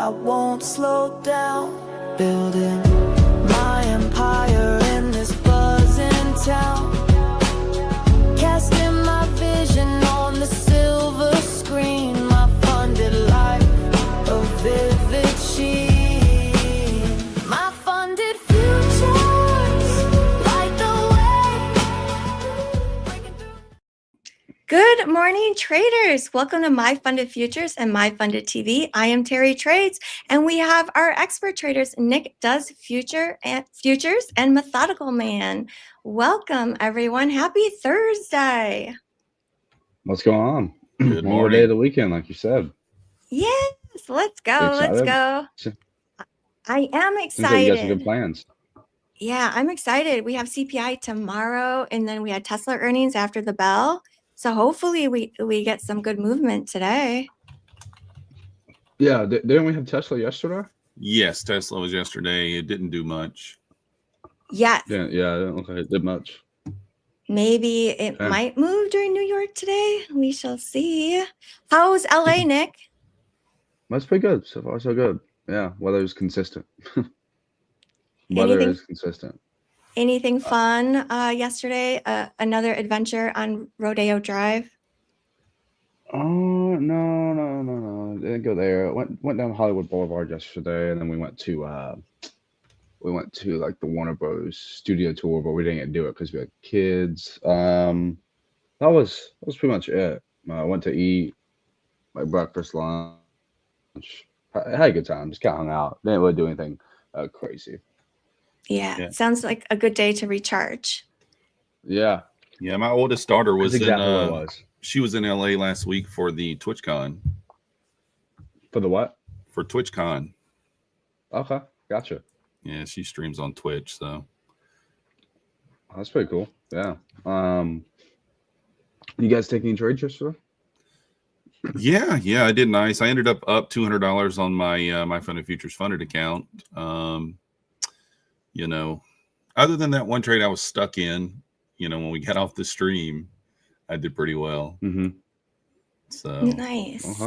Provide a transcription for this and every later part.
I won't slow down, building my empire in this buzzing town, casting my vision on the silver screen, my funded life, a vivid sheen, my funded futures, light the way. Good morning, traders. Welcome to My Funded Futures and My Funded TV. I am Terry Trades, and we have our expert traders, Nick does futures and Methodical Man. Welcome, everyone. Happy Thursday. What's going on? Good One more morning. day of the weekend, like you said. Yes, let's go. Let's go. I am Seems like you got some good excited. plans. Yeah, I'm excited. We have CPI tomorrow, and then we had Tesla earnings after the bell. So hopefully we get some good movement today. Yeah, didn't we have Tesla yesterday? Yes, Tesla was yesterday. It didn't do much. Yes. Yeah, it didn't look like it did much. Maybe it might move during New York today. We shall see. How's LA, Nick? That's pretty good. So far, so good. Yeah, weather is consistent. Weather is consistent. Anything fun yesterday? Another adventure on Rodeo Drive? Oh, no. Didn't go there. Went down Hollywood Boulevard yesterday, and then we went to like the Warner Bros. Studio tour, but we didn't get to do it because we had kids. That was pretty much it. I went to eat like breakfast, lunch. I had a good time. Just kind of hung out. Didn't really do anything crazy. Yeah, sounds like a good day to recharge. Yeah. My oldest daughter was exactly what it was. She was in LA last week for the TwitchCon. For the what? For TwitchCon. Okay, gotcha. Yeah, she streams on Twitch, so that's pretty cool. Yeah. You guys take any trades yesterday? Yeah, I did nice. I ended up $200 on my MyFundedFutures funded account. Other than that one trade I was stuck in, when we got off the stream, I did pretty well. Mm-hmm. So nice.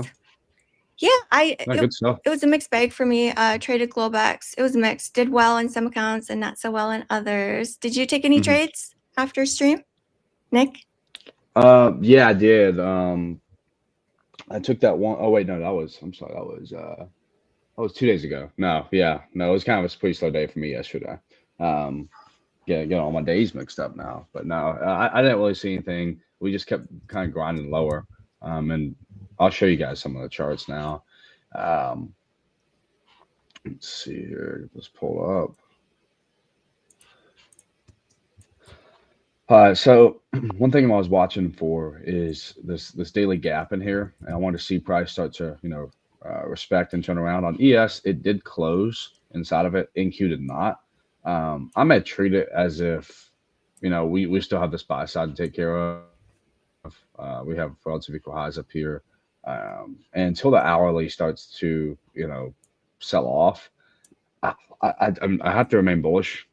Yeah, good stuff. It was a mixed bag for me. Traded Globex. It was mixed. Did well in some accounts and not so well in others. Did you take any trades after stream, Nick? Yeah, I did. I took that one. Oh wait, no, that was 2 days ago. It was kind of a pretty slow day for me yesterday. Get all my days mixed up now. But no, I didn't really see anything. We just kept kind of grinding lower. And I'll show you guys some of the charts now. Let's see here. Let's pull up. So one thing I was watching for is this daily gap in here, and I want to see price start to respect and turn around. On ES, it did close inside of it. NQ did not. I'm gonna treat it as if we still have this buy side to take care of. We have relative equal highs up here, and until the hourly starts to sell off, I have to remain bullish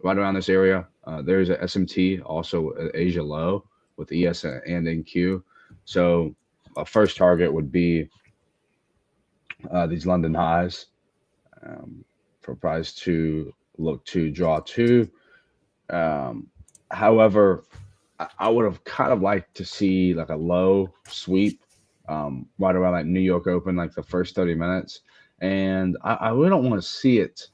right around this area. There's a SMT, also an Asia low with ES and NQ. So a first target would be these London highs for price to look to draw to. However, I would have kind of liked to see like a low sweep right around like New York Open, like the first 30 minutes. And I really don't want to see it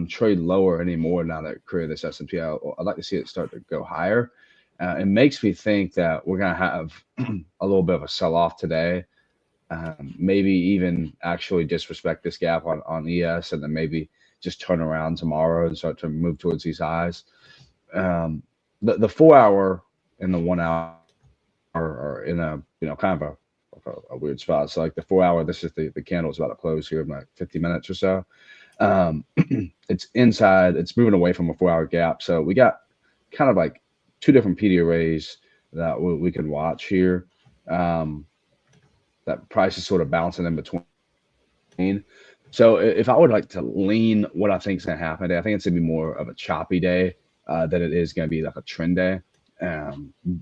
trade lower anymore now that I created this S&P. I'd like to see it start to go higher. It makes me think that we're going to have a little bit of a sell-off today. Maybe even actually disrespect this gap on ES, and then maybe just turn around tomorrow and start to move towards these highs. The 4 hour and the 1 hour are in a kind of a weird spot. So like the 4 hour, this is the candle is about to close here in like 50 minutes or so. It's inside, it's moving away from a 4 hour gap. So we got kind of like two different PD arrays that we can watch here. That price is sort of bouncing in between. So if I would like to lean what I think is going to happen today, I think it's going to be more of a choppy day than it is going to be like a trend day,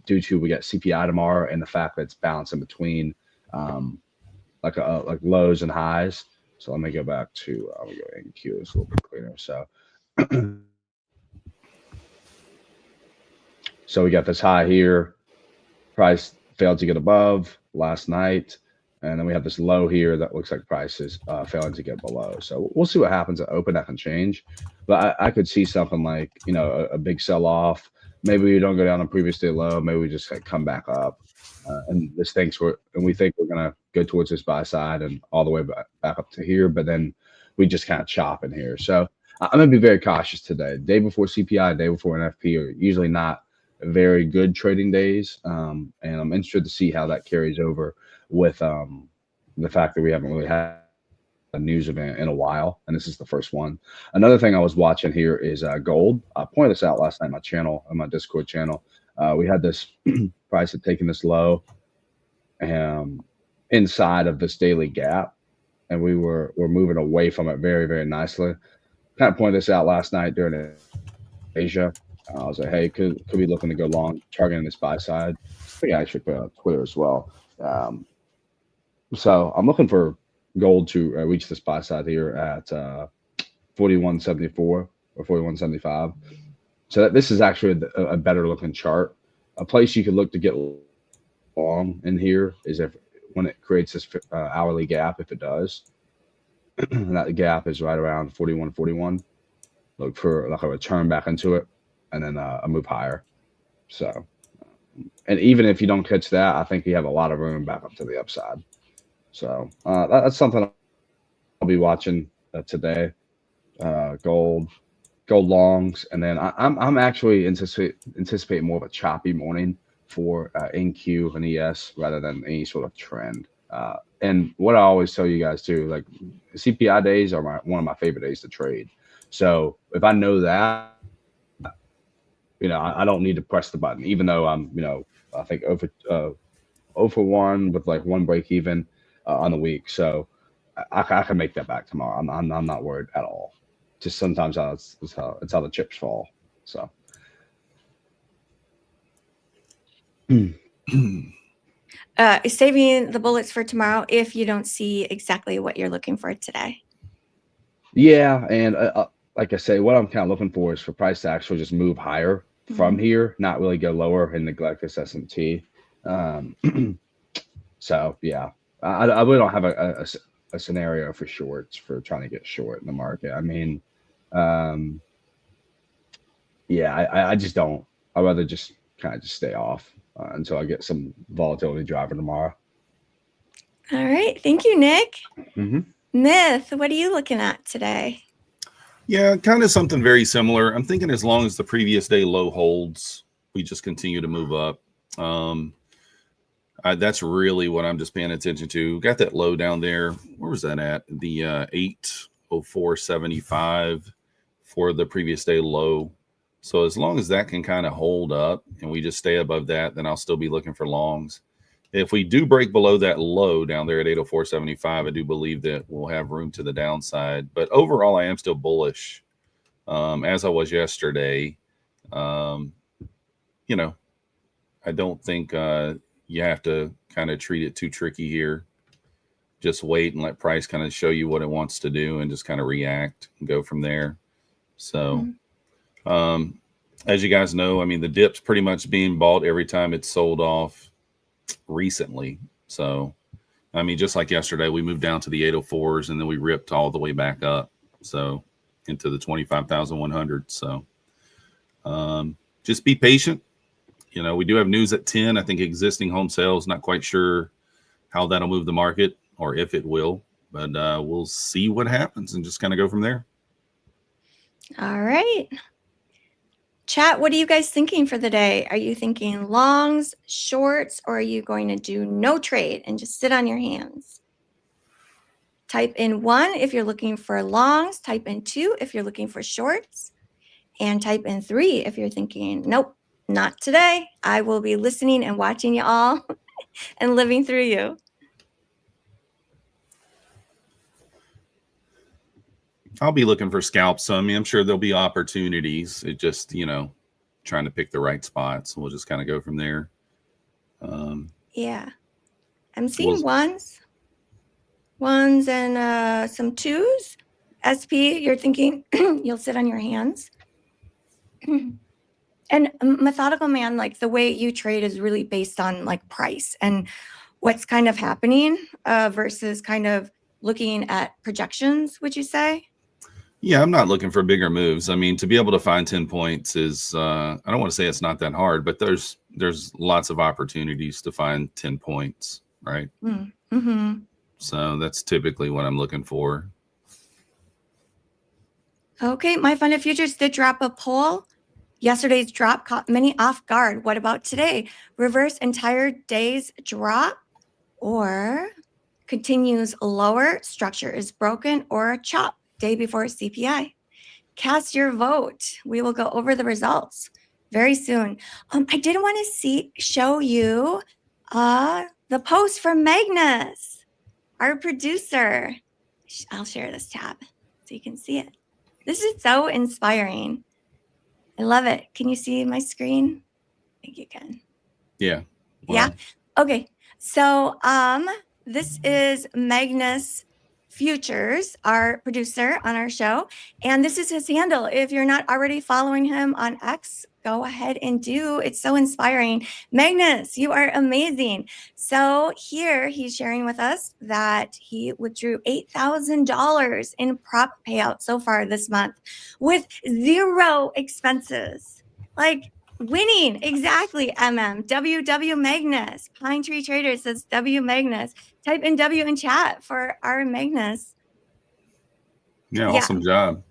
due to we got CPI tomorrow and the fact that it's bouncing between like lows and highs. So let me go back to, I'll go NQ, it's a little bit cleaner. So, so we got this high here. Price failed to get above last night. And then we have this low here that looks like price is failing to get below. So we'll see what happens at open. That can change. But I could see something like, you know, a big sell-off. Maybe we don't go down a previous day low. Maybe we just like come back up. And we think we're going to go towards this buy side and all the way back up to here. But then we just kind of chop in here. So I'm going to be very cautious today. Day before CPI, day before NFP are usually not very good trading days. And I'm interested to see how that carries over with the fact that we haven't really had a news event in a while, and this is the first one. Another thing I was watching here is gold. I pointed this out last night on my channel, on my Discord channel. We had this price had taken this low inside of this daily gap, and we're moving away from it very, very nicely. Kind of pointed this out last night during Asia. I was like, hey, could be looking to go long, targeting this buy side. I think I actually put it on Twitter as well. So I'm looking for gold to reach this buy side here at 41.74 or 41.75. So this is actually a better looking chart. A place you could look to get long in here is when it creates this hourly gap, if it does. And that gap is right around 41.41. Look for like a return back into it and then a move higher. So, and even if you don't catch that, I think you have a lot of room back up to the upside. So that's something I'll be watching today. Gold longs, and then I'm actually anticipating more of a choppy morning for NQ and ES rather than any sort of trend. And what I always tell you guys too, like CPI days are one of my favorite days to trade. So if I know that, you know, I don't need to press the button, even though I'm, you know, I think 0 for 1 with like one break even on the week. So I can make that back tomorrow. I'm not worried at all. Just sometimes it's how the chips fall. So. Saving the bullets for tomorrow if you don't see exactly what you're looking for today. Yeah, and like I say, what I'm kind of looking for is for price to actually just move higher from here, not really go lower and neglect this S&T. So yeah, I really don't have a scenario for shorts for trying to get short in the market. I mean, yeah, I just don't. I'd rather just kind of just stay off until I get some volatility driving tomorrow. All right. Thank you, Nick. Mm-hmm. Myth, what are you looking at today? Yeah, kind of something very similar. I'm thinking as long as the previous day low holds, we just continue to move up. That's really what I'm just paying attention to. Got that low down there. Where was that at? The 804.75 for the previous day low. So as long as that can kind of hold up and we just stay above that, then I'll still be looking for longs. If we do break below that low down there at 804.75, I do believe that we'll have room to the downside. But overall, I am still bullish, as I was yesterday. You know, I don't think you have to kind of treat it too tricky here. Just wait and let price kind of show you what it wants to do and just kind of react and go from there. So, as you guys know, I mean, the dip's pretty much being bought every time it's sold off recently. So, I mean, just like yesterday, we moved down to the 804s and then we ripped all the way back up. So into the 25,100. So just be patient. You know, we do have news at 10. I think existing home sales, not quite sure how that'll move the market or if it will, but we'll see what happens and just kind of go from there. All right. Chat, what are you guys thinking for the day? Are you thinking longs, shorts, or are you going to do no trade and just sit on your hands? Type in 1 if you're looking for longs, type in 2 if you're looking for shorts, and type in 3 if you're thinking, nope, not today. I will be listening and watching you all and living through you. I'll be looking for scalps. So, I mean, I'm sure there'll be opportunities. It just, you know, trying to pick the right spots. We'll just kind of go from there. Yeah. I'm seeing ones. ones and some twos. SP, you're thinking you'll sit on your hands. And methodical man, like the way you trade is really based on like price and what's kind of happening versus kind of looking at projections, would you say? Yeah, I'm not looking for bigger moves. I mean, to be able to find 10 points is, I don't want to say it's not that hard, but there's lots of opportunities to find 10 points, right? Mm-hmm. So that's typically what I'm looking for. Okay, MyFundedFutures did drop a poll. Yesterday's drop caught many off guard. What about today? Reverse entire day's drop or continues lower, structure is broken, or chop day before CPI? Cast your vote. We will go over the results very soon. I did want to show you the post from Magnus, our producer. I'll share this tab so you can see it. This is so inspiring. I love it. Can you see my screen? I think you can. Yeah. Wow. Yeah. Okay. So this is Magnus Futures, our producer on our show. And this is his handle. If you're not already following him on X, go ahead and do. It's so inspiring. Magnus, you are amazing. So here he's sharing with us that he withdrew $8,000 in prop payout so far this month with 0 expenses. Like, winning. Exactly, WW Magnus. Pine Tree Trader says W Magnus. Type in W in chat for our Magnus. Yeah, awesome job.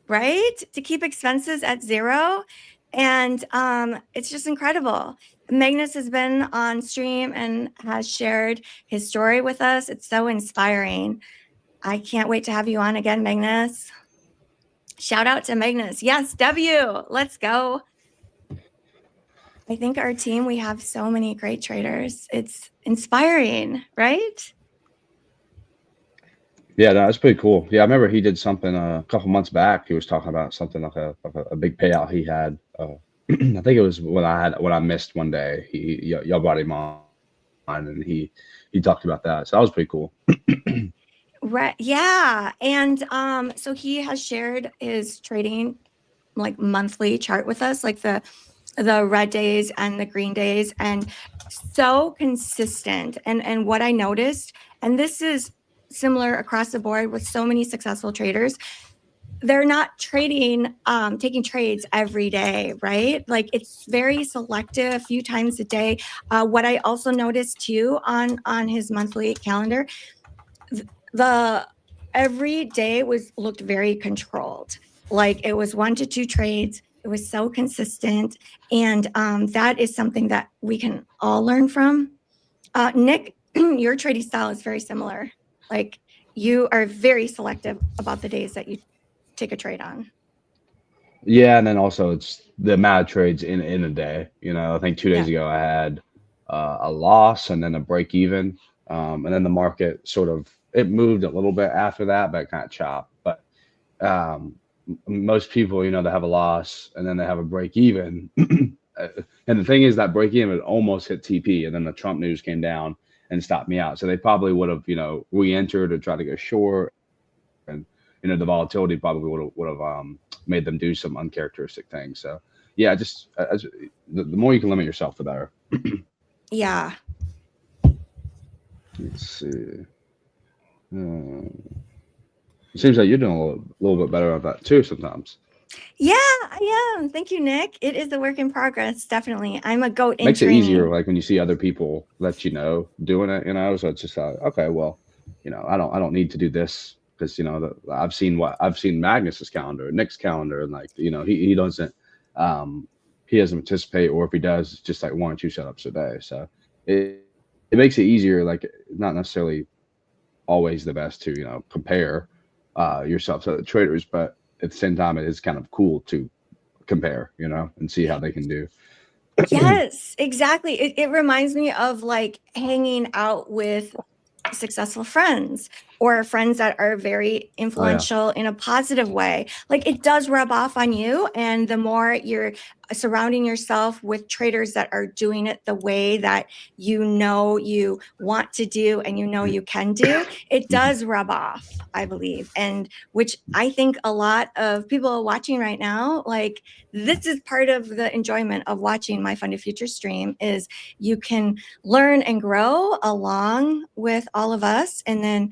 Right? To keep expenses at 0. And it's just incredible. Magnus has been on stream and has shared his story with us. It's so inspiring. I can't wait to have you on again, Magnus. Shout out to Magnus. Yes, W. Let's go. I think our team, we have so many great traders. It's inspiring, right? Yeah, that's pretty cool. Yeah, I remember he did something a couple months back. He was talking about something like a big payout he had. I think it was what I missed one day. Y'all brought him on, and he talked about that. So that was pretty cool. Right. Yeah. And so he has shared his trading like monthly chart with us, like the red days and the green days, and so consistent. And what I noticed, and this is similar across the board with so many successful traders, they're not trading, taking trades every day, right? Like it's very selective, a few times a day. What I also noticed too on his monthly calendar, every day looked very controlled. Like it was 1 to 2 trades. It was so consistent. And that is something that we can all learn from. Nick, your trading style is very similar. Like you are very selective about the days that you take a trade on. Yeah, and then also it's the amount of trades in a day. You know, I think 2 days ago I had a loss and then a break even, and then the market it moved a little bit after that, but kind of chopped. But most people, you know, they have a loss and then they have a break even. And the thing is that break even almost hit TP, and then the Trump news came down and stopped me out. So they probably would have, you know, re-entered or tried to go short, and you know the volatility probably would have made them do some uncharacteristic things. So yeah, just the more you can limit yourself, the better. Yeah. Let's see. It seems like you're doing a little bit better at that too sometimes. Yeah, I am. Thank you, Nick. It is a work in progress. Definitely. I'm a goat in Makes training. it easier, like when you see other people let you know doing it, you know. So it's just like, okay, well, you know, I don't need to do this because you know I've seen Magnus's calendar, Nick's calendar, and like you know he doesn't participate, or if he does, it's just like 1 or 2 setups a day. So it makes it easier. Like not necessarily always the best to, you know, compare yourself to the traders, but at the same time, it is kind of cool to compare, you know, and see how they can do. Yes, exactly. It reminds me of like hanging out with successful friends or friends that are very influential in a positive way, like it does rub off on you. And the more you're surrounding yourself with traders that are doing it the way that you know you want to do and you know you can do, it does rub off, I believe. And which I think a lot of people watching right now, like this is part of the enjoyment of watching My Funded Futures stream, is you can learn and grow along with all of us, and then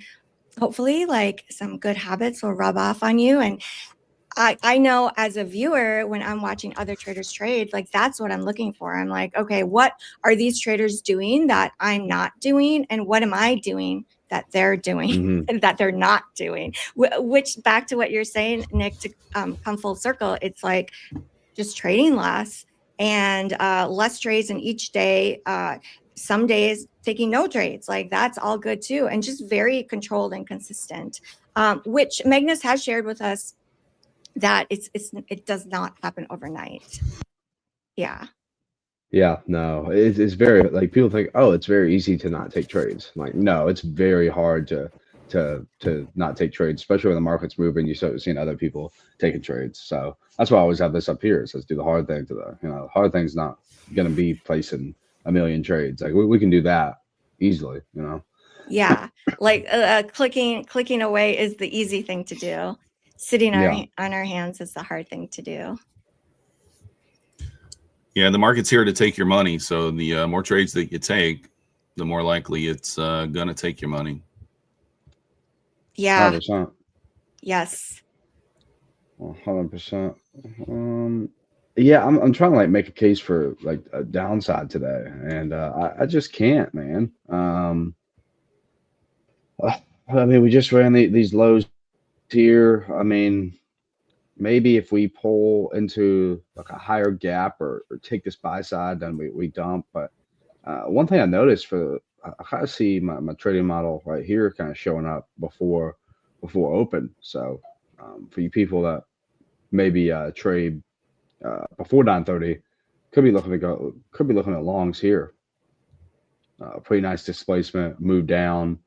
hopefully like some good habits will rub off on you. And I know as a viewer, when I'm watching other traders trade, like that's what I'm looking for. I'm like, okay, what are these traders doing that I'm not doing? And what am I doing that they're doing and that they're not doing? Which, back to what you're saying, Nick, to come full circle, it's like just trading less and less trades in each day. Some days taking no trades, like that's all good too. And just very controlled and consistent, which Magnus has shared with us that it does not happen overnight. Yeah. Yeah, no, it's very, like, people think, oh, it's very easy to not take trades. Like, no, it's very hard to not take trades, especially when the market's moving. You start seeing other people taking trades. So that's why I always have this up here. It says do the hard thing the hard thing's not going to be placing a million trades. Like we can do that easily, Yeah, like clicking away is the easy thing to do. Sitting on our hands is the hard thing to do. Yeah, the market's here to take your money. So the more trades that you take, the more likely it's gonna take your money. Yeah. 100%. Yes. 100%. Yeah, I'm trying to like make a case for like a downside today, and I just can't, man. I mean, we just ran these lows here. I mean, maybe if we pull into like a higher gap or take this buy side, then we dump. But one thing I noticed I kind of see my trading model right here kind of showing up before open. So for you people that maybe trade before 9:30, could be looking at longs here. Pretty nice displacement, move down.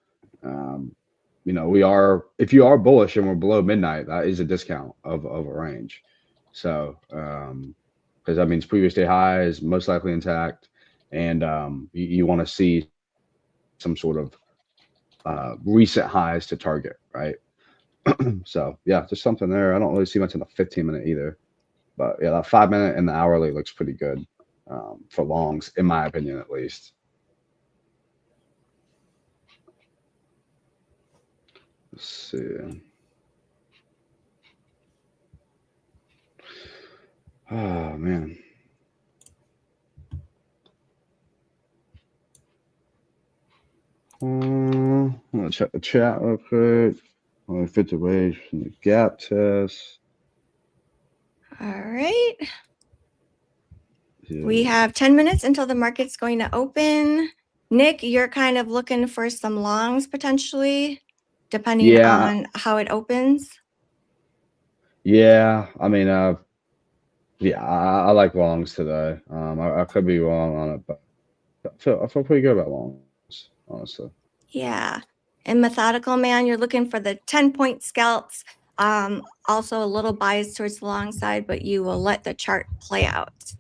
If you are bullish and we're below midnight, that is a discount of a range. So because that means previous day high is most likely intact, and you want to see some sort of recent highs to target, right? So yeah, just something there. I don't really see much in the 15-minute either, but yeah, that 5-minute and the hourly looks pretty good for longs, in my opinion, at least. Let's see. Oh man. I'm gonna check the chat real quick. Only 50 ways from the gap test. All right. Yeah. We have 10 minutes until the market's going to open. Nick, you're kind of looking for some longs potentially, depending on how it opens. Yeah, I mean, I like longs today. I could be wrong on it, but I feel pretty good about longs, honestly. Yeah. And methodical man, you're looking for the 10-point scalps. Also a little bias towards the long side, but you will let the chart play out.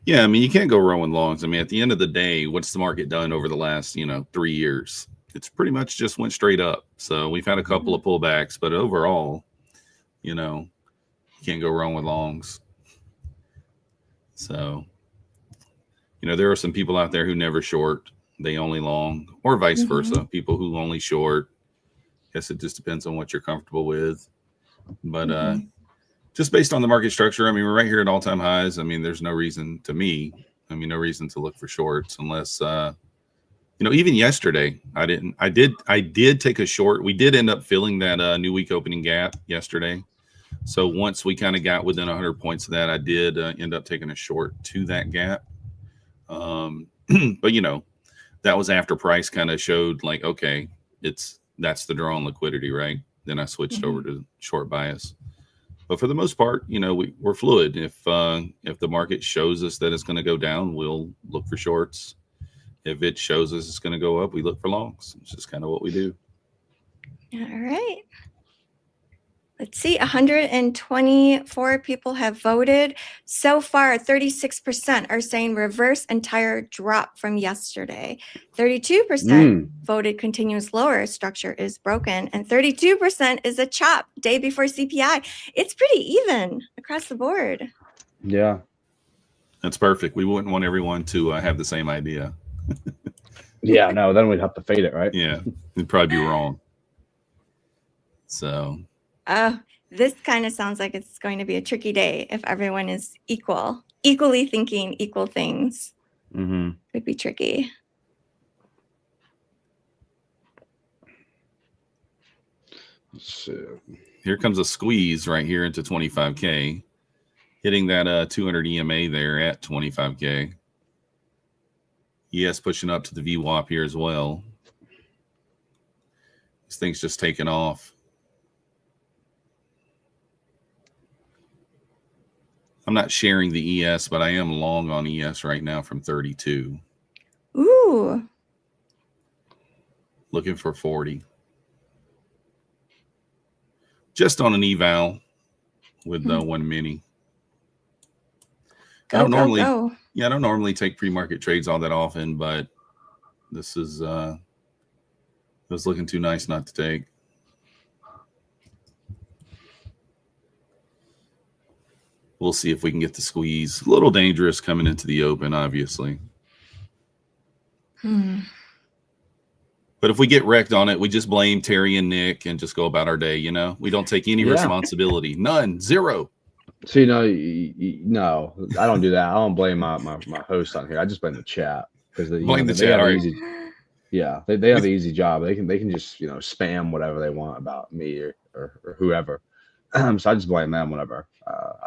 Yeah, I mean, you can't go wrong with longs. I mean, at the end of the day, what's the market done over the last, 3 years? It's pretty much just went straight up. So we've had a couple of pullbacks, but overall, you can't go wrong with longs. So, there are some people out there who never short. They only long, or vice versa. People who only short. Guess it just depends on what you're comfortable with. But just based on the market structure, I mean, we're right here at all-time highs. I mean, there's no reason to no reason to look for shorts unless, even yesterday, I did take a short. We did end up filling that new week opening gap yesterday. So once we kind of got within 100 points of that, I did end up taking a short to that gap. But that was after price kind of showed like, okay, that's the draw on liquidity, right? Then I switched over to short bias. But for the most part, we're fluid. If the market shows us that it's going to go down, we'll look for shorts. If it shows us it's going to go up, we look for longs. It's just kind of what we do. All right. Let's see, 124 people have voted. So far, 36% are saying reverse entire drop from yesterday. 32% voted continuous lower, structure is broken. And 32% is a chop day before CPI. It's pretty even across the board. Yeah. That's perfect. We wouldn't want everyone to have the same idea. Yeah, no, then we'd have to fade it, right? Yeah, it'd probably be wrong. So... this kind of sounds like it's going to be a tricky day if everyone is equally thinking equal things. Could be tricky. Let's see. Here comes a squeeze right here into 25K, hitting that 200 EMA there at 25K. ES pushing up to the VWAP here as well. This thing's just taking off. I'm not sharing the ES, but I am long on ES right now from 32. Ooh. Looking for 40. Just on an eval with the 1 mini. I don't normally take pre-market trades all that often, but this is it was looking too nice not to take. We'll see if we can get the squeeze. A little dangerous coming into the open, obviously. But if we get wrecked on it, we just blame Terry and Nick and just go about our day, you know? We don't take any responsibility. None. Zero. See, no, no, I don't do that. I don't blame my host on here. I just blame the chat. Because blame the chat. They have the easy job. They can just, spam whatever they want about me or whoever. So I just blame them whenever.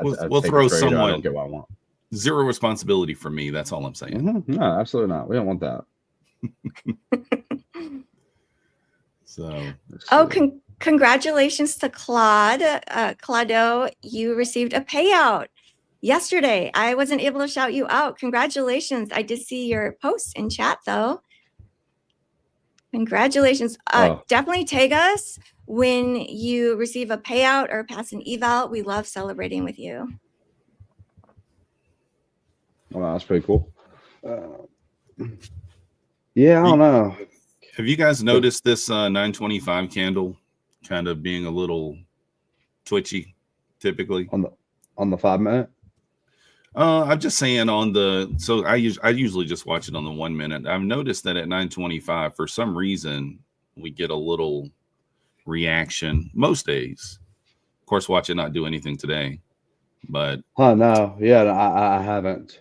We'll throw someone. I don't get what I want. Zero responsibility for me. That's all I'm saying. No, absolutely not. We don't want that. Congratulations to Claude. Claudio, you received a payout yesterday. I wasn't able to shout you out. Congratulations. I did see your post in chat, though. Congratulations. Definitely tag us when you receive a payout or pass an eval. We love celebrating with you. Well, that's pretty cool. Yeah, I don't know. Have you guys noticed this 925 candle kind of being a little twitchy typically? On the 5 minute? I'm just saying I usually just watch it on the 1 minute. I've noticed that at 925, for some reason, we get a little reaction most days. Of course, watch it not do anything today, but no, yeah, I haven't.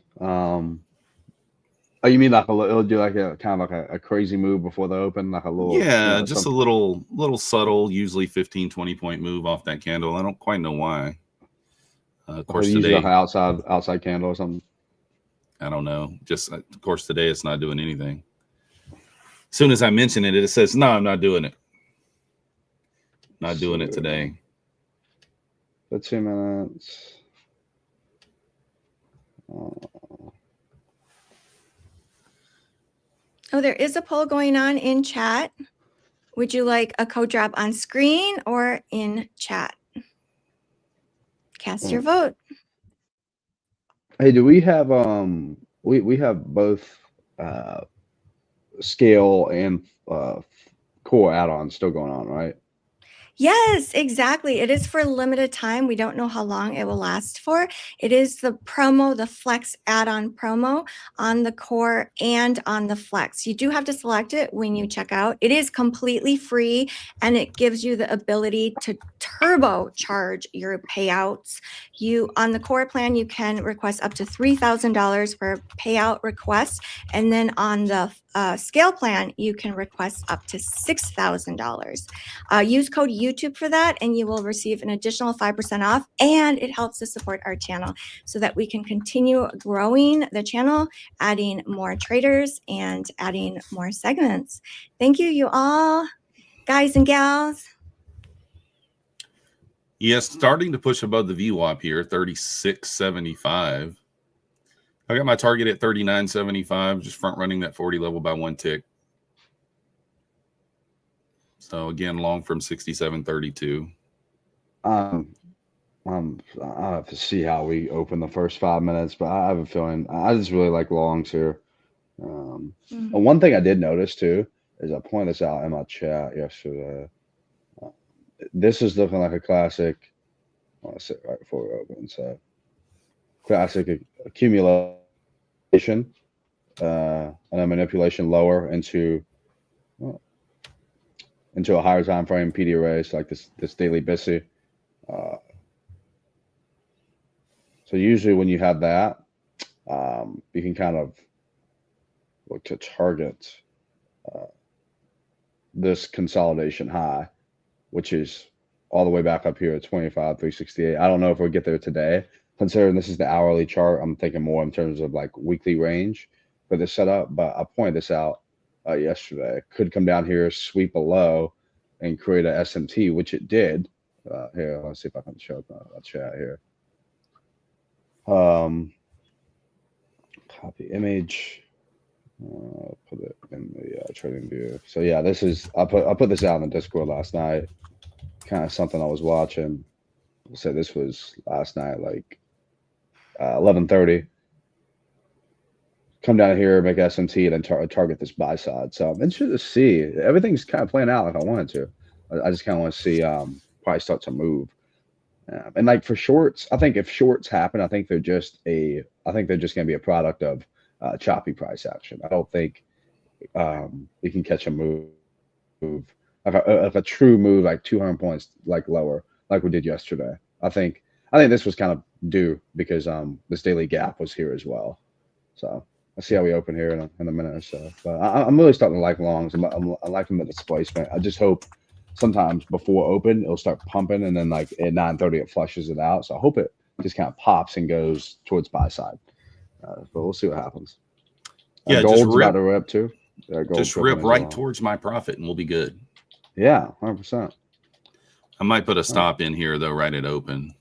Oh, you mean like it'll do like a kind of like a crazy move before the open, like a little just a little subtle, usually 15-20 point move off that candle. I don't quite know why. Of course, today like an outside candle or something. I don't know. Just of course today it's not doing anything. As soon as I mention it, it says no, I'm not doing it. Not doing it today. For 2 minutes. Oh, there is a poll going on in chat. Would you like a code drop on screen or in chat? Cast your vote. Hey, do we have we have both scale and core add-ons still going on, right? Yes, exactly. It is for a limited time. We don't know how long it will last for. It is the promo, the Flex add-on promo on the core and on the Flex. You do have to select it when you check out. It is completely free and it gives you the ability to turbocharge your payouts. On the core plan, you can request up to $3,000 for payout requests. And then on the scale plan, you can request up to $6,000. Use code YouTube for that, and you will receive an additional 5% off. And it helps to support our channel so that we can continue growing the channel, adding more traders, and adding more segments. Thank you all, guys and gals. Yes, starting to push above the VWAP here, 36.75. I got my target at 39.75, just front running that 40 level by 1 tick. So again, long from 67.32. I'll have to see how we open the first 5 minutes, but I have a feeling I just really like longs here. And one thing I did notice too is I pointed this out in my chat yesterday. This is looking like a classic. I want to sit right before we open. So classic accumulation and a manipulation lower into a higher time frame PD arrays like this daily BISI. So usually when you have that, you can kind of look to target this consolidation high, which is all the way back up here at 25,368. I don't know if we'll get there today. Considering this is the hourly chart, I'm thinking more in terms of like weekly range for this setup. But I pointed this out yesterday. It could come down here, sweep below, and create a SMT, which it did. Here, let's see if I can show a chat here. Copy image. Put it in the trading view. So yeah, this is I put this out in the Discord last night. Kind of something I was watching. I'll say this was last night, like 11:30. Come down here, make SMT, and then target this buy side. So I'm interested to see. Everything's kind of playing out like I wanted to. I just kind of want to see price start to move. And like for shorts, I think if shorts happen, I think they're just going to be a product of choppy price action. I don't think you can catch a move like a true move, like 200 points, like lower, like we did yesterday. I think this was kind of due because this daily gap was here as well. So I'll see how we open here in a minute or so. But I'm really starting to like longs. I like them at displacement. I just hope sometimes before open it'll start pumping, and then like at 9:30 it flushes it out. So I hope it just kind of pops and goes towards buy side. But we'll see what happens. Yeah, gold's about to rip too. Just rip right towards my profit, and we'll be good. Yeah, 100%. I might put a stop in here though, right at open,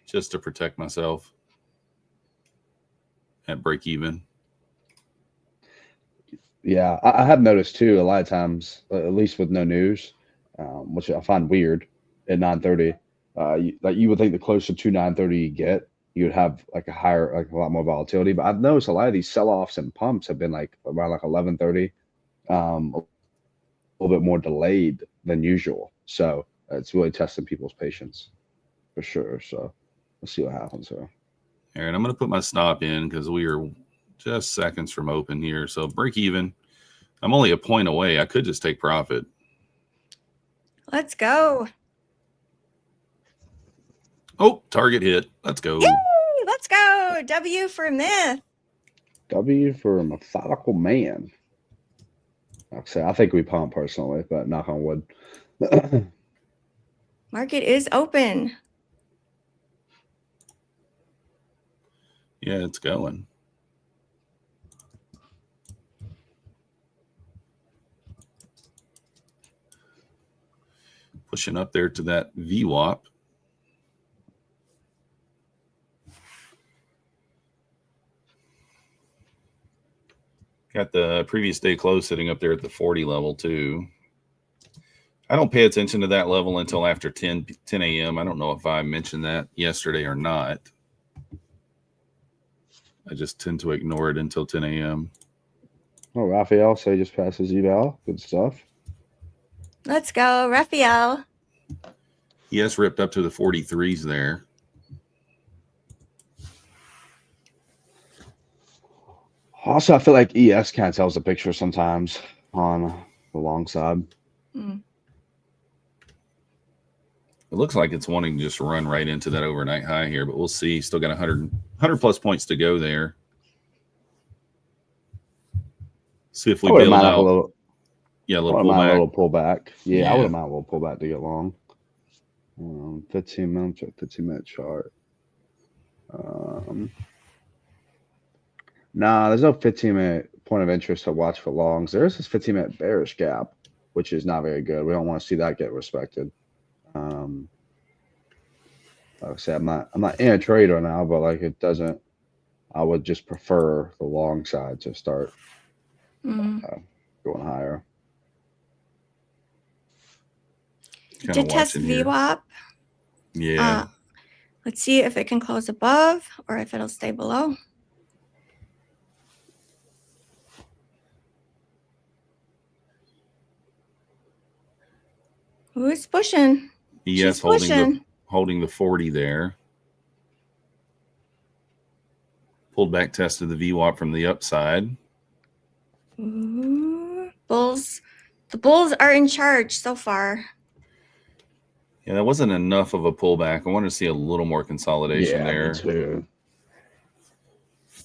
just to protect myself at break even. Yeah, I have noticed too. A lot of times, at least with no news, which I find weird at 9:30. You would think the closer to 9:30 you get, you would have like a lot more volatility. But I've noticed a lot of these sell-offs and pumps have been like around like 11:30, a little bit more delayed than usual. So it's really testing people's patience for sure. So let's see what happens here. All right, I'm going to put my stop in because we are just seconds from open here. So break even. I'm only a point away. I could just take profit. Let's go. Oh, target hit. Let's go. Yay! Let's go. W for myth. W for methodical man. I think we pump personally, but knock on wood. Market is open. Yeah, it's going. Pushing up there to that VWAP. Got the previous day close sitting up there at the 40 level too. I don't pay attention to that level until after 10 a.m. I don't know if I mentioned that yesterday or not. I just tend to ignore it until 10 a.m. Oh, Raphael, so he just passes eval. Good stuff. Let's go, Raphael. He has ripped up to the 43s there. Also, I feel like ES kind of tells the picture sometimes on the long side. Mm. It looks like it's wanting to just run right into that overnight high here, but we'll see. Still got 100 plus points to go there. See if we bail out. A little pullback. Yeah, I wouldn't mind a little pullback to get long. 15 minutes or 15-minute chart. Nah, there's no 15-minute point of interest to watch for longs. There is this 15-minute bearish gap, which is not very good. We don't want to see that get respected. Like I said, I'm not in a trade right now, but like it doesn't. I would just prefer the long side to start going higher. Kind of to test watching here. VWAP. Yeah. Let's see if it can close above or if it'll stay below. Who's pushing? Yes, She's pushing. holding the 40 there. Pulled back test of the VWAP from the upside. Ooh, bulls. The bulls are in charge so far. Yeah, that wasn't enough of a pullback. I wanted to see a little more consolidation there. Me too. A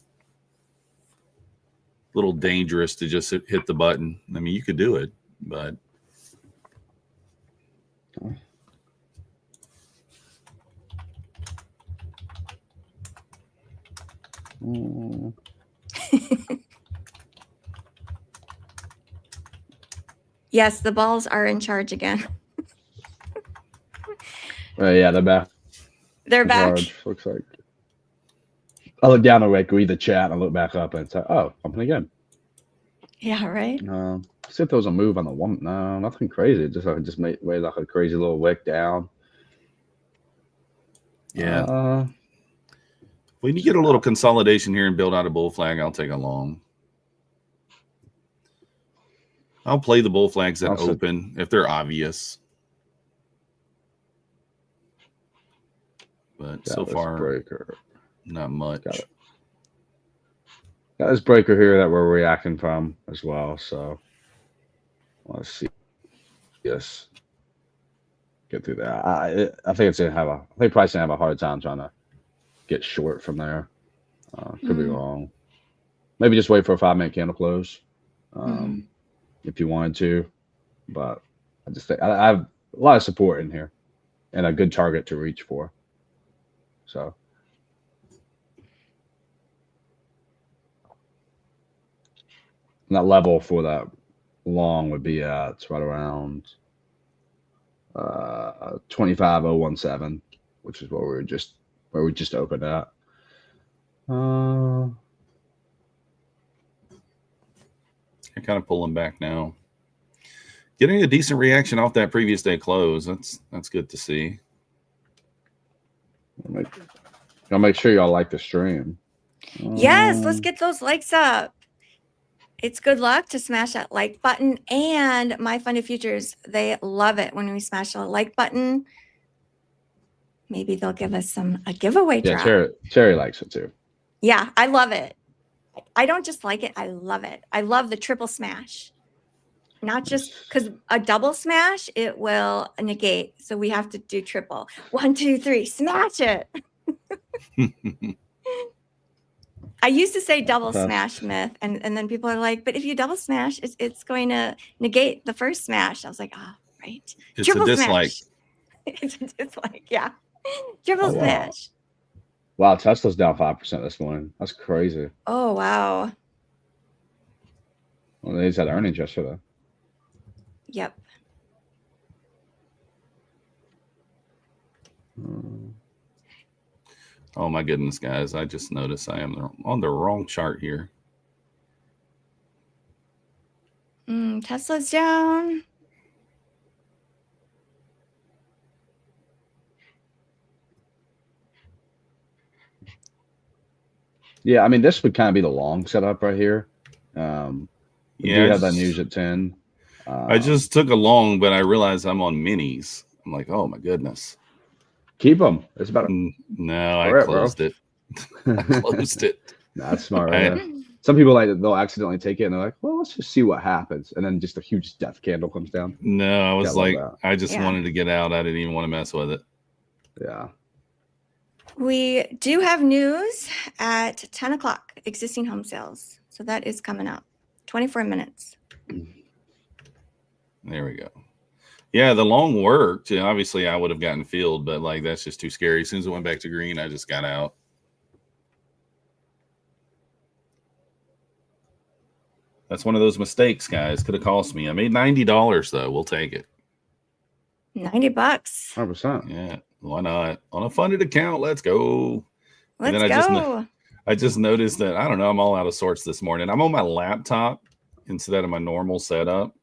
little dangerous to just hit the button. I mean, you could do it, but Yes, the balls are in charge again. Yeah, they're back. They're back. Charge, looks like. I look down and read the chat and I look back up and it's like, oh, pumping again. Yeah, right. See if there was a move on the one. No, nothing crazy. Just made like a crazy little wick down. yeah. When you get a little consolidation here and build out a bull flag, I'll take a long. I'll play the bull flags that open if they're obvious. But so far, breaker. Not much. Got this breaker here that we're reacting from as well. So let's see. Yes. Get through that. I think it's gonna have I think price gonna have a hard time trying to get short from there. Could be wrong. Maybe just wait for a 5-minute candle close. If you wanted to, but I just think I have a lot of support in here and a good target to reach for. So and that level for that long would be it's right around 25,017, which is where we just opened at. I'm kind of pulling back now. Getting a decent reaction off that previous day close. That's good to see. I'll make sure y'all like the stream. Yes, let's get those likes up. It's good luck to smash that like button, and MyFundedFutures, they love it when we smash the like button. Maybe they'll give us a giveaway drop. Yeah, Cherry likes it too. Yeah, I love it. I don't just like it, I love it. I love the triple smash. Not just because a double smash, it will negate. So we have to do triple. 1, 2, 3, smash it. I used to say double smash myth, and then people are like, but if you double smash, it's going to negate the first smash. I was like, right. It's triple a dislike. Smash. It's a dislike, yeah. Triple smash. Wow, Tesla's down 5% this morning. That's crazy. Oh, wow. Well, they just had earnings yesterday. Yep. Oh my goodness, guys. I just noticed I am on the wrong chart here. Tesla's down. Yeah, I mean, this would kind of be the long setup right here. We do have that news at 10. I just took a long, but I realized I'm on minis. I'm like, oh my goodness. Keep them. It's better. No, I closed it. I closed it. That's smart. Right? Some people they'll accidentally take it and they're like, well, let's just see what happens. And then just a huge death candle comes down. No, I was like, I just wanted to get out. I didn't even want to mess with it. Yeah. We do have news at 10 o'clock, existing home sales. So that is coming up. 24 minutes. There we go. Yeah, the long worked. Obviously, I would have gotten filled, but like that's just too scary. As soon as it went back to green, I just got out. That's one of those mistakes, guys. Could have cost me. I made $90 though. We'll take it. $90. 100%. Yeah, why not? On a funded account, let's go. Let's go. I just noticed that, I don't know, I'm all out of sorts this morning. I'm on my laptop instead of my normal setup.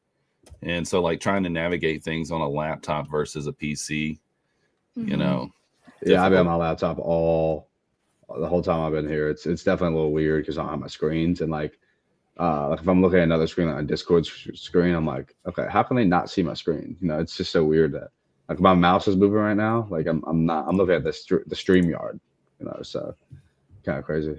And so like trying to navigate things on a laptop versus a PC, you know. Yeah, I've been on difficult. my laptop the whole time I've been here. It's definitely a little weird because I don't have my screens, and like if I'm looking at another screen like a Discord screen, I'm like, okay, how can they not see my screen? You know, it's just so weird that like my mouse is moving right now. Like I'm looking at the StreamYard, you know, so kind of crazy.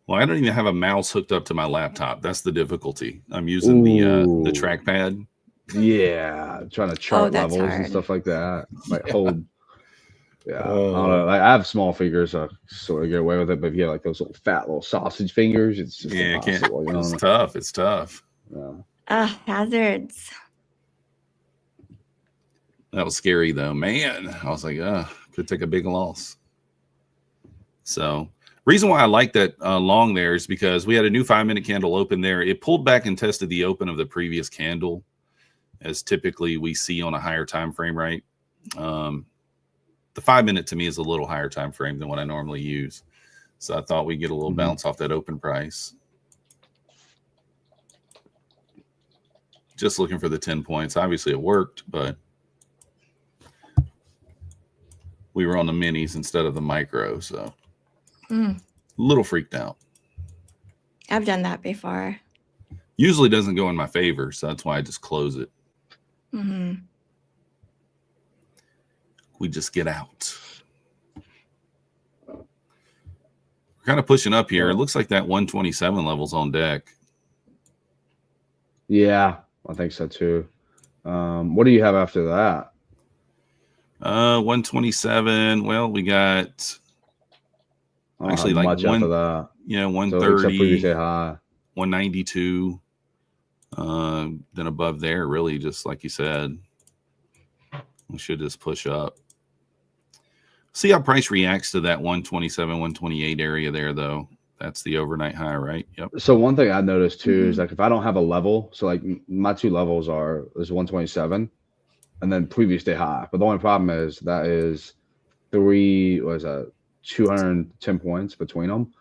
Well, I don't even have a mouse hooked up to my laptop. That's the difficulty. I'm using the trackpad. Yeah, trying to chart that's levels hard. and stuff like that. Like hold. Yeah, I Oh. don't know. Like I have small fingers, so I sort of get away with it. But if you have like those little fat little sausage fingers, it's just impossible. You know? It's tough. It's tough. Yeah. Hazards. That was scary though, man. I was like, could take a big loss. So reason why I like that long there is because we had a new 5-minute candle open there. It pulled back and tested the open of the previous candle, as typically we see on a higher time frame, right? The 5-minute to me is a little higher time frame than what I normally use. So I thought we'd get a little bounce off that open price. Just looking for the 10 points. Obviously it worked, but we were on the minis instead of the micro. So a little freaked out. I've done that before. Usually doesn't go in my favor. So that's why I just close it. We just get out. We're kind of pushing up here. It looks like that 127 level's on deck. Yeah, I think so too. What do you have after that? 127. Well, we got actually like much after that. Yeah, 130. So high. 192. Then above there, really, just like you said, we should just push up. See how price reacts to that 127, 128 area there, though. That's the overnight high, right? Yep. So one thing I noticed too is like if I don't have a level, so like my two levels is 127 and then previous day high. But the only problem is that is 210 points between them.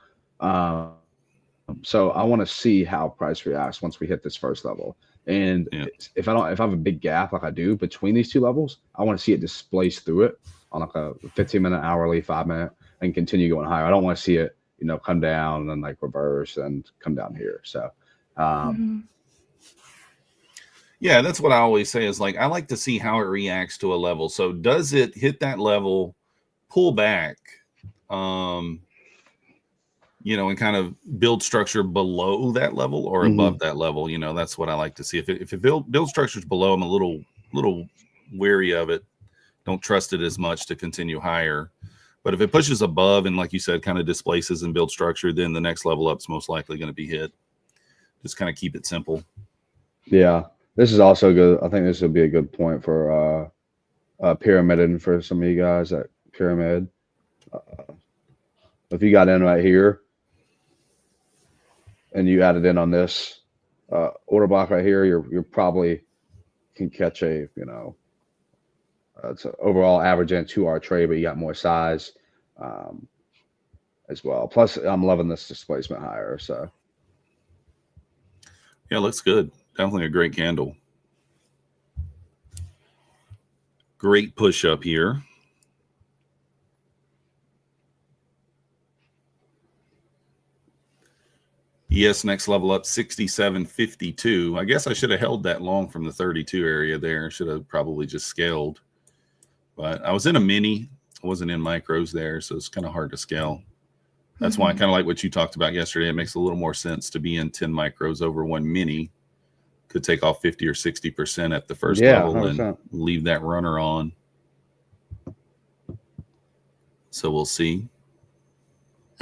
So I want to see how price reacts once we hit this first level. And if I have a big gap like I do between these two levels, I want to see it displace through it on like a 15-minute, hourly, 5-minute, and continue going higher. I don't want to see it, you know, come down and then like reverse and come down here. So, yeah, that's what I always say is like, I like to see how it reacts to a level. So does it hit that level, pull back, you know, and kind of build structure below that level or above that level? You know, that's what I like to see. If it build structures below, I'm a little wary of it. Don't trust it as much to continue higher. But if it pushes above and, like you said, kind of displaces and builds structure, then the next level up is most likely going to be hit. Just kind of keep it simple. Yeah, this is also good. I think this would be a good point for pyramiding for some of you guys at Pyramid. If you got in right here and you added in on this order block right here, you're probably can catch a, you know, it's an overall average in 2-hour trade, but you got more size as well. Plus, I'm loving this displacement higher. So, yeah, looks good. Definitely a great candle. Great push up here. Yes, next level up 67.52. I guess I should have held that long from the 32 area there. Should have probably just scaled. But I was in a mini. I wasn't in micros there, so it's kind of hard to scale. That's why I kind of like what you talked about yesterday. It makes a little more sense to be in 10 micros over one mini. Could take off 50 or 60% at the first level 100%. And leave that runner on. So we'll see.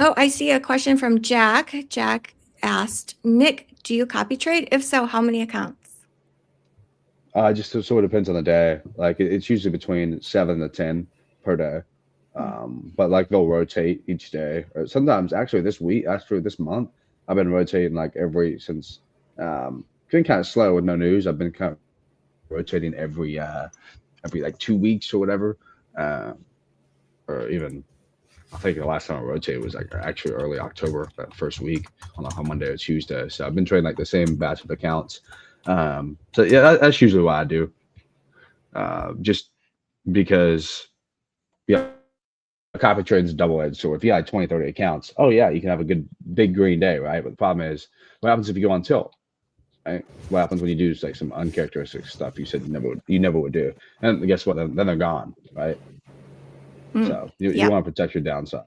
Oh, I see a question from Jack. Jack asked, Nick, do you copy trade? If so, how many accounts? Just so it depends on the day. Like it's usually between 7 to 10 per day. But like they'll rotate each day. Or sometimes actually this month, I've been rotating like since been kind of slow with no news. I've been kind of rotating every like 2 weeks or whatever, or even I think the last time I rotated was like actually early October, that first week on like a Monday or Tuesday. So I've been trading like the same batch of accounts. So yeah, that's usually what I do. Just because yeah, a copy trade is a double-edged sword. If you had 20, 30 accounts, oh yeah, you can have a good big green day, right? But the problem is, what happens if you go on tilt? Right? What happens when you do like some uncharacteristic stuff you said you never would do? And guess what? Then they're gone, right? So you want to protect your downside.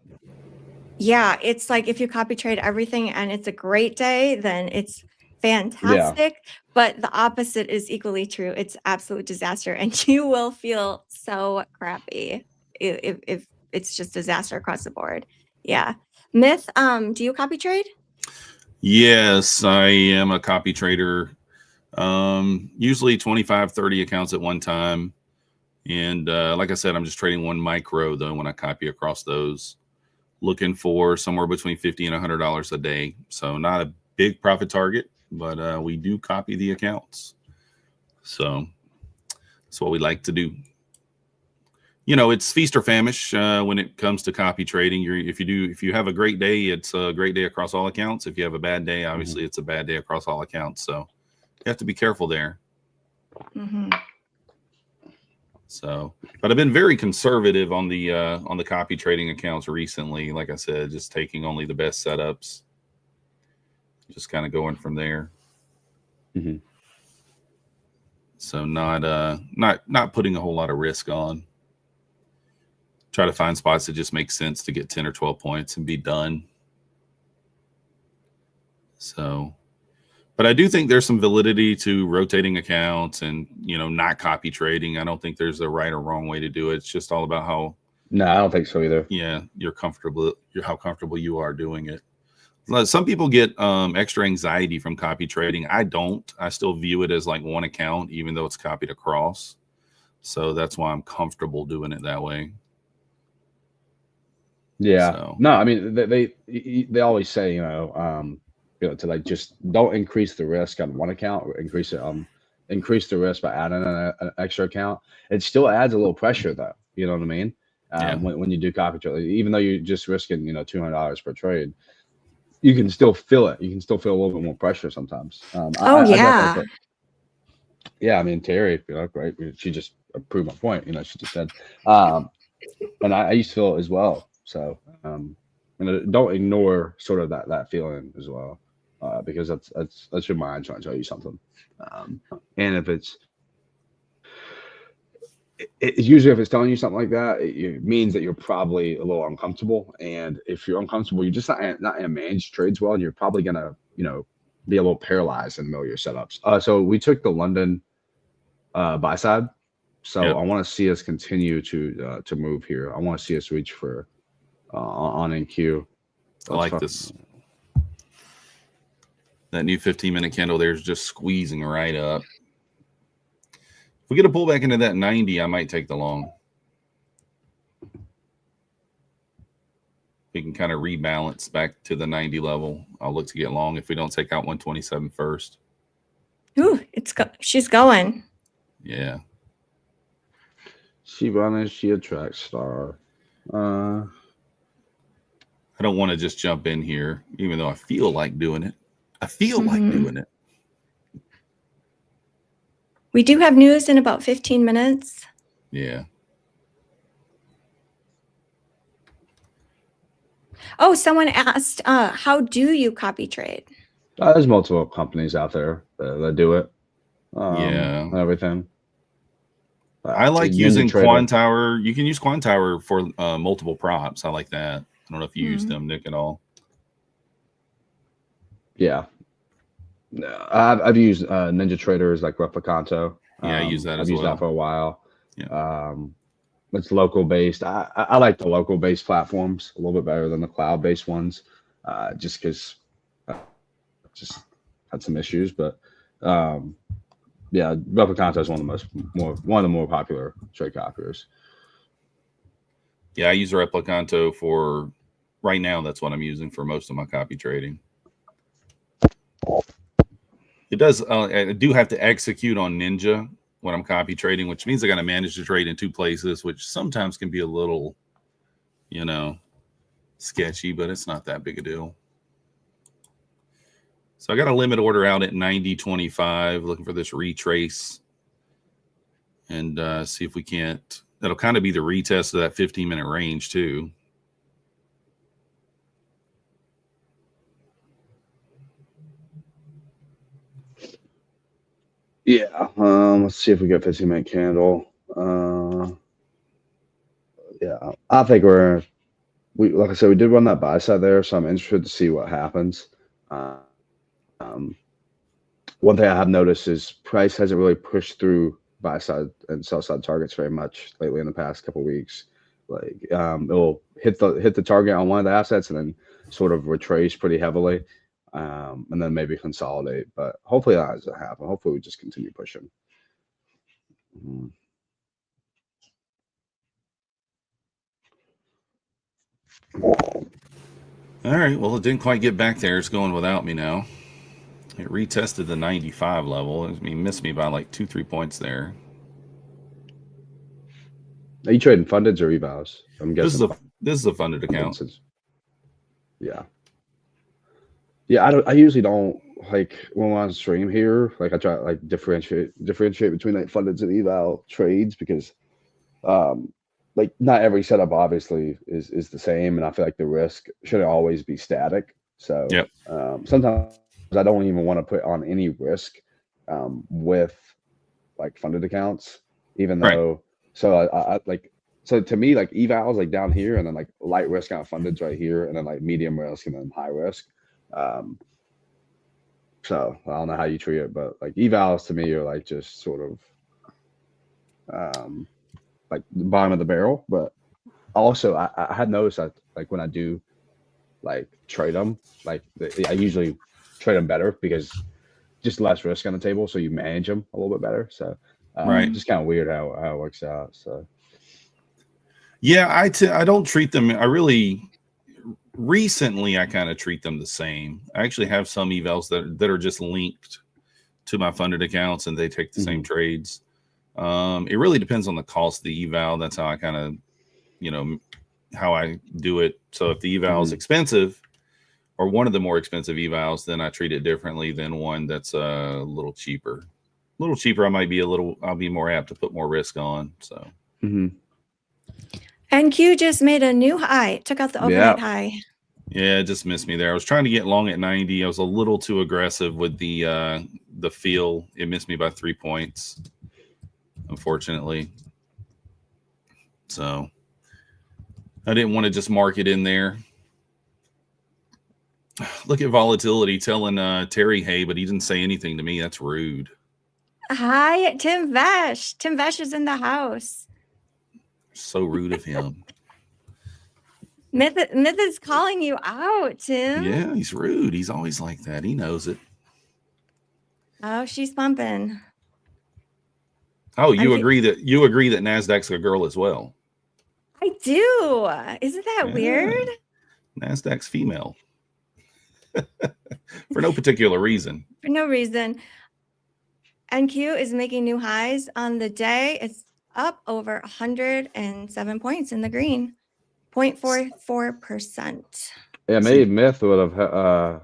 Yeah, it's like if you copy trade everything and it's a great day, then it's fantastic. Yeah. But the opposite is equally true. It's absolute disaster, and you will feel so crappy if it's just disaster across the board. Yeah. Myth, do you copy trade? Yes, I am a copy trader. Usually 25, 30 accounts at one time. And like I said, I'm just trading one micro though when I copy across those, looking for somewhere between $50 and $100 a day. So not a big profit target, but we do copy the accounts. So that's what we like to do. You know, it's feast or famish when it comes to copy trading. If you have a great day, it's a great day across all accounts. If you have a bad day, obviously it's a bad day across all accounts. So you have to be careful there. So, but I've been very conservative on the copy trading accounts recently. Like I said, just taking only the best setups, just kind of going from there. So not putting a whole lot of risk on. Try to find spots that just make sense to get 10 or 12 points and be done. So, but I do think there's some validity to rotating accounts and, you know, not copy trading. I don't think there's a right or wrong way to do it. It's just all about how. No, I don't think so either. Yeah, how comfortable you are doing it. Some people get extra anxiety from copy trading. I don't. I still view it as like one account, even though it's copied across. So that's why I'm comfortable doing it that way. Yeah. So. No, I mean they always say, you know, to like just don't increase the risk on one account, or increase the risk by adding an extra account. It still adds a little pressure though. You know what I mean? When you do copy trade, even though you're just risking, you know, $200 per trade, you can still feel it. You can still feel a little bit more pressure sometimes. I mean, Terry, you know, right? She just proved my point. You know, she just said, and I used to feel it as well. So, you know, don't ignore sort of that feeling as well, because that's your mind trying to tell you something. And if it's usually if it's telling you something like that, it means that you're probably a little uncomfortable. And if you're uncomfortable, you're just not gonna manage trades well, and you're probably gonna, you know, be a little paralyzed in the middle of your setups. So we took the London buy side. So I want to see us continue to move here. I want to see us reach for on NQ. I like this. That new 15-minute candle there is just squeezing right up. If we get a pullback into that 90, I might take the long. We can kind of rebalance back to the 90 level. I'll look to get long if we don't take out 127 first. Ooh, she's going. Yeah. She running, she a track star. I don't want to just jump in here, even though I feel like doing it. I feel like doing it. We do have news in about 15 minutes. Yeah. Oh, someone asked, how do you copy trade? There's multiple companies out there that do it. Everything. I like using Quantower. You can use Quantower for multiple props. I like that. I don't know if you use them, Nick, at all. Yeah. I've used Ninja Traders like Replicanto. I use that I've as used well. that for a while. Yeah. It's local based. I like the local based platforms a little bit better than the cloud based ones, just because just had some issues. But Replicanto is one of the more popular trade copiers. Yeah, I use Replicanto for right now. That's what I'm using for most of my copy trading. It does. I do have to execute on Ninja when I'm copy trading, which means I got to manage the trade in two places, which sometimes can be a little, you know, sketchy, but it's not that big a deal. So I got a limit order out at 90.25, looking for this retrace and see if we can't. That'll kind of be the retest of that 15-minute range too. Yeah. Let's see if we get 15-minute candle. Yeah, I think like I said, we did run that buy side there, so I'm interested to see what happens. One thing I have noticed is price hasn't really pushed through buy side and sell side targets very much lately in the past couple of weeks. Like it'll hit the target on one of the assets and then sort of retrace pretty heavily, and then maybe consolidate. But hopefully that doesn't happen. Hopefully we just continue pushing. All right. Well, it didn't quite get back there. It's going without me now. It retested the 95 level. I mean, missed me by like 2-3 points there. Are you trading fundeds or evals? I'm guessing this is a funded account. Yeah. Yeah, I usually don't like when we're on stream here. Like I try to like differentiate between like fundeds and eval trades because, like not every setup obviously is the same, and I feel like the risk shouldn't always be static. So yep. Sometimes I don't even want to put on any risk with like funded accounts, even though. So I like, so to me, like evals like down here, and then like light risk on fundeds right here, and then like medium risk and then high risk. So I don't know how you treat it, but like evals to me are like just sort of like the bottom of the barrel. But also I had noticed that like when I do like trade them, like I usually trade them better because just less risk on the table, so you manage them a little bit better. So just kind of weird how it works out. So yeah, I don't treat them. Recently I kind of treat them the same. I actually have some evals that are just linked to my funded accounts and they take the same trades. It really depends on the cost of the eval. That's how I kind of, how I do it. So if the eval is expensive or one of the more expensive evals, then I treat it differently than one that's a little cheaper. A little cheaper, I'll be more apt to put more risk on. So. NQ just made a new high, took out the overnight high. Yeah, it just missed me there. I was trying to get long at 90. I was a little too aggressive with the feel. It missed me by 3 points, unfortunately. So I didn't want to just mark it in there. Look at volatility telling Terry hey, but he didn't say anything to me. That's rude. Hi, Tim Vash. Tim Vash is in the house. So rude of him. Myth is calling you out, Tim. Yeah, he's rude. He's always like that. He knows it. Oh, she's pumping. Oh, you agree that NASDAQ's a girl as well? I do. Isn't that weird? NASDAQ's female. For no particular reason. For no reason. NQ is making new highs on the day. It's up over 107 points in the green, 0.44%. Yeah, maybe Myth would have,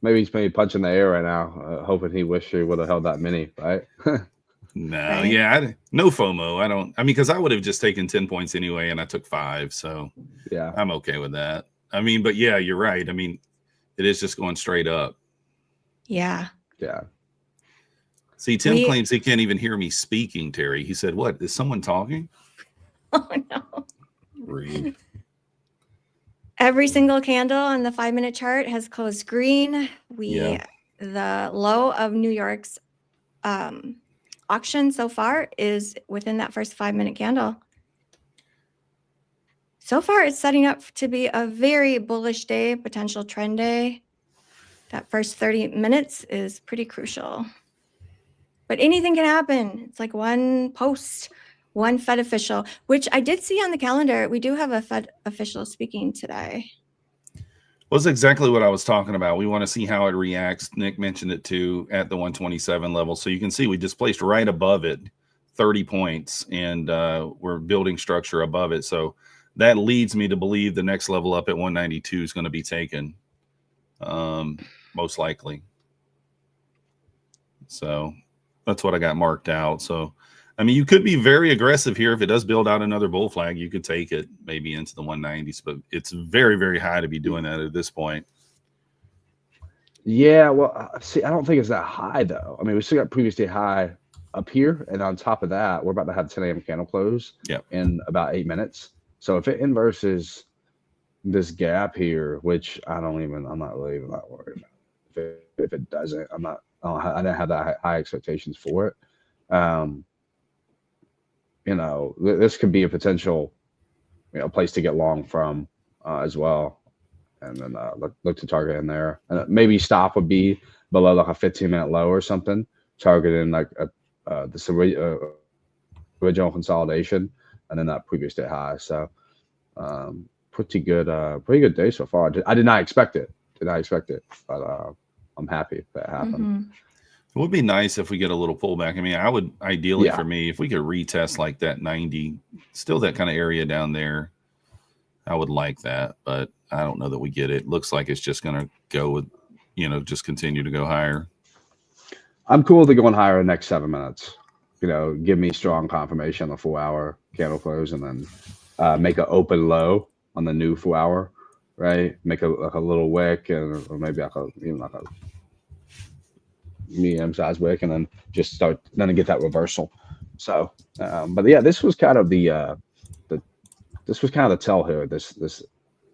maybe he's maybe punching the air right now, hoping he wished he would have held that mini, right? No, right? Yeah, no FOMO. I mean, because I would have just taken 10 points anyway, and I took 5, so yeah, I'm okay with that. I mean, but yeah, you're right. I mean, it is just going straight up. Yeah. Yeah. See, Tim claims he can't even hear me speaking, Terry. He said, what, is someone talking? Oh, no. Rude. Every single candle on the 5-minute chart has closed green. The low of New York's auction so far is within that first 5-minute candle. So far, it's setting up to be a very bullish day, potential trend day. That first 30 minutes is pretty crucial. But anything can happen. It's like one post, one Fed official, which I did see on the calendar. We do have a Fed official speaking today. Well, that's exactly what I was talking about. We want to see how it reacts. Nick mentioned it too at the 127 level. So you can see we just placed right above it, 30 points, and we're building structure above it. So that leads me to believe the next level up at 192 is going to be taken, most likely. So that's what I got marked out. So, I mean, you could be very aggressive here. If it does build out another bull flag, you could take it maybe into the 190s, but it's very, very high to be doing that at this point. Yeah, well, see, I don't think it's that high though. I mean, we still got previous day high up here, and on top of that, we're about to have 10 a.m. candle close in about 8 minutes. So if it inverses this gap here, which I'm not really even that worried about. If it doesn't, I didn't have that high expectations for it. You know, this could be a potential, place to get long from as well. And then look to target in there. And maybe stop would be below like a 15-minute low or something, targeting like this original consolidation and then that previous day high. So pretty good day so far. I did not expect it. But I'm happy that happened. Mm-hmm. It would be nice if we get a little pullback. I mean, I would ideally for me, if we could retest like that 90, still that kind of area down there, I would like that, but I don't know that we get it. Looks like it's just going to go with, just continue to go higher. I'm cool with it going higher in the next 7 minutes. Give me strong confirmation on the 4-hour candle close, and then make an open low on the new 4-hour, right? Make a little wick, or maybe like a medium-sized wick, and then just start to get that reversal. So, but yeah, this was kind of the tell here. This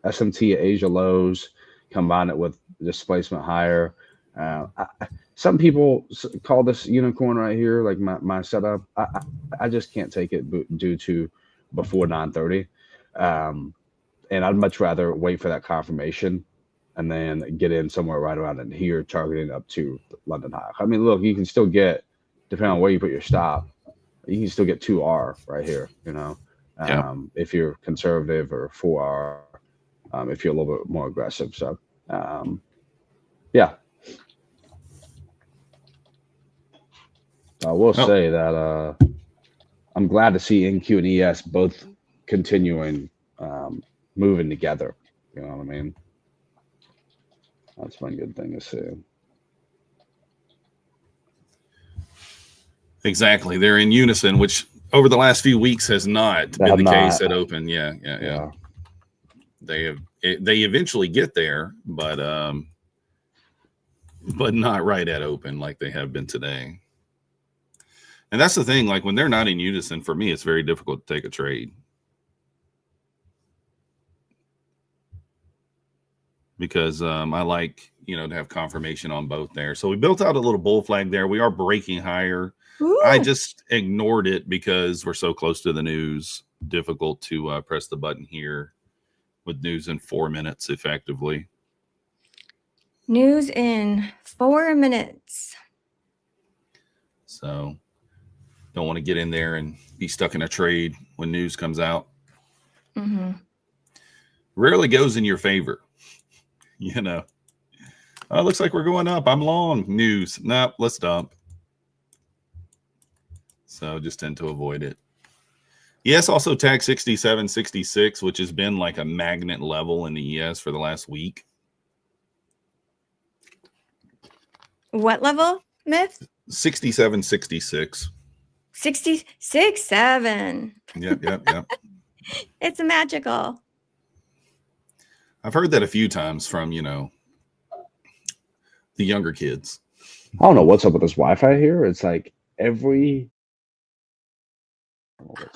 SMT Asia lows, combine it with displacement higher. Some people call this unicorn right here, like my setup. I just can't take it due to before 9:30, and I'd much rather wait for that confirmation and then get in somewhere right around in here, targeting up to London high. I mean, look, you can still get, depending on where you put your stop, you can still get 2R right here, if you're conservative, or 4R if you're a little bit more aggressive. So, yeah. I will say that I'm glad to see NQ and ES both continuing moving together. You know what I mean? That's one good thing to see. Exactly. They're in unison, which over the last few weeks has not been the case at open. Yeah. They eventually get there, but not right at open like they have been today. And that's the thing, like when they're not in unison, for me, it's very difficult to take a trade. Because I like, to have confirmation on both there. So we built out a little bull flag there. We are breaking higher. Ooh. I just ignored it because we're so close to the news. Difficult to press the button here with news in 4 minutes effectively. News in 4 minutes. So don't want to get in there and be stuck in a trade when news comes out. Mm-hmm. Rarely goes in your favor. Oh, it looks like we're going up. I'm long. News. Nope, let's dump. So just tend to avoid it. ES also tagged 67.66, which has been like a magnet level in the ES for the last week. What level, Myth? 67.66. 66.7. Yep. It's magical. I've heard that a few times from, the younger kids. I don't know what's up with this Wi-Fi here. It's like every...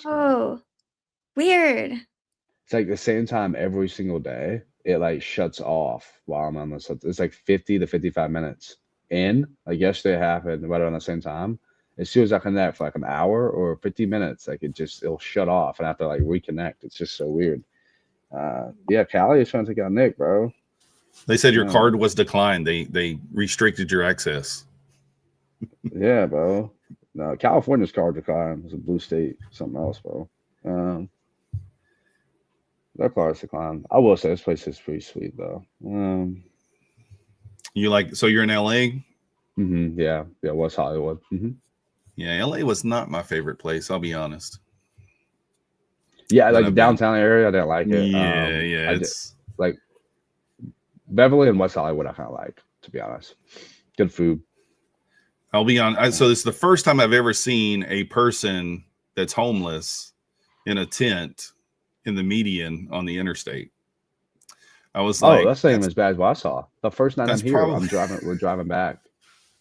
Oh, weird. It's like the same time every single day. It like shuts off while I'm on this. It's like 50 to 55 minutes in. Like yesterday it happened right around the same time. As soon as I connect for like an hour or 50 minutes, like it'll shut off and I have to like reconnect. It's just so weird. Yeah, Callie is trying to take out Nick, bro. They said your card was declined. They restricted your access. Yeah, bro. No, California's card declined. It's a blue state, something else, bro. Their card's declined. I will say this place is pretty sweet though. So you're in LA? Mm-hmm, yeah, West Hollywood. Mm-hmm. Yeah, LA was not my favorite place, I'll be honest. Yeah, that like the I've been. downtown area, I didn't like it. Yeah, I did it's like Beverly and West Hollywood. I kind of like, to be honest. Good food. I'll be on. So this is the first time I've ever seen a person that's homeless in a tent in the median on the interstate. I was Oh, like, that's not even as bad as what I saw. The first night I'm that's here, probably we're driving back.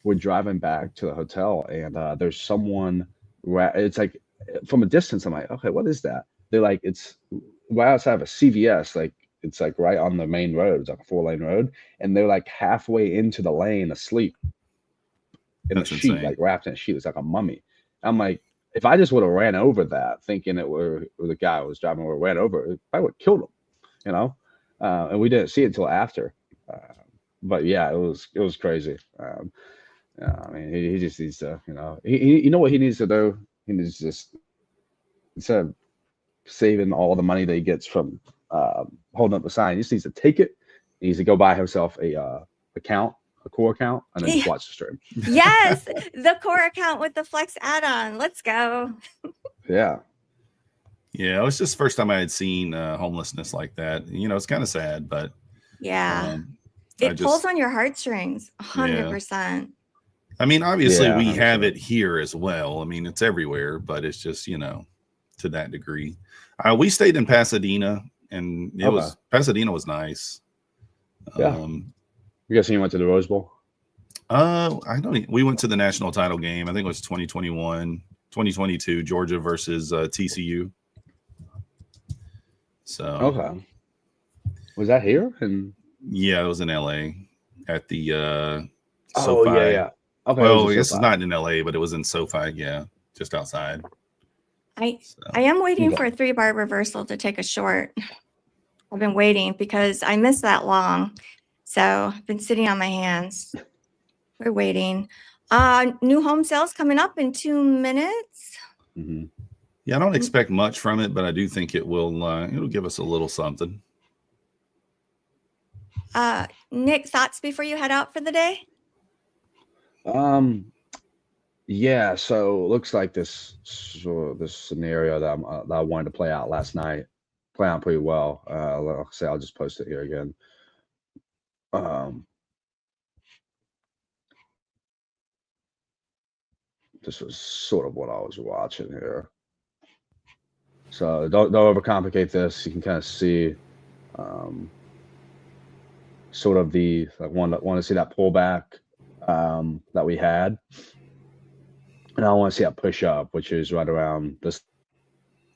We're driving back to the hotel, and there's someone. It's like from a distance. I'm like, okay, what is that? They're like, it's right outside of a CVS. Like it's like right on the main road. It's like a 4-lane road, and they're like halfway into the lane asleep in a that's sheet, insane. like wrapped in a sheet. It's like a mummy. I'm like, if I just would have ran over that, thinking it were the guy who was driving, or ran over, it, I would have killed him, you know. And we didn't see it until after. But yeah, it was crazy. Yeah, I mean, he just needs to, you know what he needs to do? He needs to just, instead of saving all the money that he gets from holding up the sign, he just needs to take it. He needs to go buy himself a core account, and then just watch the stream. Yes, the core account with the Flex add-on. Let's go. Yeah. Yeah, it was just the first time I had seen homelessness like that. You know, it's kind of sad, but Yeah. I It pulls on your heartstrings, 100%. I mean, obviously Yeah, we have 100%. it here as well. I mean, it's everywhere, but it's just, to that degree. We stayed in Pasadena, and Pasadena was nice. Yeah. You guys went to the Rose Bowl? We went to the national title game. I think it was 2022, Georgia versus TCU. So Okay. Was that here? And yeah, it was in LA at the oh SoFi. yeah. Okay. Well, I guess it's not in LA, but it was in SoFi. Yeah, just outside. I am waiting for a 3-bar reversal to take a short. I've been waiting because I missed that long. So I've been sitting on my hands. We're waiting. New home sales coming up in 2 minutes. Mm-hmm. Yeah, I don't expect much from it, but I do think it'll give us a little something. Nick, thoughts before you head out for the day? Yeah, so it looks like this scenario that I wanted to play out last night play out pretty well. Like I say, I'll just post it here again. This was sort of what I was watching here. So don't overcomplicate this. You can kind of see sort of the want to see that pullback that we had. And I want to see that push up, which is right around this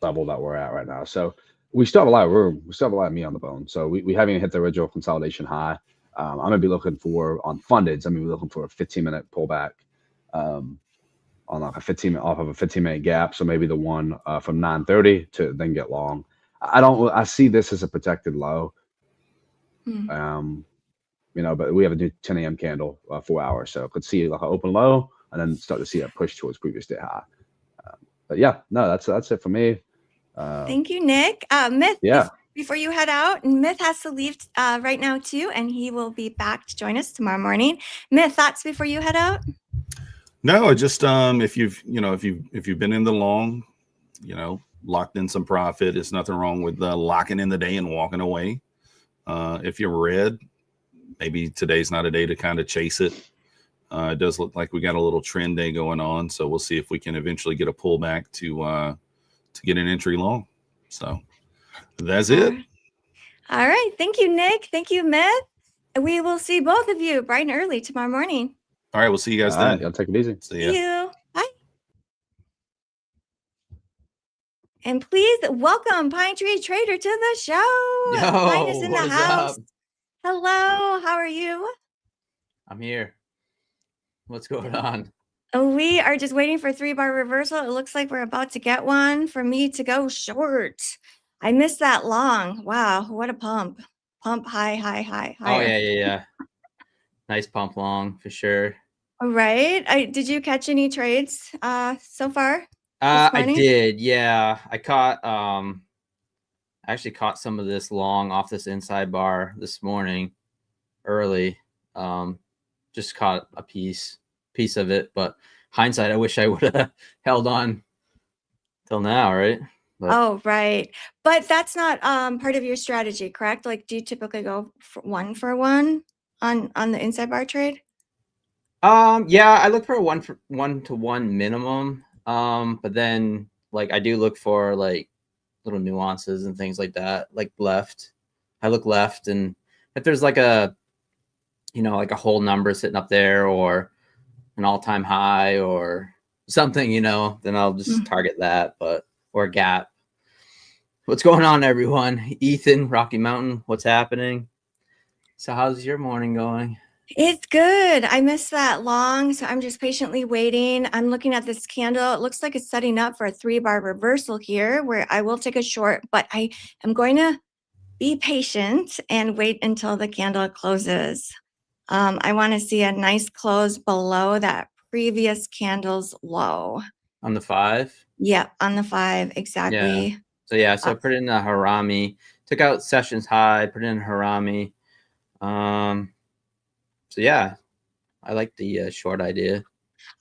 level that we're at right now. So we still have a lot of room. We still have a lot of meat on the bone. So we haven't even hit the original consolidation high. I'm going to be looking for, on fundeds, I'm going to be looking for a 15-minute pullback on like off of a 15-minute gap. So maybe the one from 9:30 to then get long. I see this as a protected low. But we have a new 10 a.m. candle, 4 hours. So could see like an open low and then start to see a push towards previous day high. But yeah, no, that's it for me. Thank you, Nick. Myth, yeah. Before you head out, Myth has to leave right now too, and he will be back to join us tomorrow morning. Myth, thoughts before you head out? No, just if you've been in the long, locked in some profit, it's nothing wrong with locking in the day and walking away. If you're red, maybe today's not a day to kind of chase it. It does look like we got a little trend day going on, so we'll see if we can eventually get a pullback to get an entry long. So that's it. All right. Thank you, Nick. Thank you, Myth. We will see both of you bright and early tomorrow morning. All right. We'll see you guys then. Y'all take it easy. See you. Bye. And please welcome Pine Tree Trader to the show. Pine is in the house. Up? Hello. How are you? I'm here. What's going on? We are just waiting for 3-bar reversal. It looks like we're about to get one for me to go short. I missed that long. Wow, what a pump. Pump high. Oh, yeah. Nice pump long for sure. All right. Did you catch any trades so far? I did, yeah. I actually caught some of this long off this inside bar this morning early. Just caught a piece of it, but hindsight, I wish I would have held on till now, right? But Oh, right. But that's not part of your strategy, correct? Like, do you typically go for one on the inside bar trade? yeah, I look for a 1-to-1 minimum. But then like I do look for like little nuances and things like that. Like left, I look left, and if there's like a like a whole number sitting up there or an all-time high or something, then I'll just target that. But or gap. What's going on, everyone? Ethan, Rocky Mountain, what's happening? So how's your morning going? It's good. I missed that long, so I'm just patiently waiting. I'm looking at this candle. It looks like it's setting up for a 3-bar reversal here, where I will take a short, but I am going to be patient and wait until the candle closes. I want to see a nice close below that previous candle's low. On the 5? Yep, on the 5, exactly. So I put in a Harami, took out sessions high, put in Harami. So yeah, I like the short idea.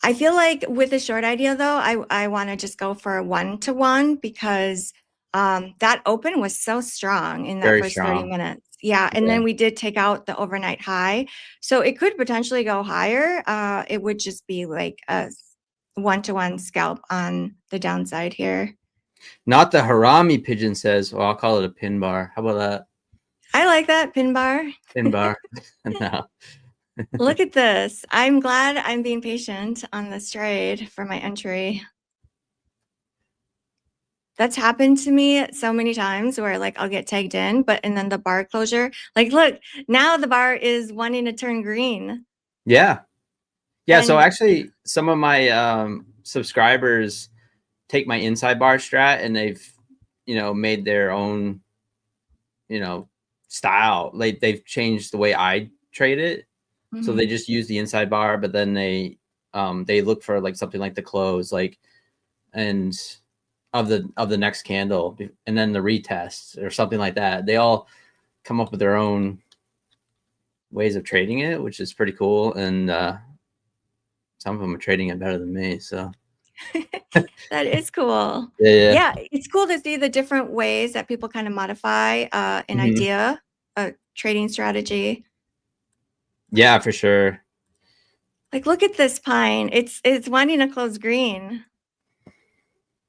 I feel like with the short idea though, I want to just go for a 1-to-1 because that open was so strong in that Very first strong. 30 minutes. Yeah, and then we did take out the overnight high, so it could potentially go higher. It would just be like a 1-to-1 scalp on the downside here. Not the Harami, Pigeon says. Well, I'll call it a pin bar. How about that? I like that pin bar. Pin bar. No. Look at this. I'm glad I'm being patient on this trade for my entry. That's happened to me so many times where like I'll get tagged in, and then the bar closure, like look, now the bar is wanting to turn green. Yeah. So And actually some of my subscribers take my inside bar strat and they've, made their own, style. Like they've changed the way I trade it. So they just use the inside bar, but then they look for like something like the close, like, and of the next candle, and then the retest or something like that. They all come up with their own ways of trading it, which is pretty cool. And some of them are trading it better than me. So that is cool. yeah. It's cool to see the different ways that people kind of modify an idea, a trading strategy. Yeah, for sure. Like, look at this pine. It's wanting to close green.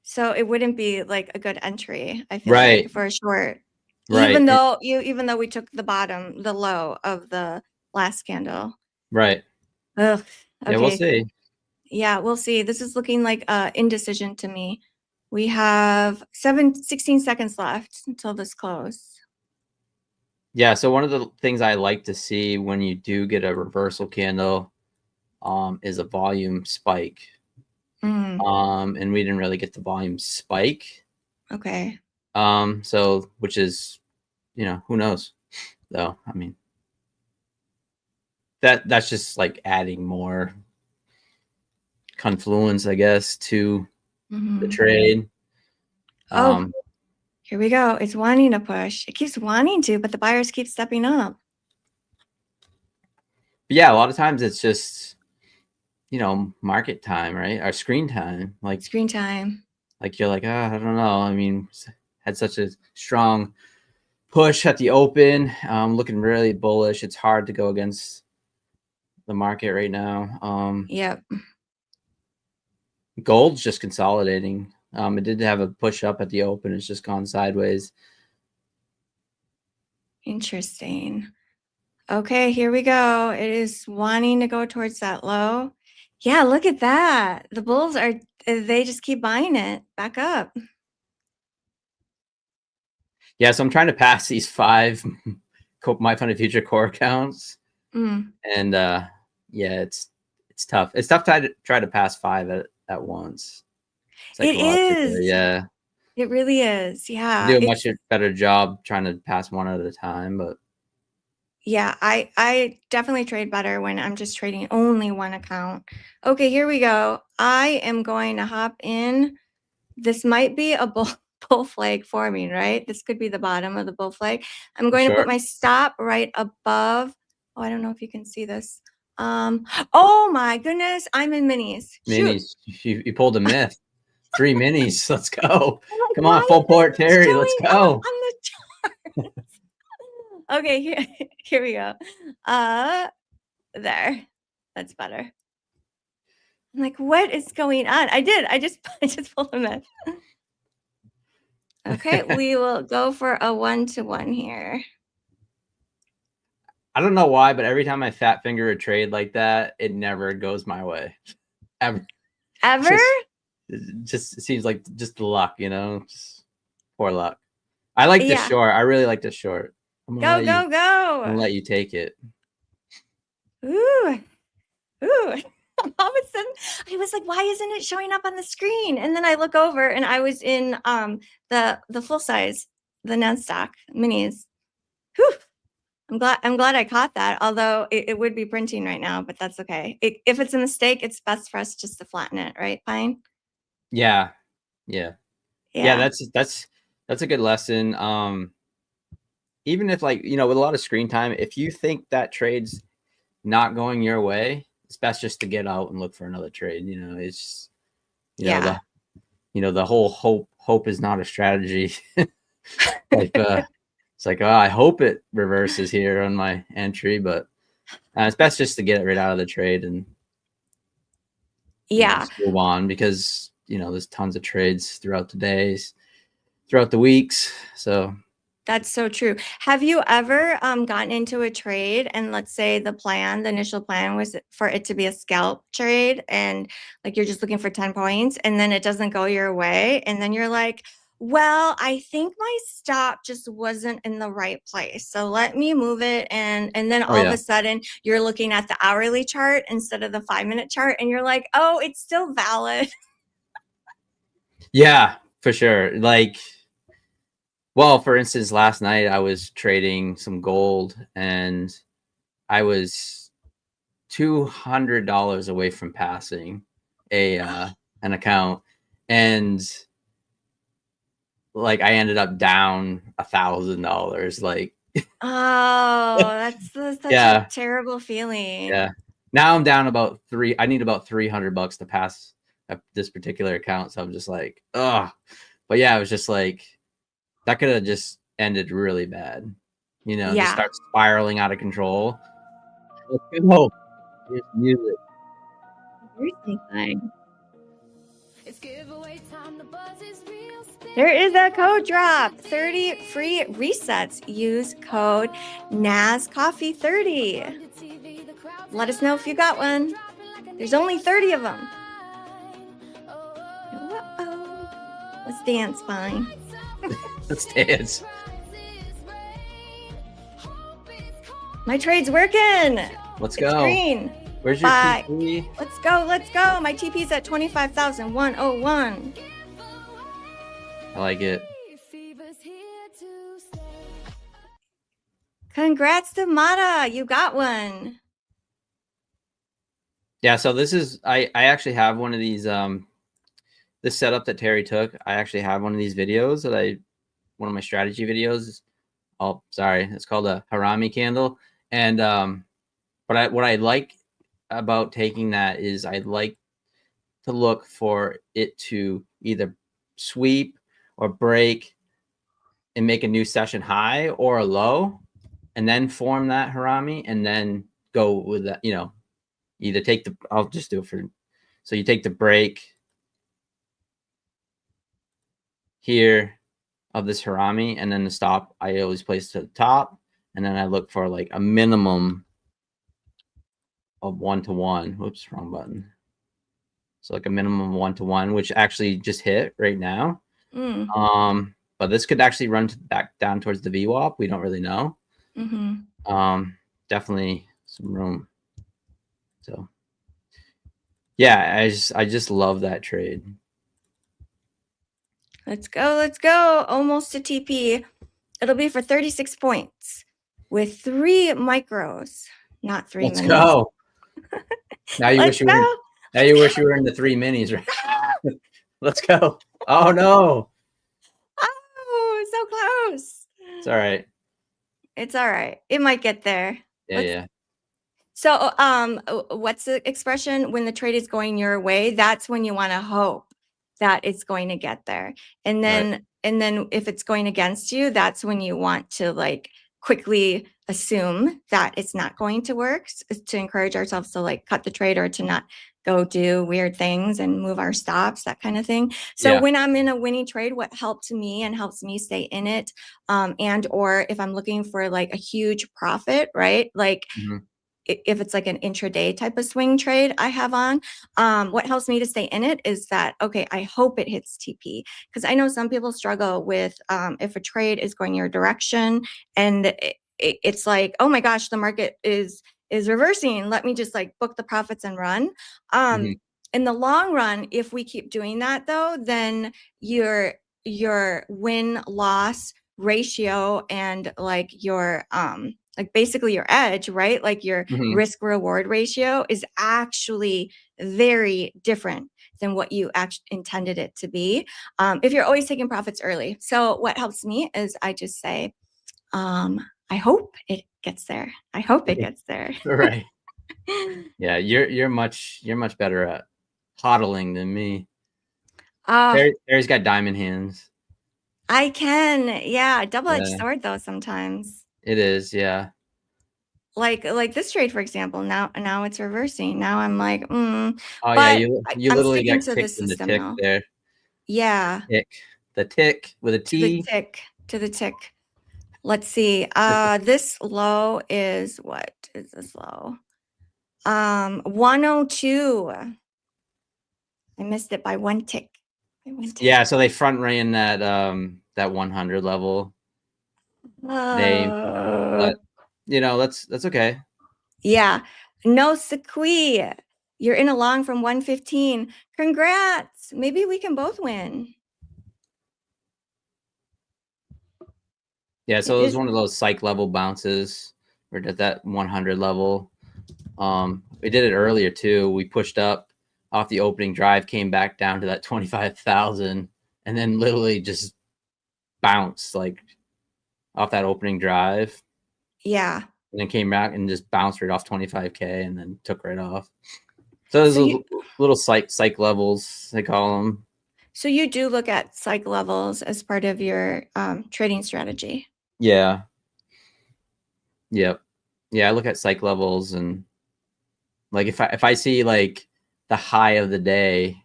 So it wouldn't be like a good entry, I feel like, for a short. Right. Even though we took the low of the last candle. Right. Ugh. Okay. Yeah, we'll see. Yeah, we'll see. This is looking like indecision to me. We have 16 seconds left until this close. Yeah, so one of the things I like to see when you do get a reversal candle is a volume spike. And we didn't really get the volume spike. Okay. So which is, who knows though? I mean, that's just like adding more confluence, I guess, to the trade. Here we go. It's wanting to push. It keeps wanting to, but the buyers keep stepping up. But yeah, a lot of times it's just, market time, right? Or screen time. Like screen time. Like you're like, I don't know. I mean, had such a strong push at the open, looking really bullish. It's hard to go against the market right now. Yep. Gold's just consolidating. It did have a push up at the open. It's just gone sideways. Interesting. Okay, here we go. It is wanting to go towards that low. Yeah, look at that. The bulls they just keep buying it back up. Yeah, so I'm trying to pass these 5 MyFundedFutures core accounts. And yeah, it's tough. It's tough to try to pass 5 at once. It is. Yeah. It really is. Yeah. I do a much better job trying to pass one at a time, but yeah, I definitely trade better when I'm just trading only one account. Okay, here we go. I am going to hop in. This might be a bull flag forming, right? This could be the bottom of the bull flag. I'm going to put my stop right above. Oh, I don't know if you can see this. Oh my goodness, I'm in minis. Minis. You pulled a myth. 3 minis. Let's go. I'm like, Come on, why full isn't port it Terry. Let's showing up go. on the chart? Okay, here we go. There. That's better. I'm like, what is going on? I just pulled them in. Okay, we will go for a 1-to-1 here. I don't know why, but every time I fat finger a trade like that, it never goes my way. Ever. Ever? Just it seems like just the luck, you know, just poor luck. I like the Yeah. short. I really like the short. I'm Go, gonna go, I'm gonna go. let you take it. Ooh. Ooh. All of a sudden, I was like, why isn't it showing up on the screen? And then I look over and I was in the full size, the non-stock minis. Whew. I'm glad I caught that, although it would be printing right now, but that's okay. If it's a mistake, it's best for us just to flatten it, right, Pine? Yeah. That's a good lesson. Even if, like, you know, with a lot of screen time, if you think that trade's not going your way, it's best just to get out and look for another trade. You know, it's the whole hope is not a strategy. Like it's like, oh, I hope it reverses here on my entry, but it's best just to get it right out of the trade and just move on, because there's tons of trades throughout the days, throughout the weeks. So that's so true. Have you ever gotten into a trade and, let's say, the initial plan was for it to be a scalp trade, and like you're just looking for 10 points and then it doesn't go your way, and then you're like, well, I think my stop just wasn't in the right place, so let me move it, and then all of a sudden you're looking at the hourly chart instead of the 5-minute chart, and you're like, oh, it's still valid. Yeah, for sure. Like, well, for instance, last night I was trading some gold and I was $200 away from passing an account, and like I ended up down $1,000. Like, oh, that's such a terrible feeling. Yeah. Now I'm down about I need about $300 to pass this particular account. So I'm just like, ugh. But yeah, it was just like, that could have just ended really bad. Just start spiraling out of control. Let's go. Here's music. There is a code drop. 30 free resets. Use code NASCoffee30. Let us know if you got one. There's only 30 of them. Uh-oh. Let's dance, Fine. Let's dance. My trade's working. Let's go. Green. Where's your TP? Let's go. Let's go. My TP's at 25,101. I like it. Congrats to Mata. You got one. Yeah, so this is I actually have one of these this setup that Terry took. I actually have one of these videos that one of my strategy videos. Oh, sorry. It's called a Harami candle. And what I like about taking that is I like to look for it to either sweep or break and make a new session high or a low, and then form that Harami, and then go with that, either take I'll just do it for, so you take the break here of this Harami, and then the stop I always place to the top, and then I look for like a minimum of 1-to-1. Whoops, wrong button. So like a minimum of 1-to-1, which actually just hit right now. But this could actually run back down towards the VWAP. We don't really know. Definitely some room. So yeah, I just love that trade. Let's go. Let's go. Almost a TP. It'll be for 36 points with 3 micros, not 3 Let's minis. Go. Now you wish you were. Now you wish you were in the 3 minis, right? Let's go. Oh no. Oh, so close. It's all right. It's all right. It might get there. Yeah. So, what's the expression? When the trade is going your way, that's when you want to hope that it's going to get there. And then if it's going against you, that's when you want to like quickly assume that it's not going to work, to encourage ourselves to like cut the trade or to not go do weird things and move our stops, that kind of thing. So when I'm in a winning trade, what helped me and helps me stay in it, and or if I'm looking for like a huge profit, right? Like if it's like an intraday type of swing trade I have on, what helps me to stay in it is that, okay, I hope it hits TP. Because I know some people struggle with if a trade is going your direction and it's like, oh my gosh, the market is reversing. Let me just like book the profits and run. In the long run, if we keep doing that though, then your win-loss ratio and like your like basically your edge, right? Like your risk reward ratio is actually very different than what you actually intended it to be. If you're always taking profits early. So what helps me is I just say, I hope it gets there. I hope it gets there. Right. Yeah. You're much better at hodling than me. Terry's got diamond hands. I can. Yeah. Double-edged sword though sometimes. It is, yeah. Like this trade, for example, now it's reversing. Now I'm like, oh yeah, you I'm literally sticking got to the kicked in the system tick now. there. Yeah. The tick with a T. To the tick. Let's see. This low is, what is this low? 102. I missed it by one tick. Yeah, so they front ran that 100 level. But you know, that's okay. Yeah. No sequoia. You're in a long from 115. Congrats. Maybe we can both win. Yeah, so it was one of those psych level bounces. We're at that 100 level. We did it earlier too. We pushed up off the opening drive, came back down to that 25,000, and then literally just bounced like off that opening drive. Yeah. And then came back and just bounced right off 25K and then took right off. So there's little psych levels, they call them. So you do look at psych levels as part of your trading strategy. Yeah. Yep. Yeah, I look at psych levels, and like if I see like the high of the day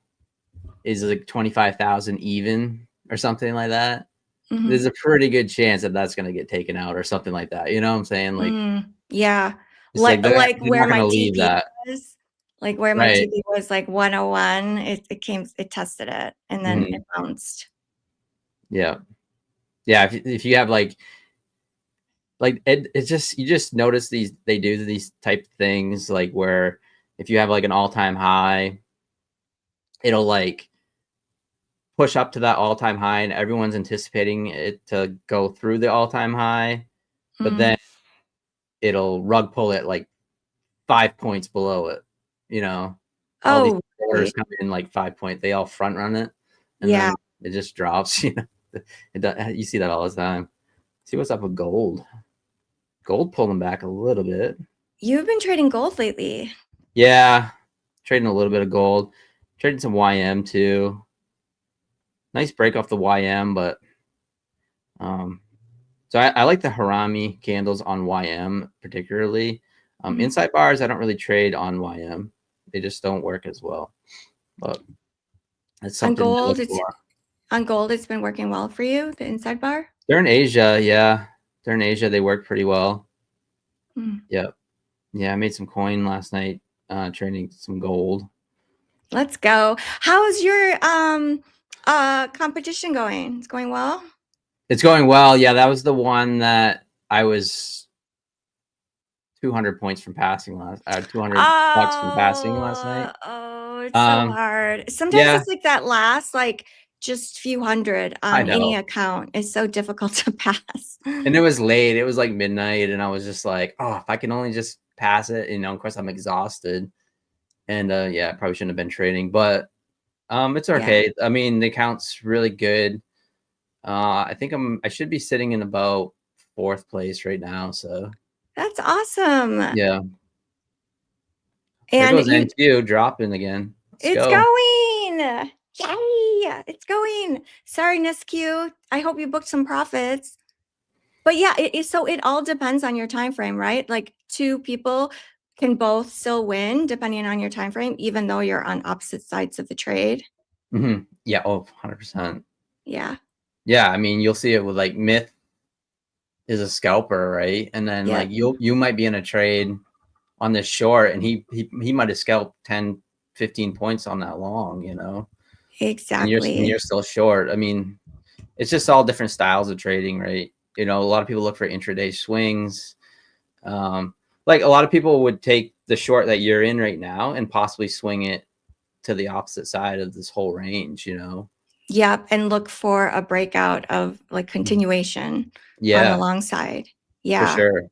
is like 25,000 even or something like that, there's a pretty good chance that that's going to get taken out or something like that. You know what I'm saying? Like, yeah, like where my TP was, like where my TP was like 101. It tested it and then it bounced. Yeah. Yeah. If you have like it's just, you just notice they do these type of things, like where if you have like an all-time high, it'll like push up to that all-time high and everyone's anticipating it to go through the all-time high, but then it'll rug pull it like 5 points below it, you know. All these orders come in like 5 points, they all front run it, and then it just drops, you know. You see that all the time. See what's up with gold. Gold pulling back a little bit. You've been trading gold lately. Yeah, trading a little bit of gold, trading some YM too. Nice break off the YM, but so I like the Harami candles on YM particularly. Inside bars, I don't really trade on YM. They just don't work as well. But it's something on gold. On gold, it's been working well for you. The inside bar. They're in Asia, yeah. They're in Asia. They work pretty well. Yep. Yeah, I made some coin last night, trading some gold. Let's go. How's your competition going? It's going well? It's going well. Yeah, that was the one that I was 200 points from passing last, 200 bucks from passing last night. Oh, it's so hard. Sometimes it's like that last, like just few hundred on any account is so difficult to pass. And it was late. It was like midnight, and I was just like, oh, if I can only just pass it, you know. Of course, I'm exhausted, and yeah, I probably shouldn't have been trading, but it's okay. Yeah. I mean, the account's really good. I think I should be sitting in about 4th place right now. So that's awesome. Yeah. And there goes NQ dropping again. It's going. Yay! It's going. Sorry, Nisq. I hope you booked some profits. But yeah, so it all depends on your time frame, right? Like two people can both still win depending on your time frame, even though you're on opposite sides of the trade. Mm-hmm. Yeah. Oh, 100%. Yeah. Yeah. I mean, you'll see it with like Myth is a scalper, right? And then like you might be in a trade on this short, and he might have scalped 10, 15 points on that long, you know. Exactly. And you're still short. I mean, it's just all different styles of trading, right? You know, a lot of people look for intraday swings. Like a lot of people would take the short that you're in right now and possibly swing it to the opposite side of this whole range, you know? Yep. And look for a breakout of like continuation on the long side. Yeah. For sure.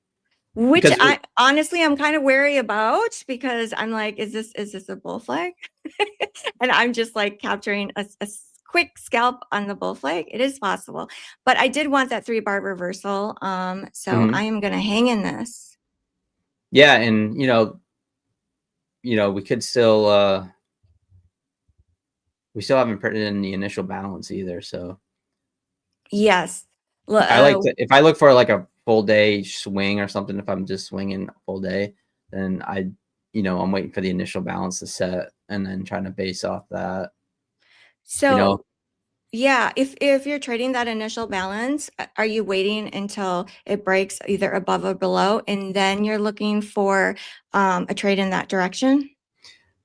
Which Because I honestly I'm kind of wary about, because I'm like, is this a bull flag? And I'm just like capturing a quick scalp on the bull flag. It is possible, but I did want that 3-bar reversal. So I am gonna hang in this. Yeah, and you know, we could still we still haven't put in the initial balance either. So Yes. I like to, if I look for like a full day swing or something, if I'm just swinging a full day, then I'm waiting for the initial balance to set and then trying to base off that. So yeah, if you're trading that initial balance, are you waiting until it breaks either above or below, and then you're looking for a trade in that direction?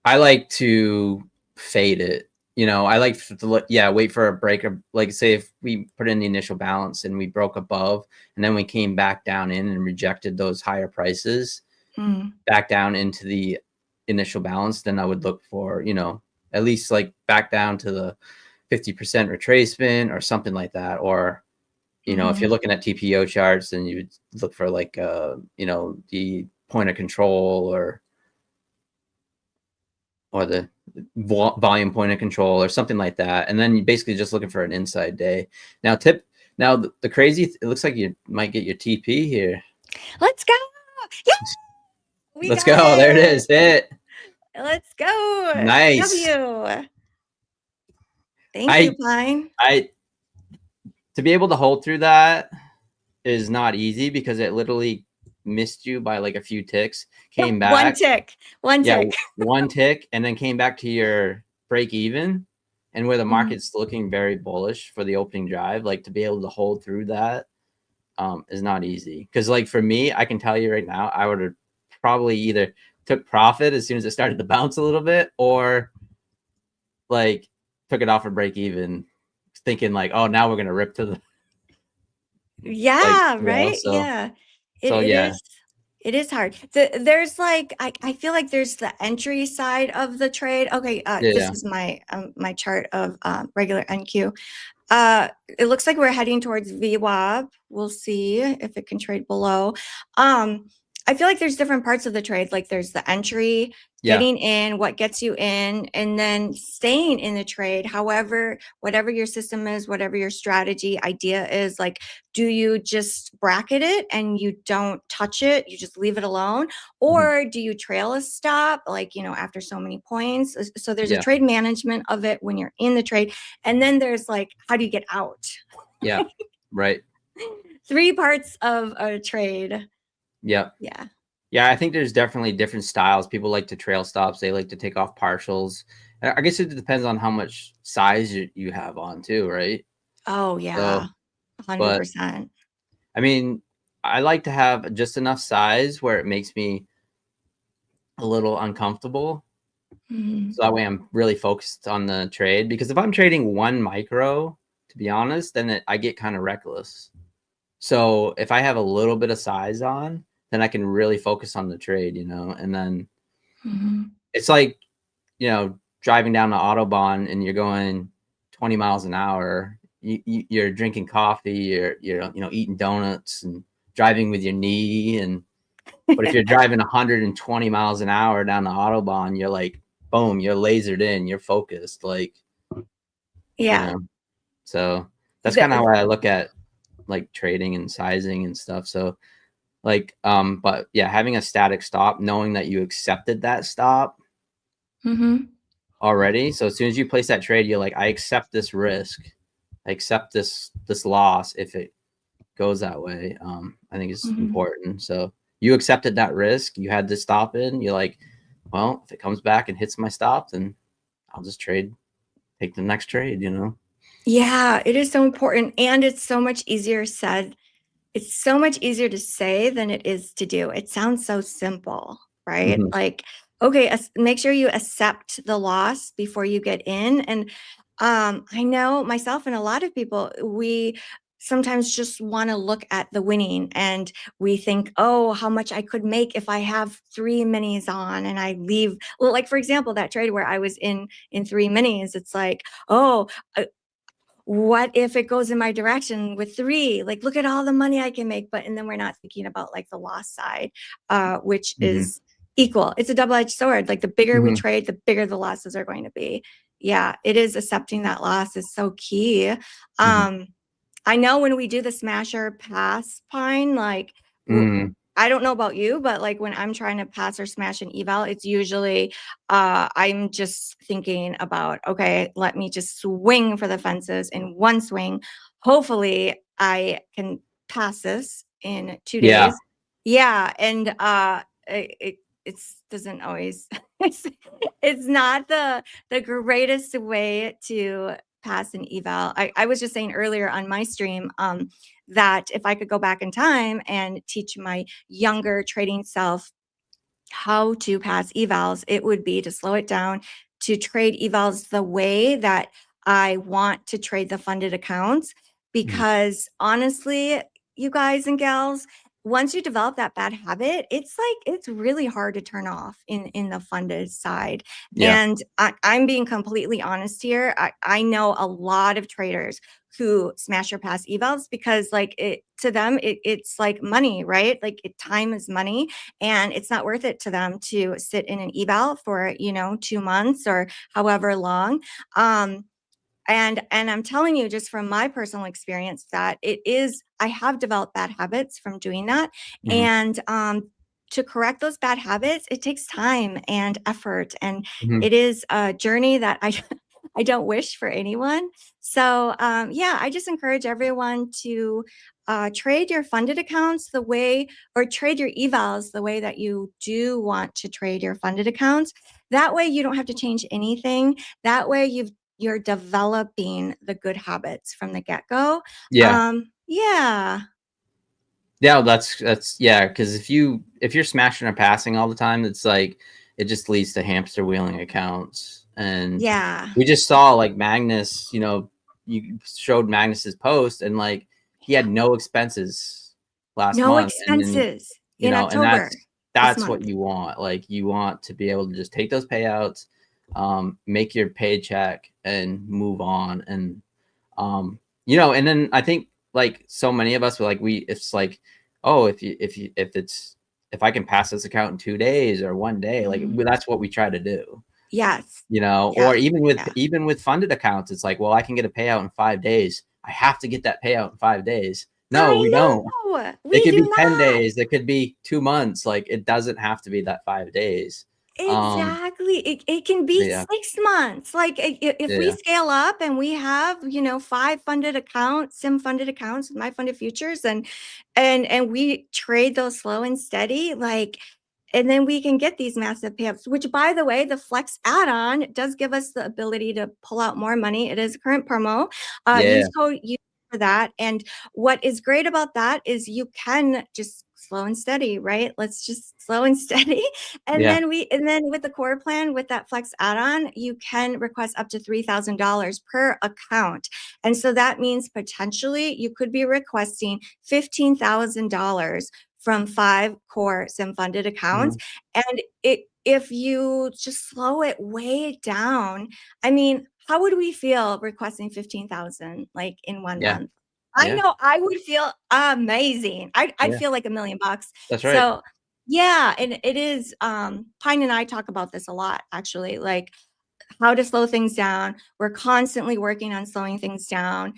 I like to fade it. You know, I like to wait for a break. Like say if we put in the initial balance and we broke above, and then we came back down in and rejected those higher prices, back down into the initial balance, then I would look for, at least like back down to the 50% retracement or something like that. Or, if you're looking at TPO charts, then you would look for like, the point of control or the volume point of control or something like that. And then you basically just looking for an inside day. Now the crazy, it looks like you might get your TP here. Let's go. Yeah. Let's go. There it is. Hit. Let's go. Nice. W. Thank you, Pine. To be able to hold through that is not easy because it literally missed you by like a few ticks, came back. One tick. One tick, and then came back to your break even, and where the market's looking very bullish for the opening drive, like to be able to hold through that is not easy. Because like for me, I can tell you right now, I would have probably either took profit as soon as it started to bounce a little bit, or like took it off a break even, thinking like, oh, now we're gonna rip to the right. Yeah. It is hard. There's like I feel like there's the entry side of the trade. Okay, this is my my chart of regular NQ. It looks like we're heading towards VWAP. We'll see if it can trade below. I feel like there's different parts of the trade. Like there's the entry, getting in, what gets you in, and then staying in the trade. However, whatever your system is, whatever your strategy idea is, like, do you just bracket it and you don't touch it? You just leave it alone? Or do you trail a stop, like, after so many points? So there's a trade management of it when you're in the trade. And then there's like, how do you get out? Yeah, right. 3 parts of a trade. Yeah. I think there's definitely different styles. People like to trail stops. They like to take off partials. I guess it depends on how much size you have on too, right? Oh yeah, 100%. I mean, I like to have just enough size where it makes me a little uncomfortable. So that way I'm really focused on the trade. Because if I'm trading 1 micro, to be honest, then I get kind of reckless. So if I have a little bit of size on, then I can really focus on the trade, and then it's like, driving down the Autobahn and you're going 20 miles an hour, you're drinking coffee, you're eating donuts and driving with your knee. But if you're driving 120 miles an hour down the Autobahn, you're like, boom, you're lasered in, you're focused. Like, so that's kind of how I look at like trading and sizing and stuff. So like, but yeah, having a static stop, knowing that you accepted that stop already. So as soon as you place that trade, you're like, I accept this risk. I accept this loss if it goes that way. I think it's important. So you accepted that risk. You had to stop in. You're like, well, if it comes back and hits my stop, then I'll just take the next trade, Yeah, it is so important. And it's so much easier said. It's so much easier to say than it is to do. It sounds so simple, right? Like, okay, make sure you accept the loss before you get in. And I know myself and a lot of people, we sometimes just want to look at the winning and we think, oh, how much I could make if I have 3 minis on and I leave. Well, like for example, that trade where I was in 3 minis, it's like, oh, what if it goes in my direction with 3? Like, look at all the money I can make. And then we're not thinking about like the loss side, which is equal. It's a double-edged sword. Like the bigger we trade, the bigger the losses are going to be. Yeah, it is. Accepting that loss is so key. I know when we do the smasher pass pine, like I don't know about you, but like when I'm trying to pass or smash an eval, it's usually I'm just thinking about, okay, let me just swing for the fences in one swing. Hopefully I can pass this in 2 days. Yeah. And it doesn't always it's not the greatest way to pass an eval. I was just saying earlier on my stream that if I could go back in time and teach my younger trading self how to pass evals, it would be to slow it down, to trade evals the way that I want to trade the funded accounts. Because honestly, you guys and gals, once you develop that bad habit, it's really hard to turn off in the funded side. And I'm being completely honest here. I know a lot of traders who smash or pass evals because like to them, it's like money, right? Like time is money and it's not worth it to them to sit in an eval for, 2 months or however long. And I'm telling you just from my personal experience that I have developed bad habits from doing that. And to correct those bad habits, it takes time and effort. And it is a journey that I don't wish for anyone. So yeah, I just encourage everyone to trade your funded accounts the way, or trade your evals the way that you do want to trade your funded accounts. That way you don't have to change anything. That way you're developing the good habits from the get-go. Yeah. Yeah, that's yeah, because if you're smashing or passing all the time, it's like it just leads to hamster wheeling accounts. And we just saw like Magnus, you showed Magnus's post and like he had no expenses last month. No expenses in October. And that's what you want. Like you want to be able to just take those payouts, make your paycheck and move on. And and then I think like so many of us were like it's like, oh, if I can pass this account in 2 days or 1 day, like that's what we try to do. Yes. Or even with funded accounts, it's like, well, I can get a payout in 5 days. I have to get that payout in 5 days. No, we don't. It could be 10 days. It could be 2 months. Like it doesn't have to be that 5 days. Exactly. It can be 6 months. Like if we scale up and we have, 5 funded accounts, sim funded accounts with MyFundedFutures and we trade those slow and steady, like, and then we can get these massive payouts, which by the way, the Flex add-on does give us the ability to pull out more money. It is a current promo. Use code for that. And what is great about that is you can just slow and steady, right? Let's just slow and steady. And then with the core plan, with that Flex add-on, you can request up to $3,000 per account. And so that means potentially you could be requesting $15,000 from 5 core sim funded accounts. And if you just slow it way down, I mean, how would we feel requesting 15,000 like in 1 month? I know I would feel amazing. I'd feel like $1 million. That's right. So yeah, and it is Pine and I talk about this a lot actually, like how to slow things down. We're constantly working on slowing things down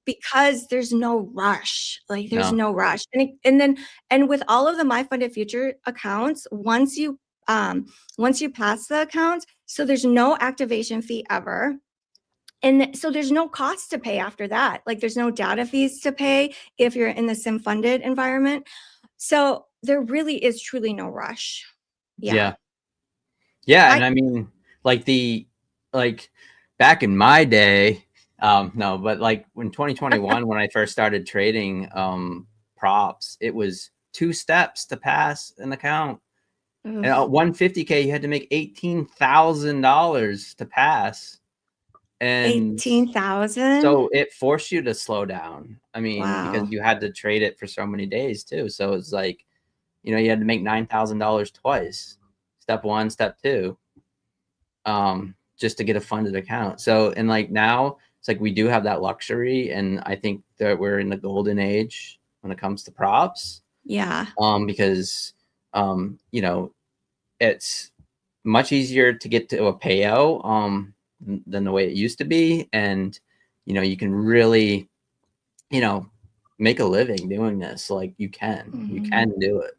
because there's no rush. Like there's no rush. And with all of the MyFundedFuture accounts, once you pass the accounts, So there's no activation fee ever. And so there's no cost to pay after that. Like there's no data fees to pay if you're in the sim funded environment. So there really is truly no rush. Yeah. And I mean, like back in my day, no, but like when 2021, when I first started trading props, it was 2 steps to pass an account. And at 150K, you had to make $18,000 to pass. And 18,000. so it forced you to slow down. I mean, Wow. because you had to trade it for so many days too. So it's like, you know, you had to make $9,000 twice. Step 1, step 2, just to get a funded account. So, and like now it's like we do have that luxury, and I think that we're in the golden age when it comes to props. Yeah. Because you know, it's much easier to get to a payout than the way it used to be, and you know, you can really, you know, make a living doing this. Like you can do it.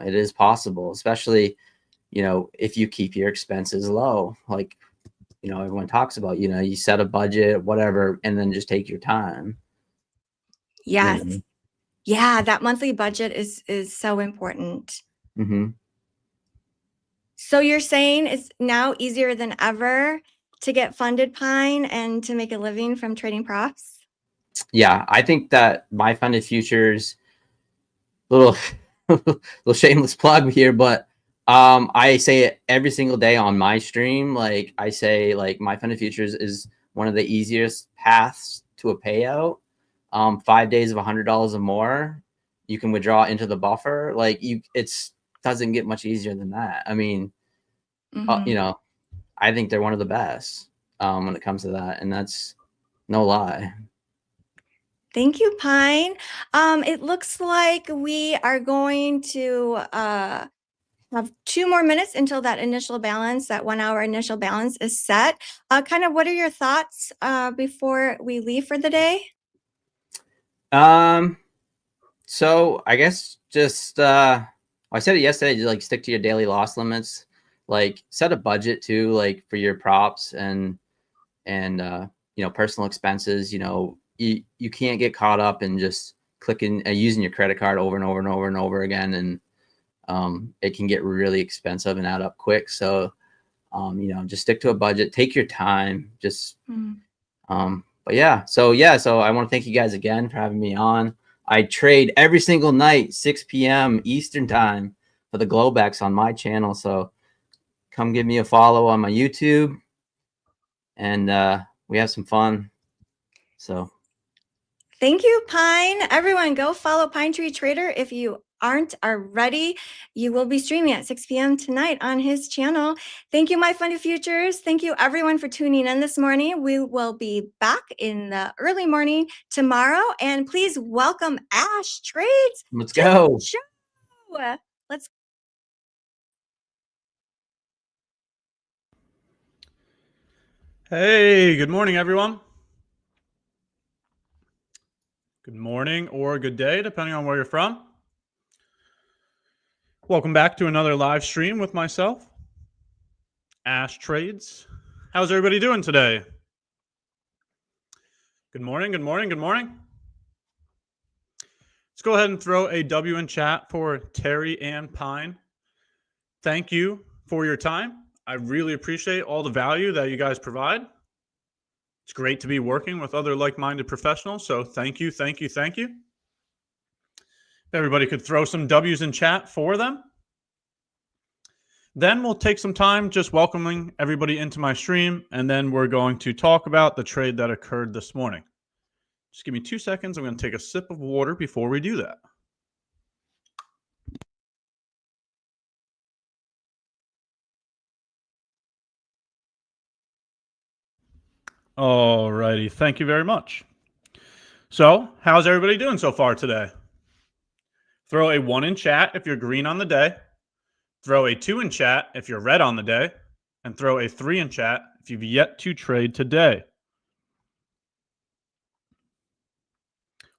It is possible, especially, you know, if you keep your expenses low. Like, you know, everyone talks about, you know, you set a budget, whatever, and then just take your time. Yes. You know? Yeah, that monthly budget is so important. So you're saying it's now easier than ever to get funded, Pine, and to make a living from trading props? Yeah, I think that MyFundedFutures, little shameless plug here, but I say it every single day on my stream. Like I say, like MyFundedFutures is one of the easiest paths to a payout. 5 days of $100 or more, you can withdraw into the buffer. Like it's doesn't get much easier than that. I mean, you know, I think they're one of the best when it comes to that, and that's no lie. Thank you, Pine. It looks like we are going to have 2 more minutes until that initial balance, that 1 hour initial balance is set. Kind of what are your thoughts before we leave for the day? So I guess just I said it yesterday, just like stick to your daily loss limits, like set a budget too, like for your props and you know, personal expenses. You know, you can't get caught up in just clicking using your credit card over and over and over and over again, and it can get really expensive and add up quick. So you know, just stick to a budget, take your time, just but yeah, so I want to thank you guys again for having me on. I trade every single night, 6 p.m. Eastern time for the Globex on my channel. So come give me a follow on my YouTube, and we have some fun. So thank you, Pine. Everyone, go follow Pine Tree Trader if you aren't already. You will be streaming at 6 p.m. tonight on his channel. Thank you, MyFundedFutures. Thank you, everyone, for tuning in this morning. We will be back in the early morning tomorrow. And please welcome Ash Trades. let's go. Let's Hey, good morning, everyone. Good morning or good day, depending on where you're from. Welcome back to another live stream with myself, Ash Trades. How's everybody doing today? Good morning, good morning, good morning. Let's go ahead and throw a W in chat for Terry and Pine. Thank you for your time. I really appreciate all the value that you guys provide. It's great to be working with other like-minded professionals, so thank you, thank you, thank you. If everybody could throw some W's in chat for them. Then we'll take some time just welcoming everybody into my stream, and then we're going to talk about the trade that occurred this morning. Just give me 2 seconds. I'm going to take a sip of water before we do that. All righty. Thank you very much. So, how's everybody doing so far today? Throw a 1 in chat if you're green on the day. Throw a 2 in chat if you're red on the day. And throw a 3 in chat if you've yet to trade today.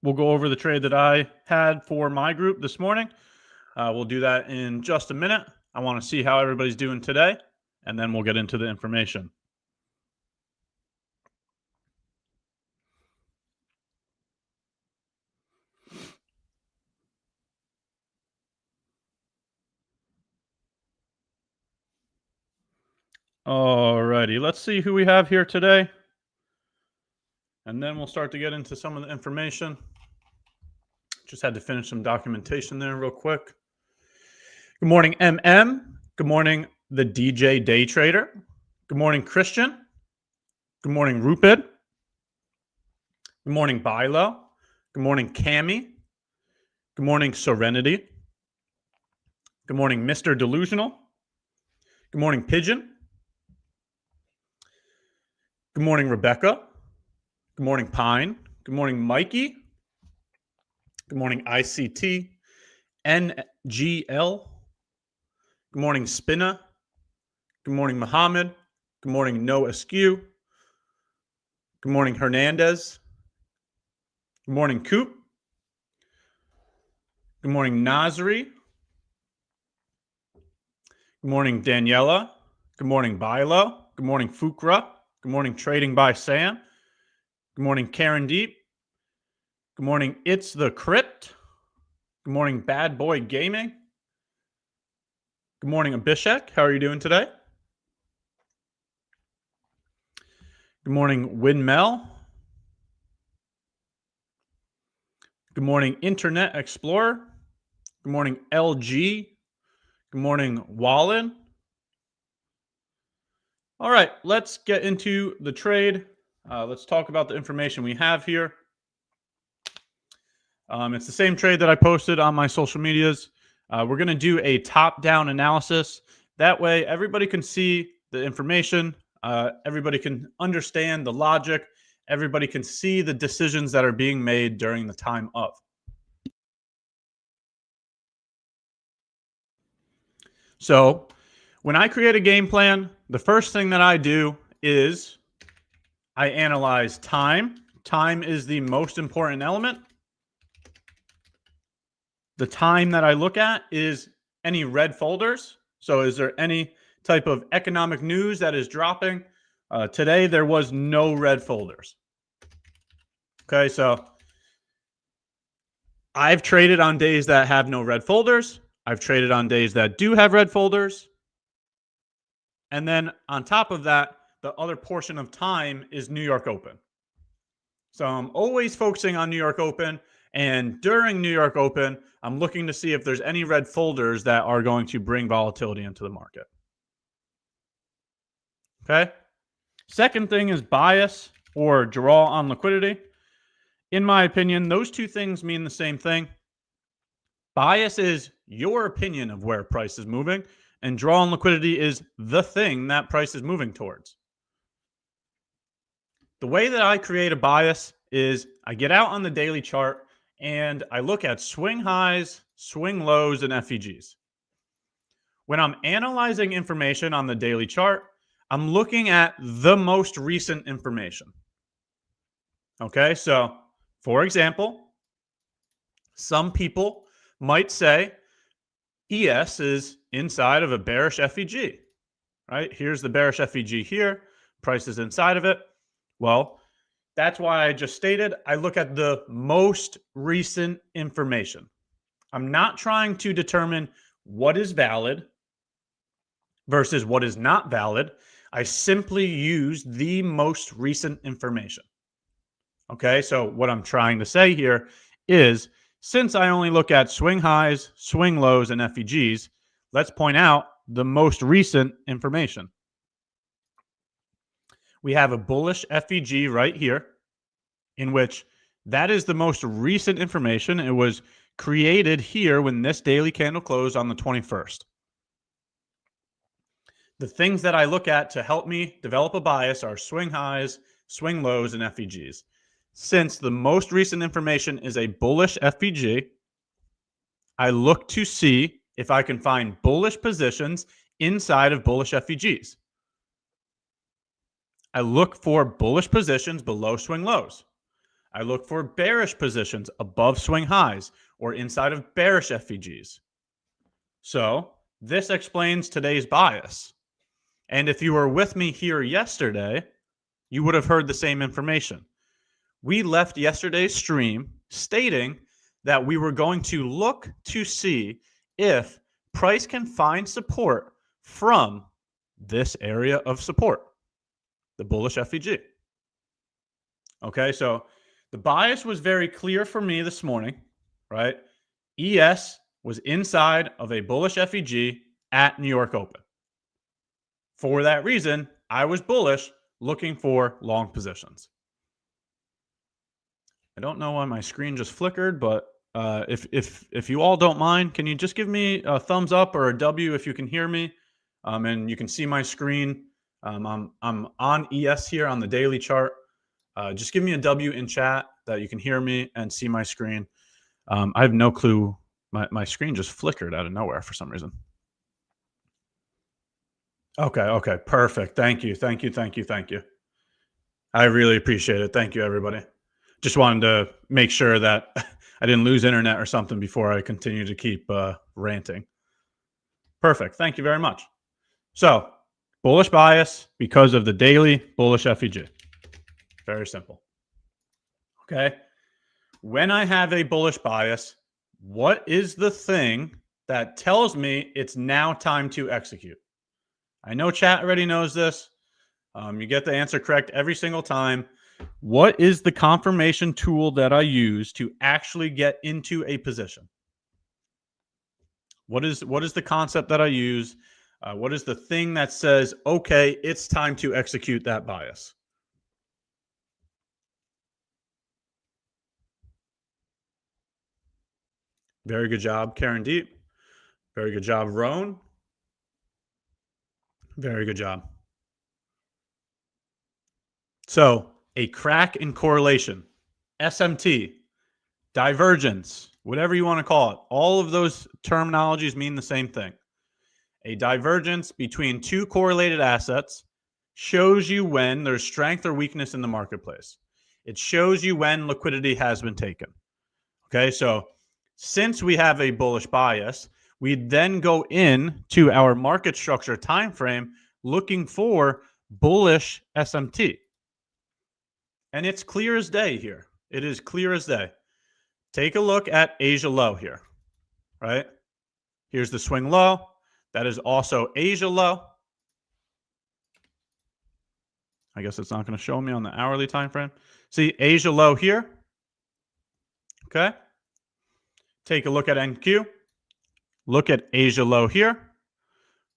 We'll go over the trade that I had for my group this morning. We'll do that in just a minute. I want to see how everybody's doing today. and then we'll get into the information. Alrighty, let's see who we have here today. And then we'll start to get into some of the information. Just had to finish some documentation there real quick. Good morning, MM. Good morning, the DJ Day Trader. Good morning, Christian. Good morning, Rupid. Good morning, Bilo. Good morning, Cami. Good morning, Serenity. Good morning, Mr. Delusional. Good morning, Pigeon. Good morning, Rebecca. Good morning, Pine. Good morning, Mikey. Good morning, ICT. NGL. Good morning, Spinna. Good morning, Muhammad. Good morning, No Askew. Good morning, Hernandez. Good morning, Coop. Good morning, Nasri. Good morning, Daniela. Good morning, Bilo. Good morning, Fukra. Good morning, Trading by Sam. Good morning, Karen Deep. Good morning, It's the Crypt. Good morning, Bad Boy Gaming. Good morning, Abhishek. How are you doing today? Good morning, Winmel. Good morning, Internet Explorer. Good morning, LG. Good morning, Wallen. All right, let's get into the trade. Let's talk about the information we have here. It's the same trade that I posted on my social medias. We're going to do a top-down analysis. That way, everybody can see the information. Everybody can understand the logic. Everybody can see the decisions that are being made during the time of. So when I create a game plan, the first thing that I do is I analyze time. Time is the most important element. The time that I look at is any red folders. So is there any type of economic news that is dropping? Today, there was no red folders. Okay, so I've traded on days that have no red folders. I've traded on days that do have red folders. And then on top of that, the other portion of time is New York Open. So I'm always focusing on New York Open. And during New York Open, I'm looking to see if there's any red folders that are going to bring volatility into the market. Okay. Second thing is bias or draw on liquidity. In my opinion, those two things mean the same thing. Bias is your opinion of where price is moving, and draw on liquidity is the thing that price is moving towards. The way that I create a bias is I get out on the daily chart and I look at swing highs, swing lows, and FEGs. When I'm analyzing information on the daily chart, I'm looking at the most recent information. Okay, so for example, some people might say ES is inside of a bearish FEG, right? Here's the bearish FEG here, price is inside of it. Well, that's why I just stated I look at the most recent information. I'm not trying to determine what is valid versus what is not valid. I simply use the most recent information. Okay, so what I'm trying to say here is, since I only look at swing highs, swing lows, and FEGs, let's point out the most recent information. We have a bullish FEG right here, in which that is the most recent information. It was created here when this daily candle closed on the 21st. The things that I look at to help me develop a bias are swing highs, swing lows, and FEGs. Since the most recent information is a bullish FEG, I look to see if I can find bullish positions inside of bullish FEGs. I look for bullish positions below swing lows. I look for bearish positions above swing highs or inside of bearish FEGs. So this explains today's bias. And if you were with me here yesterday, you would have heard the same information. We left yesterday's stream stating that we were going to look to see if price can find support from this area of support, the bullish FEG. Okay, so the bias was very clear for me this morning, right? ES was inside of a bullish FEG at New York Open. For that reason, I was bullish, looking for long positions. I don't know why my screen just flickered, but if you all don't mind, can you just give me a thumbs up or a W if you can hear me, and you can see my screen. I'm on ES here on the daily chart. Just give me a W in chat that you can hear me and see my screen. I have no clue. My screen just flickered out of nowhere for some reason. Okay, perfect. Thank you. I really appreciate it. Thank you, everybody. Just wanted to make sure that I didn't lose internet or something before I continue to keep ranting. Perfect. Thank you very much. So, bullish bias because of the daily bullish FEG. Very simple. Okay. When I have a bullish bias, what is the thing that tells me it's now time to execute? I know chat already knows this. You get the answer correct every single time. What is the confirmation tool that I use to actually get into a position? What is the concept that I use? What is the thing that says, okay, it's time to execute that bias? Very good job, Karen Deep. Very good job, Roan. Very good job. So, a crack in correlation, SMT, divergence, whatever you want to call it, all of those terminologies mean the same thing. A divergence between two correlated assets shows you when there's strength or weakness in the marketplace. It shows you when liquidity has been taken. Okay, so since we have a bullish bias, we then go into our market structure time frame looking for bullish SMT. And it's clear as day here. It is clear as day. Take a look at Asia low here, right? Here's the swing low. That is also Asia low. I guess it's not going to show me on the hourly time frame. See Asia low here. Okay. Take a look at NQ. Look at Asia low here.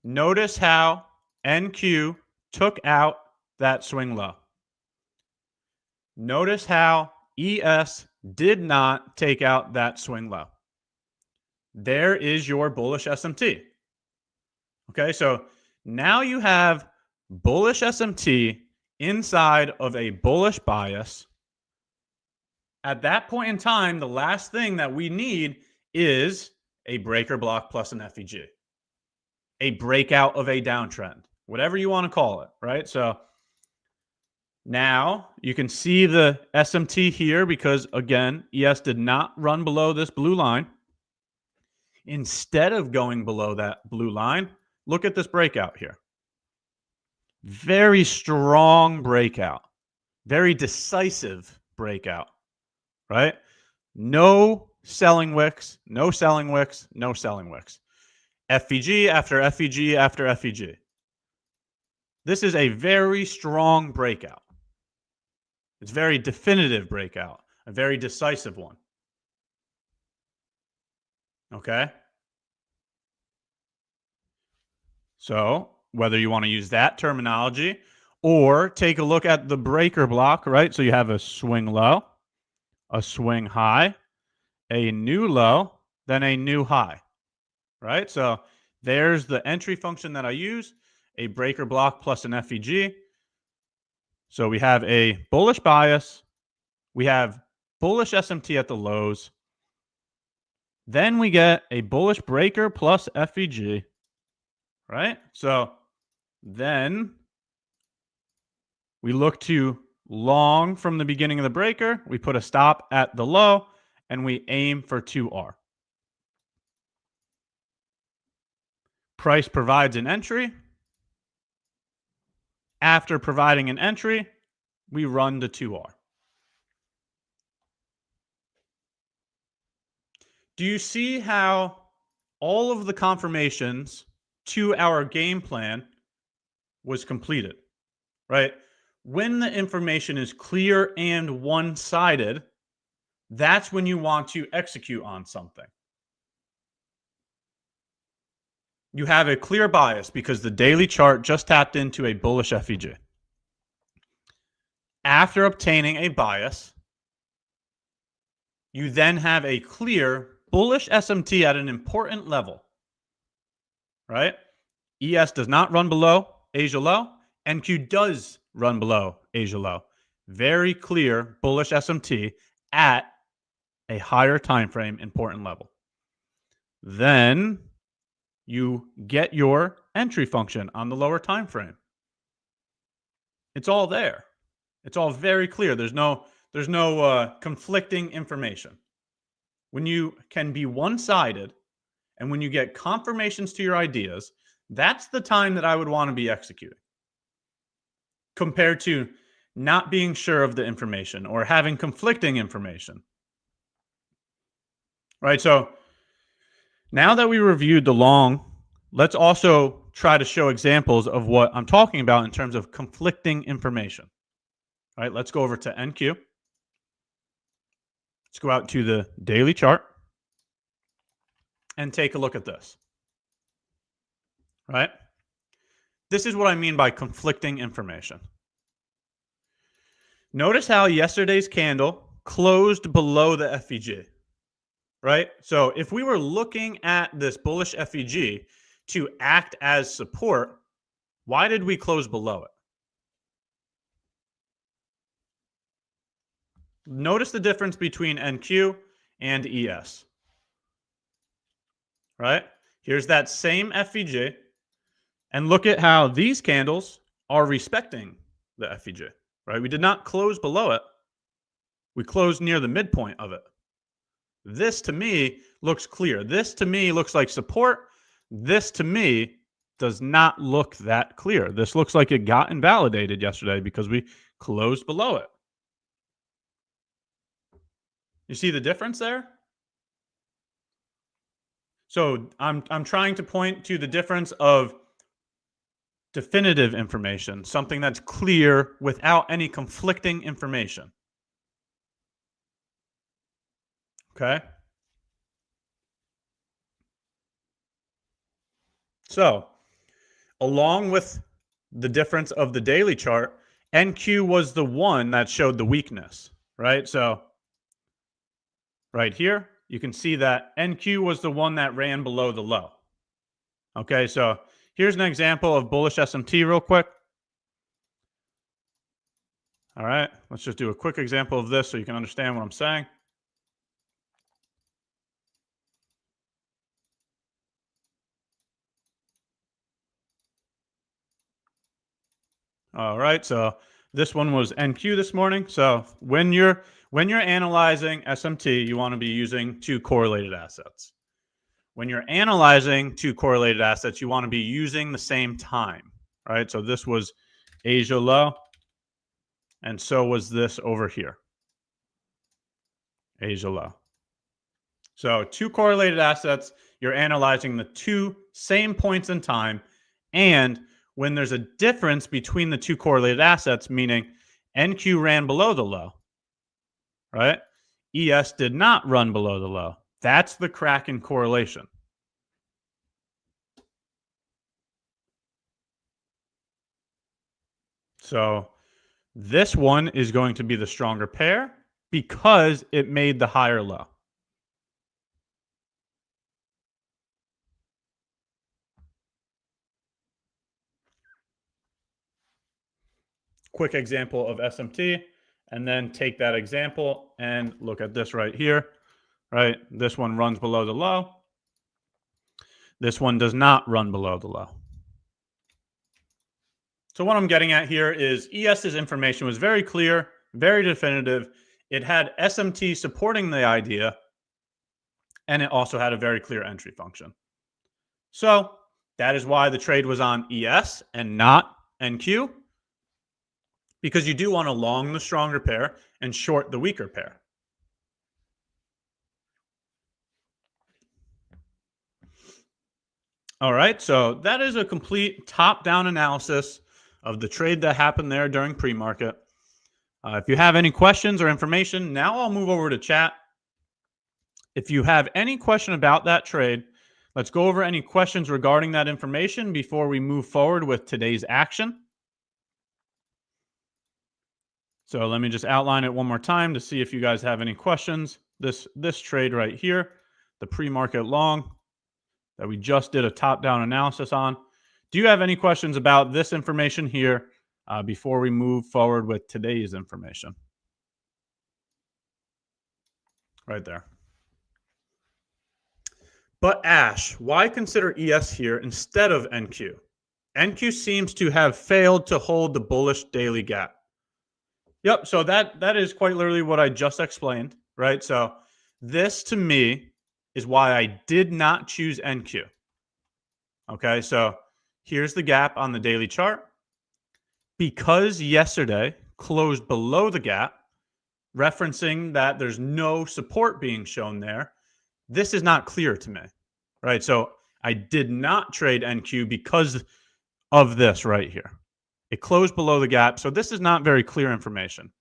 Notice how NQ took out that swing low. Notice how ES did not take out that swing low. There is your bullish SMT. Okay, so now you have bullish SMT inside of a bullish bias. At that point in time, the last thing that we need is a breaker block plus an FEG, a breakout of a downtrend, whatever you want to call it, right? So now you can see the SMT here because, again, ES did not run below this blue line. Instead of going below that blue line, look at this breakout here. Very strong breakout. Very decisive breakout, right? No selling wicks, no selling wicks, no selling wicks. FEG after FEG after FEG. This is a very strong breakout. It's a very definitive breakout, a very decisive one. Okay? So, whether you want to use that terminology or take a look at the breaker block, right? So you have a swing low, a swing high, a new low, then a new high, right? So there's the entry function that I use, a breaker block plus an FEG. So we have a bullish bias. We have bullish SMT at the lows. Then we get a bullish breaker plus FEG, right? So then we look to long from the beginning of the breaker. We put a stop at the low, and we aim for 2R. Price provides an entry. after providing an entry, we run the 2R. Do you see how all of the confirmations to our game plan was completed, right? When the information is clear and one-sided, that's when you want to execute on something. You have a clear bias because the daily chart just tapped into a bullish FEG. After obtaining a bias, you then have a clear bullish SMT at an important level, right? ES does not run below Asia low. NQ does run below Asia low. Very clear bullish SMT at a higher time frame, important level. Then you get your entry function on the lower time frame. It's all there. It's all very clear. There's no conflicting information. When you can be one-sided and when you get confirmations to your ideas, that's the time that I would want to be executing, compared to not being sure of the information or having conflicting information. Right? So now that we reviewed the long, let's also try to show examples of what I'm talking about in terms of conflicting information. All right, let's go over to NQ. Let's go out to the daily chart and take a look at this. Right? This is what I mean by conflicting information. Notice how yesterday's candle closed below the FEG. Right? So if we were looking at this bullish FEG to act as support, why did we close below it? Notice the difference between NQ and ES. Right? Here's that same FEG. And look at how these candles are respecting the FEG. Right? We did not close below it. We closed near the midpoint of it. This to me looks clear. This to me looks like support. This to me does not look that clear. This looks like it got invalidated yesterday because we closed below it. You see the difference there? So I'm trying to point to the difference of definitive information, something that's clear without any conflicting information. Okay? So, along with the difference of the daily chart, NQ was the one that showed the weakness, right? So, right here, you can see that NQ was the one that ran below the low. Okay, so here's an example of bullish SMT real quick. All right, let's just do a quick example of this so you can understand what I'm saying. All right, so this one was NQ this morning. So when you're analyzing SMT, you want to be using two correlated assets. When you're analyzing two correlated assets, you want to be using the same time, right? So this was Asia low, and so was this over here, Asia low. So two correlated assets, you're analyzing the two same points in time, and when there's a difference between the two correlated assets, meaning NQ ran below the low, right? ES did not run below the low. That's the crack in correlation. So this one is going to be the stronger pair because it made the higher low. Quick example of SMT, and then take that example and look at this right here, right? This one runs below the low. This one does not run below the low. So what I'm getting at here is ES's information was very clear, very definitive. It had SMT supporting the idea, and it also had a very clear entry function. So that is why the trade was on ES and not NQ. because you do want to long the stronger pair and short the weaker pair. All right, so that is a complete top-down analysis of the trade that happened there during pre-market. If you have any questions or information, now I'll move over to chat. If you have any question about that trade, let's go over any questions regarding that information before we move forward with today's action. So let me just outline it one more time to see if you guys have any questions. This trade right here, the pre-market long that we just did a top-down analysis on. Do you have any questions about this information here before we move forward with today's information? Right there. But Ash, why consider ES here instead of NQ? NQ seems to have failed to hold the bullish daily gap. Yep, so that is quite literally what I just explained, right? So this to me is why I did not choose NQ. Okay, so here's the gap on the daily chart. Because yesterday closed below the gap, referencing that there's no support being shown there, this is not clear to me, right? So I did not trade NQ because of this right here. It closed below the gap, so this is not very clear information.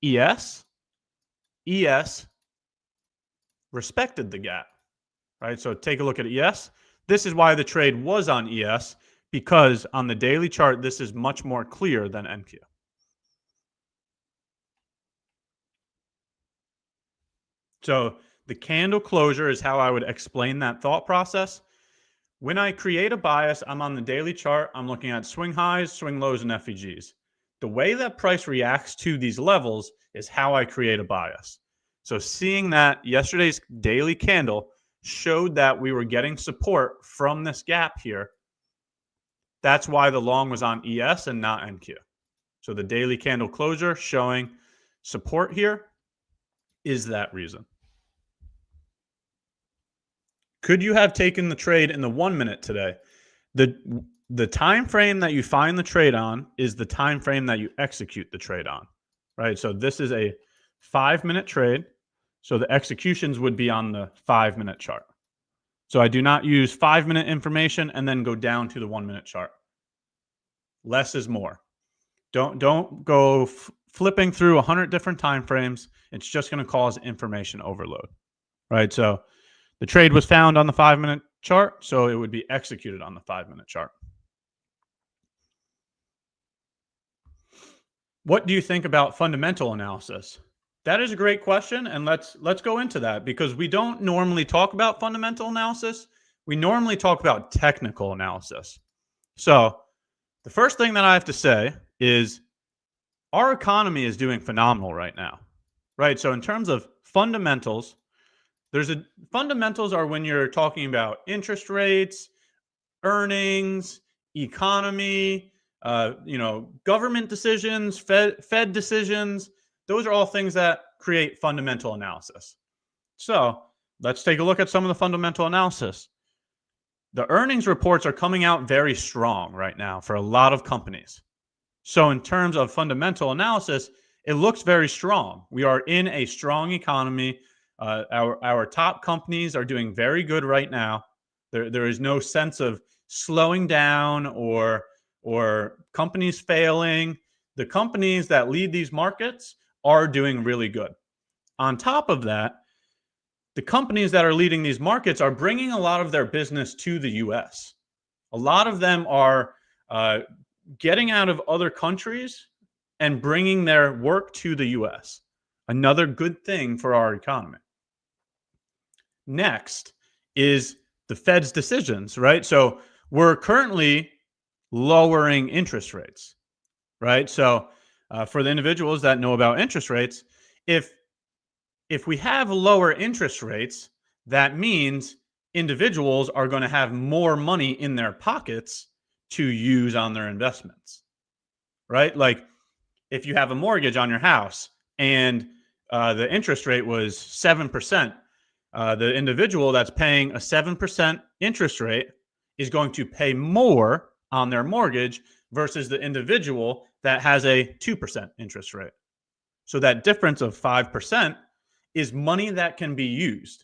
ES respected the gap, right? So take a look at ES. This is why the trade was on ES, because on the daily chart, this is much more clear than NQ. So the candle closure is how I would explain that thought process. When I create a bias, I'm on the daily chart. I'm looking at swing highs, swing lows, and FEGs. The way that price reacts to these levels is how I create a bias. So seeing that yesterday's daily candle showed that we were getting support from this gap here, that's why the long was on ES and not NQ. So the daily candle closure showing support here is that reason. Could you have taken the trade in the 1 minute today? The time frame that you find the trade on is the time frame that you execute the trade on, right? So this is a 5 minute trade. So the executions would be on the 5 minute chart. So I do not use 5 minute information and then go down to the 1 minute chart. Less is more. Don't go flipping through 100 different time frames. It's just going to cause information overload, right? So the trade was found on the 5 minute chart, so it would be executed on the 5 minute chart. What do you think about fundamental analysis? That is a great question, and let's go into that, because we don't normally talk about fundamental analysis. We normally talk about technical analysis. So the first thing that I have to say is our economy is doing phenomenal right now, right? So in terms of fundamentals, fundamentals are when you're talking about interest rates, earnings, economy, government decisions, Fed decisions. Those are all things that create fundamental analysis. So let's take a look at some of the fundamental analysis. The earnings reports are coming out very strong right now for a lot of companies. So in terms of fundamental analysis, it looks very strong. We are in a strong economy. Our top companies are doing very good right now. There is no sense of slowing down or companies failing. The companies that lead these markets are doing really good. On top of that, the companies that are leading these markets are bringing a lot of their business to the US. A lot of them are getting out of other countries and bringing their work to the US. Another good thing for our economy. Next is the Fed's decisions, right? So we're currently lowering interest rates, right? So for the individuals that know about interest rates, if we have lower interest rates, that means individuals are going to have more money in their pockets to use on their investments, right? Like if you have a mortgage on your house and the interest rate was 7%, the individual that's paying a 7% interest rate is going to pay more on their mortgage versus the individual that has a 2% interest rate. So that difference of 5% is money that can be used.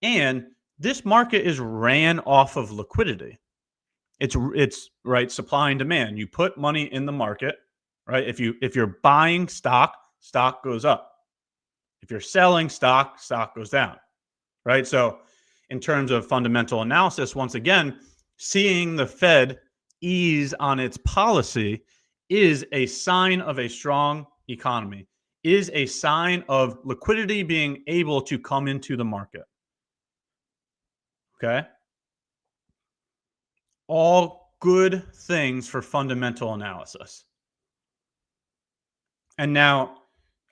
And this market is ran off of liquidity. It's right, supply and demand. You put money in the market, right? If you're buying stock, stock goes up. If you're selling stock, stock goes down, right? So in terms of fundamental analysis, once again, seeing the Fed ease on its policy is a sign of a strong economy, is a sign of liquidity being able to come into the market. Okay? All good things for fundamental analysis. And now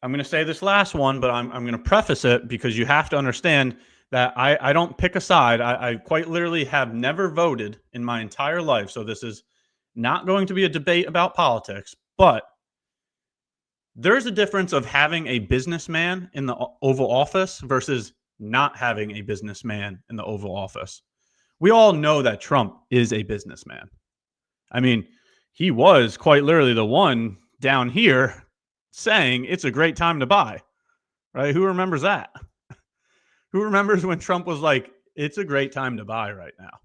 I'm going to say this last one, but I'm going to preface it because you have to understand that I don't pick a side. I quite literally have never voted in my entire life. So this is not going to be a debate about politics, but there's a difference of having a businessman in the Oval Office versus not having a businessman in the Oval Office. We all know that Trump is a businessman. I mean, he was quite literally the one down here saying it's a great time to buy, right? Who remembers that? Who remembers when Trump was like, it's a great time to buy right now?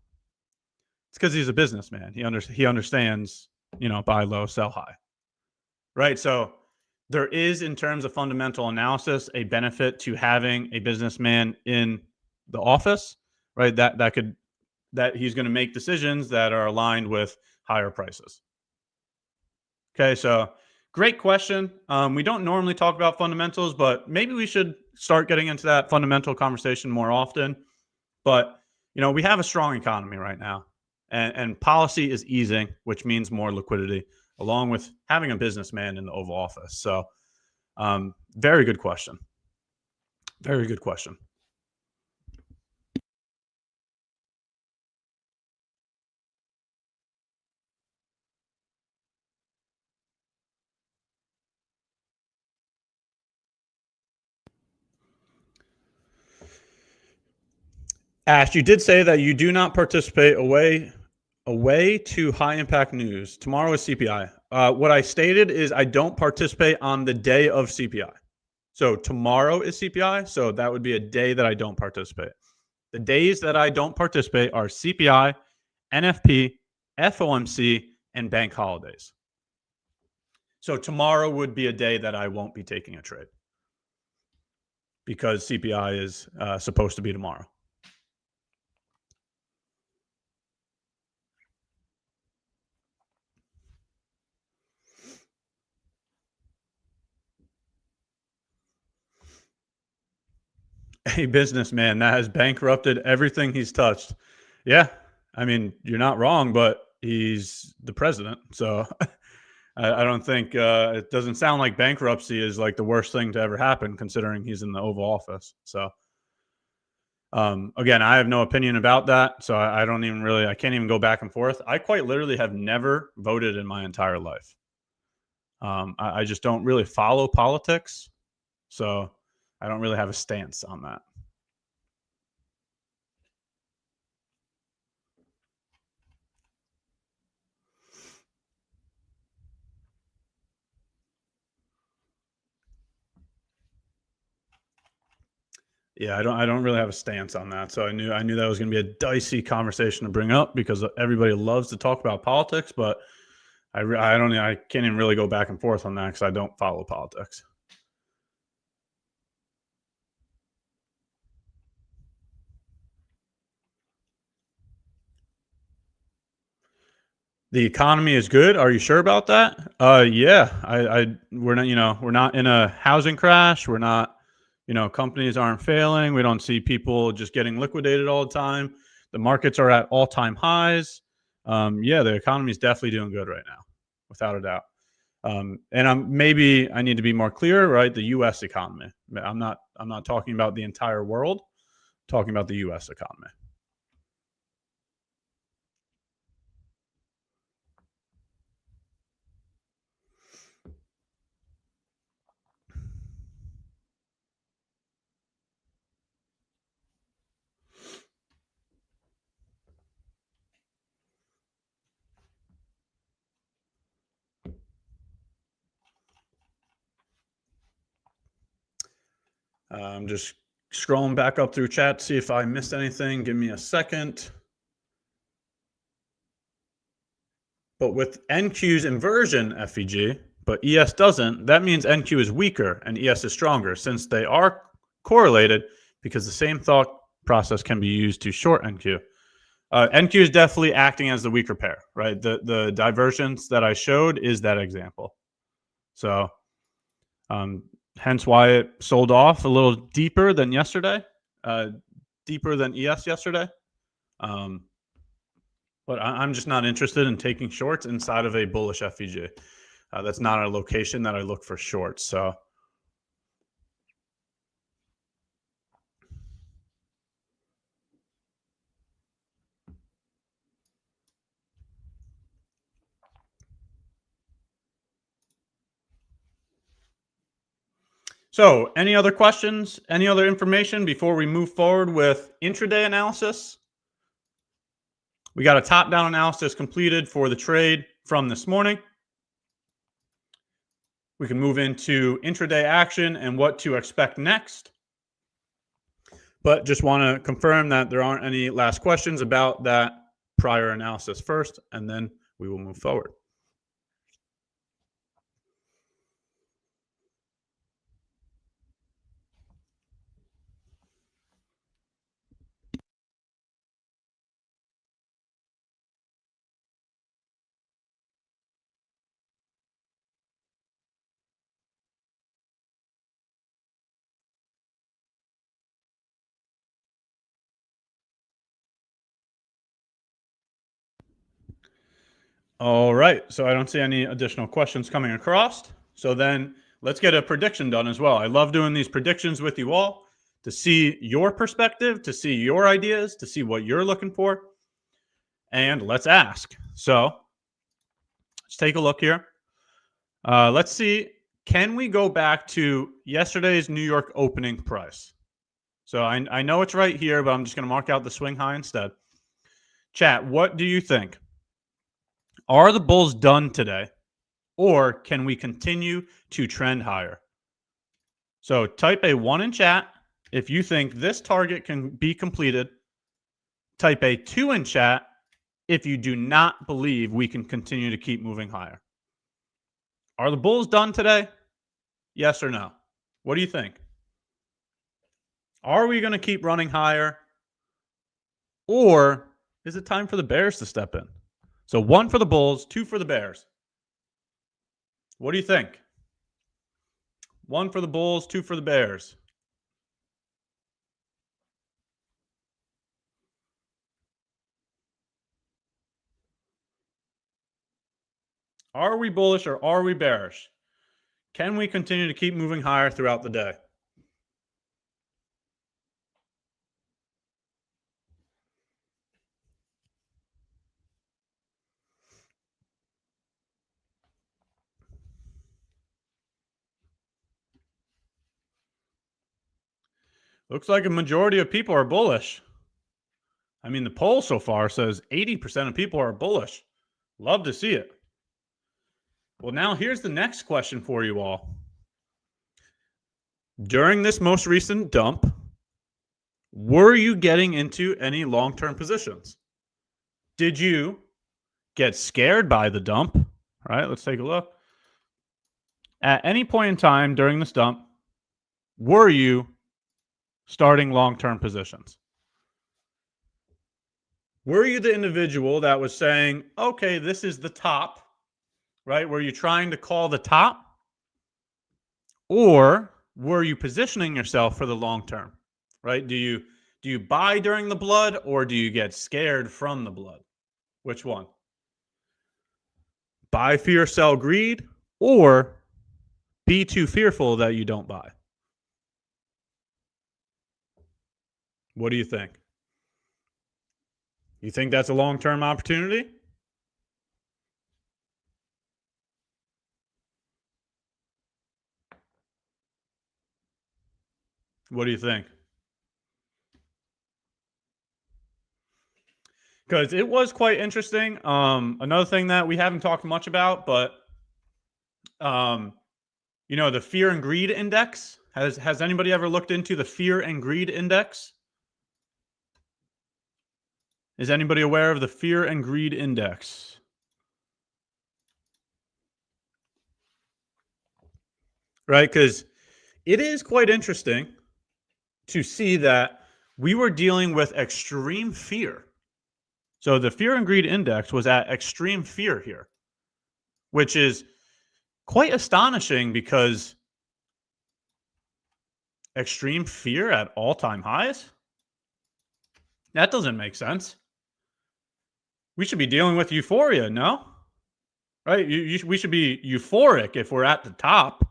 It's because he's a businessman. He understands, buy low, sell high, right? So there is, in terms of fundamental analysis, a benefit to having a businessman in the office, right? That he's going to make decisions that are aligned with higher prices. Okay, so great question. We don't normally talk about fundamentals, but maybe we should start getting into that fundamental conversation more often. But, we have a strong economy right now, and policy is easing, which means more liquidity, along with having a businessman in the Oval Office. So very good question. Very good question. Ash, you did say that you do not participate away to high impact news. Tomorrow is CPI. What I stated is I don't participate on the day of CPI. So tomorrow is CPI. So that would be a day that I don't participate. The days that I don't participate are CPI, NFP, FOMC, and bank holidays. So tomorrow would be a day that I won't be taking a trade because CPI is supposed to be tomorrow. A businessman that has bankrupted everything he's touched. Yeah, I mean, you're not wrong, but he's the president. So I don't think it doesn't sound like bankruptcy is like the worst thing to ever happen, considering he's in the Oval Office. So again, I have no opinion about that. So I can't even go back and forth. I quite literally have never voted in my entire life. I just don't really follow politics. So I don't really have a stance on that. Yeah, I don't really have a stance on that. So I knew that was going to be a dicey conversation to bring up because everybody loves to talk about politics, but I can't even really go back and forth on that because I don't follow politics. The economy is good. Are you sure about that? Yeah. We're not in a housing crash. We're not, companies aren't failing. We don't see people just getting liquidated all the time. The markets are at all-time highs. Yeah, the economy is definitely doing good right now, without a doubt. And maybe I need to be more clear, right? The U.S. economy. I'm not talking about the entire world. I'm talking about the U.S. economy. I'm just scrolling back up through chat to see if I missed anything. Give me a second. But with NQ's inversion FEG, but ES doesn't, that means NQ is weaker and ES is stronger, since they are correlated, because the same thought process can be used to short NQ. NQ is definitely acting as the weaker pair, right? The divergence that I showed is that example. So hence why it sold off a little deeper than yesterday, deeper than ES yesterday. But I'm just not interested in taking shorts inside of a bullish FEG. That's not a location that I look for shorts. So any other questions, any other information before we move forward with intraday analysis? We got a top-down analysis completed for the trade from this morning. We can move into intraday action and what to expect next. But just want to confirm that there aren't any last questions about that prior analysis first, and then we will move forward. All right, so I don't see any additional questions coming across. So then let's get a prediction done as well. I love doing these predictions with you all to see your perspective, to see your ideas, to see what you're looking for. And let's ask. So let's take a look here. Let's see, can we go back to yesterday's New York opening price? So I know it's right here, but I'm just going to mark out the swing high instead. Chat, what do you think? Are the bulls done today, or can we continue to trend higher? So type a 1 in chat if you think this target can be completed. Type a 2 in chat if you do not believe we can continue to keep moving higher. Are the bulls done today? Yes or no? What do you think? Are we going to keep running higher, or is it time for the bears to step in? So 1 for the bulls, 2 for the bears. What do you think? 1 for the bulls, 2 for the bears. Are we bullish or are we bearish? Can we continue to keep moving higher throughout the day? Looks like a majority of people are bullish. I mean, the poll so far says 80% of people are bullish. Love to see it. Well, now here's the next question for you all. During this most recent dump, were you getting into any long-term positions? Did you get scared by the dump? All right, let's take a look. At any point in time during this dump, were you starting long-term positions? Were you the individual that was saying, okay, this is the top, right? Were you trying to call the top? Or were you positioning yourself for the long term, right? Do you buy during the blood, or do you get scared from the blood? Which one? Buy, fear, sell, greed, or be too fearful that you don't buy? What do you think? You think that's a long-term opportunity? What do you think? Because it was quite interesting. Another thing that we haven't talked much about, but the fear and greed index Has anybody ever looked into the fear and greed index? Is anybody aware of the fear and greed index? Right, because it is quite interesting to see that we were dealing with extreme fear. So the fear and greed index was at extreme fear here, which is quite astonishing because extreme fear at all-time highs? That doesn't make sense. We should be dealing with euphoria, no? Right? We should be euphoric if we're at the top.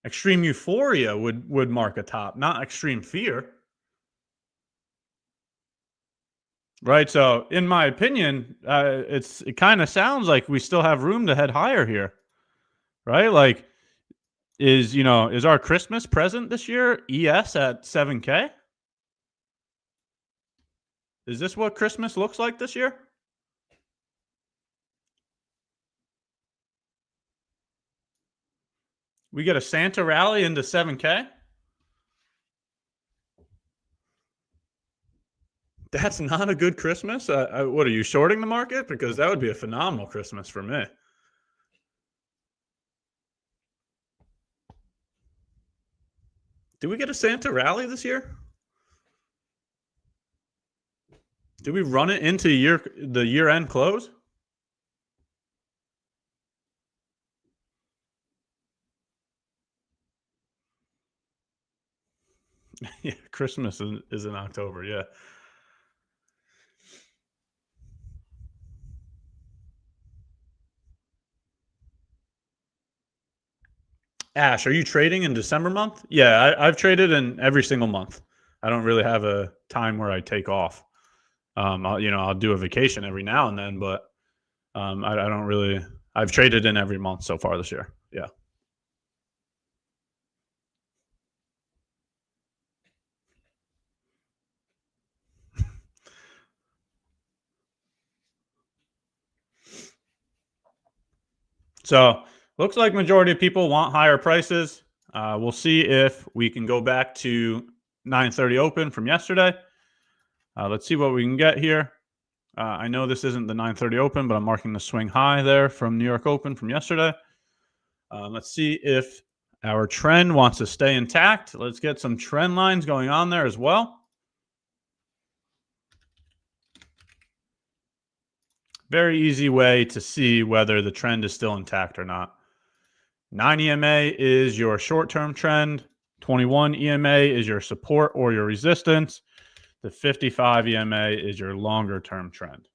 Extreme euphoria would mark a top, not extreme fear. Right? So, in my opinion, it kind of sounds like we still have room to head higher here. Right? Like, is our Christmas present this year ES at 7K? Is this what Christmas looks like this year? We get a Santa rally into 7K? That's not a good Christmas? What, are you shorting the market? Because that would be a phenomenal Christmas for me. Did we get a Santa rally this year? Did we run it into the year-end close? Yeah, Christmas is in October, yeah. Ash, are you trading in December month? Yeah, I've traded in every single month. I don't really have a time where I take off. I'll do a vacation every now and then, but I don't really. I've traded in every month so far this year. Yeah. So looks like majority of people want higher prices. We'll see if we can go back to 9:30 open from yesterday. Let's see what we can get here. I know this isn't the 9:30 open, but I'm marking the swing high there from New York Open from yesterday. Let's see if our trend wants to stay intact. Let's get some trend lines going on there as well. Very easy way to see whether the trend is still intact or not. 9 EMA is your short-term trend. 21 EMA is your support or your resistance. The 55 EMA is your longer-term trend.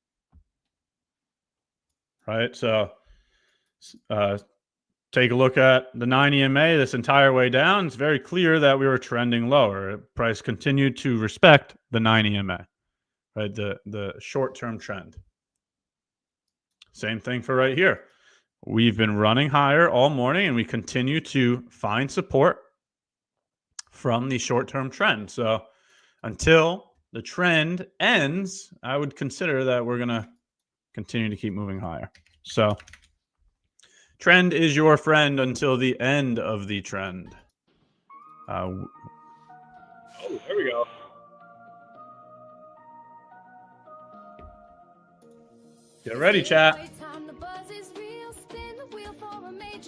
Right? So take a look at the 9 EMA this entire way down. It's very clear that we were trending lower. Price continued to respect the 9 EMA, right? The short-term trend. Same thing for right here. We've been running higher all morning, and we continue to find support from the short-term trend. So until the trend ends, I would consider that we're going to continue to keep moving higher. So trend is your friend until the end of the trend. Oh, there we go. Get ready, chat.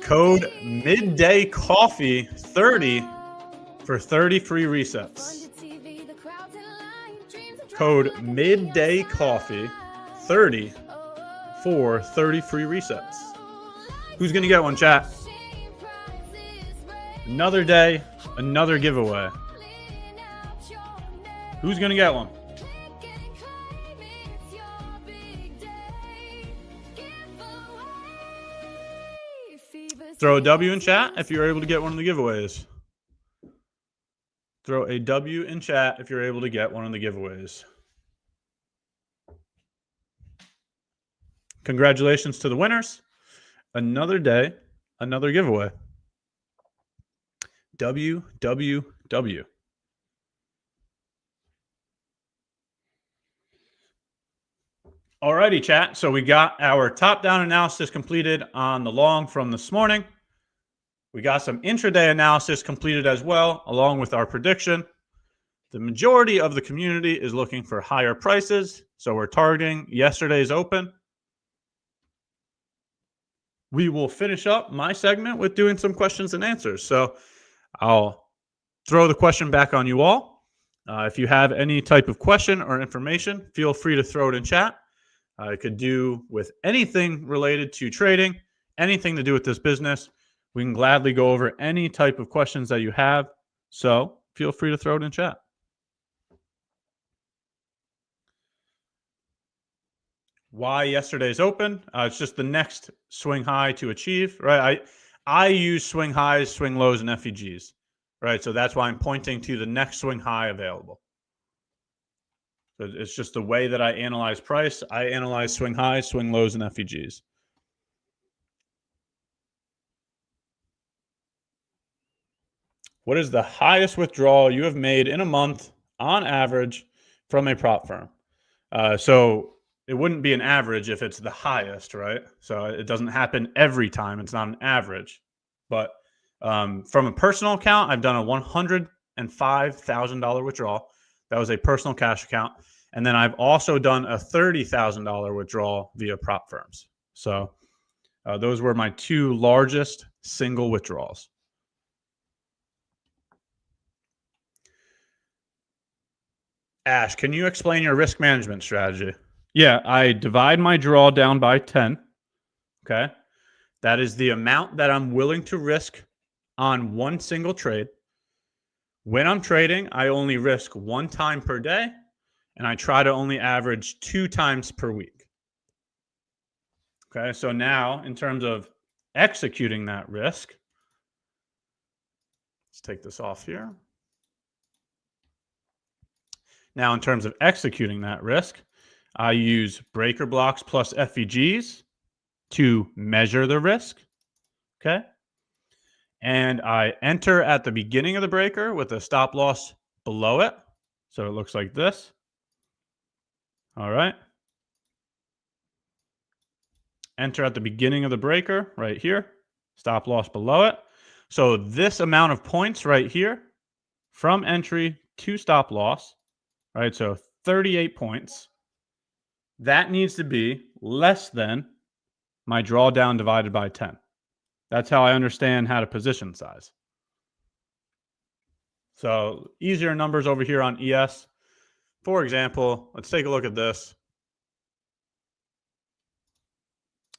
Code midday coffee 30 for 30 free resets. Code midday coffee 30 for 30 free resets. Who's going to get one, chat? Another day, another giveaway. Who's going to get one? Throw a W in chat if you're able to get one of the giveaways. Throw a W in chat if you're able to get one of the giveaways. Congratulations to the winners. Another day, another giveaway. W, W, W. Alrighty, chat. So we got our top-down analysis completed on the long from this morning. We got some intraday analysis completed as well, along with our prediction. The majority of the community is looking for higher prices, so we're targeting yesterday's open. We will finish up my segment with doing some questions and answers. So I'll throw the question back on you all. If you have any type of question or information, feel free to throw it in chat. It could do with anything related to trading, anything to do with this business. We can gladly go over any type of questions that you have. So feel free to throw it in chat. Why yesterday's open? It's just the next swing high to achieve, right? I use swing highs, swing lows, and FEGs, right? So that's why I'm pointing to the next swing high available. So it's just the way that I analyze price. I analyze swing highs, swing lows, and FEGs. What is the highest withdrawal you have made in a month on average from a prop firm? So it wouldn't be an average if it's the highest, right? So it doesn't happen every time. It's not an average. But from a personal account, I've done a $105,000 withdrawal. That was a personal cash account. And then I've also done a $30,000 withdrawal via prop firms. So those were my two largest single withdrawals. Ash, can you explain your risk management strategy? Yeah, I divide my drawdown by 10. Okay. That is the amount that I'm willing to risk on one single trade. When I'm trading, I only risk one time per day, and I try to only average 2 times per week. Okay. So now, in terms of executing that risk, let's take this off here. Now, in terms of executing that risk, I use breaker blocks plus FEGs to measure the risk, okay? And I enter at the beginning of the breaker with a stop loss below it. So it looks like this. All right. Enter at the beginning of the breaker right here, stop loss below it. So this amount of points right here from entry to stop loss, right? So 38 points. That needs to be less than my drawdown divided by 10. That's how I understand how to position size. So easier numbers over here on ES. For example, let's take a look at this.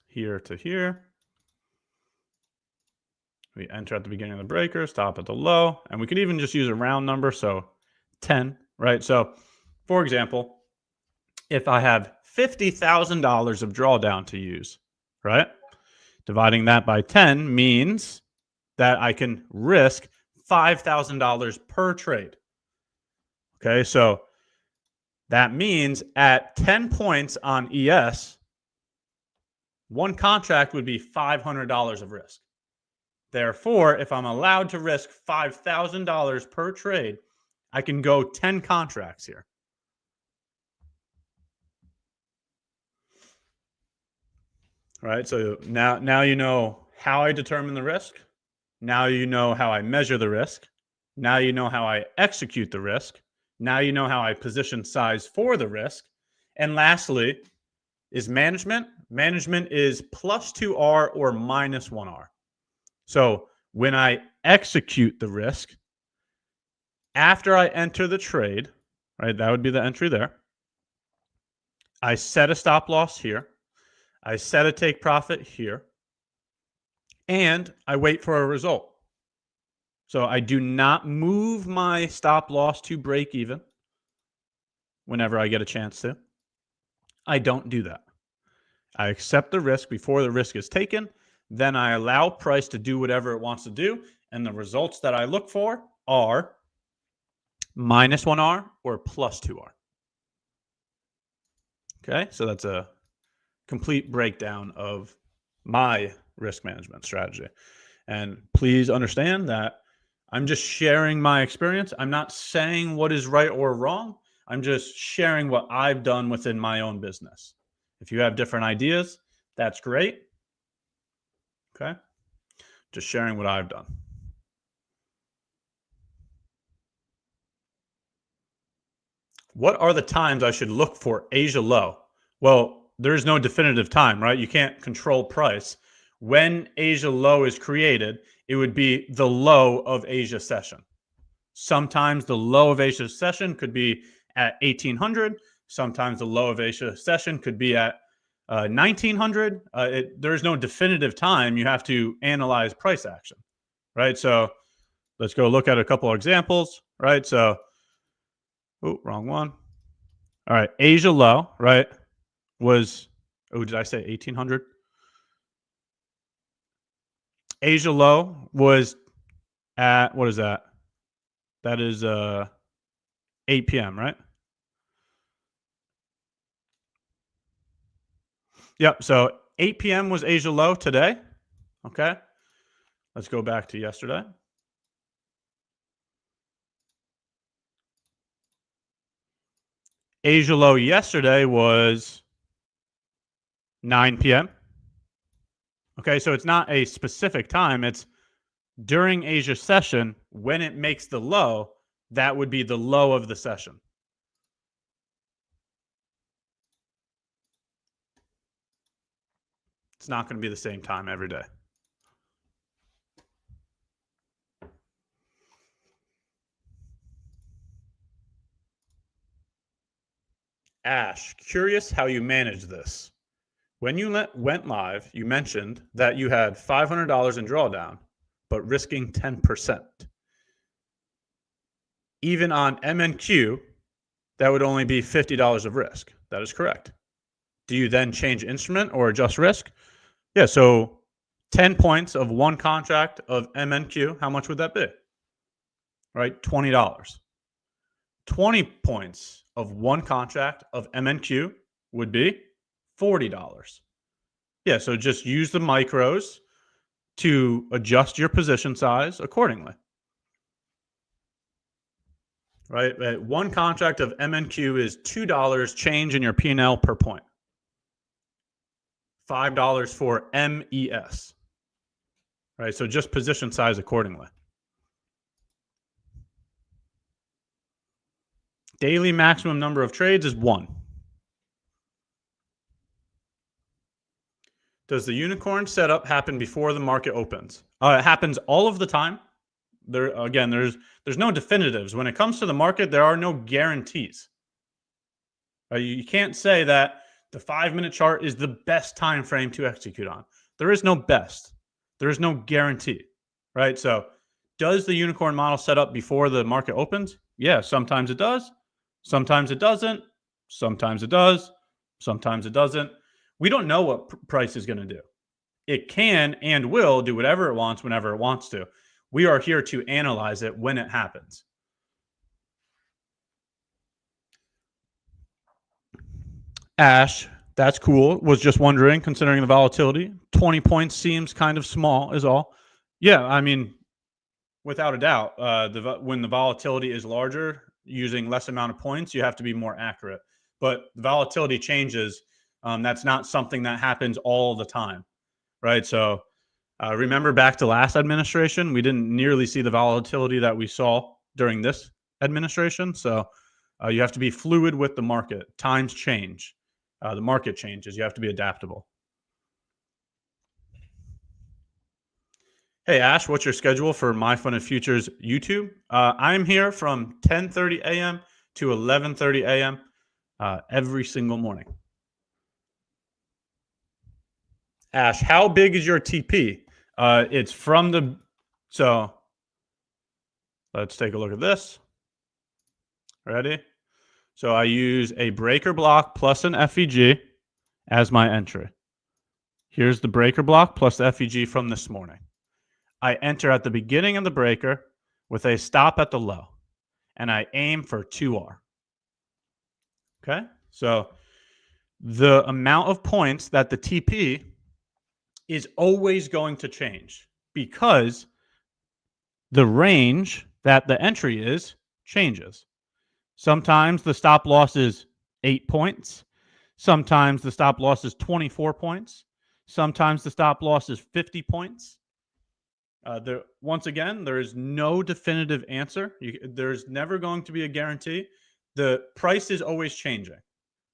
Here to here. We enter at the beginning of the breaker, stop at the low, and we could even just use a round number, so 10, right? So, for example, if I have $50,000 of drawdown to use, right? Dividing that by 10 means that I can risk $5,000 per trade. Okay, so that means at 10 points on ES, one contract would be $500 of risk. Therefore, if I'm allowed to risk $5,000 per trade, I can go 10 contracts here. Right, so now you know how I determine the risk. Now you know how I measure the risk. Now you know how I execute the risk. Now you know how I position size for the risk. And lastly, is management. Management is +2R or -1R. So when I execute the risk, after I enter the trade, right, that would be the entry there. I set a stop loss here. I set a take profit here. And I wait for a result. So I do not move my stop loss to break even whenever I get a chance to. I don't do that. I accept the risk before the risk is taken. Then I allow price to do whatever it wants to do. And the results that I look for are -1R or +2R. Okay, so that's a complete breakdown of my risk management strategy. And please understand that I'm just sharing my experience. I'm not saying what is right or wrong. I'm just sharing what I've done within my own business. If you have different ideas, that's great. Okay. Just sharing what I've done. What are the times I should look for Asia low? Well, there's no definitive time, right? You can't control price. When Asia low is created, it would be the low of Asia session. Sometimes the low of Asia session could be at 1800. Sometimes the low of Asia session could be at 1900. There's no definitive time. You have to analyze price action, right? So let's go look at a couple of examples, right? So, oh, wrong one. All right, Asia low, right, was, oh, did I say 1800? Asia low was at, what is that? That is 8 p.m., right? Yep, so 8 p.m. was Asia low today. Okay, let's go back to yesterday. Asia low yesterday was 9 p.m. Okay, so it's not a specific time. It's during Asia session, when it makes the low, that would be the low of the session. It's not going to be the same time every day. Ash, curious how you manage this. When you went live, you mentioned that you had $500 in drawdown, but risking 10%. Even on MNQ, that would only be $50 of risk. That is correct. Do you then change instrument or adjust risk? Yeah, so 10 points of one contract of MNQ, how much would that be? Right, $20. 20 points of one contract of MNQ would be $40. Yeah, so just use the micros to adjust your position size accordingly. Right, one contract of MNQ is $2 change in your P&L per point. $5 for MES. Right, so just position size accordingly. Daily maximum number of trades is 1. Does the unicorn setup happen before the market opens? It happens all of the time. Again, there's no definitives. When it comes to the market, there are no guarantees. You can't say that the 5-minute chart is the best time frame to execute on. There is no best. There is no guarantee, right? So does the unicorn model set up before the market opens? Yeah, sometimes it does. Sometimes it doesn't. Sometimes it does. Sometimes it doesn't. We don't know what price is going to do. It can and will do whatever it wants whenever it wants to. We are here to analyze it when it happens. Ash, that's cool. Was just wondering, considering the volatility, 20 points seems kind of small is all. Yeah, I mean, without a doubt, when the volatility is larger, using less amount of points, you have to be more accurate. But the volatility changes. That's not something that happens all the time, right? So remember back to last administration, we didn't nearly see the volatility that we saw during this administration. So you have to be fluid with the market. Times change. The market changes. You have to be adaptable. Hey, Ash, what's your schedule for MyFundedFutures YouTube? I'm here from 10:30 a.m. to 11:30 a.m. Every single morning. Ash, how big is your TP? It's from the, so let's take a look at this. Ready? So I use a breaker block plus an FEG as my entry. Here's the breaker block plus the FEG from this morning. I enter at the beginning of the breaker with a stop at the low, and I aim for 2R. Okay? So the amount of points that the TP is always going to change because the range that the entry is changes. Sometimes the stop loss is 8 points. Sometimes the stop loss is 24 points. Sometimes the stop loss is 50 points. Once again, there is no definitive answer. There's never going to be a guarantee. The price is always changing.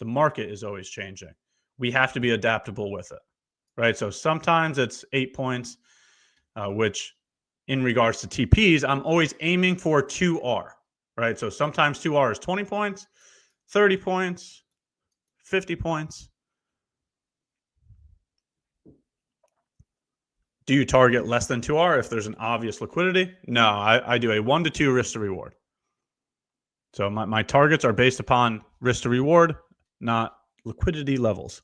The market is always changing. We have to be adaptable with it, right? So sometimes it's 8 points, which in regards to TPs, I'm always aiming for 2R, right? So sometimes 2R is 20 points, 30 points, 50 points. Do you target less than 2R if there's an obvious liquidity? No, I do a 1 to 2 risk to reward. So my targets are based upon risk to reward, not liquidity levels.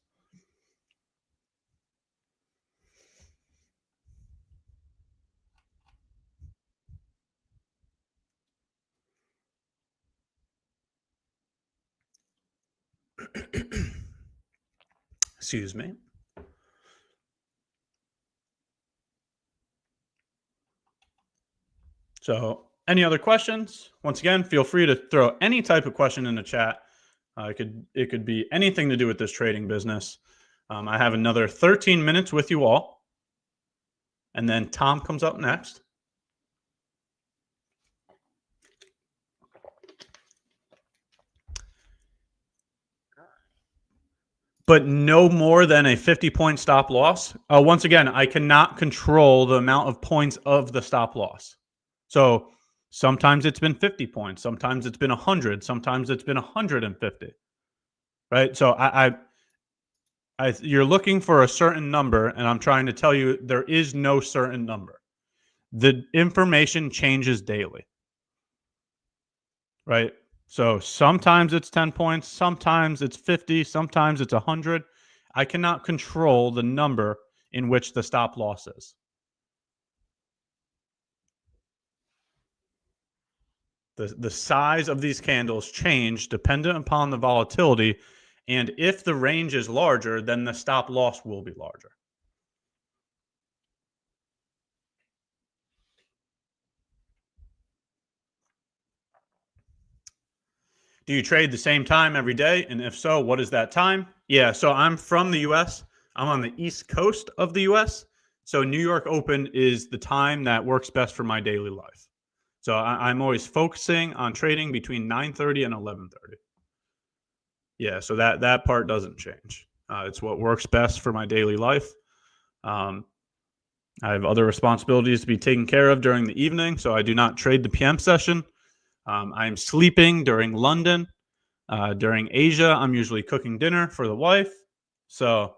Excuse me. So any other questions? Once again, feel free to throw any type of question in the chat. It could be anything to do with this trading business. I have another 13 minutes with you all. And then Tom comes up next. But no more than a 50-point stop loss. Once again, I cannot control the amount of points of the stop loss. So sometimes it's been 50 points. Sometimes it's been 100. Sometimes it's been 150. Right? So you're looking for a certain number, and I'm trying to tell you there is no certain number. The information changes daily. Right? So sometimes it's 10 points, sometimes it's 50, sometimes it's 100. I cannot control the number in which the stop loss is. The size of these candles change dependent upon the volatility, and if the range is larger, then the stop loss will be larger. Do you trade the same time every day? And if so, what is that time? Yeah, so I'm from the US. I'm on the East Coast of the US. So New York Open is the time that works best for my daily life. So I'm always focusing on trading between 9:30 and 11:30. Yeah, so that part doesn't change. It's what works best for my daily life. I have other responsibilities to be taken care of during the evening, so I do not trade the PM session. I'm sleeping during London. During Asia, I'm usually cooking dinner for the wife. So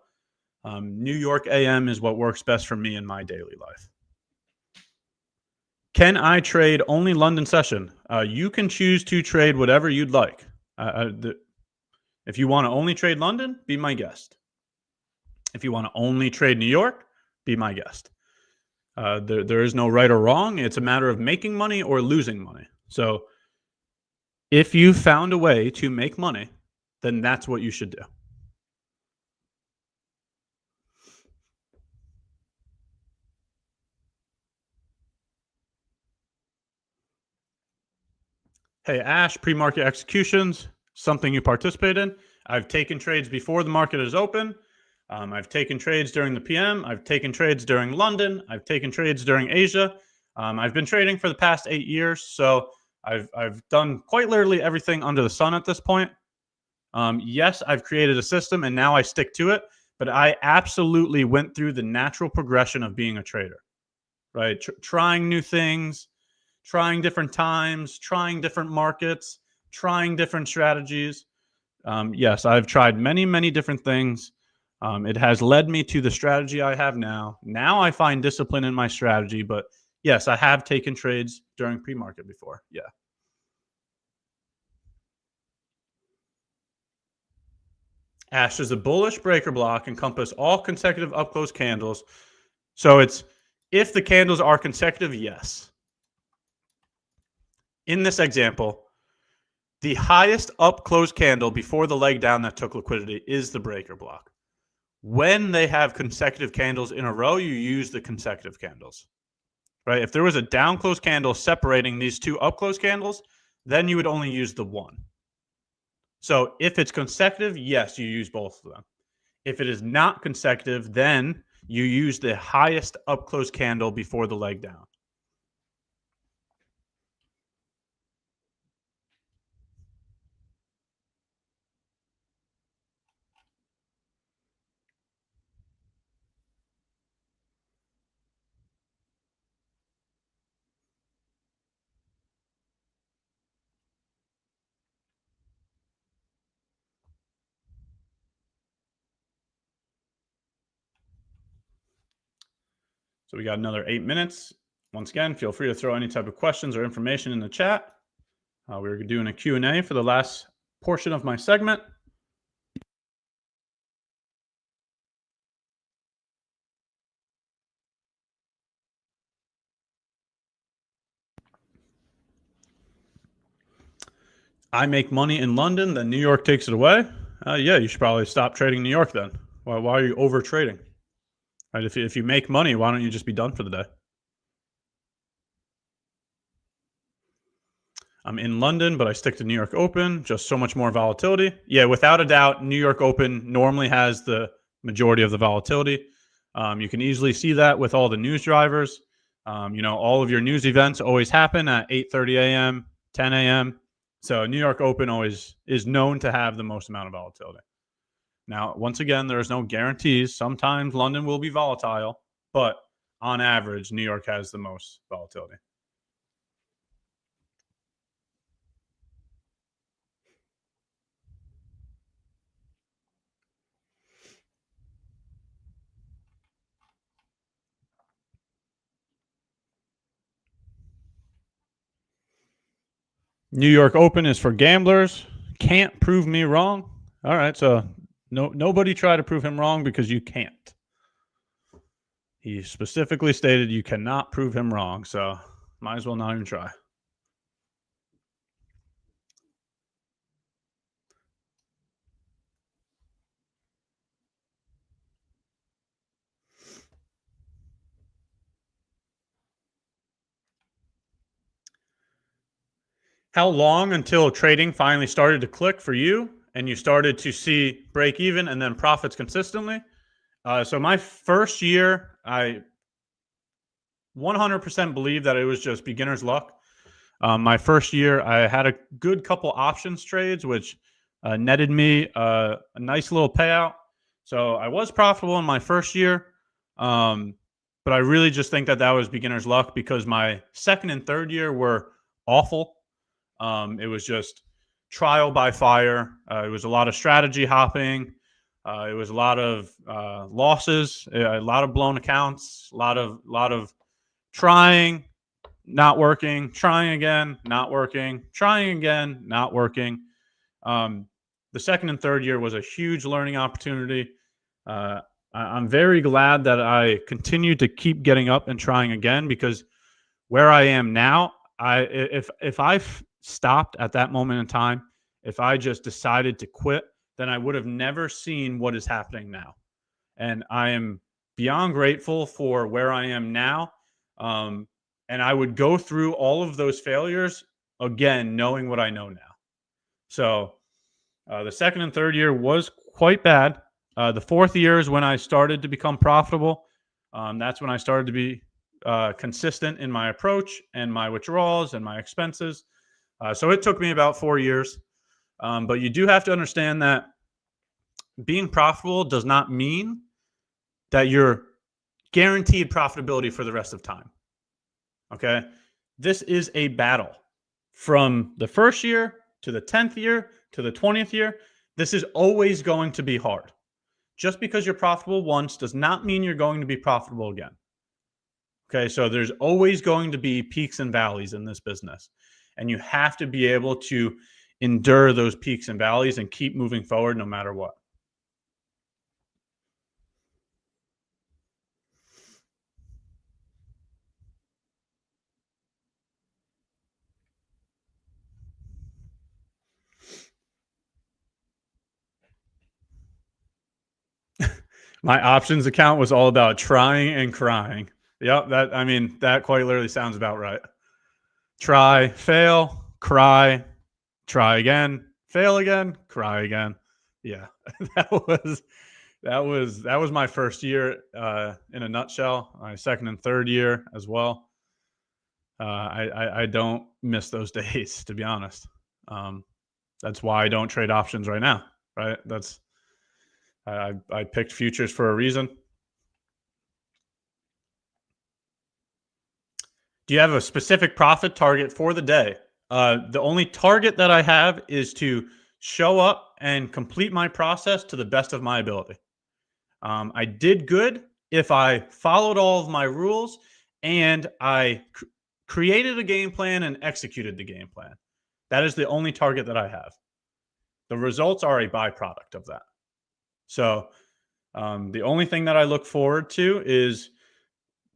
New York AM is what works best for me in my daily life. Can I trade only London session? You can choose to trade whatever you'd like. If you want to only trade London, be my guest. If you want to only trade New York, be my guest. There is no right or wrong. It's a matter of making money or losing money. So if you found a way to make money, then that's what you should do. Hey, Ash, pre-market executions, something you participate in. I've taken trades before the market is open. I've taken trades during the PM. I've taken trades during London. I've taken trades during Asia. I've been trading for the past 8 years, so I've done quite literally everything under the sun at this point. Yes, I've created a system, and now I stick to it, but I absolutely went through the natural progression of being a trader, right? Trying new things, trying different times, trying different markets, trying different strategies. Yes, I've tried many, many different things. It has led me to the strategy I have now. Now I find discipline in my strategy, but yes, I have taken trades during pre-market before. Yeah. Ash, does a bullish breaker block encompass all consecutive up-close candles? So it's if the candles are consecutive, yes. In this example, the highest up-close candle before the leg down that took liquidity is the breaker block. When they have consecutive candles in a row, you use the consecutive candles, right? If there was a down close candle separating these two up close candles, then you would only use the one. So if it's consecutive, yes, you use both of them. If it is not consecutive, then you use the highest up close candle before the leg down. So we got another 8 minutes. Once again, feel free to throw any type of questions or information in the chat. We're doing a Q&A for the last portion of my segment. I make money in London, then New York takes it away. Yeah, you should probably stop trading New York then. Why are you over trading? Right, if you make money, why don't you just be done for the day? I'm in London, but I stick to New York Open. Just so much more volatility. Yeah, without a doubt, New York Open normally has the majority of the volatility. You can easily see that with all the news drivers. All of your news events always happen at 8:30 a.m., 10 a.m. So New York Open always is known to have the most amount of volatility. Now, once again, there's no guarantees. Sometimes London will be volatile, but on average, New York has the most volatility. New York Open is for gamblers. Can't prove me wrong. All right, so nobody try to prove him wrong because you can't. He specifically stated you cannot prove him wrong, so might as well not even try. How long until trading finally started to click for you and you started to see break even and then profits consistently? So my first year, I 100% believe that it was just beginner's luck. My first year, I had a good couple options trades, which netted me a nice little payout. So I was profitable in my first year, but I really just think that was beginner's luck because my second and third year were awful. It was just trial by fire. It was a lot of strategy hopping. It was a lot of losses, a lot of blown accounts, a lot of trying, not working, trying again, not working, trying again, not working. The second and third year was a huge learning opportunity. I'm very glad that I continued to keep getting up and trying again because where I am now, if I stopped at that moment in time, if I just decided to quit, then I would have never seen what is happening now. And I am beyond grateful for where I am now. And I would go through all of those failures again, knowing what I know now. So the second and third year was quite bad. The fourth year is when I started to become profitable. That's when I started to be consistent in my approach and my withdrawals and my expenses. So it took me about 4 years. But you do have to understand that being profitable does not mean that you're guaranteed profitability for the rest of time. Okay? This is a battle. From the first year to the 10th year to the 20th year, this is always going to be hard. Just because you're profitable once does not mean you're going to be profitable again. Okay, so there's always going to be peaks and valleys in this business. And you have to be able to endure those peaks and valleys and keep moving forward no matter what. My options account was all about trying and crying. Yep, that quite literally sounds about right. Try, fail, cry, try again, fail again, cry again. Yeah, that that was my first year in a nutshell. My second and third year as well. I don't miss those days, to be honest. That's why I don't trade options right now. Right? I picked futures for a reason. Do you have a specific profit target for the day? The only target that I have is to show up and complete my process to the best of my ability. I did good if I followed all of my rules and I created a game plan and executed the game plan. That is the only target that I have. The results are a byproduct of that. So the only thing that I look forward to is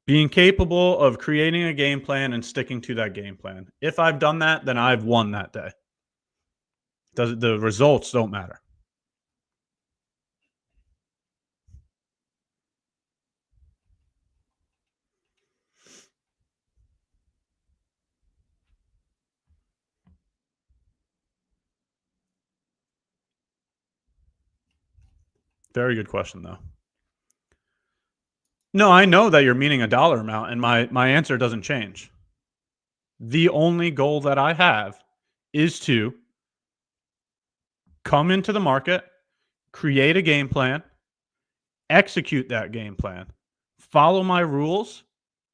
being capable of creating a game plan and sticking to that game plan. If I've done that, then I've won that day. The results don't matter. Very good question, though. No, I know that you're meaning a dollar amount, and my answer doesn't change. The only goal that I have is to come into the market, create a game plan, execute that game plan, follow my rules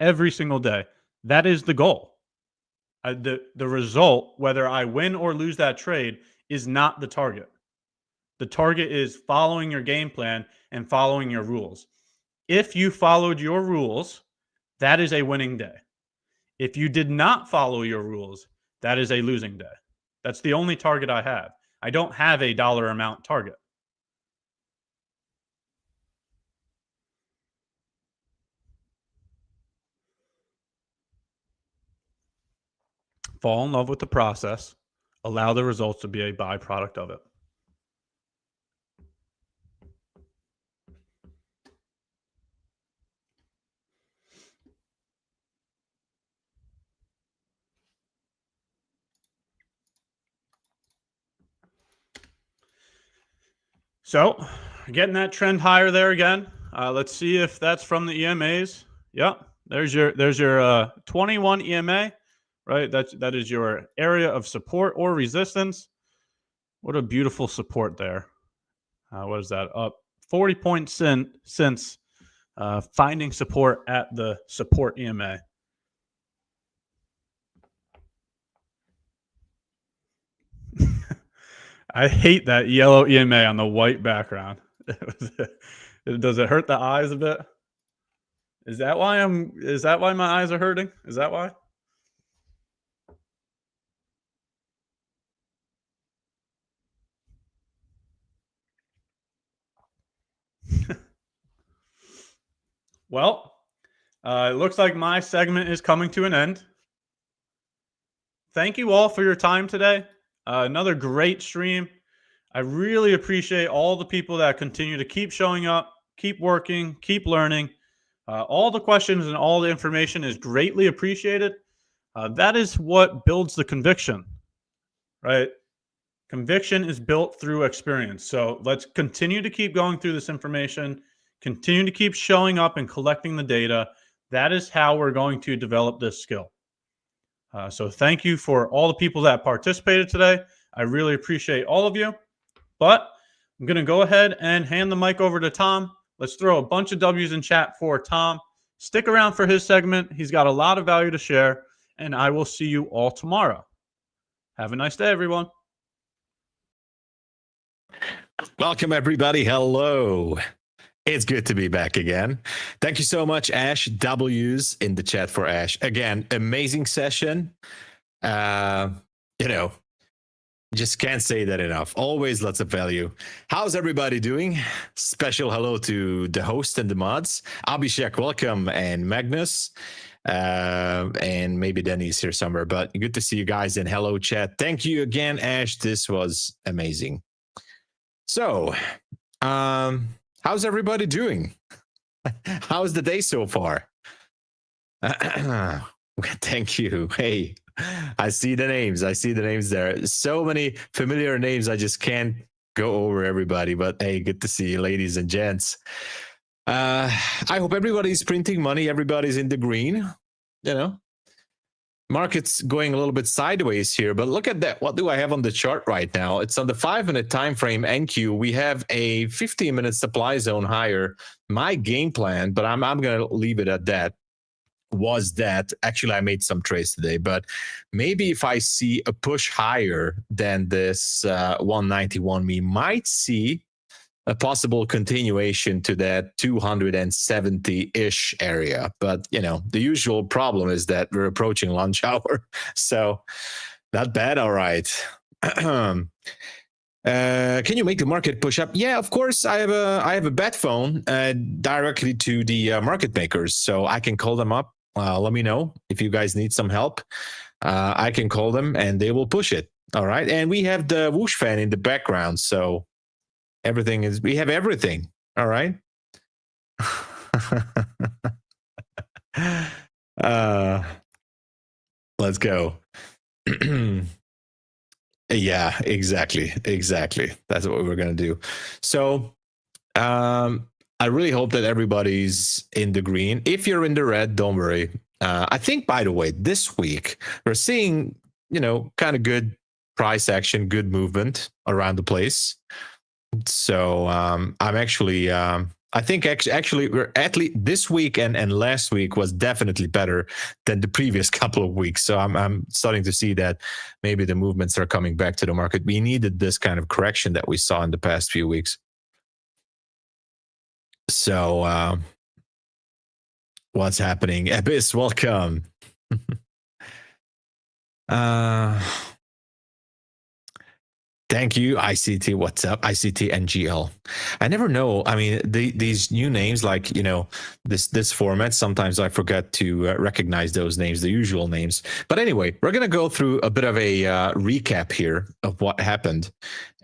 every single day. That is the goal. The result, whether I win or lose that trade, is not the target. The target is following your game plan and following your rules. If you followed your rules, that is a winning day. If you did not follow your rules, that is a losing day. That's the only target I have. I don't have a dollar amount target. Fall in love with the process. Allow the results to be a byproduct of it. So, getting that trend higher there again. Let's see if that's from the EMAs. Yep, there's your 21 EMA, right? That is your area of support or resistance. What a beautiful support there. What is that? Up 40 points since finding support at the support EMA. I hate that yellow EMA on the white background. Does it hurt the eyes a bit? Is that why my eyes are hurting? Is that why? Well, it looks like my segment is coming to an end. Thank you all for your time today. Another great stream. I really appreciate all the people that continue to keep showing up, keep working, keep learning. All the questions and all the information is greatly appreciated. That is what builds the conviction, right? Conviction is built through experience. So let's continue to keep going through this information, continue to keep showing up and collecting the data. That is how we're going to develop this skill. So thank you for all the people that participated today. I really appreciate all of you. But I'm going to go ahead and hand the mic over to Tom. Let's throw a bunch of W's in chat for Tom. Stick around for his segment. He's got a lot of value to share. And I will see you all tomorrow. Have a nice day, everyone. Welcome, everybody. Hello. It's good to be back again. Thank you so much, Ash. W's in the chat for Ash. Again, amazing session. Just can't say that enough. Always lots of value. How's everybody doing? Special hello to the host and the mods. Abhishek, welcome, and Magnus. And maybe Denny's here somewhere, but good to see you guys, and hello, chat. Thank you again, Ash. This was amazing. So, how's everybody doing? How's the day so far? Thank you. Hey, I see the names. I see the names there. So many familiar names. I just can't go over everybody, but hey, good to see you, ladies and gents. I hope everybody's printing money. Everybody's in the green. Market's going a little bit sideways here, but look at that. What do I have on the chart right now? It's on the 5-minute time frame NQ. We have a 15-minute supply zone higher. My game plan, but I'm going to leave it at that, was that actually I made some trades today, but maybe if I see a push higher than this 191, we might see a possible continuation to that 270-ish area. But, the usual problem is that we're approaching lunch hour. So not bad. All right. Can you make the market push up? Yeah, of course. I have a bet phone directly to the market makers, so I can call them up. Let me know if you guys need some help. I can call them and they will push it. All right. And we have the whoosh fan in the background. So we have everything. All right. Let's go. Yeah, exactly. That's what we're going to do. So, I really hope that everybody's in the green. If you're in the red, don't worry. I think, by the way, this week we're seeing, kind of good price action, good movement around the place. So I'm actually, I think actually we're at least this week and last week was definitely better than the previous couple of weeks. So I'm starting to see that maybe the movements are coming back to the market. We needed this kind of correction that we saw in the past few weeks. So what's happening? Abyss, welcome. Thank you, ICT. What's up, ICT NGL? I never know. I mean, these new names, like this format. Sometimes I forget to recognize those names, the usual names. But anyway, we're gonna go through a bit of a recap here of what happened,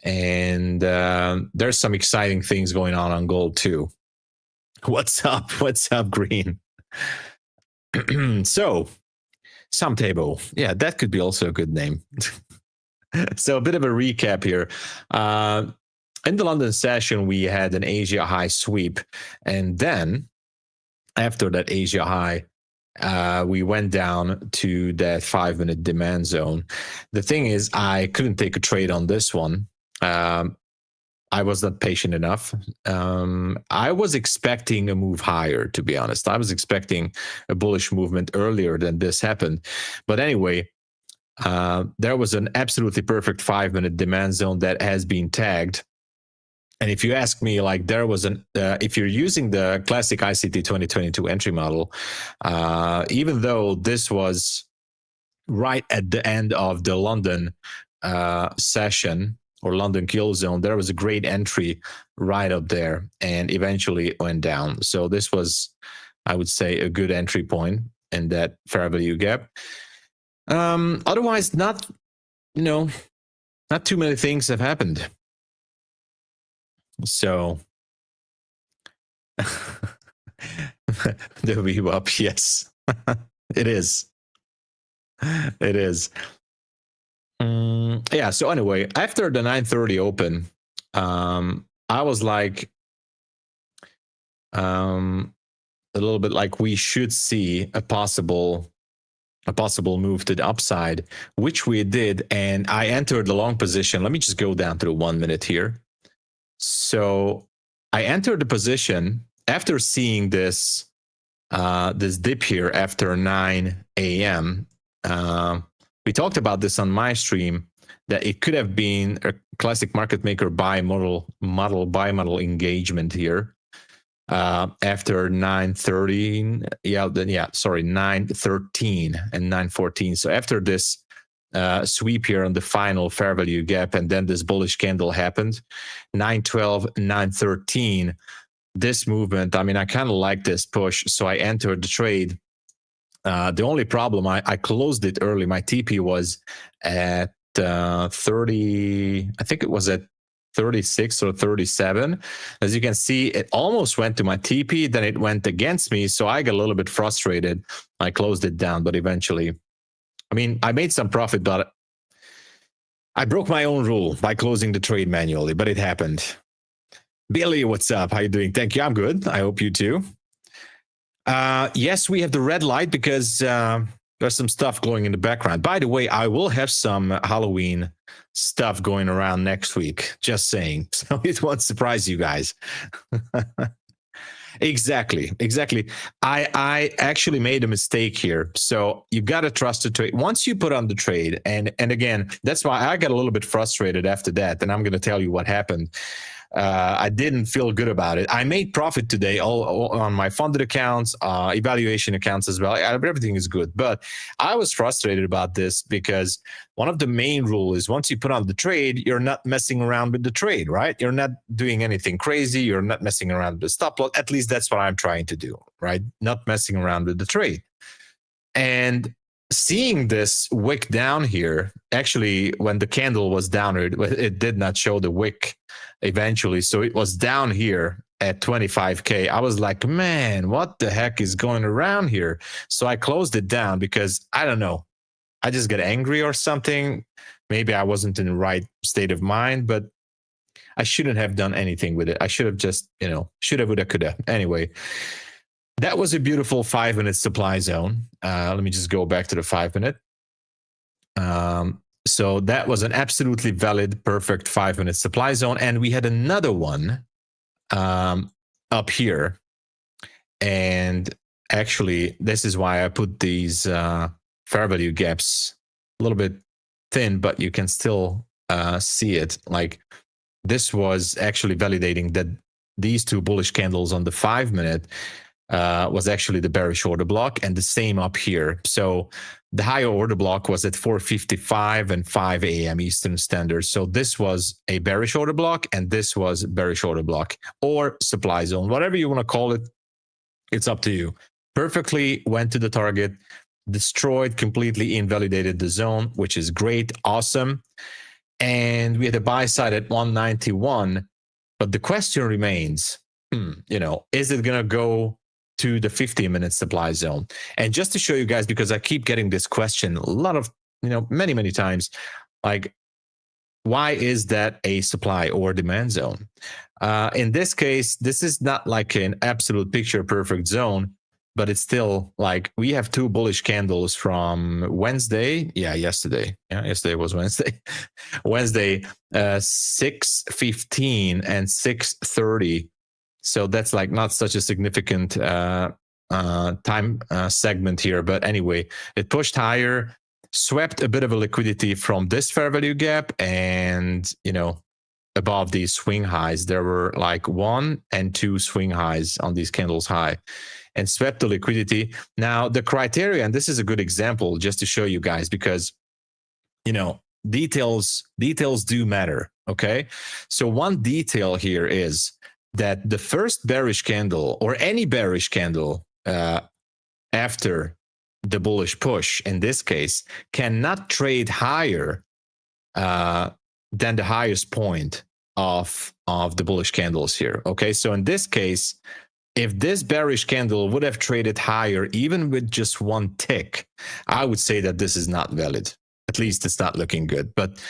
and there's some exciting things going on gold too. What's up? What's up, Green? So, Samtebo. Yeah, that could be also a good name. So a bit of a recap here. In the London session, we had an Asia high sweep. And then after that Asia high, we went down to that 5-minute demand zone. The thing is, I couldn't take a trade on this one. I was not patient enough. I was expecting a move higher, to be honest. I was expecting a bullish movement earlier than this happened. But anyway, there was an absolutely perfect 5-minute demand zone that has been tagged. And if you ask me, like, there was if you're using the classic ICT 2022 entry model, even though this was right at the end of the London session or London kill zone, there was a great entry right up there, and eventually it went down. So this was, I would say, a good entry point in that fair value gap. Otherwise, not too many things have happened. So the VWAP, yes, it is. It is. Yeah. So anyway, after the 9:30 open, I was like, a little bit like we should see a possible move to the upside, which we did, and I entered the long position. Let me just go down to the 1 minute here. So I entered the position after seeing this dip here after 9 a.m. We talked about this on my stream, that it could have been a classic market maker buy model engagement here. After 9:13, 9:13 and 9:14. So after this sweep here on the final fair value gap, and then this bullish candle happened, 9:12, 9:13. This movement, I mean, I kind of like this push, so I entered the trade. The only problem, I closed it early. My TP was at 30. I think it was at 36 or 37. As you can see, it almost went to my TP, then it went against me, so I got a little bit frustrated. I closed it down, but eventually, I mean, I made some profit, but I broke my own rule by closing the trade manually, but it happened. Billy, what's up? How you doing? Thank you. I'm good. I hope you too. Yes, we have the red light because there's some stuff glowing in the background. By the way, I will have some Halloween stuff going around next week. Just saying. So it won't surprise you guys. Exactly. I actually made a mistake here. So you got to trust the trade. Once you put on the trade, and again, that's why I got a little bit frustrated after that. And I'm going to tell you what happened. I didn't feel good about it. I made profit today all on my funded accounts, evaluation accounts as well. Everything is good. But I was frustrated about this because one of the main rules is once you put on the trade, you're not messing around with the trade, right? You're not doing anything crazy. You're not messing around with the stop loss. At least that's what I'm trying to do, right? Not messing around with the trade. And seeing this wick down here, actually, when the candle was down, it did not show the wick eventually. So it was down here at 25K. I was like, man, what the heck is going around here? So I closed it down because I don't know. I just get angry or something. Maybe I wasn't in the right state of mind, but I shouldn't have done anything with it. I should have just, shoulda, woulda, coulda. Anyway, that was a beautiful 5-minute supply zone. Let me just go back to the 5-minute. So that was an absolutely valid, perfect 5-minute supply zone. And we had another one up here. And actually, this is why I put these fair value gaps a little bit thin, but you can still see it. Like this was actually validating that these two bullish candles on the 5-minute was actually the bearish order block, and the same up here. So the higher order block was at 4:55 and 5 a.m. Eastern Standard. So this was a bearish order block, and this was bearish order block or supply zone, whatever you want to call it. It's up to you. Perfectly went to the target, destroyed, completely invalidated the zone, which is great, awesome. And we had a buy side at 191, but the question remains, is it going to go to the 15-minute supply zone? And just to show you guys, because I keep getting this question a lot of, many times, like, why is that a supply or demand zone? In this case, this is not like an absolute picture perfect zone, but it's still like we have two bullish candles from Wednesday. Yeah, yesterday. Yeah, yesterday was Wednesday. Wednesday, 6:15 and 6:30. So that's like not such a significant time segment here. But anyway, it pushed higher, swept a bit of a liquidity from this fair value gap, and, above these swing highs, there were like 1 and 2 swing highs on these candles high, and swept the liquidity. Now, the criteria, and this is a good example just to show you guys, because, details do matter. Okay. So one detail here is that the first bearish candle, or any bearish candle after the bullish push, in this case, cannot trade higher than the highest point of the bullish candles here. Okay, so in this case, if this bearish candle would have traded higher, even with just one tick, I would say that this is not valid. At least it's not looking good. But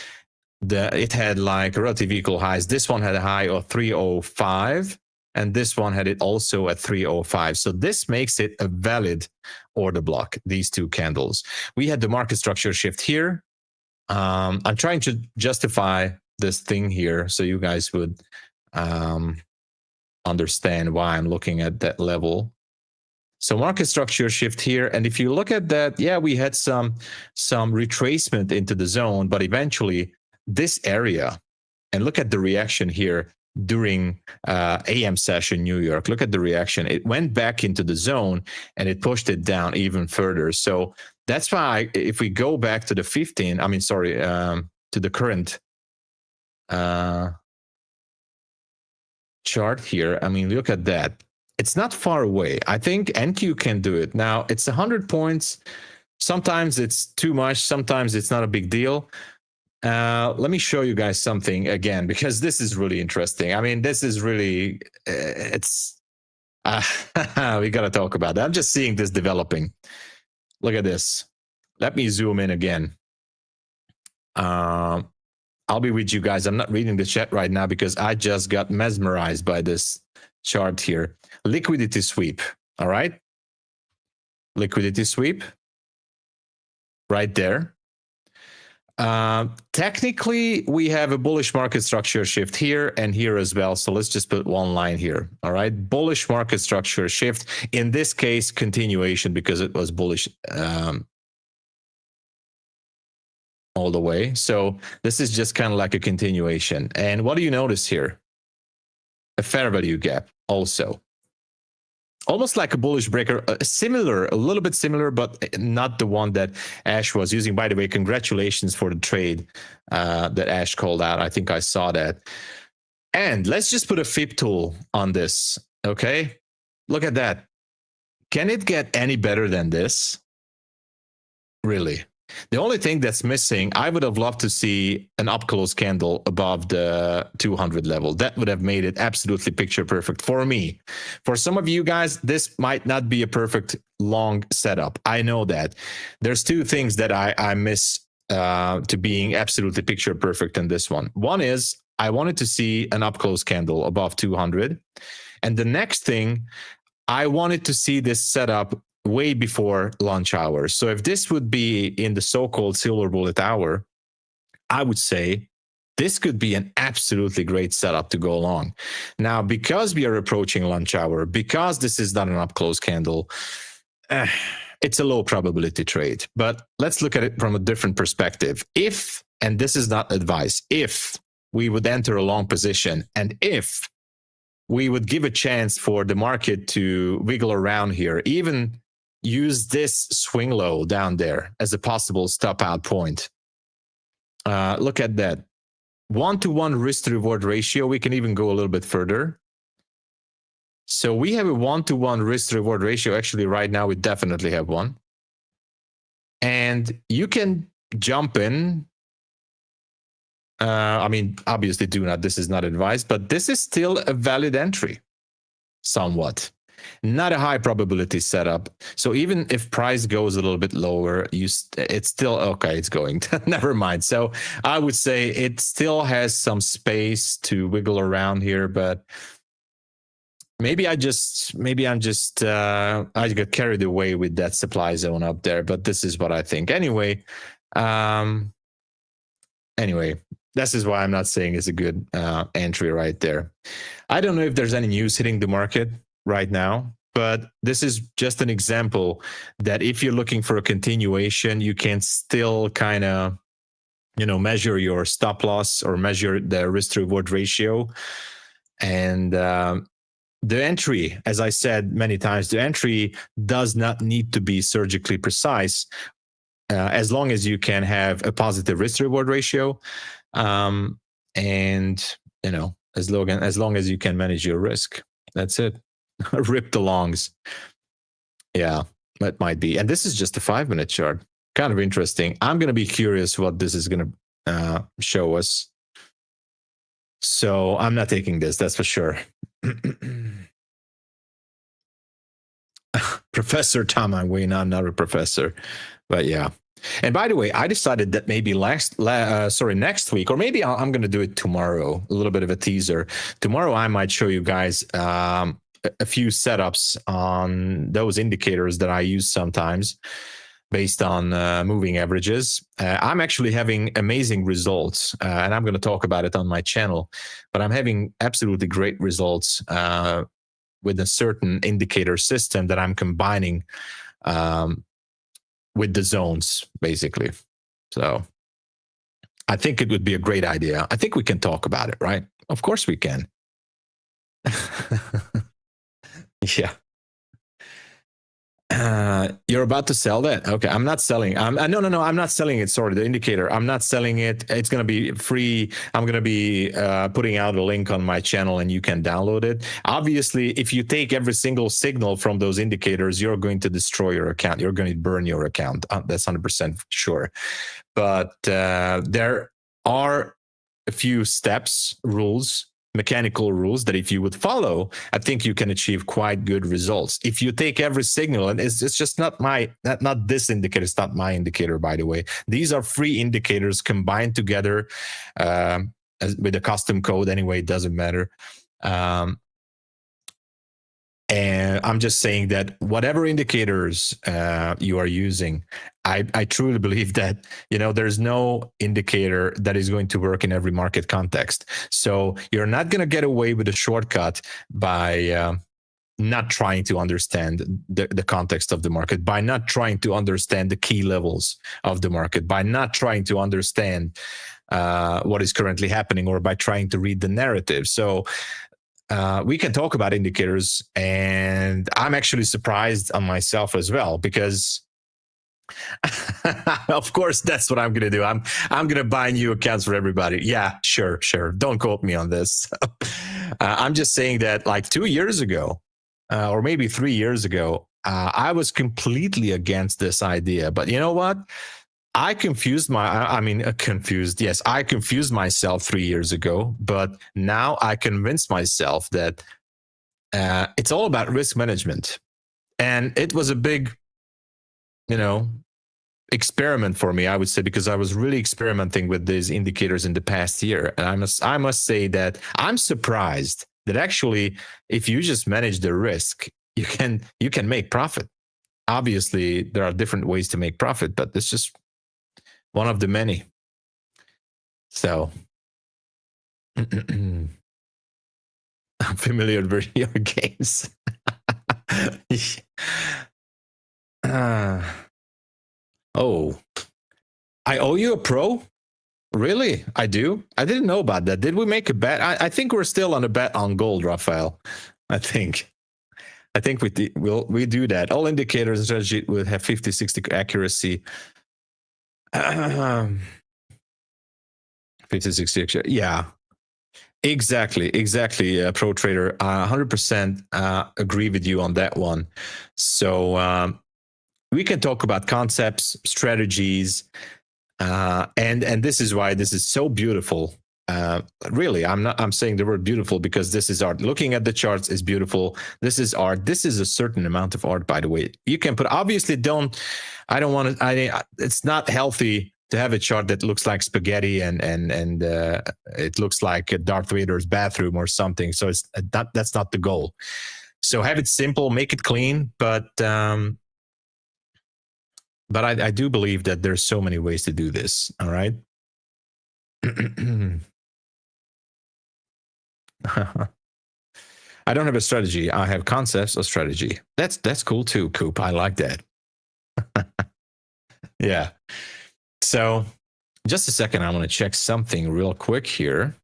it had like relative equal highs. This one had a high of 305, and this one had it also at 305. So this makes it a valid order block, these two candles. We had the market structure shift here. I'm trying to justify this thing here so you guys would understand why I'm looking at that level. So market structure shift here. And if you look at that, yeah, we had some retracement into the zone, but eventually this area, and look at the reaction here during AM session New York. Look at the reaction. It went back into the zone and it pushed it down even further. So that's why if we go back to the to the current chart here, look at that. It's not far away. I think NQ can do it. Now, it's 100 points. Sometimes it's too much. Sometimes it's not a big deal. Let me show you guys something again, because this is really interesting. This is really, we got to talk about that. I'm just seeing this developing. Look at this. Let me zoom in again. I'll be with you guys. I'm not reading the chat right now because I just got mesmerized by this chart here. Liquidity sweep. All right. Liquidity sweep. Right there. Technically, we have a bullish market structure shift here and here as well. So let's just put one line here. All right. Bullish market structure shift. In this case, continuation because it was bullish all the way. So this is just kind of like a continuation. And what do you notice here? A fair value gap also. Almost like a bullish breaker, similar, a little bit similar, but not the one that Ash was using. By the way, congratulations for the trade that Ash called out. I think I saw that. And let's just put a FIB tool on this, okay? Look at that. Can it get any better than this? Really? The only thing that's missing, I would have loved to see an up close candle above the 200 level. That would have made it absolutely picture perfect for me. For some of you guys, this might not be a perfect long setup. I know that. There's two things that I miss to being absolutely picture perfect in this one. One is I wanted to see an up close candle above 200. And the next thing, I wanted to see this setup way before lunch hours. So if this would be in the so-called silver bullet hour, I would say this could be an absolutely great setup to go along. Now, because we are approaching lunch hour, because this is not an up-close candle, it's a low probability trade. But let's look at it from a different perspective. If, and this is not advice, if we would enter a long position and if we would give a chance for the market to wiggle around here, even use this swing low down there as a possible stop out point. Look at that. 1-to-1 risk to reward ratio. We can even go a little bit further. So we have a 1-to-1 risk to reward ratio. Actually, right now, we definitely have one. And you can jump in. I mean, obviously do not, this is not advice, but this is still a valid entry somewhat. Not a high probability setup. So even if price goes a little bit lower, it's still okay. It's going. Never mind. So I would say it still has some space to wiggle around here, but maybe I got carried away with that supply zone up there. But this is what I think. Anyway, this is why I'm not saying it's a good entry right there. I don't know if there's any news hitting the market right now, but this is just an example that if you're looking for a continuation, you can still kind of, measure your stop loss or measure the risk to reward ratio. And the entry, as I said many times, the entry does not need to be surgically precise as long as you can have a positive risk to reward ratio. And, as long as you can manage your risk, that's it. Rip the longs. Yeah, that might be. And this is just a 5-minute chart. Kind of interesting. I'm going to be curious what this is going to show us. So I'm not taking this, that's for sure. Professor Tom, I'm not a professor, but yeah. And by the way, I decided that maybe next week, or maybe I'm going to do it tomorrow, a little bit of a teaser. Tomorrow, I might show you guys a few setups on those indicators that I use sometimes based on moving averages. I'm actually having amazing results, and I'm going to talk about it on my channel, but I'm having absolutely great results with a certain indicator system that I'm combining with the zones, basically. So I think it would be a great idea. I think we can talk about it, right? Of course we can. Yeah. You're about to sell that? Okay, I'm not selling. No, I'm not selling it. Sorry, the indicator. I'm not selling it. It's going to be free. I'm going to be putting out a link on my channel and you can download it. Obviously, if you take every single signal from those indicators, you're going to destroy your account. You're going to burn your account. That's 100% sure. But there are a few steps, rules mechanical rules that if you would follow, I think you can achieve quite good results. If you take every signal, and it's just not this indicator, it's not my indicator, by the way. These are free indicators combined together with a custom code. Anyway, it doesn't matter. And I'm just saying that whatever indicators you are using, I truly believe that, there's no indicator that is going to work in every market context. So you're not going to get away with a shortcut by not trying to understand the context of the market, by not trying to understand the key levels of the market, by not trying to understand what is currently happening, or by trying to read the narrative. So we can talk about indicators, and I'm actually surprised on myself as well, because of course that's what I'm going to do. I'm going to buy new accounts for everybody. Yeah, sure. Don't quote me on this. I'm just saying that like 2 years ago, or maybe 3 years ago, I was completely against this idea. But you know what? I confused myself 3 years ago, but now I convinced myself that it's all about risk management. And it was a big, experiment for me, I would say, because I was really experimenting with these indicators in the past year. And I must say that I'm surprised that actually, if you just manage the risk, you can make profit. Obviously, there are different ways to make profit, but it's just one of the many. So I'm familiar with video games. Oh, I owe you a pro? Really? I do? I didn't know about that. Did we make a bet? I think we're still on a bet on gold, Raphael. I think we do that. All indicators and strategy will have 50-60 accuracy. 50-60, yeah, exactly, pro trader. 100% agree with you on that one. So we can talk about concepts, strategies, and this is why this is so beautiful. Really, I'm saying the word beautiful because this is art. Looking at the charts is beautiful. This is art. This is a certain amount of art, by the way. You can put, obviously it's not healthy to have a chart that looks like spaghetti and it looks like Darth Vader's bathroom or something. So that's not the goal. So have it simple, make it clean, but I do believe that there's so many ways to do this. All right. I don't have a strategy. I have concepts of strategy. That's cool too, Coop. I like that. Yeah. So just a second. I want to check something real quick here.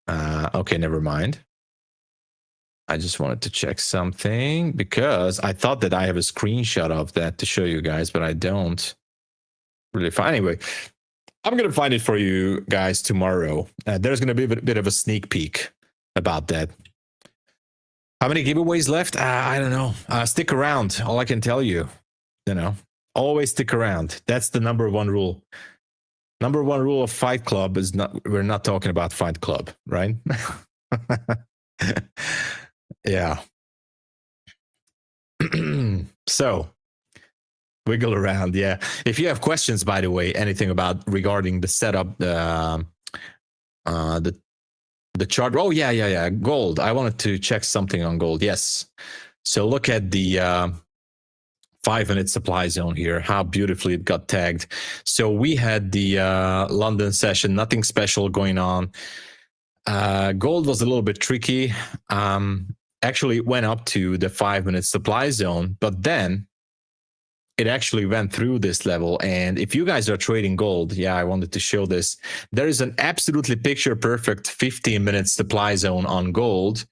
Okay, never mind. I just wanted to check something because I thought that I have a screenshot of that to show you guys, but I don't really find. Anyway, I'm going to find it for you guys tomorrow. There's going to be a bit of a sneak peek about that. How many giveaways left? I don't know. Stick around. All I can tell you, always stick around. That's the number one rule. Number one rule of Fight Club is we're not talking about Fight Club, right? Yeah. So wiggle around. Yeah. If you have questions, by the way, anything regarding the setup, the chart. Oh yeah. Gold. I wanted to check something on gold. Yes. So look at the 5-minute supply zone here, how beautifully it got tagged. So we had the London session, nothing special going on. Gold was a little bit tricky. Actually, it went up to the 5-minute supply zone, but then it actually went through this level. And if you guys are trading gold, I wanted to show this. There is an absolutely picture perfect 15-minute supply zone on gold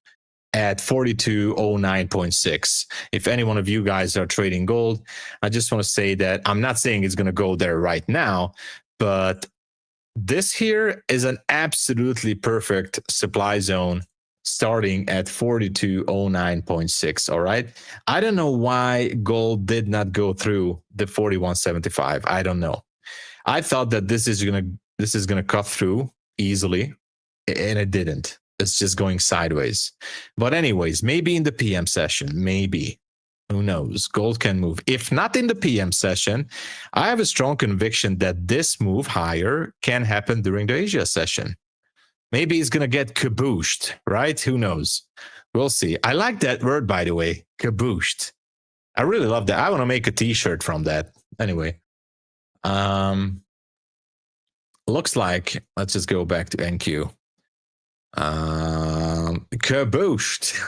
at 4209.6. If any one of you guys are trading gold, I just want to say that I'm not saying it's going to go there right now, but this here is an absolutely perfect supply zone starting at 4209.6. All right. I don't know why gold did not go through the 4175. I don't know. I thought that this is gonna cut through easily. and it didn't. It's just going sideways. But anyways, maybe in the PM session, maybe. Who knows? Gold can move. If not in the PM session, I have a strong conviction that this move higher can happen during the Asia session. Maybe it's going to get kabooshed, right? Who knows? We'll see. I like that word, by the way, kabooshed. I really love that. I want to make a t-shirt from that. Anyway, looks like, let's just go back to NQ. Kabooshed.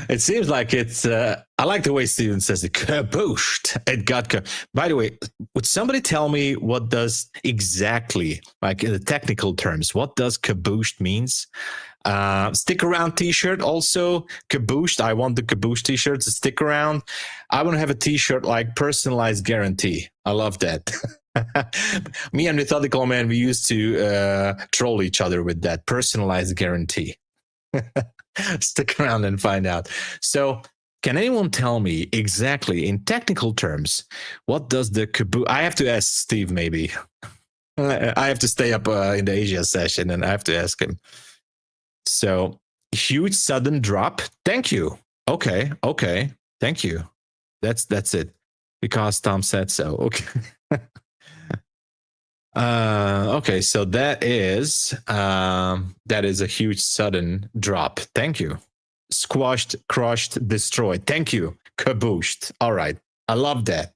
It seems like it's, I like the way Steven says it, kabooshed. It got, by the way, would somebody tell me what does exactly, like in the technical terms, what does kabooshed means? Stick around t-shirt also, kabooshed. I want the kabooshed t-shirt to stick around. I want to have a t-shirt like personalized guarantee. I love that. Me and Methodical Man, we used to troll each other with that personalized guarantee. Stick around and find out. So can anyone tell me exactly in technical terms, what does the kaboosh? I have to ask Steve, maybe. I have to stay up in the Asia session and I have to ask him. So huge sudden drop. Thank you. Okay. Thank you. That's it. Because Tom said so. Okay. Okay, so that is a huge sudden drop. Thank you. Squashed, crushed, destroyed. Thank you. Kabooshed. All right. I love that.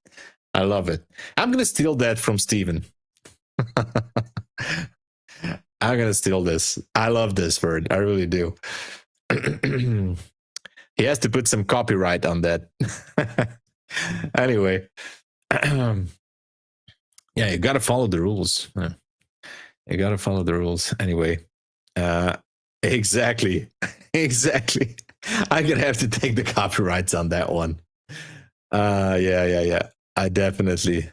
I love it. I'm gonna steal that from Steven. I'm gonna steal this. I love this word. I really do. He has to put some copyright on that. Anyway. Yeah, you got to follow the rules. You got to follow the rules. Anyway, exactly. I'm going to have to take the copyrights on that one. Yeah. I definitely.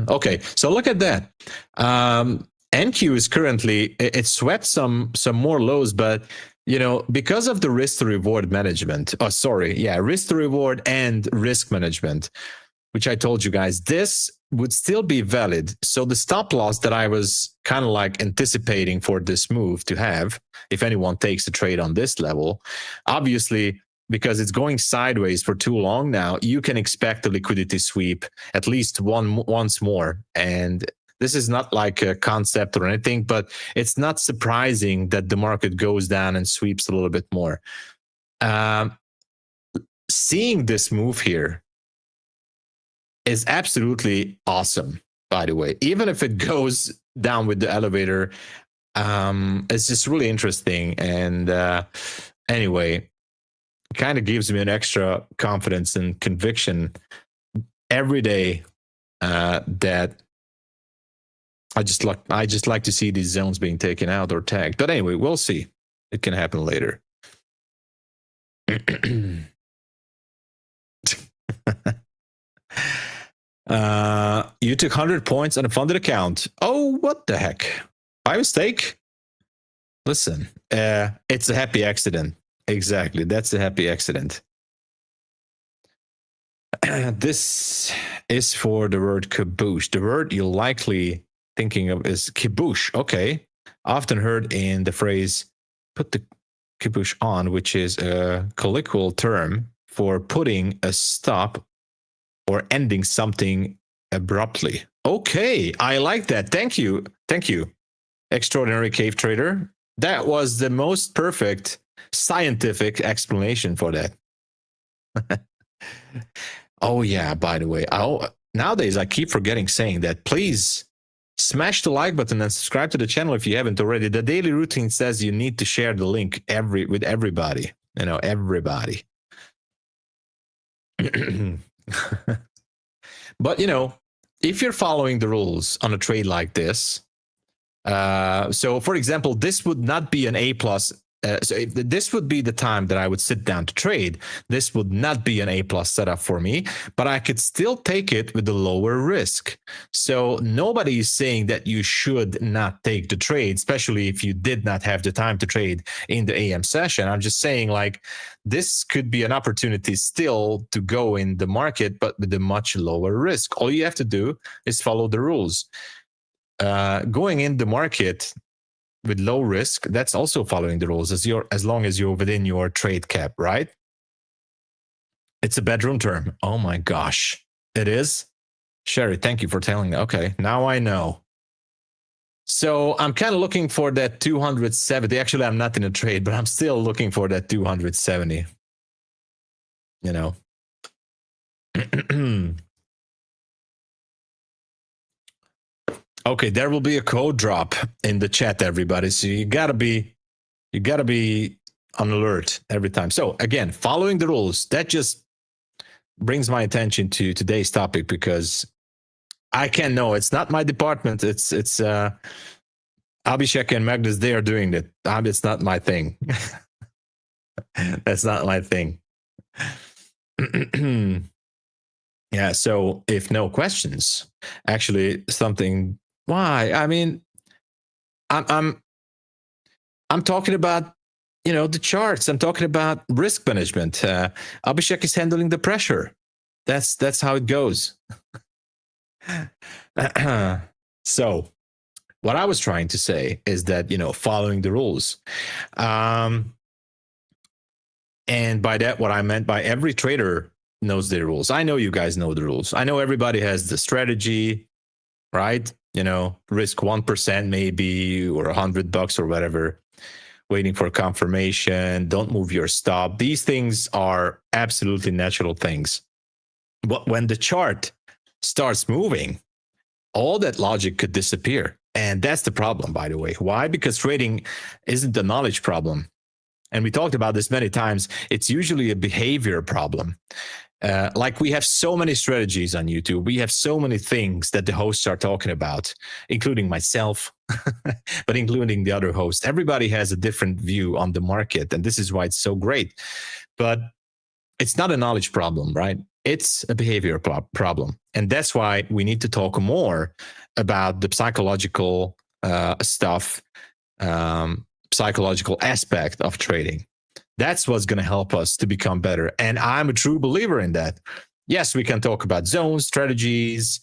Okay, so look at that. NQ is currently, it swept some more lows, but because of the risk to reward management, risk to reward and risk management, which I told you guys, this would still be valid. So the stop loss that I was kind of like anticipating for this move to have, if anyone takes a trade on this level, obviously, because it's going sideways for too long now, you can expect a liquidity sweep at least once more. And this is not like a concept or anything, but it's not surprising that the market goes down and sweeps a little bit more. Seeing this move here is absolutely awesome, by the way. Even if it goes down with the elevator, it's just really interesting. And anyway, it kind of gives me an extra confidence and conviction every day that I just like to see these zones being taken out or tagged. But anyway, we'll see. It can happen later. You took 100 points on a funded account. Oh, what the heck? By mistake? Listen, it's a happy accident. Exactly. That's a happy accident. This is for the word kaboosh. The word you'll likely thinking of is kibosh. Okay. Often heard in the phrase put the kibosh on, which is a colloquial term for putting a stop or ending something abruptly. Okay. I like that. Thank you. Extraordinary Cave Trader. That was the most perfect scientific explanation for that. Oh yeah, by the way, nowadays I keep forgetting saying that. Please smash the like button and subscribe to the channel if you haven't already. The daily routine says you need to share the link with everybody. Everybody. But if you're following the rules on a trade like this, so for example, this would not be an A+ So if this would be the time that I would sit down to trade. This would not be an A+ setup for me, but I could still take it with the lower risk. So nobody is saying that you should not take the trade, especially if you did not have the time to trade in the AM session. I'm just saying, like, this could be an opportunity still to go in the market, but with a much lower risk. All you have to do is follow the rules. Going in the market with low risk, that's also following the rules, as long as you're within your trade cap, right? It's a bedroom term. Oh my gosh, it is. Sherry, thank you for telling me. Okay, now I know. So I'm kind of looking for that 270. Actually, I'm not in a trade, but I'm still looking for that 270. You know. Okay, there will be a code drop in the chat, everybody. So you gotta be on alert every time. So again, following the rules. That just brings my attention to today's topic, because I can't know. It's not my department. It's Abhishek and Magnus. They are doing it. It's not my thing. That's not my thing. Yeah. So if no questions, actually something. Why? I mean, I'm talking about, the charts. I'm talking about risk management. Abhishek is handling the pressure. That's how it goes. So what I was trying to say is that, following the rules. And by that, what I meant by every trader knows their rules. I know you guys know the rules. I know everybody has the strategy, right? Risk 1% maybe, or $100 or whatever, waiting for confirmation. Don't move your stop. These things are absolutely natural things. But when the chart starts moving, all that logic could disappear. And that's the problem, by the way. Why? Because trading isn't a knowledge problem. And we talked about this many times. It's usually a behavior problem. Like, we have so many strategies on YouTube. We have so many things that the hosts are talking about, including myself, but including the other hosts. Everybody has a different view on the market, and this is why it's so great. But it's not a knowledge problem, right? It's a behavior problem. And that's why we need to talk more about the psychological stuff, psychological aspect of trading. That's what's going to help us to become better. And I'm a true believer in that. Yes, we can talk about zones, strategies,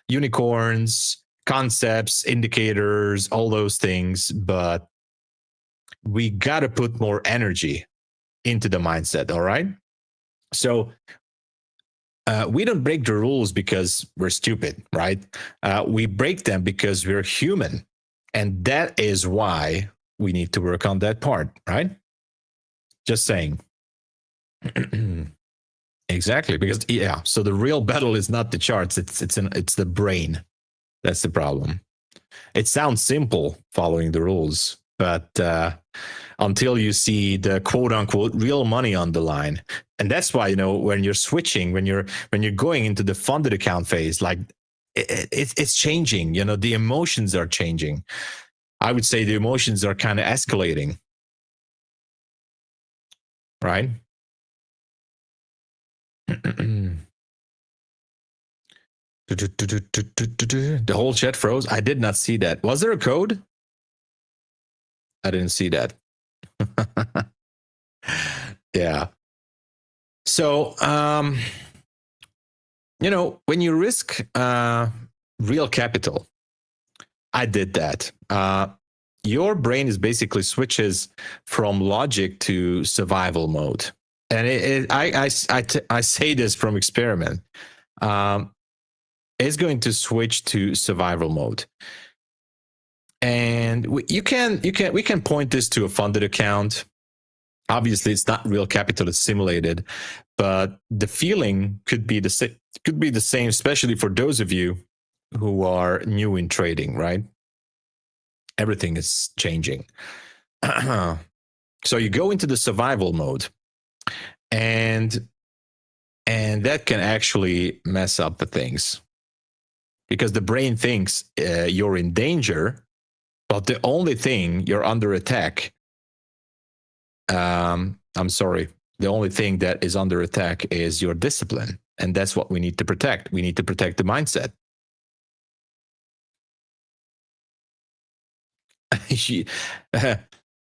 unicorns, concepts, indicators, all those things, but we got to put more energy into the mindset, all right? So we don't break the rules because we're stupid, right? We break them because we're human. And that is why we need to work on that part, right? Just saying. Exactly, because so the real battle is not the charts, it's the brain. That's the problem. It sounds simple following the rules, but until you see the quote unquote real money on the line. And that's why, when you're switching, when you're going into the funded account phase, like it's changing, the emotions are changing. I would say the emotions are kind of escalating. Right? The whole chat froze. I did not see that. Was there a code? I didn't see that. Yeah. So, when you risk real capital, I did that. Your brain is basically switches from logic to survival mode. And I say this from experiment. It's going to switch to survival mode. And we can point this to a funded account. Obviously, it's not real capital; it's simulated, but the feeling could be the same, especially for those of you who are new in trading, right? Everything is changing. So you go into the survival mode, and that can actually mess up the things, because the brain thinks you're in danger, but the only thing you're under attack I'm sorry. The only thing that is under attack is your discipline. And that's what we need to protect. We need to protect the mindset.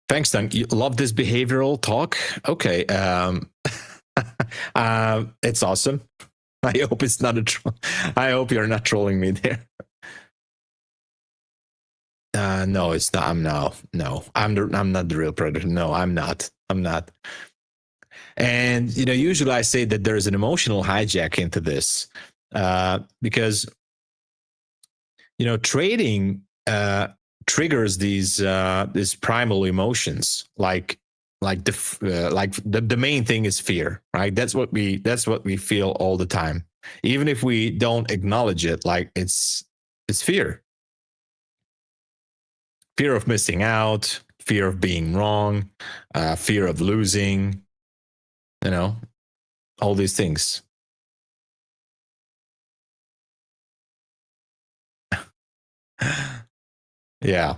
Thanks, Dunk. You love this behavioral talk? Okay. It's awesome. I hope it's not a troll. I hope you're not trolling me there. No, it's not. I'm not the real predator. No, I'm not. And usually I say that there's an emotional hijack into this, because trading triggers these primal emotions, like the main thing is fear, right? That's what we feel all the time, even if we don't acknowledge it. Like it's fear. Fear of missing out, fear of being wrong, fear of losing, all these things. Yeah.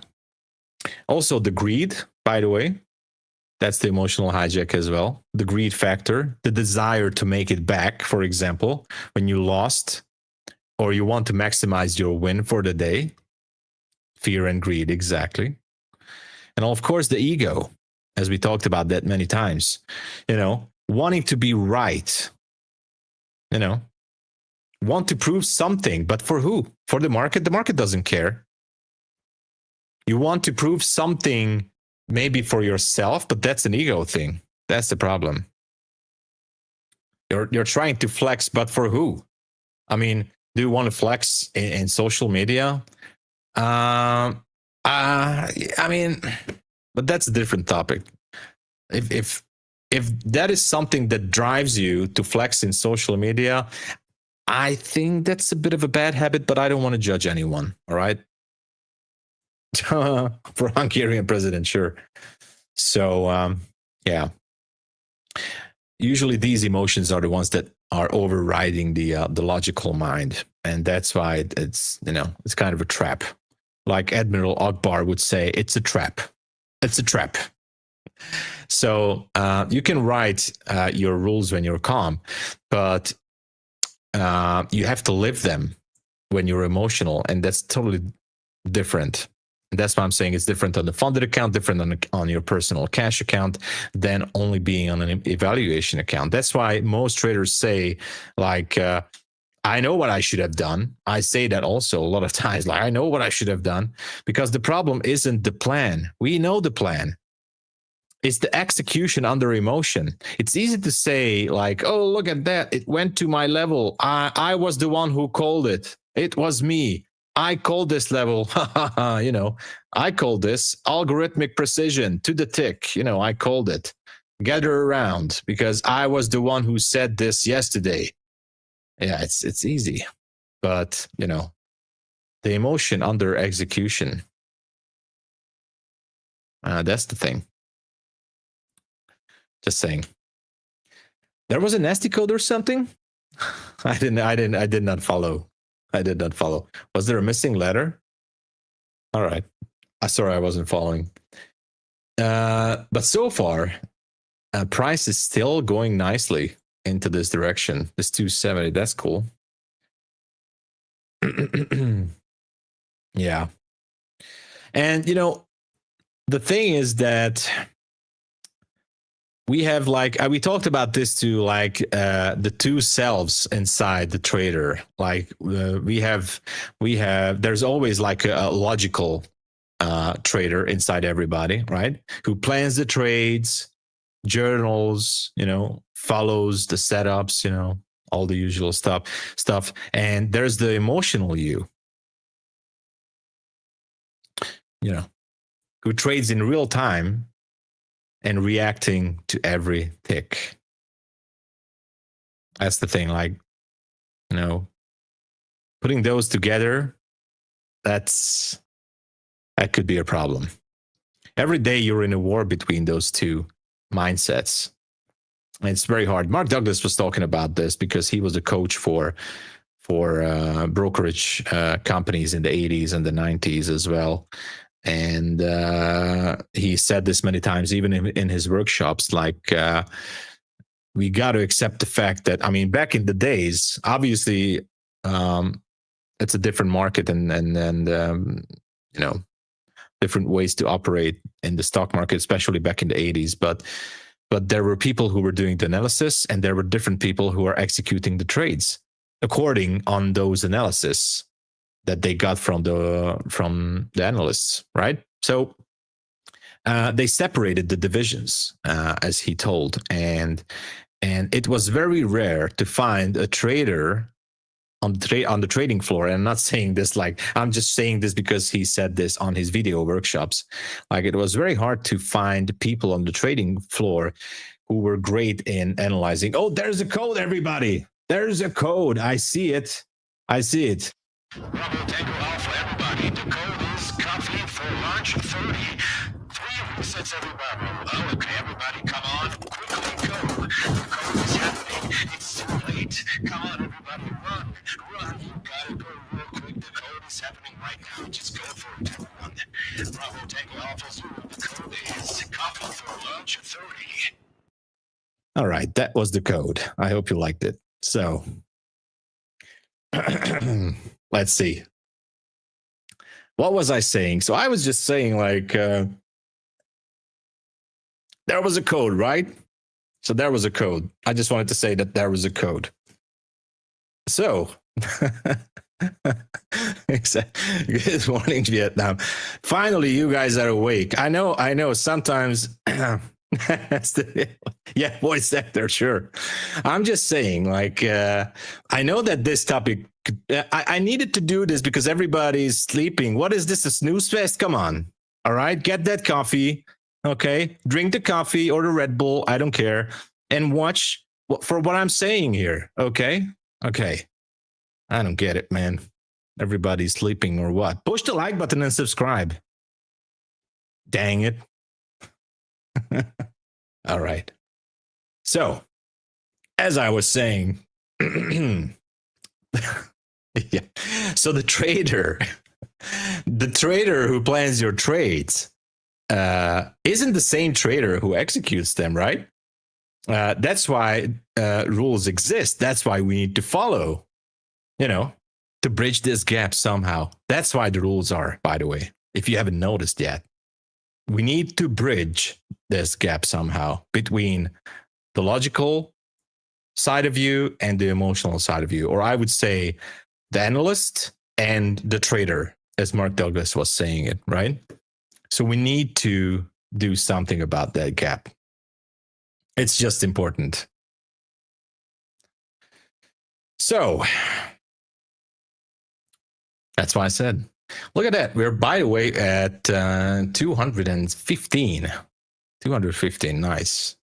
Also the greed, by the way, that's the emotional hijack as well. The greed factor, the desire to make it back, for example, when you lost or you want to maximize your win for the day. Fear and greed, exactly. And of course, the ego, as we talked about that many times, wanting to be right, want to prove something, but for who? For the market? The market doesn't care. You want to prove something maybe for yourself, but that's an ego thing. That's the problem. You're trying to flex, but for who? I mean, do you want to flex in social media? I mean, but that's a different topic. If that is something that drives you to flex in social media, I think that's a bit of a bad habit, but I don't want to judge anyone. All right. For Hungarian president, sure. So, yeah. Usually these emotions are the ones that are overriding the logical mind. And that's why it's kind of a trap. Like Admiral Akbar would say, it's a trap. It's a trap. So you can write your rules when you're calm, but you have to live them when you're emotional, and that's totally different. And that's why I'm saying it's different on the funded account, different on your personal cash account than only being on an evaluation account. That's why most traders say, like, I know what I should have done. I say that also a lot of times, like, I know what I should have done, because the problem isn't the plan. We know the plan. It's the execution under emotion. It's easy to say, like, oh, look at that. It went to my level. I was the one who called it. It was me. I called this level. I called this algorithmic precision to the tick. I called it. Gather around, because I was the one who said this yesterday. Yeah, it's easy, but the emotion under execution, that's the thing. Just saying. There was a nasty code or something. I did not follow. Was there a missing letter? All right. Sorry, I wasn't following. But so far, price is still going nicely into this direction. This 270, that's cool. Yeah. And the thing is that we have, like, we talked about this too, like the two selves inside the trader. Like we have there's always like a logical trader inside everybody, right? Who plans the trades, journals, follows the setups, all the usual stuff. And there's the emotional you, who trades in real time and reacting to every tick. That's the thing, like, putting those together, that could be a problem. Every day you're in a war between those two mindsets. And it's very hard. Mark Douglas was talking about this because he was a coach for brokerage companies in the 80s and the 90s as well. And he said this many times, even in his workshops, like we got to accept the fact that, I mean, back in the days, obviously, it's a different market and you know, different ways to operate in the stock market, especially back in the 80s. But there were people who were doing the analysis, and there were different people who were executing the trades according on those analysis that they got from the analysts, right? So they separated the divisions, as he told, and it was very rare to find a trader on the trading floor. And I'm not saying this like, I'm just saying this because he said this on his video workshops. Like, it was very hard to find people on the trading floor who were great in analyzing. Oh, there's a code, everybody. There's a code. I see it. Bravo Tango Alpha, everybody. The code is coffee for lunch 30. 3 resets, everybody. Okay, everybody, come on. Quickly go. The code is happening. It's too late. Come on, everybody, run. You gotta go real quick. The code is happening right now. Just go for it, everyone. Bravo Tango Alpha Zulu. The code is coffee for lunch 30. All right, that was the code. I hope you liked it. So let's see. What was I saying? So I was just saying, like, there was a code, right? So there was a code. I just wanted to say that there was a code. So, good morning, Vietnam. Finally, you guys are awake. I know. Sometimes, yeah, voice actor, sure. I'm just saying, like, I know that this topic, I needed to do this because everybody's sleeping. What is this, a snooze fest? Come on. All right, get that coffee. Okay, drink the coffee or the Red Bull. I don't care. And watch for what I'm saying here. Okay. I don't get it, man. Everybody's sleeping or what? Push the like button and subscribe. Dang it. All right. So, as I was saying, yeah. So the trader who plans your trades isn't the same trader who executes them, right? That's why rules exist. That's why we need to follow, to bridge this gap somehow. That's why the rules are, by the way, if you haven't noticed yet. We need to bridge this gap somehow between the logical side of you and the emotional side of you, or I would say the analyst and the trader, as Mark Douglas was saying it, right? So we need to do something about that gap. It's just important. So that's why I said, look at that. We're, by the way, at 215. 215, nice.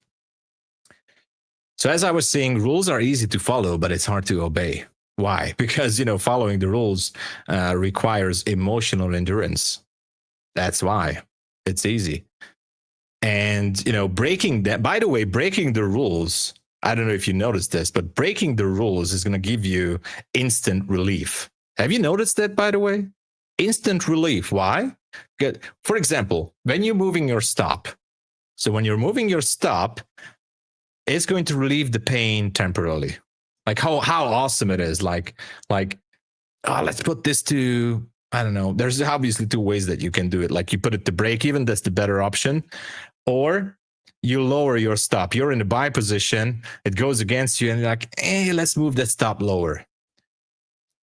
So as I was saying, rules are easy to follow, but it's hard to obey. Why? Because, following the rules requires emotional endurance. That's why it's easy. And, breaking that, by the way, breaking the rules, I don't know if you noticed this, but breaking the rules is going to give you instant relief. Have you noticed that, by the way? Instant relief. Why? For example, when you're moving your stop. So when you're moving your stop, it's going to relieve the pain temporarily. Like how awesome it is. Like, let's put this to, I don't know. There's obviously 2 ways that you can do it. Like you put it to break even. That's the better option. Or you lower your stop. You're in the buy position. It goes against you and you're like, let's move that stop lower.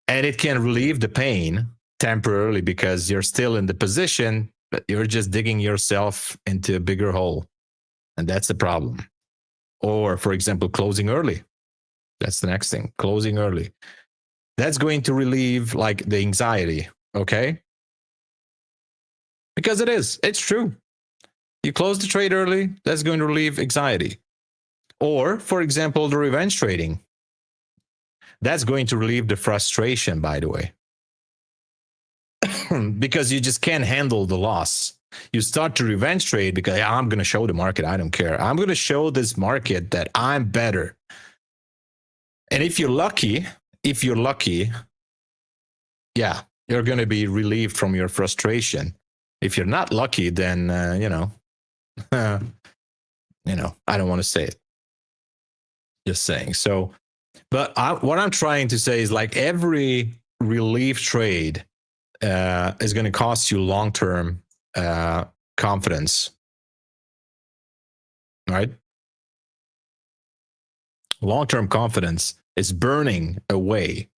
And it can relieve the pain temporarily because you're still in the position, but you're just digging yourself into a bigger hole. And that's the problem. Or, for example, closing early. That's the next thing. Closing early. That's going to relieve like the anxiety. Okay? Because it's true. You close the trade early, that's going to relieve anxiety. Or, for example, the revenge trading. That's going to relieve the frustration, by the way. Because you just can't handle the loss. You start to revenge trade because I'm going to show the market, I don't care. I'm going to show this market that I'm better. And if you're lucky, yeah, you're going to be relieved from your frustration. If you're not lucky, then you know, I don't want to say it. Just saying. So, but what I'm trying to say is like every relief trade is going to cost you long-term confidence, right? Long-term confidence is burning away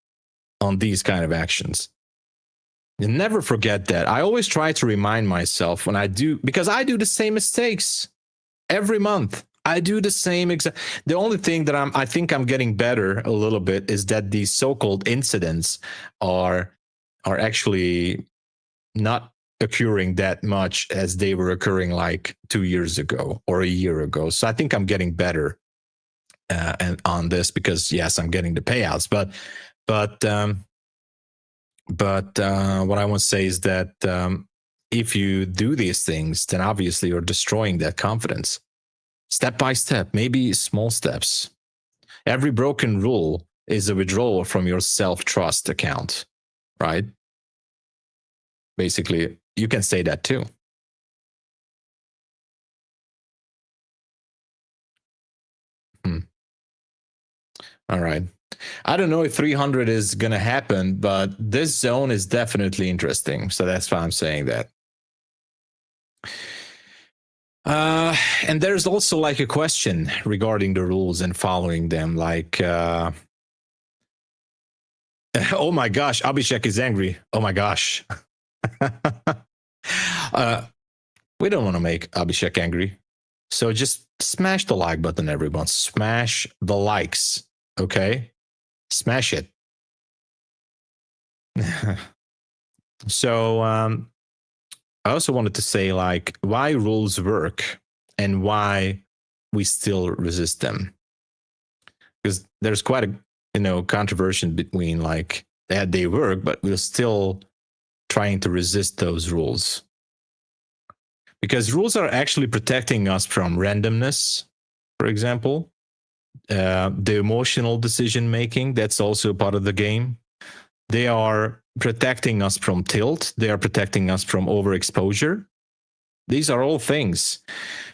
on these kind of actions. You never forget that. I always try to remind myself when I do, because I do the same mistakes every month. I do the same exact. The only thing that I think I'm getting better a little bit is that these so-called incidents are actually not occurring that much as they were occurring like 2 years ago or a year ago. So I think I'm getting better and on this because yes, I'm getting the payouts. But what I want to say is that if you do these things, then obviously you're destroying that confidence. Step by step, maybe small steps. Every broken rule is a withdrawal from your self-trust account, right? Basically, you can say that too. All right. I don't know if 300 is going to happen, but this zone is definitely interesting. So that's why I'm saying that. And there's also like a question regarding the rules and following them. Like, oh my gosh, Abhishek is angry. Oh my gosh. We don't want to make Abhishek angry. So just smash the like button, everyone. Smash the likes. Okay? Smash it. So, I also wanted to say like why rules work and why we still resist them. Because there's quite a controversy between like that they work, but we're still trying to resist those rules. Because rules are actually protecting us from randomness, for example. The emotional decision making, that's also part of the game. They are protecting us from tilt. They are protecting us from overexposure. These are all things.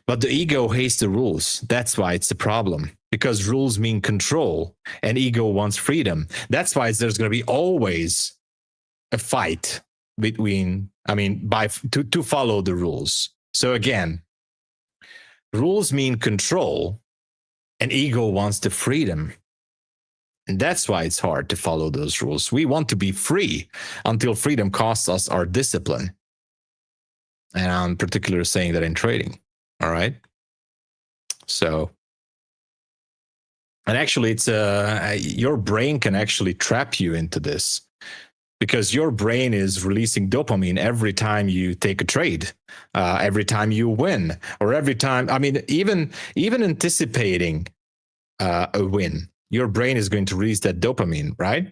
But the ego hates the rules. That's why it's a problem. Because rules mean control and ego wants freedom. That's why there's going to be always a fight between, to follow the rules. So again, rules mean control and ego wants the freedom. And that's why it's hard to follow those rules. We want to be free until freedom costs us our discipline. And I'm particularly saying that in trading. All right. So, and actually it's your brain can actually trap you into this because your brain is releasing dopamine every time you take a trade, every time you win, or every time, even anticipating a win. Your brain is going to release that dopamine, right?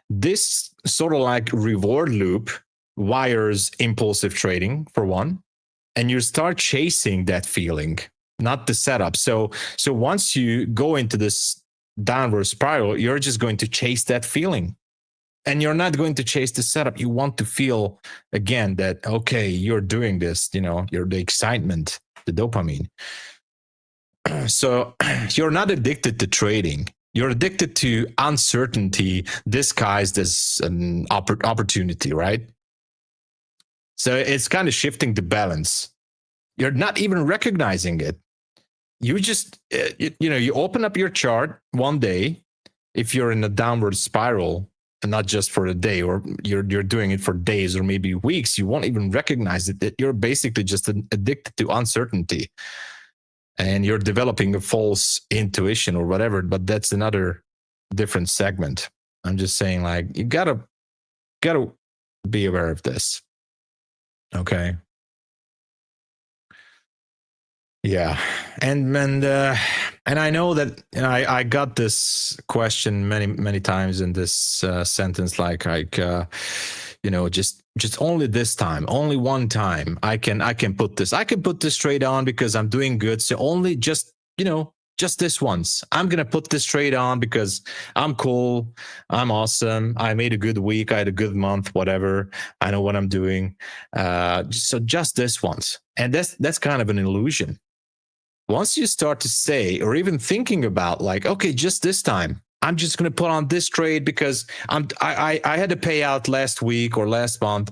This sort of like reward loop wires impulsive trading for one, and you start chasing that feeling, not the setup. So once you go into this downward spiral, you're just going to chase that feeling, and you're not going to chase the setup. You want to feel again that, okay, you're doing this, you're the excitement, the dopamine. So you're not addicted to trading. You're addicted to uncertainty disguised as an opportunity, right? So it's kind of shifting the balance. You're not even recognizing it. You just, you open up your chart one day, if you're in a downward spiral, and not just for a day, or you're doing it for days or maybe weeks, you won't even recognize it. That you're basically just addicted to uncertainty. And you're developing a false intuition or whatever, but that's another different segment. I'm just saying, like, you gotta be aware of this. Okay. Yeah, and I know that I got this question many times in this sentence, like just only this time, only one time I can put this trade on because I'm doing good. So only just just this once. I'm going to put this trade on because I'm cool. I'm awesome. I made a good week. I had a good month, whatever. I know what I'm doing. So just this once. And that's kind of an illusion. Once you start to say, or even thinking about like, okay, just this time, I'm just going to put on this trade because I had a payout last week or last month.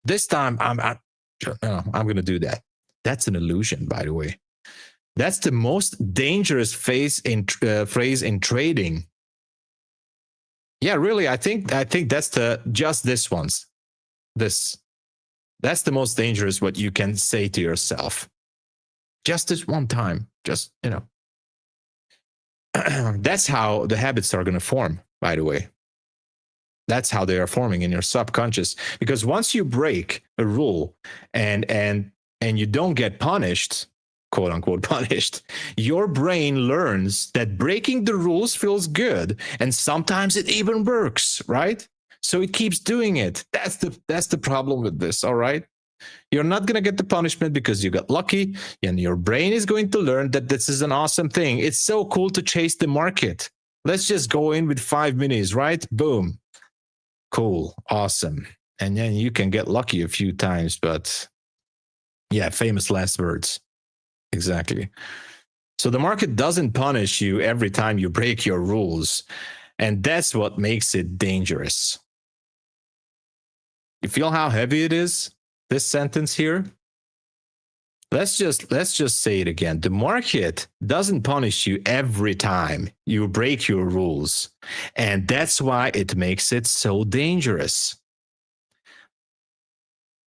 This time I'm going to do that. That's an illusion, by the way. That's the most dangerous phrase in trading. Yeah, really. I think that's just this once. That's the most dangerous what you can say to yourself. Just this one time. Just, that's how the habits are going to form, by the way. That's how they are forming in your subconscious. Because once you break a rule and you don't get punished, quote unquote punished, your brain learns that breaking the rules feels good, and sometimes it even works, right? So it keeps doing it. That's the problem with this, all right? You're not going to get the punishment because you got lucky, and your brain is going to learn that this is an awesome thing. It's so cool to chase the market. Let's just go in with 5 minis, right? Boom. Cool. Awesome. And then you can get lucky a few times, but yeah, famous last words. Exactly. So the market doesn't punish you every time you break your rules. And that's what makes it dangerous. You feel how heavy it is? This sentence here? Let's just say it again. The market doesn't punish you every time you break your rules. And that's why it makes it so dangerous.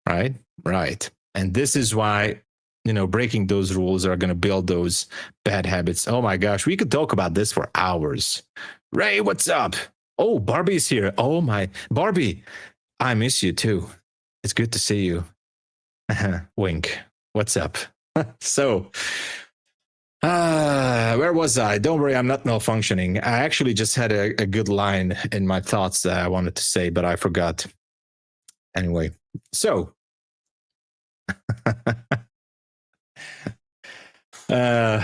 Right? Right. And this is why, breaking those rules are going to build those bad habits. Oh my gosh, we could talk about this for hours. Ray, what's up? Oh, Barbie's here. Oh my, Barbie, I miss you too. It's good to see you. Wink. What's up? So, where was I? Don't worry, I'm not malfunctioning. I actually just had a good line in my thoughts that I wanted to say, but I forgot. Anyway, so and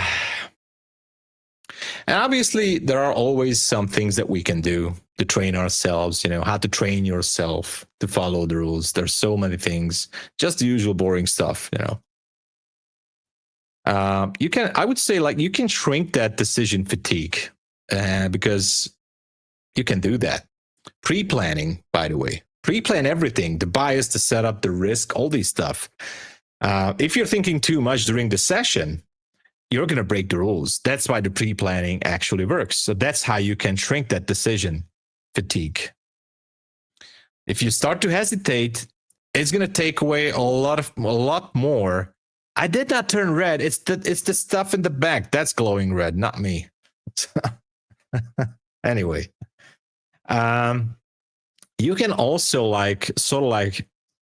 obviously there are always some things that we can do to train ourselves, how to train yourself to follow the rules. There's so many things, just the usual boring stuff, I would say you can shrink that decision fatigue because you can do that. Pre-planning, by the way, pre-plan everything, the bias, the setup, the risk, all these stuff. If you're thinking too much during the session, you're going to break the rules. That's why the pre-planning actually works. So that's how you can shrink that decision fatigue. If you start to hesitate, it's going to take away a lot more. I did not turn red. It's the stuff in the back that's glowing red, not me. Anyway, you can also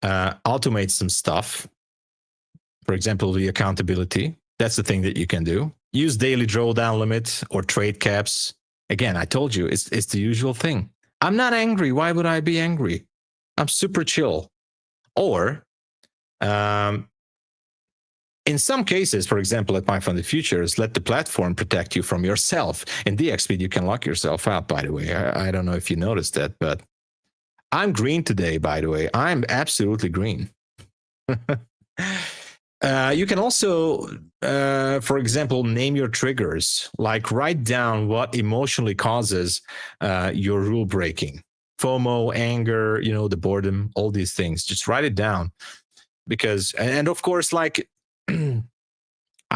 automate some stuff. For example, the accountability. That's the thing that you can do. Use daily drawdown limit or trade caps. Again, I told you, it's the usual thing. I'm not angry. Why would I be angry? I'm super chill. Or, in some cases, for example, at MyFundedFutures, let the platform protect you from yourself. In DXSpeed, you can lock yourself out, by the way. I don't know if you noticed that, but I'm green today, by the way. I'm absolutely green. You can also, for example, name your triggers, like write down what emotionally causes your rule breaking. FOMO, anger, the boredom, all these things. Just write it down. Because, and of course, I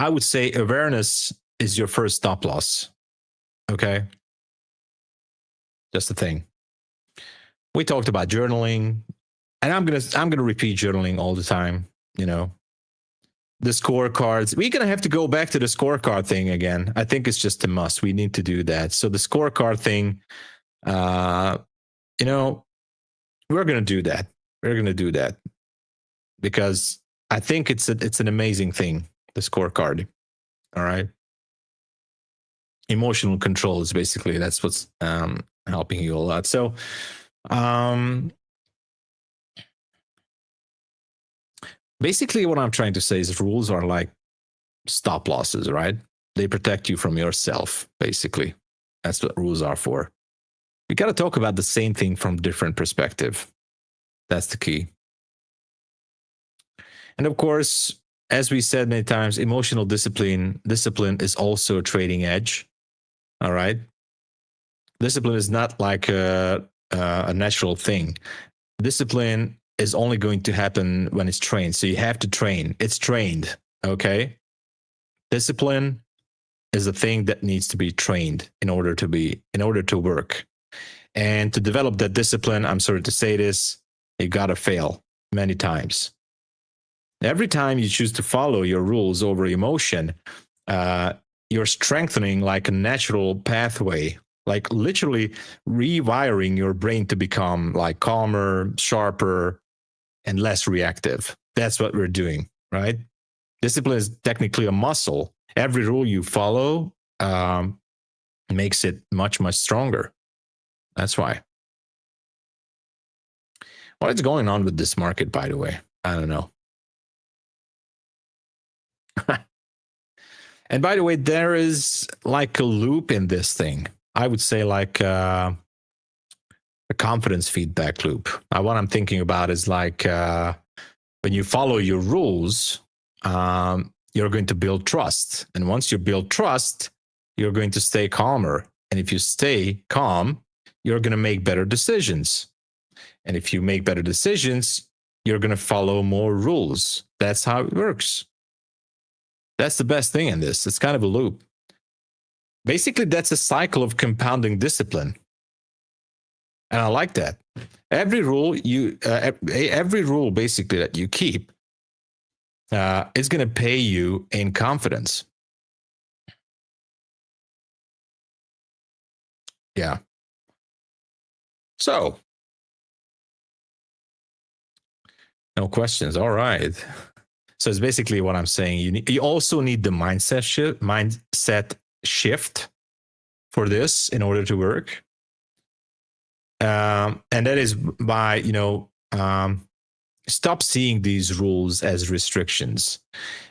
would say awareness is your first stop loss. Okay? Just a thing. We talked about journaling, and I'm gonna repeat journaling all the time, The scorecards. We're going to have to go back to the scorecard thing again. I think it's just a must. We need to do that. So the scorecard thing, we're going to do that. We're going to do that because I think it's an amazing thing, the scorecard. All right. Emotional control is basically, that's what's helping you a lot. So, basically, what I'm trying to say is rules are like stop losses, right? They protect you from yourself, basically. That's what rules are for. We got to talk about the same thing from different perspective. That's the key. And of course, as we said many times, emotional discipline is also a trading edge. All right. Discipline is not like a natural thing. Discipline is only going to happen when it's trained. So you have to train. It's trained. Okay. Discipline is a thing that needs to be trained in order to work. And to develop that discipline, I'm sorry to say this, you gotta fail many times. Every time you choose to follow your rules over emotion, you're strengthening like a natural pathway, like literally rewiring your brain to become like calmer, sharper, and less reactive. That's what we're doing, right? Discipline is technically a muscle. Every rule you follow makes it much, much stronger. That's why. What is going on with this market, by the way? I don't know. And by the way, there is like a loop in this thing. I would say like a confidence feedback loop. What I'm thinking about is like when you follow your rules, you're going to build trust. And once you build trust, you're going to stay calmer. And if you stay calm, you're going to make better decisions. And if you make better decisions, you're going to follow more rules. That's how it works. That's the best thing in this. It's kind of a loop. Basically, that's a cycle of compounding discipline. And I like that. Every rule basically that you keep is going to pay you in confidence. Yeah. So, no questions. All right. So it's basically what I'm saying. You also need the mindset shift for this in order to work. And that is by, stop seeing these rules as restrictions.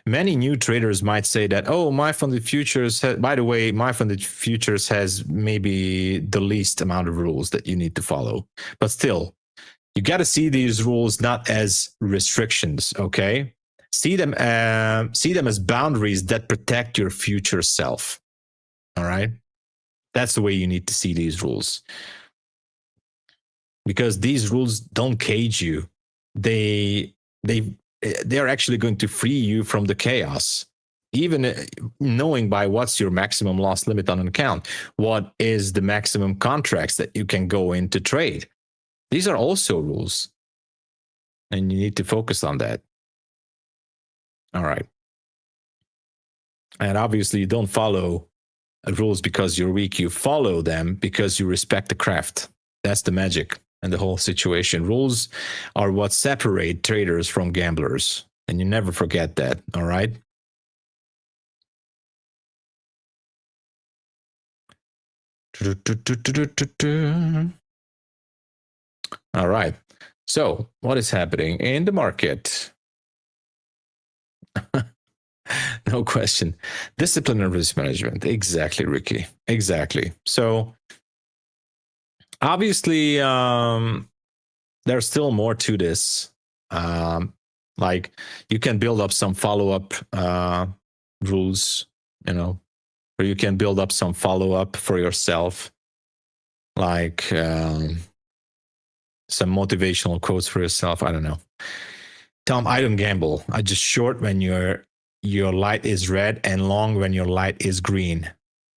Many new traders might say that, oh, MyFundedFutures, by the way, MyFundedFutures has maybe the least amount of rules that you need to follow. But still, you got to see these rules not as restrictions, okay? See them as boundaries that protect your future self. All right? That's the way you need to see these rules. Because these rules don't cage you. They're actually going to free you from the chaos. Even knowing by what's your maximum loss limit on an account, what is the maximum contracts that you can go into trade. These are also rules. And you need to focus on that. All right. And obviously you don't follow rules because you're weak. You follow them because you respect the craft. That's the magic and the whole situation. Rules are what separate traders from gamblers. And you never forget that. All right. All right. So what is happening in the market? No question. Discipline and risk management. Exactly, Ricky. Exactly. So obviously, there's still more to this. Like you can build up some follow-up rules, or you can build up some follow-up for yourself, like some motivational quotes for yourself. I don't know. Tom, I don't gamble. I just short when your light is red and long when your light is green.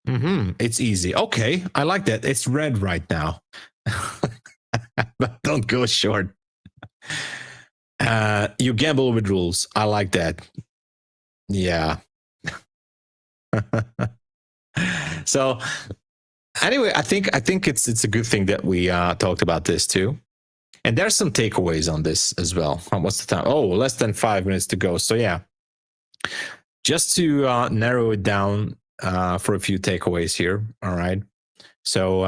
It's easy. Okay, I like that. It's red right now. But don't go short. You gamble with rules. I like that. Yeah. So anyway, I think it's a good thing that we talked about this too. And there's some takeaways on this as well. What's the time? Oh, less than 5 minutes to go. So yeah, just to narrow it down for a few takeaways here. All right. So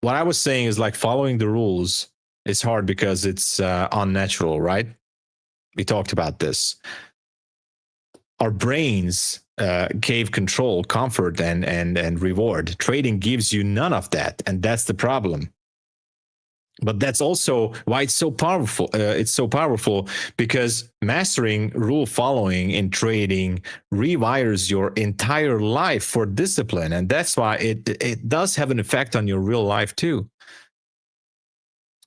what I was saying is like following the rules is hard because it's unnatural, right? We talked about this. Our brains cave control, comfort, and reward. Trading gives you none of that, and that's the problem. But that's also why it's so powerful. It's so powerful because mastering rule following in trading rewires your entire life for discipline, and that's why it does have an effect on your real life too.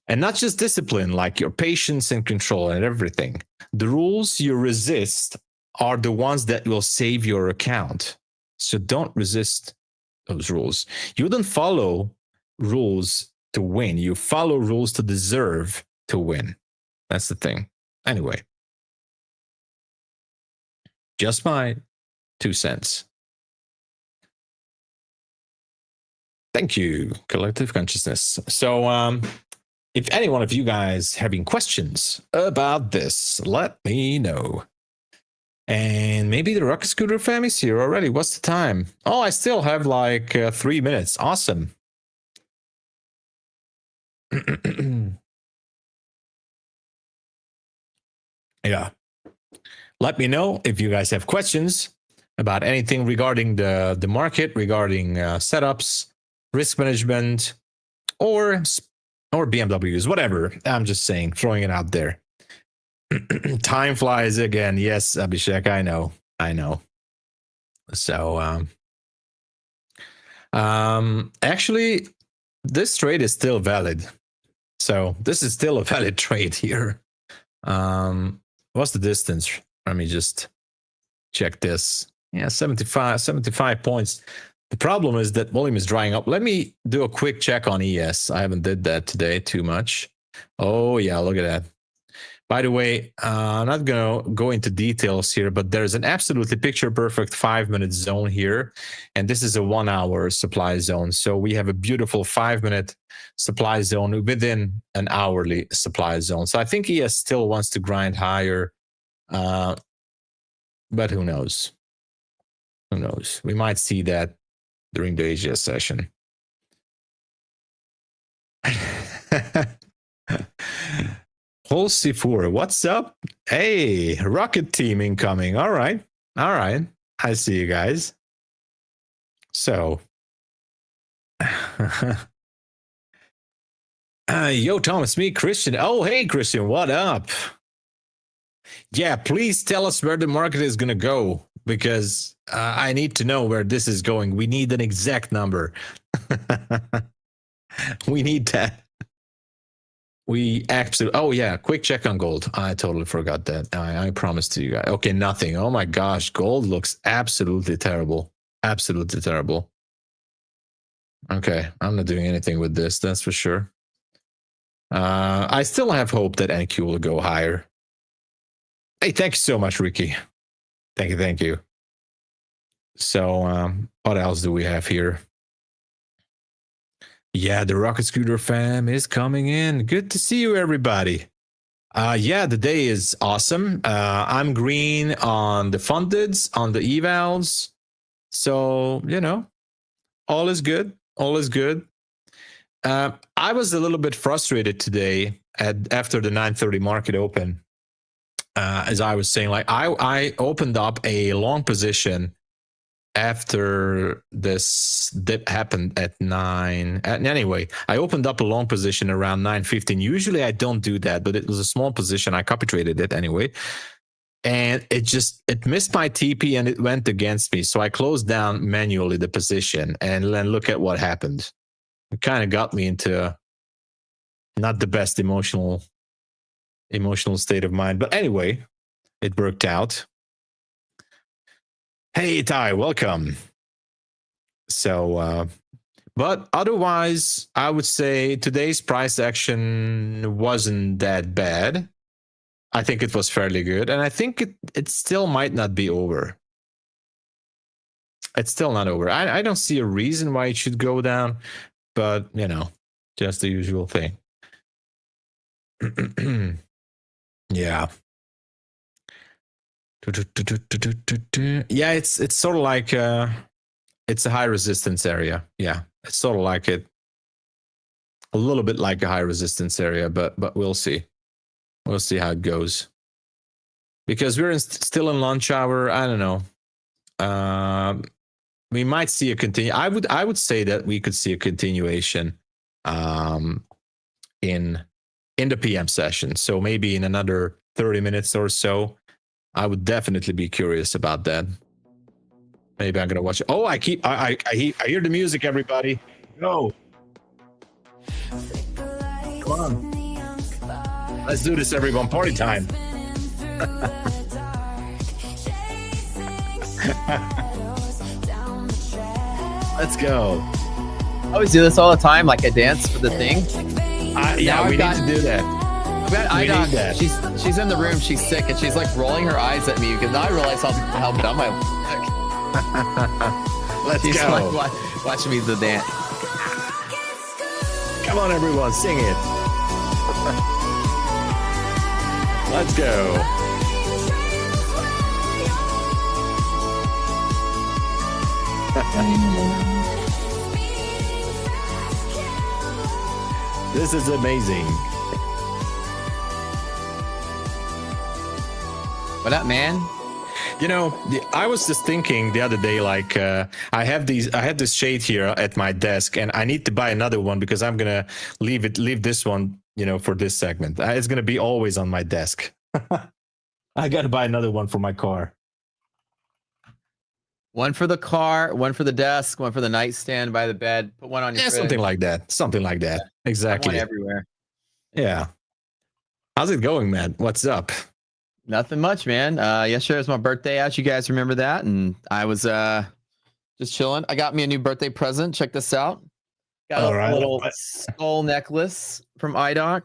And not just discipline, like your patience and control and everything. The rules you resist are the ones that will save your account. So don't resist those rules. You don't follow rules to win. You follow rules to deserve to win. That's the thing. Anyway, just my 2 cents. Thank you, Collective Consciousness. So, if any one of you guys having questions about this, let me know. And maybe the Rocket Scooter fam is here already. What's the time? Oh, I still have like 3 minutes. Awesome. Yeah. Let me know if you guys have questions about anything regarding the market, regarding setups, risk management, or BMWs, whatever. I'm just saying, throwing it out there. Time flies again. Yes, Abhishek, I know. So, actually, this trade is still valid. So this is still a valid trade here. What's the distance? Let me just check this. Yeah, 75 points. The problem is that volume is drying up. Let me do a quick check on ES. I haven't did that today too much. Oh yeah, look at that. By the way, I'm not going to go into details here, but there's an absolutely picture perfect 5-minute zone here. And this is a 1 hour supply zone. So we have a beautiful 5-minute supply zone within an hourly supply zone. So I think ES still wants to grind higher. But who knows? Who knows? We might see that during the AGS session. Holsifur, what's up? Hey, rocket team incoming. All right. I see you guys. So, yo, Thomas, me, Christian. Oh, hey, Christian, what up? Yeah, please tell us where the market is going to go, because I need to know where this is going. We need an exact number. We need that. We actually, oh yeah, quick check on gold. I totally forgot that. I promised to you guys. Okay, nothing. Oh my gosh, gold looks absolutely terrible. Absolutely terrible. Okay, I'm not doing anything with this, that's for sure. I still have hope that NQ will go higher. Hey, thank you so much, Ricky. Thank you. So, what else do we have here? Yeah, the Rocket Scooter fam is coming in. Good to see you, everybody. Yeah, the day is awesome. I'm green on the fundeds, on the evals. So, you know, all is good. All is good. I was a little bit frustrated today after the 9:30 market open. As I was saying, like I opened up a long position after this dip happened at 9. Anyway, I opened up a long position around 9:15. Usually I don't do that, but it was a small position. I copy traded it anyway. And it missed my TP and it went against me. So I closed down manually the position, and then look at what happened. It kind of got me into not the best emotional state of mind. But anyway, it worked out. Hey, Ty, welcome. So, but otherwise, I would say today's price action wasn't that bad. I think it was fairly good. And I think it still might not be over. It's still not over. I don't see a reason why it should go down, but, you know, just the usual thing. Yeah. Yeah, it's sort of like it's a high resistance area. Yeah, it's sort of like a little bit like a high resistance area, but we'll see. We'll see how it goes. Because we're still in lunch hour. I don't know. we might see a continue. I would say that we could see a continuation in the PM session. So maybe in another 30 minutes or so. I would definitely be curious about that. Maybe I'm gonna watch it. Oh, I hear the music, everybody. Go. Come on. Let's do this, everyone. Party time. Let's go. I always do this all the time, like I dance for the thing. Yeah, we need to do that. I got she's in the room, she's sick, and she's like rolling her eyes at me because now I realize how dumb I look. Let's She's go. like watching me do the dance. Come on, everyone, sing it. Let's go. This is amazing. What up, man? You know, I was just thinking the other day, like I have this shade here at my desk, and I need to buy another one because I'm gonna leave this one, you know, for this segment. It's gonna be always on my desk. I gotta buy another one for my car. One for the car, one for the desk, one for the nightstand by the bed. Put one on your fridge. Something like that. Something like that. Exactly. One everywhere. Yeah. How's it going, man? What's up? Nothing much, man. Yesterday was my birthday out. You guys remember that? And I was just chilling. I got me a new birthday present. Check this out. Got a little skull necklace from iDoc.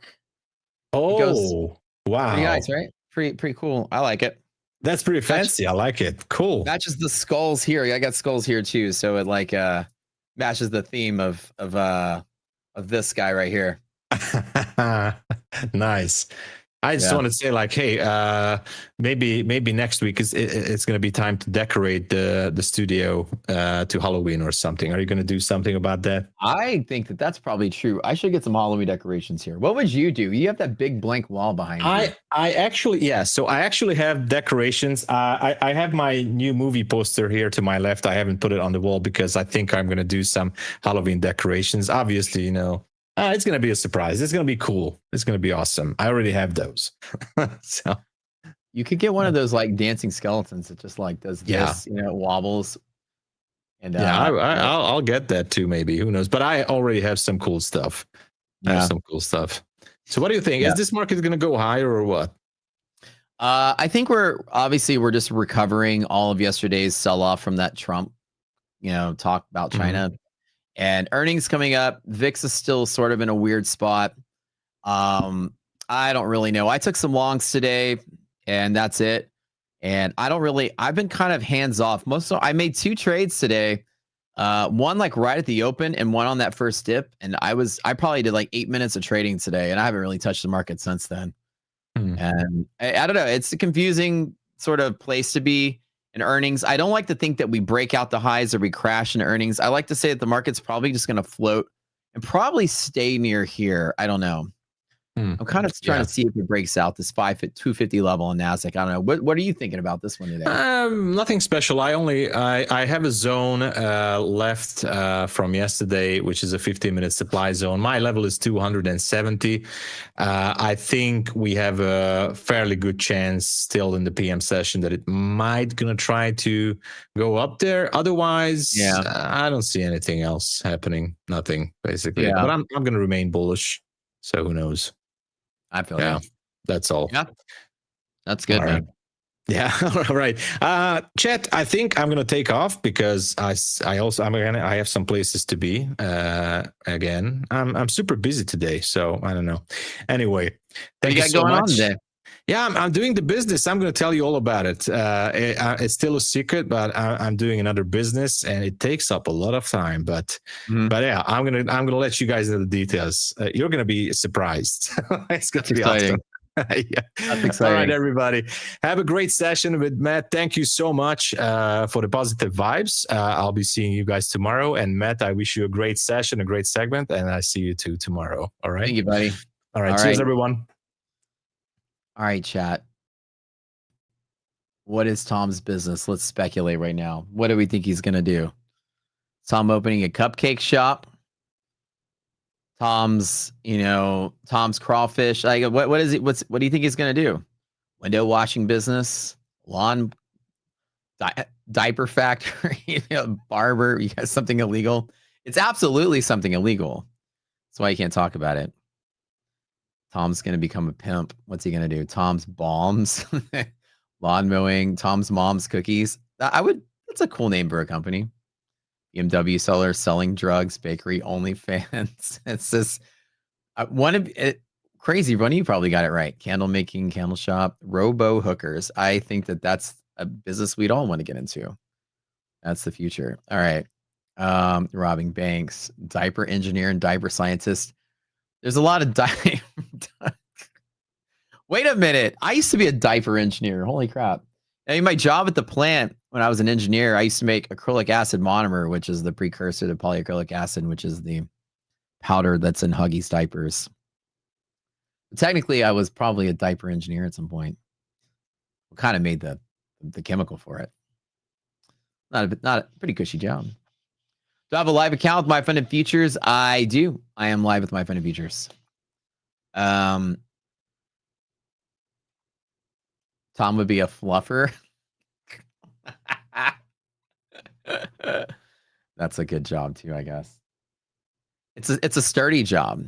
Oh, wow. Pretty nice, right? Pretty cool. I like it. That's pretty fancy. I like it. Cool. Matches the skulls here. I got skulls here too, so it like matches the theme of this guy right here. Nice. I just want to say, like, hey, maybe next week it's going to be time to decorate the studio to Halloween or something. Are you going to do something about that? I think that's probably true. I should get some Halloween decorations here. What would you do? You have that big blank wall behind you. I actually, yeah. So I actually have decorations. I have my new movie poster here to my left. I haven't put it on the wall because I think I'm going to do some Halloween decorations. Obviously, you know. It's going to be a surprise. It's going to be cool. It's going to be awesome. I already have those. So you could get one of those like dancing skeletons that just like does this, you know, it wobbles. And I'll get that too, maybe. Who knows? But I already have some cool stuff. I have some cool stuff. So what do you think? Is this market going to go higher or what? I think we're just recovering all of yesterday's sell-off from that Trump, you know, talk about China. And earnings coming up. VIX is still sort of in a weird spot. I don't really know. I took some longs today, and that's it. And I've been kind of hands off. I made 2 trades today. One like right at the open, and one on that first dip. And I probably did like 8 minutes of trading today, and I haven't really touched the market since then. And I don't know. It's a confusing sort of place to be. In earnings, I don't like to think that we break out the highs or we crash in earnings. I like to say that the market's probably just going to float and probably stay near here. I don't know. I'm kind of trying to see if it breaks out this 250 level on Nasdaq. I don't know. What are you thinking about this one today? Nothing special. I have a zone left from yesterday, which is a 15-minute supply zone. My level is 270. I think we have a fairly good chance still in the PM session that it might gonna try to go up there. Otherwise, I don't see anything else happening. Nothing basically. But I'm gonna remain bullish. So who knows? I feel like that's all. Yeah, that's good, man. Yeah, all right. Chet, I think I'm gonna take off because I have some places to be. Again, I'm super busy today, so I don't know. Anyway, thank you so much. On today? Yeah, I'm doing the business. I'm going to tell you all about it. It's still a secret, but I'm doing another business, and it takes up a lot of time. But yeah, I'm gonna let you guys know the details. You're gonna be surprised. It's going to be exciting. Awesome. That's exciting. All right, everybody, have a great session with Matt. Thank you so much for the positive vibes. I'll be seeing you guys tomorrow. And Matt, I wish you a great session, a great segment, and I see you too tomorrow. All right. Thank you, buddy. All right. Cheers, everyone. All right, chat. What is Tom's business? Let's speculate right now. What do we think he's going to do? Tom opening a cupcake shop. Tom's crawfish. Like what is it? What do you think he's going to do? Window washing business, lawn diaper factory, barber. You got something illegal? It's absolutely something illegal. That's why you can't talk about it. Tom's going to become a pimp. What's he going to do? Tom's Bombs, lawn mowing, Tom's Mom's Cookies. That's a cool name for a company. BMW seller, selling drugs, bakery, OnlyFans. It's this crazy. One of you probably got it right. Candle making, candle shop, robo hookers. I think that's a business we'd all want to get into. That's the future. All right. Robbing banks, diaper engineer and diaper scientist. There's a lot of Wait a minute. I used to be a diaper engineer. Holy crap. I mean, my job at the plant when I was an engineer, I used to make acrylic acid monomer, which is the precursor to polyacrylic acid, which is the powder that's in Huggies diapers. But technically, I was probably a diaper engineer at some point. We kind of made the chemical for it. Not a pretty cushy job. Do I have a live account with MyFundedFutures? I do. I am live with MyFundedFutures. Tom would be a fluffer. That's a good job too, I guess. It's a sturdy job.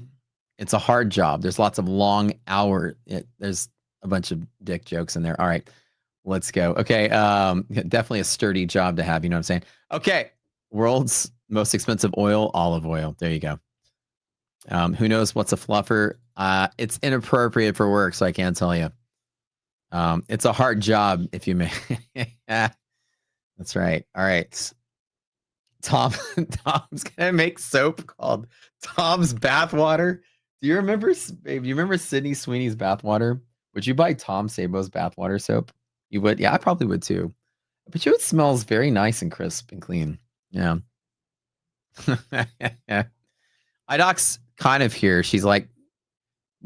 It's a hard job. There's lots of long hours. There's a bunch of dick jokes in there. All right, let's go. Okay, definitely a sturdy job to have. You know what I'm saying? Okay, world's most expensive oil, olive oil. There you go. Who knows what's a fluffer? It's inappropriate for work, so I can't tell you. It's a hard job, if you may. That's right. All right. Tom's gonna make soap called Tom's Bathwater. Do you remember, babe? Do you remember Sydney Sweeney's bathwater? Would you buy Tom Sabo's bathwater soap? You would? Yeah, I probably would too. But it smells very nice and crisp and clean. Yeah. Idoc's kind of here. She's like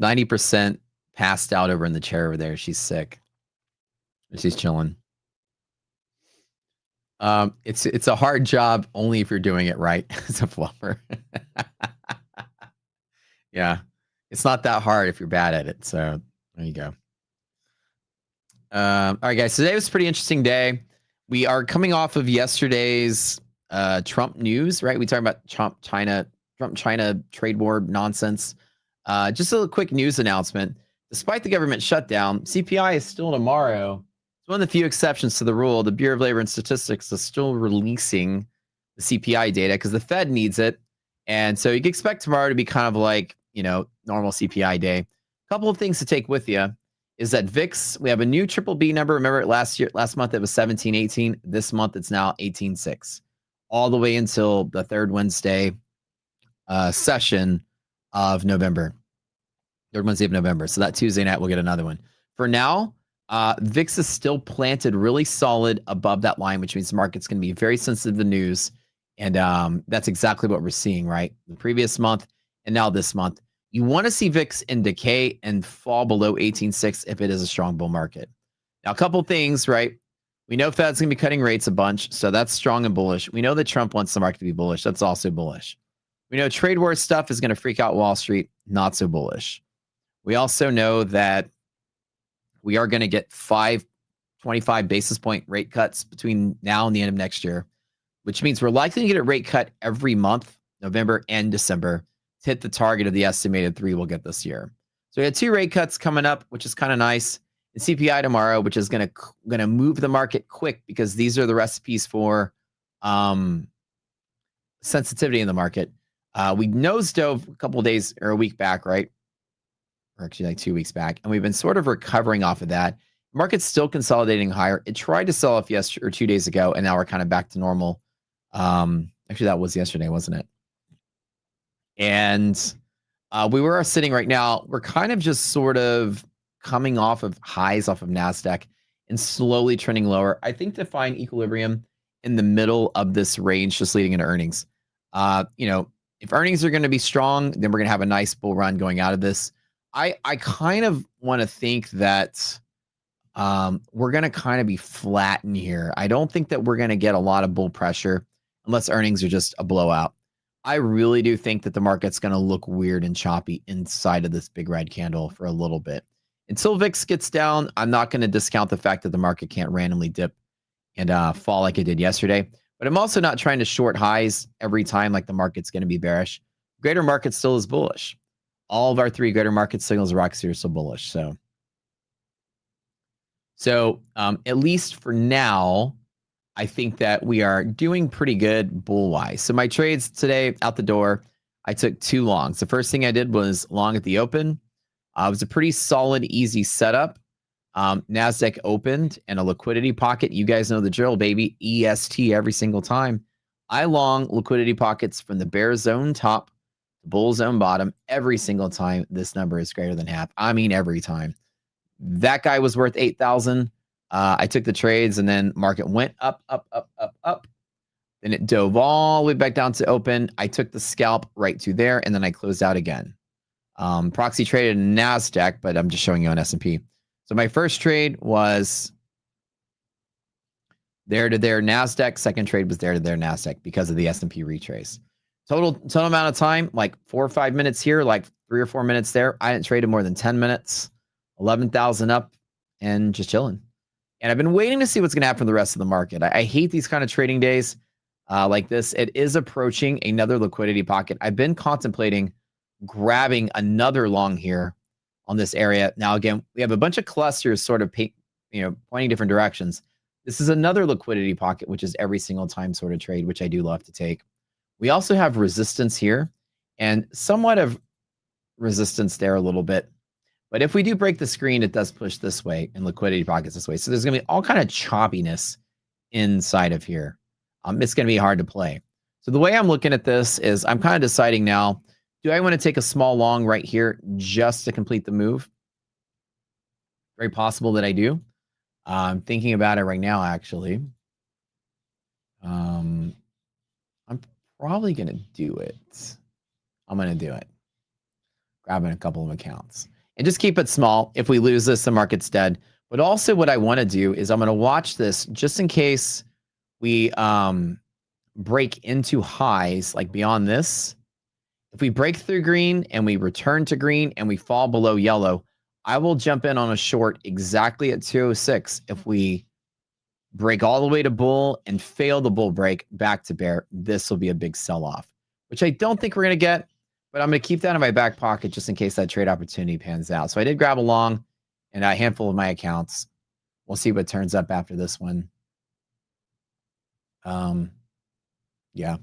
90% passed out over in the chair over there. She's sick. She's chilling. It's a hard job only if you're doing it right as a fluffer. Yeah. It's not that hard if you're bad at it. So there you go. All right, guys. Today was a pretty interesting day. We are coming off of yesterday's Trump news, right? We talked about Trump China trade war nonsense. Just a quick news announcement. Despite the government shutdown, CPI is still tomorrow. It's one of the few exceptions to the rule. The Bureau of Labor and Statistics is still releasing the CPI data because the Fed needs it. And so you can expect tomorrow to be kind of like, normal CPI day. A couple of things to take with you is that VIX, we have a new triple B number. Remember last month it was 17.18. This month it's now 18.6. All the way until the third Wednesday session of November. Third Wednesday of November. So that Tuesday night we'll get another one. For now, VIX is still planted really solid above that line, which means the market's going to be very sensitive to news. And that's exactly what we're seeing, right? The previous month and now this month. You want to see VIX in decay and fall below 18.6 if it is a strong bull market. Now, a couple things, right? We know Fed's going to be cutting rates a bunch, so that's strong and bullish. We know that Trump wants the market to be bullish. That's also bullish. We know trade war stuff is going to freak out Wall Street. Not so bullish. We also know that we are going to get 25 basis point rate cuts between now and the end of next year, which means we're likely to get a rate cut every month, November and December, to hit the target of the estimated 3 we'll get this year. So we had 2 rate cuts coming up, which is kind of nice. And CPI tomorrow, which is going to move the market quick because these are the recipes for sensitivity in the market. We nosedove a couple of days or a week back, right? Or actually like 2 weeks back. And we've been sort of recovering off of that. Market's still consolidating higher. It tried to sell off yesterday or 2 days ago, and now we're kind of back to normal. Actually, that was yesterday, wasn't it? And we were sitting right now. We're kind of just sort of coming off of highs off of NASDAQ and slowly trending lower. I think to find equilibrium in the middle of this range, just leading into earnings. If earnings are going to be strong, then we're going to have a nice bull run going out of this. I kind of want to think that we're going to kind of be flat in here. I don't think that we're going to get a lot of bull pressure unless earnings are just a blowout. I really do think that the market's going to look weird and choppy inside of this big red candle for a little bit. Until VIX gets down, I'm not going to discount the fact that the market can't randomly dip and fall like it did yesterday. But I'm also not trying to short highs every time like the market's going to be bearish. Greater market still is bullish. All of our 3 greater market signals are actually so bullish. So at least for now, I think that we are doing pretty good bull-wise. So my trades today out the door, I took 2 longs. The first thing I did was long at the open. It was a pretty solid, easy setup. NASDAQ opened and a liquidity pocket. You guys know the drill, baby. EST every single time. I long liquidity pockets from the bear zone top to bull zone bottom every single time this number is greater than half. I mean, every time. That guy was worth 8,000. I took the trades and then market went up. Then it dove all the way back down to open. I took the scalp right to there and then I closed out again. Proxy traded in NASDAQ, but I'm just showing you on S&P. So my first trade was there to there NASDAQ. Second trade was there to there NASDAQ because of the S&P retrace. Total amount of time, like 4 or 5 minutes here, like 3 or 4 minutes there. I didn't trade in more than 10 minutes, 11,000 up and just chilling. And I've been waiting to see what's going to happen for the rest of the market. I hate these kind of trading days like this. It is approaching another liquidity pocket. I've been contemplating grabbing another long here on this area. Now, again, we have a bunch of clusters sort of pointing different directions. This is another liquidity pocket, which is every single time sort of trade, which I do love to take. We also have resistance here and somewhat of resistance there a little bit. But if we do break the screen, it does push this way and liquidity pockets this way. So there's going to be all kind of choppiness inside of here. It's going to be hard to play. So the way I'm looking at this is I'm kind of deciding now, do I want to take a small long right here just to complete the move? Very possible that I do. I'm thinking about it right now, actually. I'm probably going to do it. I'm going to do it. Grabbing a couple of accounts. And just keep it small. If we lose this, the market's dead. But also what I want to do is I'm going to watch this just in case we break into highs like beyond this. If we break through green and we return to green and we fall below yellow, I will jump in on a short exactly at 206. If we break all the way to bull and fail the bull break back to bear, this will be a big sell-off, which I don't think we're going to get, but I'm going to keep that in my back pocket just in case that trade opportunity pans out. So I did grab a long and a handful of my accounts. We'll see what turns up after this one. Yeah.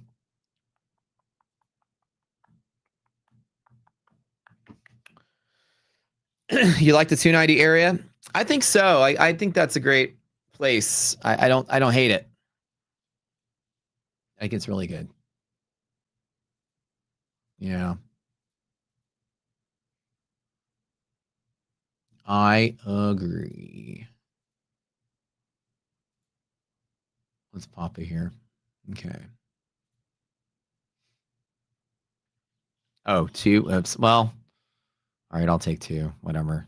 You like the 290 area? I think so. I think that's a great place. I don't hate it. I think it's really good. Yeah. I agree. Let's pop it here. Okay. Oh, 2. Oops. Well, all right, I'll take 2. Whatever.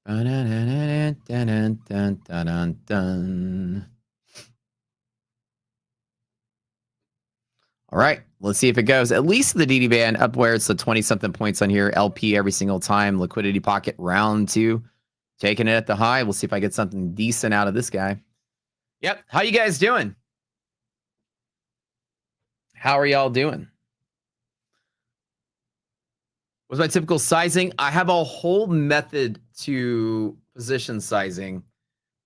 Dun, dun, dun, dun, dun, dun. All right, let's see if it goes. At least the DD band up where it's the 20-something points on here. LP every single time. Liquidity pocket round 2. Taking it at the high. We'll see if I get something decent out of this guy. Yep. How you guys doing? How are y'all doing? What's my typical sizing? I have a whole method to position sizing.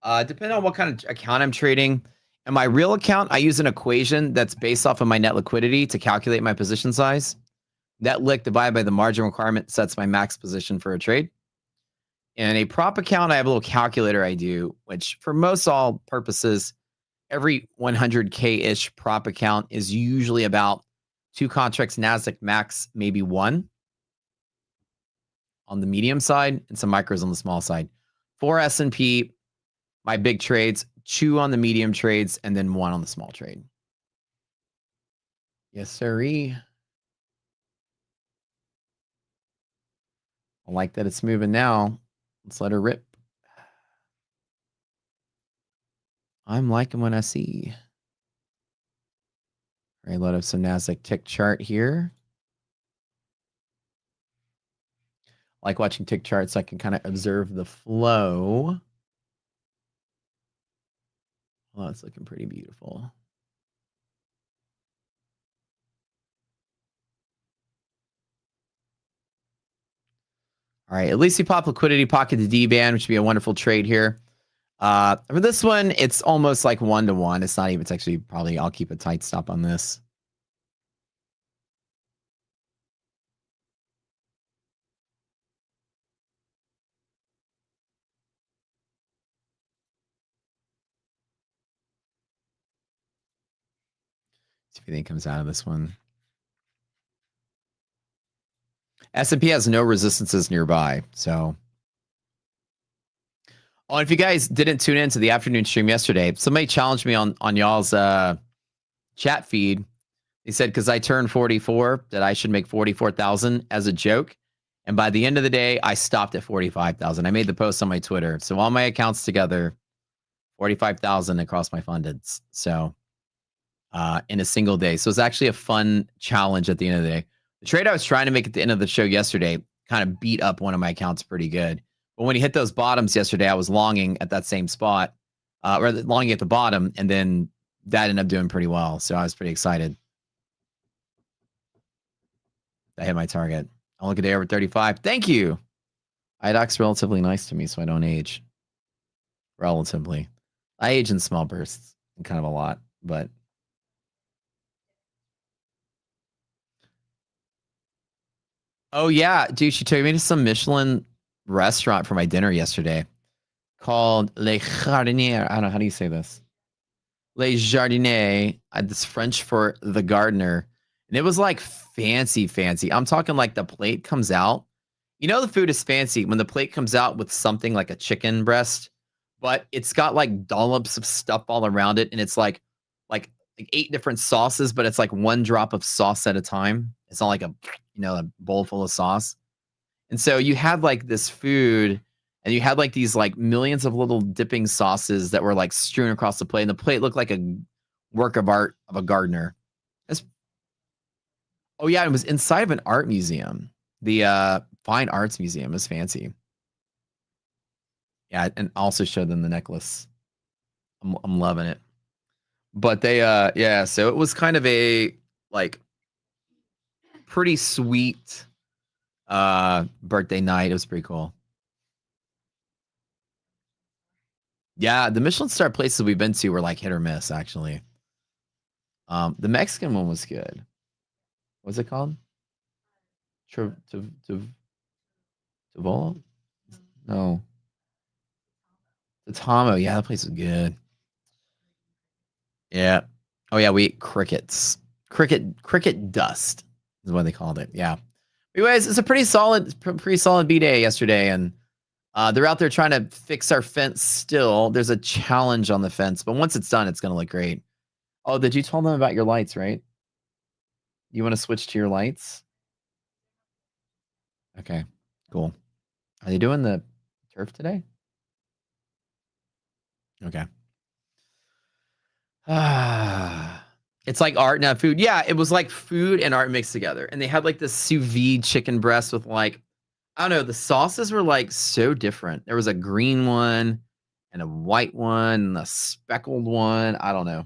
Depending on what kind of account I'm trading. In my real account, I use an equation that's based off of my net liquidity to calculate my position size. Net lick divided by the margin requirement sets my max position for a trade. In a prop account, I have a little calculator I do, which for most all purposes, every 100K-ish prop account is usually about 2 contracts NASDAQ max, maybe 1 on the medium side and some micros on the small side. For S&P, my big trades, 2 on the medium trades, and then 1 on the small trade. Yes, sirree. I like that it's moving now. Let's let her rip. I'm liking what I see. All right, load up some NASDAQ tick chart here. I like watching tick charts so I can kind of observe the flow. Oh, it's looking pretty beautiful. All right, at least we pop liquidity pocket to D-band, which would be a wonderful trade here. For this one, it's almost like 1-to-1. It's not even, it's actually probably, I'll keep a tight stop on this. See if anything comes out of this one. S&P has no resistances nearby, so. Oh, and if you guys didn't tune in to the afternoon stream yesterday, somebody challenged me on y'all's chat feed. They said, because I turned 44, that I should make 44,000 as a joke. And by the end of the day, I stopped at 45,000. I made the post on my Twitter. So all my accounts together, 45,000 across my fundeds. So in a single day. So it's actually a fun challenge at the end of the day. The trade I was trying to make at the end of the show yesterday kind of beat up one of my accounts pretty good. But when he hit those bottoms yesterday, I was longing at that same spot, or longing at the bottom, and then that ended up doing pretty well. So I was pretty excited. I hit my target. I'll look at day over 35. Thank you. IDOC's relatively nice to me, so I don't age. Relatively. I age in small bursts, and kind of a lot, but. Oh, yeah. Dude, she took me to some Michelin restaurant for my dinner yesterday called Les Jardiniers. I don't know. How do you say this? Les Jardiniers. This French for the gardener. And it was like fancy. I'm talking like the plate comes out. You know, the food is fancy when the plate comes out with something like a chicken breast, but it's got like dollops of stuff all around it. And it's like 8 different sauces, but it's like 1 drop of sauce at a time. It's not like a bowl full of sauce. And so you had like this food and you had like these like millions of little dipping sauces that were like strewn across the plate. And the plate looked like a work of art of a gardener. Oh yeah, it was inside of an art museum. The Fine Arts Museum is fancy. Yeah, and also showed them the necklace. I'm loving it. But they yeah, so it was kind of a like pretty sweet birthday night. It was pretty cool. Yeah, the Michelin star places we've been to were like hit or miss, actually. The Mexican one was good. What's it called? Tavola? No. The Tomo. Yeah, that place was good. Yeah. Oh yeah, we ate crickets. Cricket dust is what they called it. Yeah. Anyways, it's a pretty solid B-day yesterday, and they're out there trying to fix our fence still. There's a challenge on the fence, but once it's done, it's gonna look great. Oh, did you tell them about your lights, right? You want to switch to your lights? Okay, cool. Are they doing the turf today? Okay. It's like art, not food. Yeah, it was like food and art mixed together. And they had like this sous vide chicken breast with like, I don't know, the sauces were like so different. There was a green one and a white one and a speckled one. I don't know.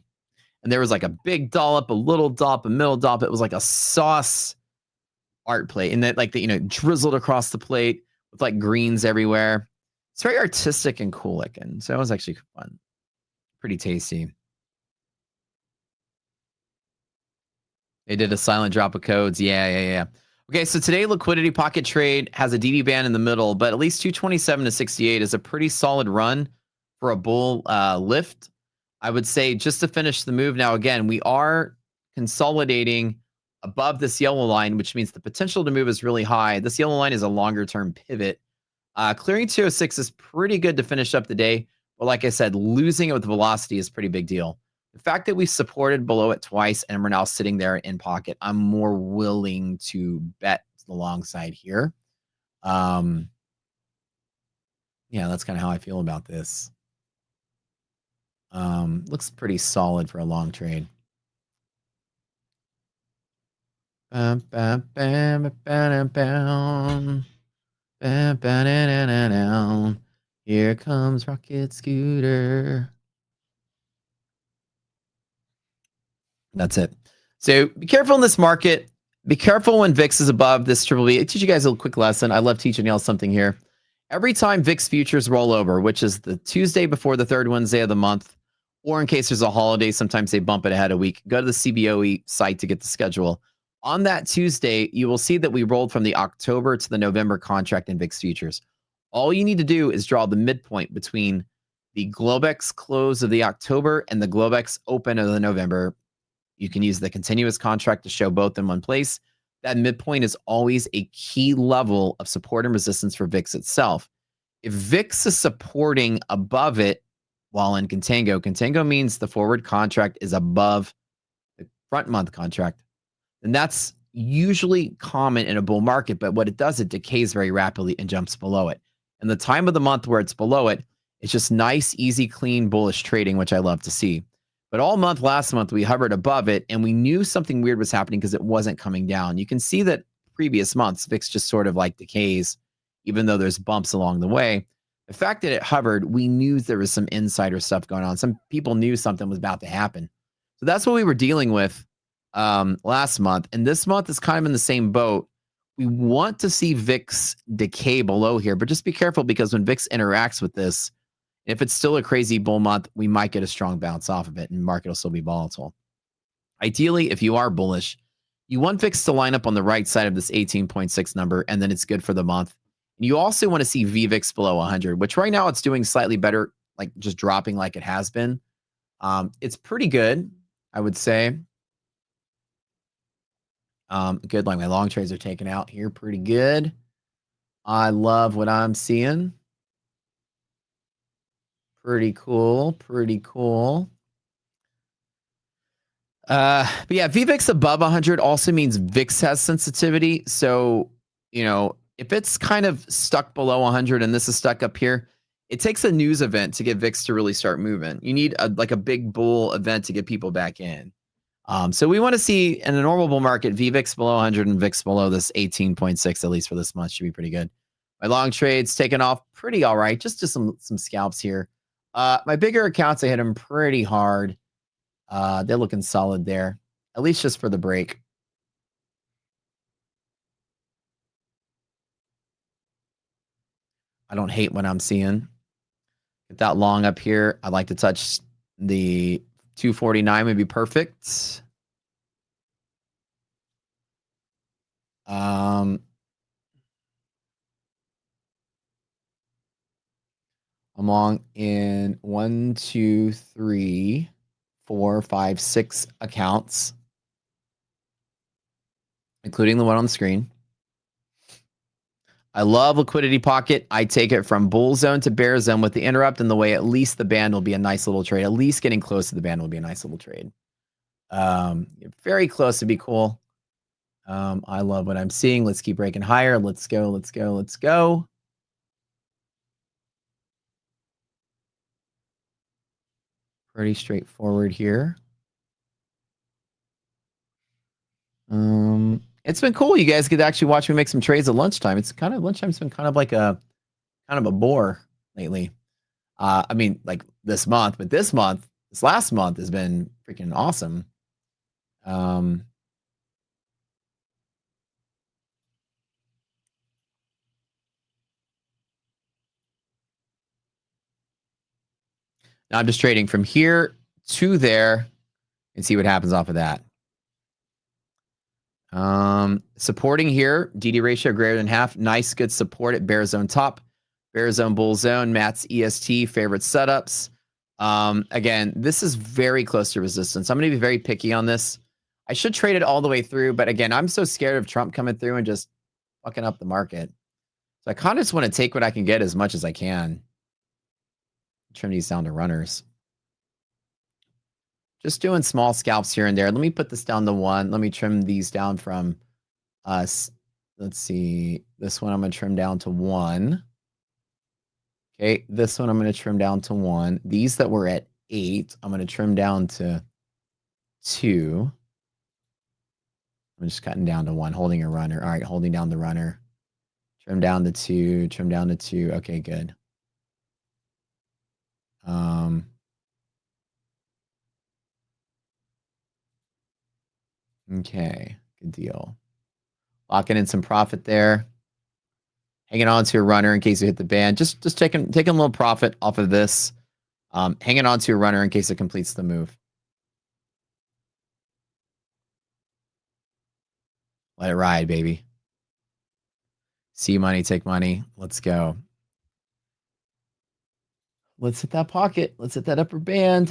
And there was like a big dollop, a little dollop, a middle dollop. It was like a sauce art plate. And that like the, drizzled across the plate with like greens everywhere. It's very artistic and cool looking. So it was actually fun. Pretty tasty. They did a silent drop of codes. Yeah. Okay, so today liquidity pocket trade has a DD band in the middle, but at least 227 to 68 is a pretty solid run for a bull lift. I would say just to finish the move now, again, we are consolidating above this yellow line, which means the potential to move is really high. This yellow line is a longer term pivot. Clearing 206 is pretty good to finish up the day. But like I said, losing it with velocity is a pretty big deal. The fact that we supported below it twice and we're now sitting there in pocket, I'm more willing to bet the long side here. Yeah, that's kind of how I feel about this. Looks pretty solid for a long trade. Bam, bam, bam, bam, bam, bam, bam. Here comes Rocket Scooter. That's it. So be careful in this market. Be careful when VIX is above this triple B. I teach you guys a little quick lesson. I love teaching y'all something here. Every time VIX futures roll over, which is the Tuesday before the third Wednesday of the month, or in case there's a holiday, sometimes they bump it ahead a week. Go to the CBOE site to get the schedule. On that Tuesday, you will see that we rolled from the October to the November contract in VIX futures. All you need to do is draw the midpoint between the Globex close of the October and the Globex open of the November. You can use the continuous contract to show both in one place. That midpoint is always a key level of support and resistance for VIX itself. If VIX is supporting above it while in contango means the forward contract is above the front month contract, then that's usually common in a bull market. But what it does, it decays very rapidly and jumps below it. And the time of the month where it's below it, it's just nice, easy, clean, bullish trading, which I love to see. But all month last month, we hovered above it, and we knew something weird was happening because it wasn't coming down. You can see that previous months, VIX just sort of like decays, even though there's bumps along the way. The fact that it hovered, we knew there was some insider stuff going on. Some people knew something was about to happen. So that's what we were dealing with last month. And this month is kind of in the same boat. We want to see VIX decay below here, but just be careful because when VIX interacts with this, if it's still a crazy bull month, we might get a strong bounce off of it and market will still be volatile. Ideally, if you are bullish, you want VIX to line up on the right side of this 18.6 number, and then it's good for the month. And you also want to see VVIX below 100, which right now it's doing slightly better, like just dropping like it has been. It's pretty good, I would say. Good, like my long trades are taken out here pretty good. I love what I'm seeing. Pretty cool, pretty cool. But yeah, VVIX above 100 also means VIX has sensitivity. So, you know, if it's kind of stuck below 100 and this is stuck up here, it takes a news event to get VIX to really start moving. You need like a big bull event to get people back in. So we want to see in a normal bull market, VVIX below 100 and VIX below this 18.6, at least for this month, should be pretty good. My long trades taken off pretty all right. Just some scalps here. My bigger accounts, I hit them pretty hard. They're looking solid there, at least just for the break. I don't hate what I'm seeing. Get that long up here. I'd like to touch the 249 would be perfect. I'm long in 1, 2, 3, 4, 5, 6 accounts, including the one on the screen. I love liquidity pocket. I take it from bull zone to bear zone with the interrupt in the way at least the band will be a nice little trade. At least getting close to the band will be a nice little trade. Very close to be cool. I love what I'm seeing. Let's keep breaking higher. Let's go, let's go, let's go. Pretty straightforward here. It's been cool. You guys could actually watch me make some trades at lunchtime. It's kind of lunchtime's been kind of like a bore lately. I mean, like this month, but this last month has been freaking awesome. Now I'm just trading from here to there and see what happens off of that. Supporting here, DD ratio greater than half. Nice, good support at bear zone top, bear zone, bull zone. Matt's EST favorite setups. Again, this is very close to resistance. I'm going to be very picky on this. I should trade it all the way through, but again, I'm so scared of Trump coming through and just fucking up the market. So I kind of just want to take what I can get as much as I can. trim these down to runners. Just doing small scalps here and there. Let me put this down to 1. Let me trim these down from us. Let's see. This one I'm going to trim down to 1. Okay. This one I'm going to trim down to 1. These that were at 8, I'm going to trim down to 2. I'm just cutting down to 1, holding a runner. All right, holding down the runner. Trim down to 2, trim down to 2. Okay, good. Okay, good deal. Locking in some profit there. Hanging on to a runner in case you hit the band. Just taking a little profit off of this. Hanging on to a runner in case it completes the move. Let it ride, baby. See money, take money. Let's go. Let's hit that pocket. Let's hit that upper band.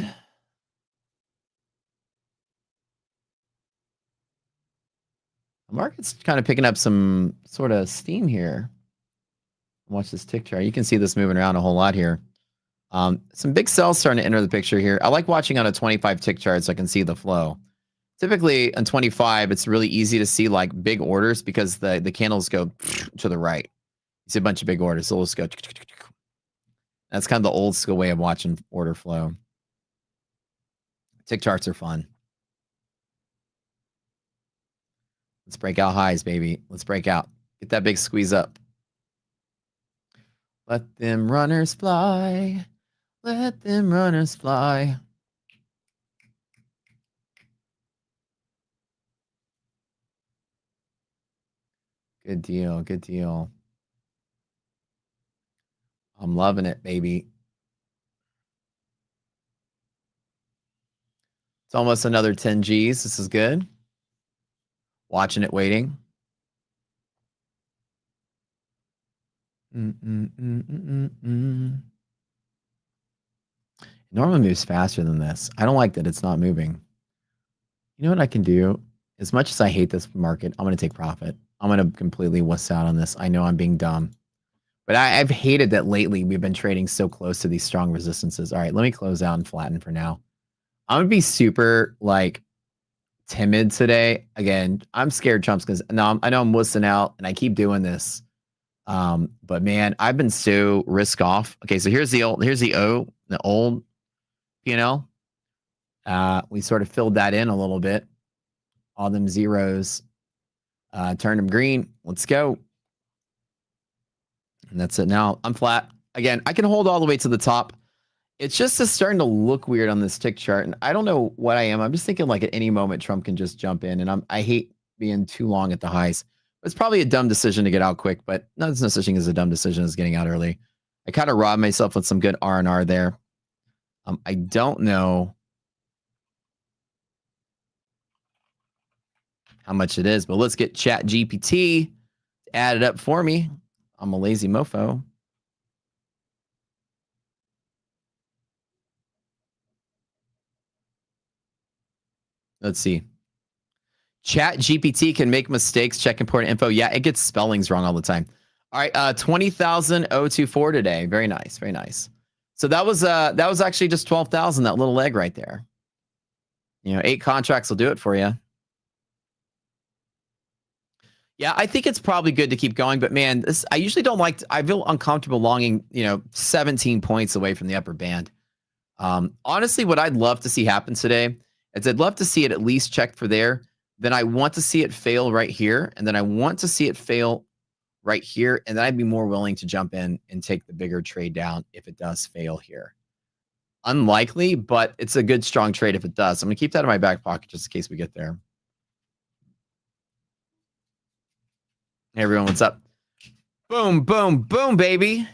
The market's kind of picking up some sort of steam here. Watch this tick chart. You can see this moving around a whole lot here. Some big sells starting to enter the picture here. I like watching on a 25 tick chart so I can see the flow. Typically on 25, it's really easy to see like big orders because the candles go to the right. You see a bunch of big orders. So let's go. That's kind of the old school way of watching order flow. Tick charts are fun. Let's break out highs, baby. Let's break out. Get that big squeeze up. Let them runners fly. Let them runners fly. Good deal. Good deal. I'm loving it, baby. It's almost another 10 Gs. This is good. Watching it, waiting. Normally moves faster than this. I don't like that it's not moving. You know what I can do? As much as I hate this market, I'm going to take profit. I'm going to completely wuss out on this. I know I'm being dumb. But I've hated that lately we've been trading so close to these strong resistances. All right, let me close out and flatten for now. I'm going to be super, like, timid today. Again, I'm scared Trump's because now I know I'm wussing out and I keep doing this. But man, I've been so risk off. Okay, so here's the old P&L. We sort of filled that in a little bit. All them zeros. Turn them green. Let's go. And that's it. Now I'm flat. Again, I can hold all the way to the top. It's just starting to look weird on this tick chart. And I don't know what I am. I'm just thinking like at any moment Trump can just jump in. And I hate being too long at the highs. It's probably a dumb decision to get out quick, but no, there's no such thing as a dumb decision as getting out early. I kind of robbed myself with some good R&R there. I don't know how much it is, but let's get Chat GPT to add it up for me. I'm a lazy mofo. Let's see. Chat GPT can make mistakes, check important info. Yeah, it gets spellings wrong all the time. All right, 20,024 today. Very nice, very nice. So that was actually just 12,000, that little leg right there. 8 contracts will do it for you. Yeah, I think it's probably good to keep going, but man, I usually don't like I feel uncomfortable longing, 17 points away from the upper band. Honestly, what I'd love to see happen today is I'd love to see it at least check for there. Then I want to see it fail right here. And then I want to see it fail right here. And then I'd be more willing to jump in and take the bigger trade down if it does fail here. Unlikely, but it's a good, strong trade if it does. I'm going to keep that in my back pocket just in case we get there. Hey, everyone, what's up? Boom, boom, boom, baby.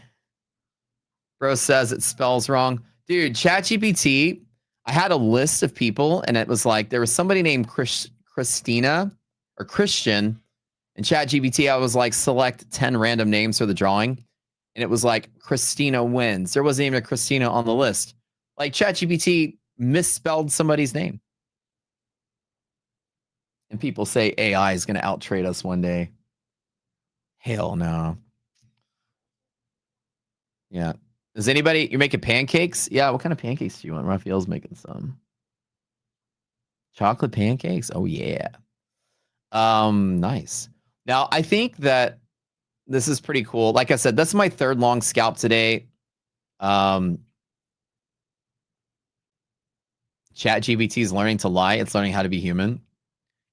Bro says it spells wrong. Dude, ChatGPT, I had a list of people, and it was like there was somebody named Christina or Christian. In ChatGPT, I was like, select 10 random names for the drawing. And it was like, Christina wins. There wasn't even a Christina on the list. Like, ChatGPT misspelled somebody's name. And people say AI is going to outtrade us one day. Hell no. Yeah. Does anybody, you're making pancakes? Yeah, what kind of pancakes do you want? Raphael's making some. Chocolate pancakes? Oh yeah. Nice. Now I think that this is pretty cool. Like I said, that's my third long scalp today. ChatGPT is learning to lie. It's learning how to be human.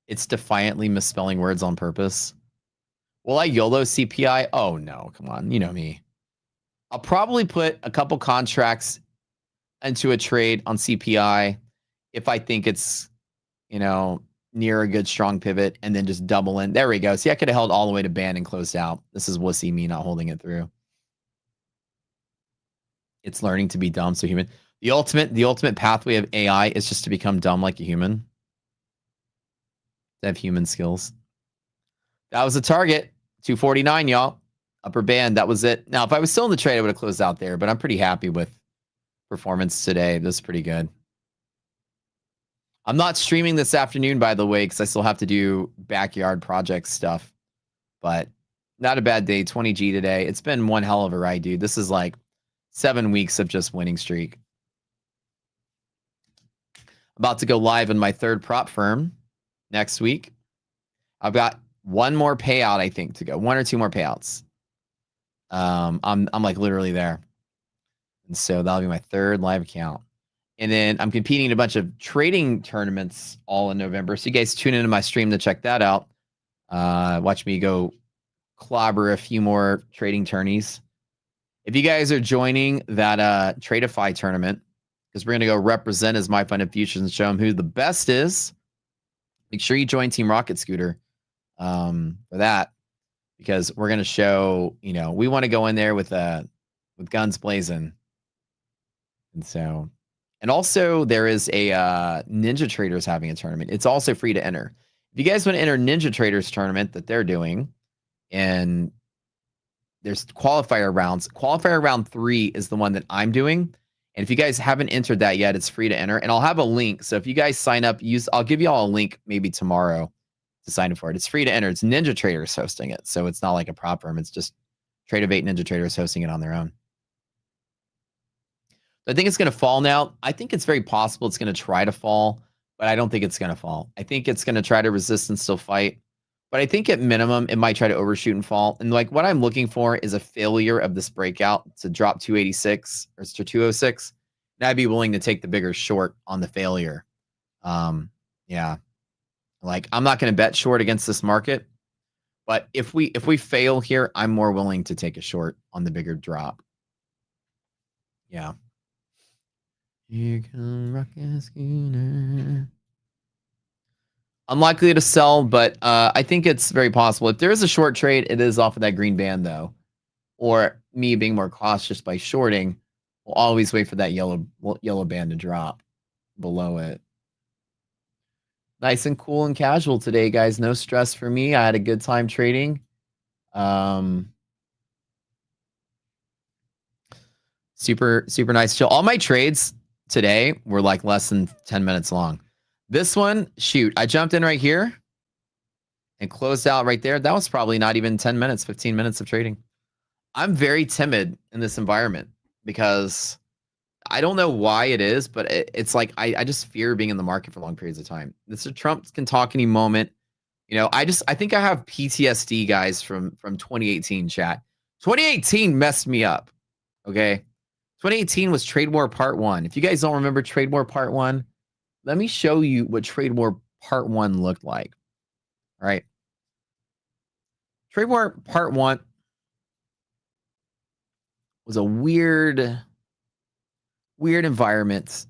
It's defiantly misspelling words on purpose. Will I YOLO CPI? Oh no, come on. You know me. I'll probably put a couple contracts into a trade on CPI if I think it's, you know, near a good strong pivot, and then just double in. There we go. See, I could have held all the way to ban and closed out. This is wussy me not holding it through. It's learning to be dumb, so human. The ultimate pathway of AI is just to become dumb like a human. To have human skills. That was the target. 249, y'all. Upper band. That was it. Now, if I was still in the trade, I would have closed out there, but I'm pretty happy with performance today. This is pretty good. I'm not streaming this afternoon, by the way, because I still have to do backyard project stuff. But not a bad day. 20G today. It's been one hell of a ride, dude. This is like 7 weeks of just winning streak. About to go live in my third prop firm next week. I've got one more payout, I think, to go. One or two more payouts. I'm like literally there. And so that'll be my third live account. And then I'm competing in a bunch of trading tournaments all in November. So you guys tune into my stream to check that out. Watch me go clobber a few more trading tourneys. If you guys are joining that Tradeify tournament, because we're going to go represent as MyFundedFutures and show them who the best is, make sure you join Team Rocket Scooter for that, because we're going to show, you know, we want to go in there with guns blazing. And so, and also there is a Ninja Traders having a tournament. It's also free to enter. If you guys want to enter Ninja Traders tournament that they're doing, and there's qualifier rounds. Qualifier round 3 is the one that I'm doing. And if you guys haven't entered that yet, it's free to enter. And I'll have a link. So if you guys sign up, I'll give you all a link maybe tomorrow to sign up for it. It's free to enter. It's Ninja Traders hosting it. So it's not like a prop firm. It's just Tradeivate Ninja Traders hosting it on their own. I think it's going to fall now. I think it's very possible it's going to try to fall, but I don't think it's going to fall. I think it's going to try to resist and still fight. But I think at minimum, it might try to overshoot and fall. And like what I'm looking for is a failure of this breakout to drop 286 or to 206. And I'd be willing to take the bigger short on the failure. Yeah. Like I'm not going to bet short against this market. But if we fail here, I'm more willing to take a short on the bigger drop. Yeah. Here come Rocket Scooter. Unlikely to sell, but I think it's very possible. If there is a short trade, it is off of that green band, though. Or me being more cautious by shorting, we'll always wait for that yellow band to drop below it. Nice and cool and casual today, guys. No stress for me. I had a good time trading. Super nice chill. All my trades today were like less than 10 minutes long. This one, shoot, I jumped in right here and closed out right there. That was probably not even 10 minutes, 15 minutes of trading. I'm very timid in this environment because I don't know why it is, but it's like I just fear being in the market for long periods of time. Mr. Trump can talk any moment. You know, I think I have PTSD, guys, from 2018 chat. 2018 messed me up. Okay. 2018 was Trade War Part 1. If you guys don't remember Trade War Part 1, let me show you what Trade War Part 1 looked like. All right. Trade War Part 1 was a weird environment.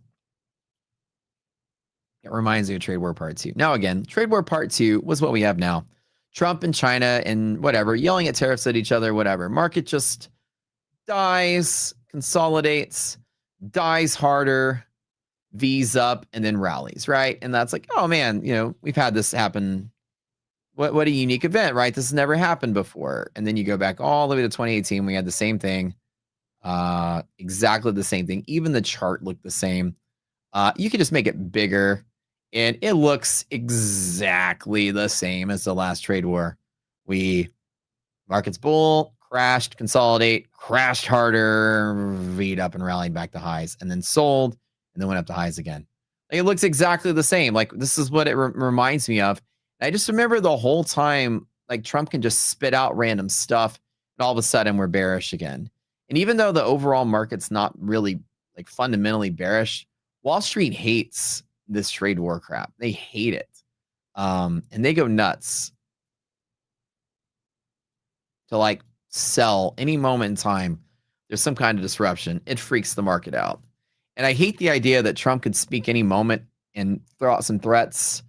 It reminds me of Trade War Part 2. Now, again, Trade War Part 2 was what we have now. Trump and China and whatever, yelling at tariffs at each other, whatever. Market just dies, consolidates, dies harder, V's up, and then rallies, right? And that's like, oh man, you know, we've had this happen. What a unique event, right? This has never happened before. And then you go back all the way to 2018. We had the same thing, exactly the same thing. Even the chart looked the same. You could just make it bigger, and it looks exactly the same as the last trade war. Markets bull, crashed, consolidate, crashed harder, V'd up and rallied back to highs, and then sold, and then went up to highs again. Like, it looks exactly the same. Like, this is what it reminds me of. And I just remember the whole time, like, Trump can just spit out random stuff, and all of a sudden we're bearish again. And even though the overall market's not really like fundamentally bearish, Wall Street hates this trade war crap. They hate it. And they go nuts to like sell any moment in time. There's some kind of disruption. It freaks the market out. And I hate the idea that Trump could speak any moment and throw out some threats.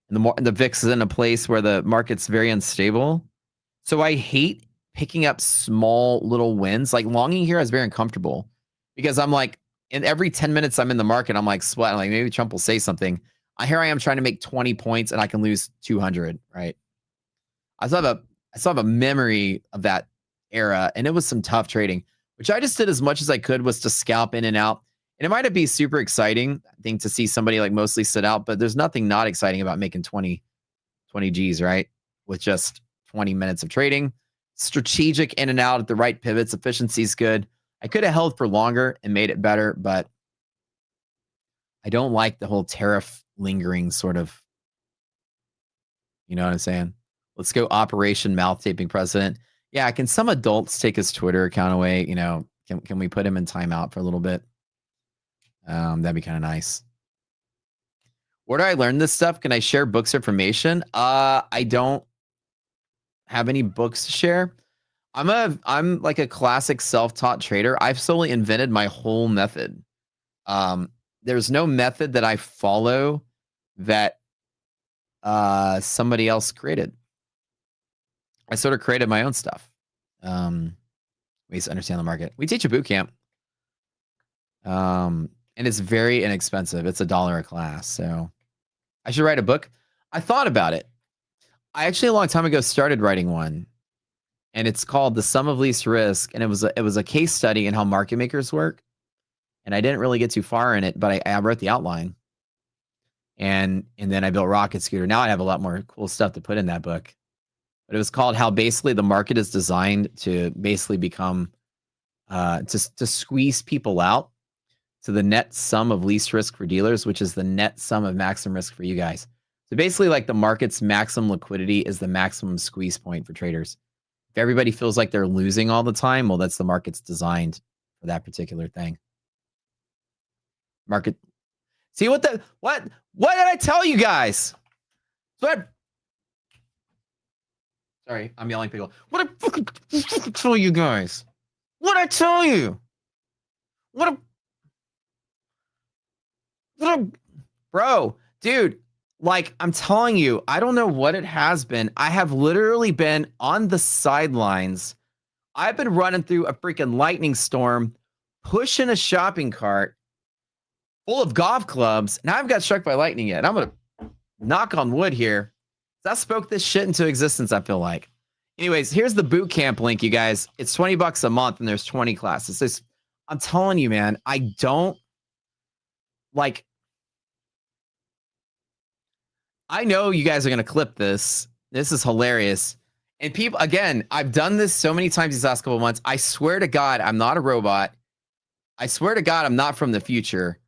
And the VIX is in a place where the market's very unstable. So I hate picking up small little wins. Like, longing here is very uncomfortable because I'm like, in every 10 minutes I'm in the market, I'm like sweating. Like, maybe Trump will say something. Here I am trying to make 20 points and I can lose 200, right? I still have a memory of that era, and it was some tough trading, which I just did as much as I could was to scalp in and out. And it might be super exciting, I think, to see somebody like mostly sit out, but there's nothing not exciting about making 20 G's, right? With just 20 minutes of trading. Strategic in and out at the right pivots. Efficiency is good. I could have held for longer and made it better, but I don't like the whole tariff lingering sort of, you know what I'm saying? Let's go Operation Mouth Taping President. Yeah, can some adults take his Twitter account away? You know, can we put him in timeout for a little bit? That'd be kind of nice. Where do I learn this stuff? Can I share books or information? I don't have any books to share. I'm like a classic self-taught trader. I've solely invented my whole method. There's no method that I follow that somebody else created. I sort of created my own stuff. Ways to understand the market. We teach a boot camp. And it's very inexpensive. It's $1 a class. So I should write a book. I thought about it. I actually a long time ago started writing one. And it's called The Sum of Least Risk. And it was a case study in how market makers work. And I didn't really get too far in it, but I wrote the outline. And then I built Rocket Scooter. Now I have a lot more cool stuff to put in that book. But it was called How Basically the Market is Designed to basically become, to squeeze people out to the net sum of least risk for dealers, which is the net sum of maximum risk for you guys. So basically, like, the market's maximum liquidity is the maximum squeeze point for traders. If everybody feels like they're losing all the time, well, that's the market's designed for that particular thing. Market. See what did I tell you guys? Sorry, I'm yelling people. What did I fucking tell you guys? What did I tell you? Bro, dude, like, I'm telling you, I don't know what it has been. I have literally been on the sidelines. I've been running through a freaking lightning storm, pushing a shopping cart full of golf clubs, and I haven't got struck by lightning yet. I'm going to knock on wood here. That spoke this shit into existence, I feel like. Anyways, here's the boot camp link, you guys. It's $20 a month, and there's 20 classes. I'm telling you, man, I don't like. I know you guys are going to clip this. This is hilarious. And people, again, I've done this so many times these last couple of months. I swear to God, I'm not a robot. I swear to God, I'm not from the future.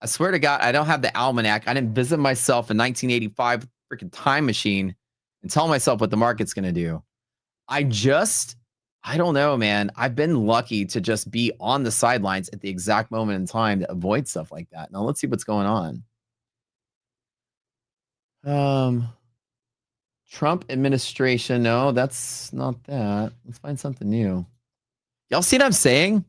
I swear to God, I don't have the almanac. I didn't visit myself in 1985 freaking time machine and tell myself what the market's going to do. I don't know, man. I've been lucky to just be on the sidelines at the exact moment in time to avoid stuff like that. Now let's see what's going on. Trump administration. No, that's not that. Let's find something new. Y'all see what I'm saying?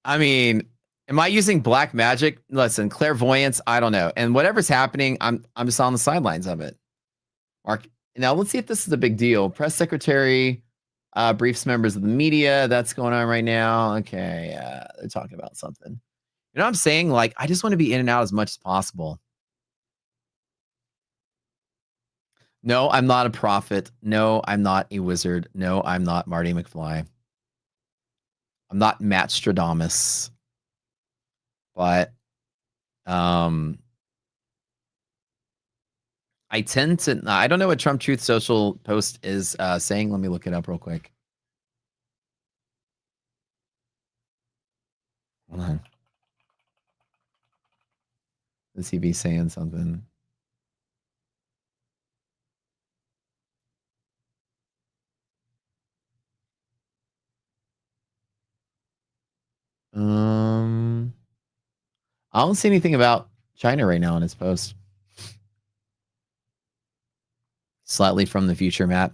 I mean, am I using black magic? Listen, clairvoyance, I don't know. And whatever's happening, I'm just on the sidelines of it. Mark, now let's see if this is a big deal. Press secretary briefs members of the media. That's going on right now. Okay, they're talking about something. You know what I'm saying? Like, I just want to be in and out as much as possible. No, I'm not a prophet. No, I'm not a wizard. No, I'm not Marty McFly. I'm not Matt Stradamus. But I tend to, I don't know what Trump Truth Social post is saying. Let me look it up real quick. Hold on. Let's see if he's saying something. I don't see anything about China right now in his post. Slightly from the future, Matt.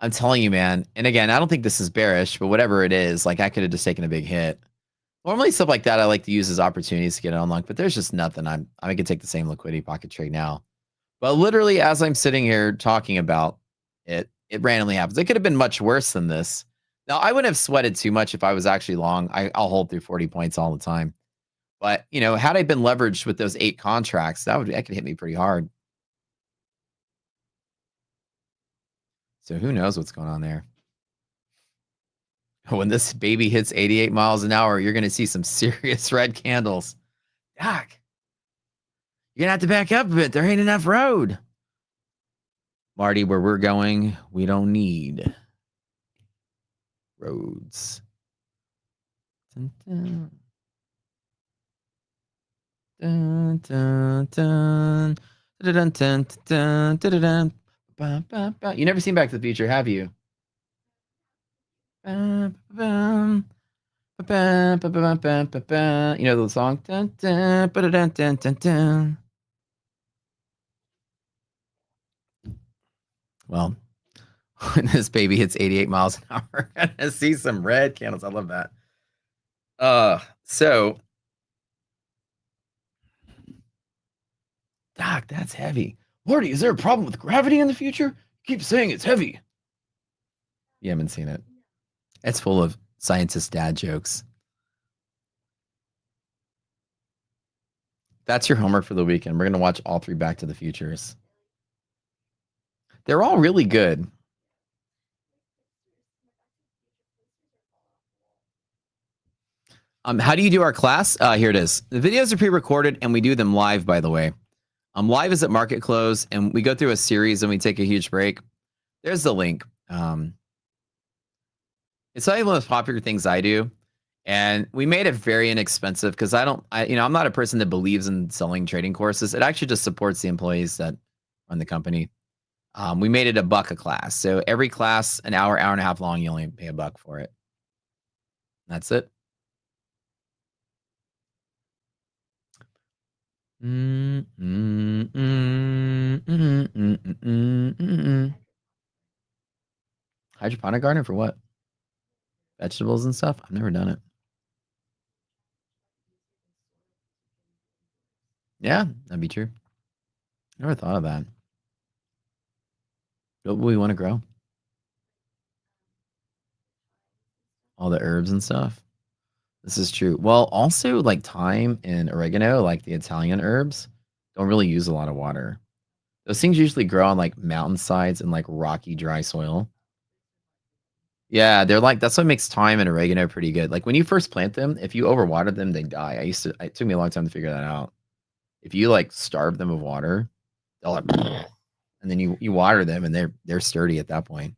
I'm telling you, man. And again, I don't think this is bearish, but whatever it is, like I could have just taken a big hit. Normally, stuff like that, I like to use as opportunities to get it unlocked, but there's just nothing. I could take the same liquidity pocket trade now. But literally, as I'm sitting here talking about it, it randomly happens. It could have been much worse than this. Now, I wouldn't have sweated too much if I was actually long. I'll hold through 40 points all the time. But, you know, had I been leveraged with those 8 contracts, that could hit me pretty hard. So who knows what's going on there? When this baby hits 88 miles an hour, you're going to see some serious red candles. Doc, you're going to have to back up a bit. There ain't enough road. Marty, where we're going, we don't need roads. Dun, dun. Dun, dun, dun. Dun, dun, dun, dun, dun, dun. Ba, ba, ba. You never seen Back to the Future, have you? Ba, ba, ba, ba, ba, ba, ba, ba, ba. You know the song? Dun, dun, ba, dun, dun, dun, dun. Well, when this baby hits 88 miles an hour, we're gonna see some red candles. I love that. So Doc, that's heavy. Lordy, is there a problem with gravity in the future? You keep saying it's heavy. You haven't seen it. It's full of scientist dad jokes. That's your homework for the weekend. We're going to watch all 3 Back to the Futures. They're all really good. How do you do our class? Here it is. The videos are pre-recorded and we do them live, by the way. Live is at market close and we go through a series and we take a huge break. There's the link. It's not even one of the most popular things I do. And we made it very inexpensive because I'm not a person that believes in selling trading courses. It actually just supports the employees that run the company. We made it $1 a class. So every class, an hour, hour and a half long, you only pay $1 for it. That's it. Hydroponic garden for what? Vegetables and stuff? I've never done it. Yeah, that'd be true. Never thought of that. What would we want to grow? All the herbs and stuff. This is true. Well, also like thyme and oregano, like the Italian herbs, don't really use a lot of water. Those things usually grow on like mountainsides and like rocky, dry soil. Yeah, they're like, that's what makes thyme and oregano pretty good. Like when you first plant them, if you overwater them, they die. It took me a long time to figure that out. If you like starve them of water, they'll like, and then you water them and they're sturdy at that point.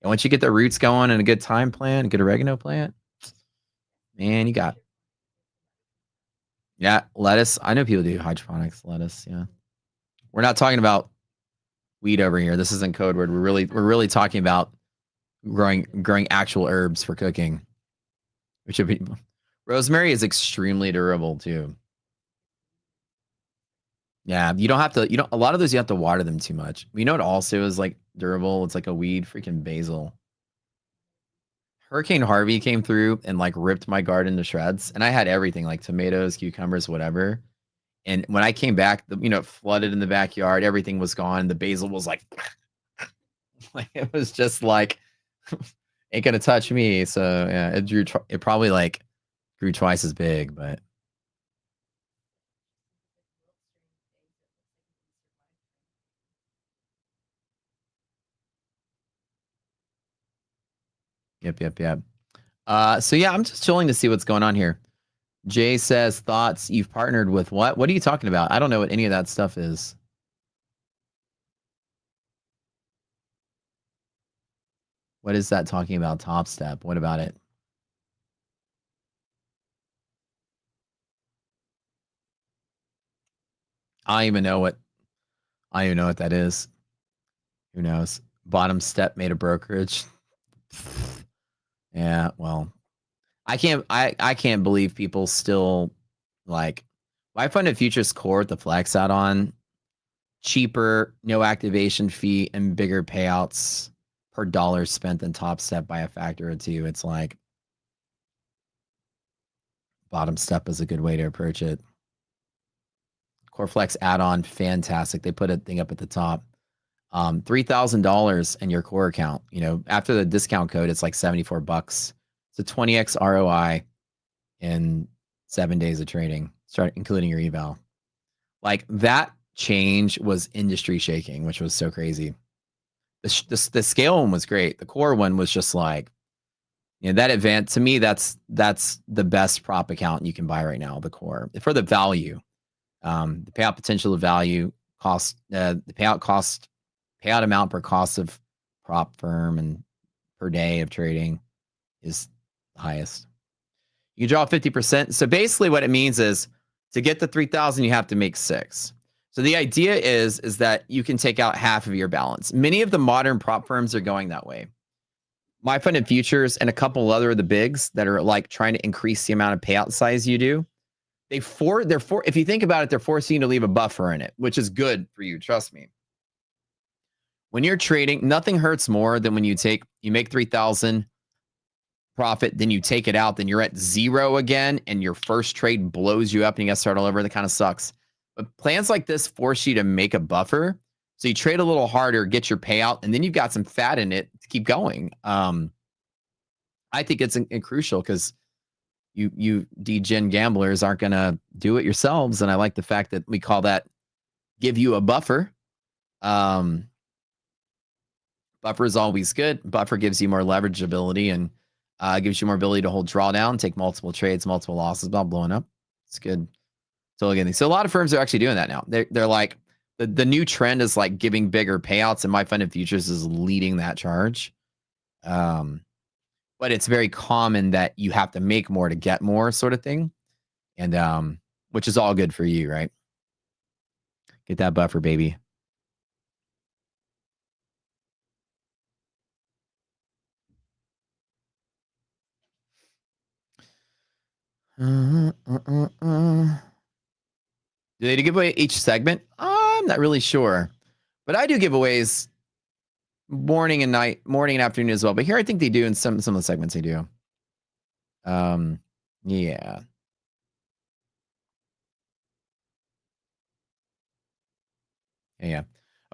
And once you get the roots going and a good thyme plant, a good oregano plant, man, you got. Yeah, lettuce. I know people do hydroponics, lettuce. Yeah, we're not talking about weed over here. This isn't code word. We're really talking about growing actual herbs for cooking. Which would be rosemary is extremely durable too. Yeah, you don't have to. A lot of those you have to water them too much. You know what also is like durable? It's like a weed, freaking basil. Hurricane Harvey came through and like ripped my garden to shreds, and I had everything like tomatoes, cucumbers, whatever. And when I came back, it flooded in the backyard. Everything was gone. The basil was like, like it was just like, ain't gonna touch me. So yeah, it probably like grew twice as big, but. Yep. So yeah, I'm just chilling to see what's going on here. Jay says, thoughts, you've partnered with what? What are you talking about? I don't know what any of that stuff is. What is that talking about? Top Step. What about it? I don't even know what that is. Who knows? Bottom step made a brokerage. Yeah, well, I can't believe people still like MyFundedFutures core with the flex out on cheaper, no activation fee, and bigger payouts per dollar spent than Top Step by a factor or two. It's like bottom step is a good way to approach it. Core Flex add-on, fantastic. They put a thing up at the top. $3,000 in your core account. You know, after the discount code, it's like $74. It's a 20x ROI in 7 days of trading, including your eval. Like that change was industry shaking, which was so crazy. The scale one was great. The core one was just like, you know, that advance to me, that's the best prop account you can buy right now. The core for the value, the payout potential of value cost, the payout amount per cost of prop firm and per day of trading is the highest. You draw 50%. So basically what it means is to get the 3,000, you have to make 6. So the idea is that you can take out half of your balance. Many of the modern prop firms are going that way. MyFundedFutures and a couple other of the bigs that are like trying to increase the amount of payout size you do. If you think about it, they're forcing you to leave a buffer in it, which is good for you. Trust me. When you're trading, nothing hurts more than when you make 3,000 profit, then you take it out, then you're at 0 again, and your first trade blows you up and you got to start all over. That kind of sucks. But plans like this force you to make a buffer. So you trade a little harder, get your payout, and then you've got some fat in it to keep going. I think it's crucial because you degen gamblers aren't going to do it yourselves. And I like the fact that we call that give you a buffer. Buffer is always good. Buffer gives you more leverage ability and gives you more ability to hold drawdown, take multiple trades, multiple losses without blowing up. It's good. Totally getting. So a lot of firms are actually doing that now. They're like the new trend is like giving bigger payouts, and MyFundedFutures is leading that charge. But it's very common that you have to make more to get more, sort of thing, and which is all good for you, right? Get that buffer, baby. Do they give away each segment? I'm not really sure, but I do giveaways morning and afternoon as well. But here I think they do in some of the segments they do. Yeah. Yeah.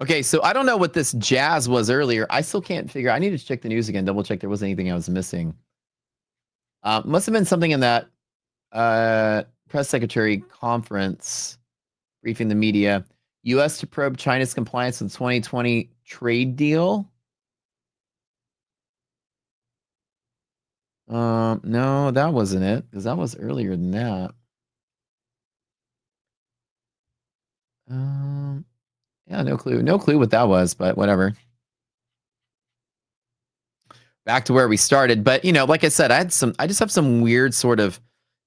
Okay, so I don't know what this jazz was earlier. I still can't figure. I need to check the news again, double check there wasn't anything I was missing. Must have been something in that press secretary conference briefing the media. U.S. to probe China's compliance with 2020 trade deal. No, that wasn't it, because that was earlier than that. Yeah, no clue. No clue what that was, but whatever. Back to where we started. But, you know, like I said, I just have some weird sort of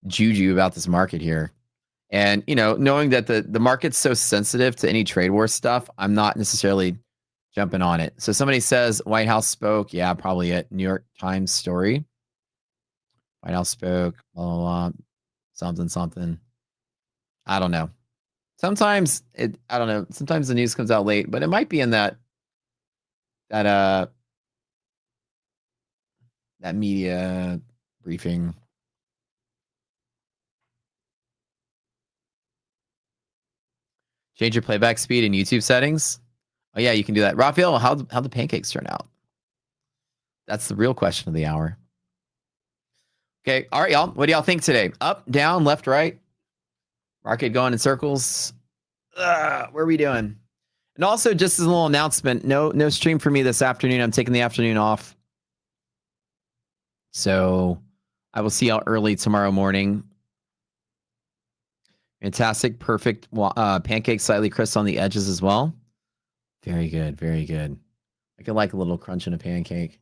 juju about this market here. And, you know, knowing that the market's so sensitive to any trade war stuff, I'm not necessarily jumping on it. So somebody says White House spoke. Yeah, probably a New York Times story. White House spoke, blah, blah, blah, something. I don't know. Sometimes I don't know. Sometimes the news comes out late, but it might be in that media briefing. Change your playback speed in YouTube settings. Oh yeah, you can do that. Raphael, how the pancakes turn out? That's the real question of the hour. Okay, all right, y'all. What do y'all think today? Up, down, left, right? Market going in circles. Where are we doing? And also, just as a little announcement, no stream for me this afternoon. I'm taking the afternoon off. So I will see y'all early tomorrow morning. Fantastic, perfect pancake, slightly crisp on the edges as well. Very good, very good. I could like a little crunch in a pancake.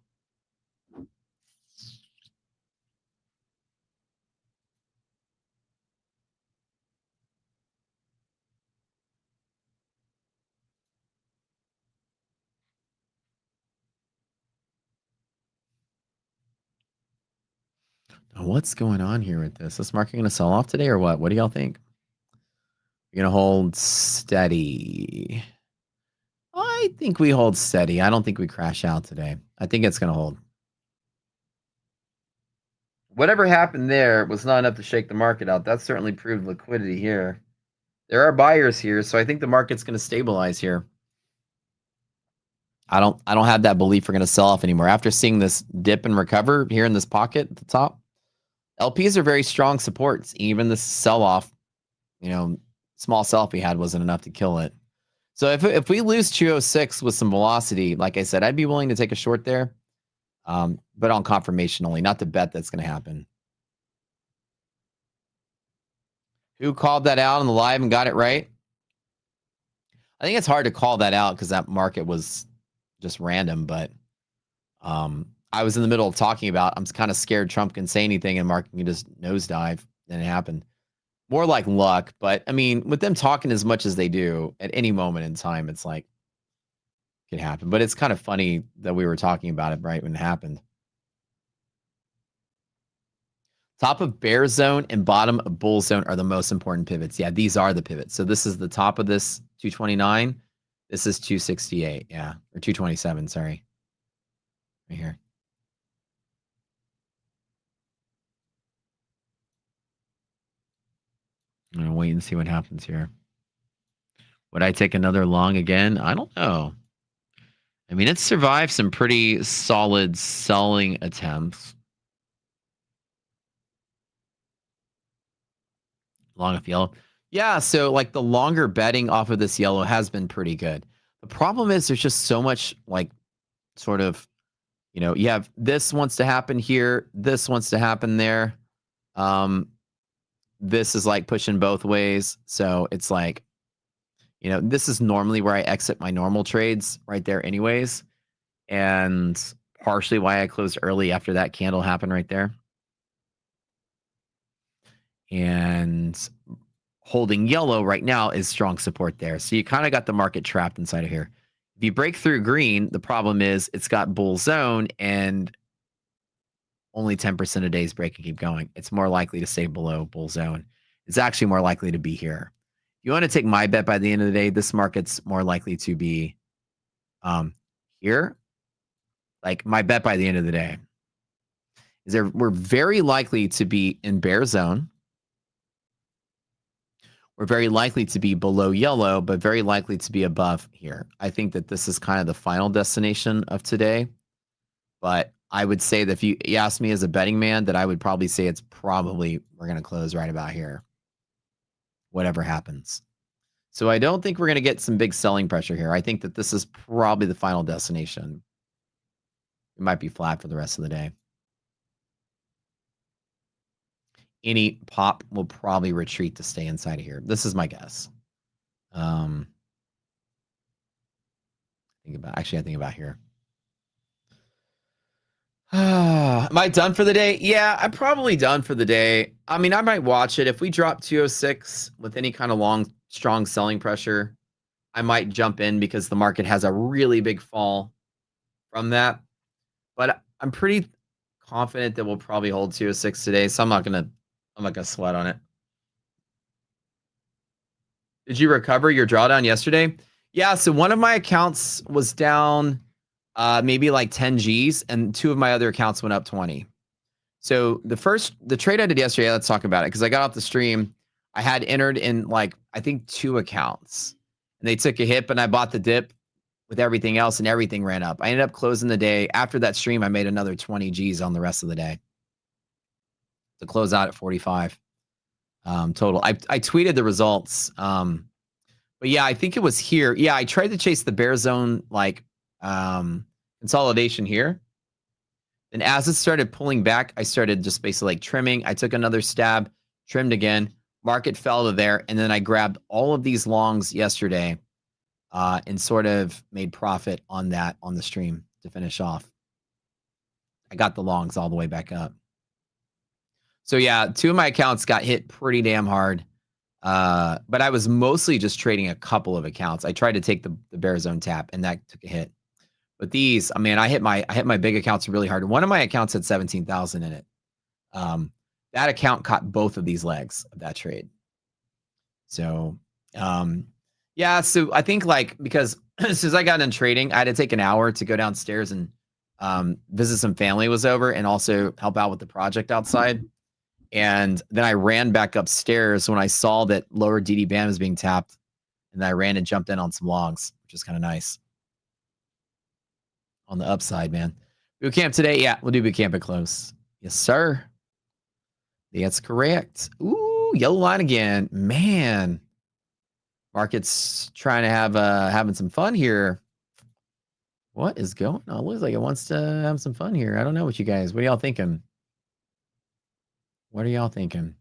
What's going on here with this? Is this market going to sell off today or what? What do y'all think? You're going to hold steady. I think we hold steady. I don't think we crash out today. I think it's going to hold. Whatever happened there was not enough to shake the market out. That certainly proved liquidity here. There are buyers here, so I think the market's going to stabilize here. I don't have that belief we're going to sell off anymore. After seeing this dip and recover here in this pocket at the top, LPs are very strong supports. Even the sell-off, small sell-off we had wasn't enough to kill it. So if we lose 206 with some velocity, like I said, I'd be willing to take a short there, but on confirmation only, not to bet that's going to happen. Who called that out on the live and got it right? I think it's hard to call that out because that market was just random, but I was in the middle of talking about, I'm kind of scared Trump can say anything and market can just nosedive. Then it happened. More like luck, but I mean, with them talking as much as they do at any moment in time, it's like it can happen. But it's kind of funny that we were talking about it right when it happened. Top of bear zone and bottom of bull zone are the most important pivots. Yeah, these are the pivots. So this is the top of this 229. This is 268. Yeah, or 227. Sorry. Right here. I'm going to wait and see what happens here. Would I take another long again? I don't know. I mean, it's survived some pretty solid selling attempts. Long of yellow. Yeah, so like the longer betting off of this yellow has been pretty good. The problem is there's just so much like sort of, you have this wants to happen here. This wants to happen there. This is like pushing both ways. So it's like, this is normally where I exit my normal trades right there anyways. And partially why I closed early after that candle happened right there. And holding yellow right now is strong support there. So you kind of got the market trapped inside of here. If you break through green, the problem is it's got bull zone and only 10% of days break and keep going. It's more likely to stay below bull zone. It's actually more likely to be here. If you want to take my bet by the end of the day, this market's more likely to be here. Like my bet by the end of the day is we're very likely to be in bear zone. We're very likely to be below yellow, but very likely to be above here. I think that this is kind of the final destination of today. But I would say that if you ask me as a betting man, that I would probably say it's probably we're going to close right about here, whatever happens. So I don't think we're going to get some big selling pressure here. I think that this is probably the final destination. It might be flat for the rest of the day. Any pop will probably retreat to stay inside of here. This is my guess. I think about here. Am I done for the day? Yeah, I'm probably done for the day. I mean, I might watch it. If we drop 206 with any kind of strong selling pressure, I might jump in because the market has a really big fall from that. But I'm pretty confident that we'll probably hold 206 today, so I'm not gonna sweat on it. Did you recover your drawdown yesterday? Yeah, so one of my accounts was down maybe like 10 G's, and two of my other accounts went up 20. So the trade I did yesterday, let's talk about it, because I got off the stream. I had entered in I think 2 accounts, and they took a hit, but I bought the dip with everything else, and everything ran up. I ended up closing the day. After that stream, I made another 20 G's on the rest of the day to close out at 45 total. I tweeted the results. But yeah, I think it was here. Yeah, I tried to chase the bear zone consolidation here. And as it started pulling back, I started just basically trimming. I took another stab, trimmed again. Market fell to there. And then I grabbed all of these longs yesterday and sort of made profit on that on the stream to finish off. I got the longs all the way back up. So yeah, 2 of my accounts got hit pretty damn hard. But I was mostly just trading a couple of accounts. I tried to take the bear zone tap, and that took a hit. But these, I mean, I hit my big accounts really hard. One of my accounts had 17,000 in it. That account caught both of these legs of that trade. So, yeah, so I think like, because as soon as I got in trading, I had to take an hour to go downstairs and visit some family was over and also help out with the project outside. And then I ran back upstairs when I saw that lower DD band was being tapped. And then I ran and jumped in on some longs, which is kind of nice. On the upside, man. Boot camp today? Yeah, we'll do boot camp at close. Yes, sir. That's correct. Ooh, yellow line again. Man. Market's trying to have having some fun here. What is going on? Looks like it wants to have some fun here. I don't know what you guys. What are y'all thinking? What are y'all thinking?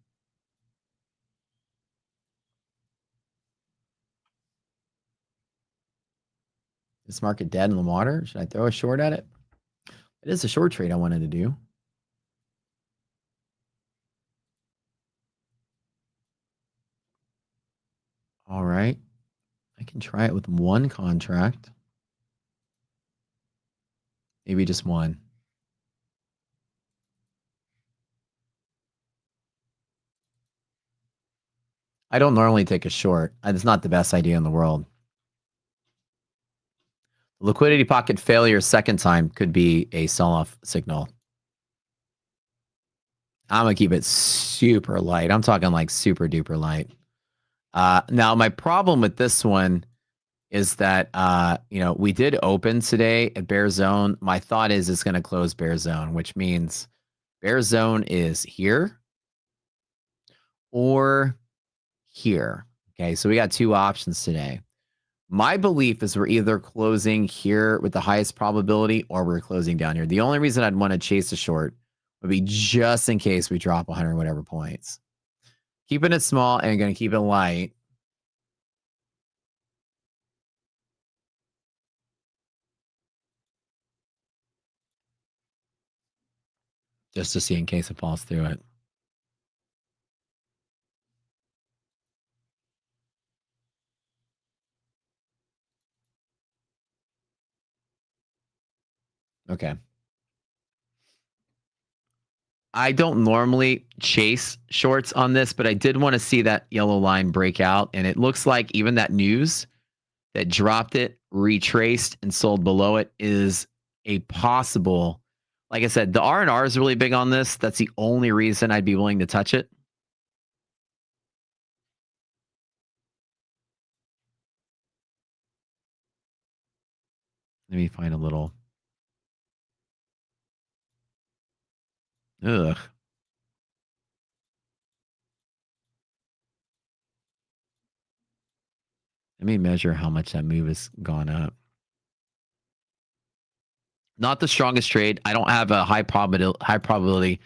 Is market dead in the water? Should I throw a short at it? It is a short trade I wanted to do. All right. I can try it with one contract. Maybe just one. I don't normally take a short. It's not the best idea in the world. Liquidity pocket failure second time could be a sell-off signal. I'm going to keep it super light. I'm talking like super duper light. Now, my problem with this one is that, we did open today at bear zone. My thought is it's going to close bear zone, which means bear zone is here or here. Okay, so we got two options today. My belief is we're either closing here with the highest probability or we're closing down here. The only reason I'd want to chase a short would be just in case we drop 100 whatever points. Keeping it small and going to keep it light. Just to see in case it falls through it. Okay. I don't normally chase shorts on this, but I did want to see that yellow line break out. And it looks like even that news that dropped it, retraced, and sold below it is a possible. Like I said, the R&R is really big on this. That's the only reason I'd be willing to touch it. Let me find a little. Ugh. Let me measure how much that move has gone up. Not the strongest trade. I don't have a high probability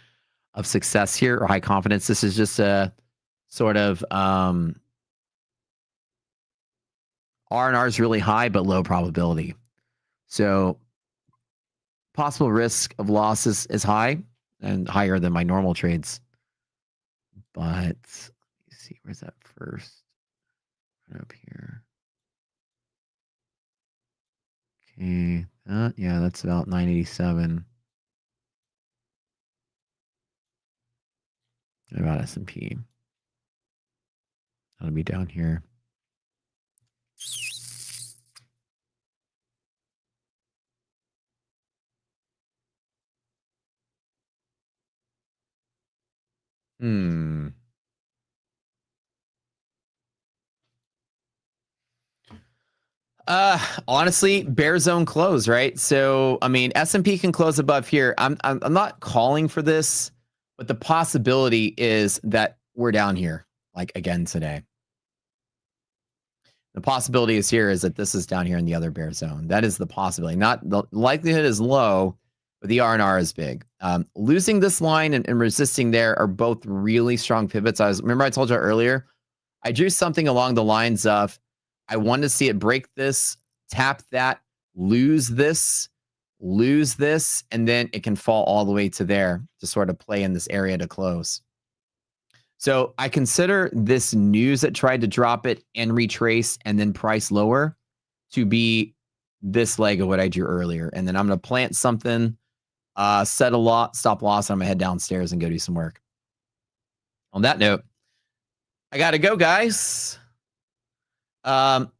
of success here or high confidence. This is just a sort of R&R is really high but low probability. So possible risk of losses is high and higher than my normal trades. But let's see, where's that first? Right up here. Okay, yeah, that's about 987. About S&P. That'll be down here. Honestly, bear zone close, right? So, I mean, S&P can close above here. I'm not calling for this, but the possibility is that we're down here, like again today. The possibility is that this is down here in the other bear zone. That is the possibility. Not the likelihood is low, but the R&R is big. Losing this line and resisting there are both really strong pivots. Remember I told you earlier, I drew something along the lines of I wanted to see it break this, tap that, lose this, and then it can fall all the way to there to sort of play in this area to close. So I consider this news that tried to drop it and retrace and then price lower to be this leg of what I drew earlier. And then I'm going to plant something set a stop loss. I'm gonna head downstairs and go do some work. On that note, I gotta go, guys.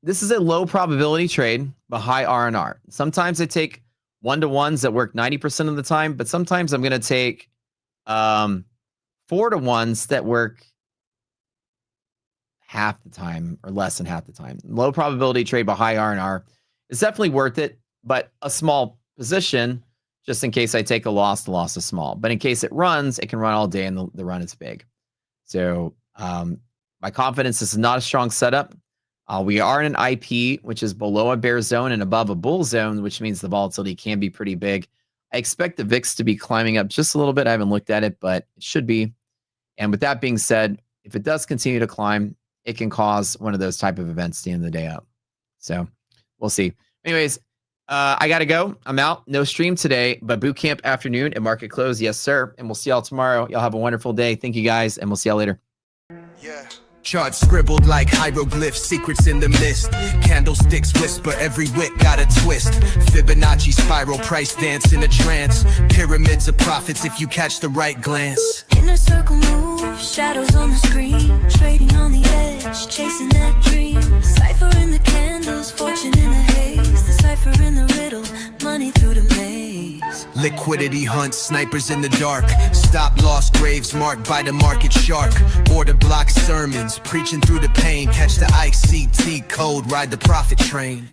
This is a low probability trade, but high R&R. Sometimes I take 1-to-1s that work 90% of the time, but sometimes I'm gonna take 4-to-1s that work half the time or less than half the time. Low probability trade, but high R&R is definitely worth it, but a small position just in case I take a loss. The loss is small, but in case it runs, it can run all day and the run is big. So my confidence is not a strong setup. We are in an IP, which is below a bear zone and above a bull zone, which means the volatility can be pretty big. I expect the VIX to be climbing up just a little bit. I haven't looked at it, but it should be. And with that being said, if it does continue to climb, it can cause one of those type of events at the end of the day up. So we'll see. Anyways, I got to go. I'm out. No stream today, but boot camp afternoon and market close. Yes, sir. And we'll see y'all tomorrow. Y'all have a wonderful day. Thank you, guys. And we'll see y'all later. Yeah. Charts scribbled like hieroglyphs, secrets in the mist. Candlesticks whisper, every wick got a twist. Fibonacci spiral, price dance in a trance. Pyramids of profits if you catch the right glance. Inner circle move, shadows on the screen. Trading on the edge, chasing that dream. Cipher in the candles, fortune in the haze. The cipher in the riddle, money through the maze. Liquidity hunts, snipers in the dark. Stop loss graves marked by the market shark. Order block sermons, preaching through the pain. Catch the ICT code, ride the profit train.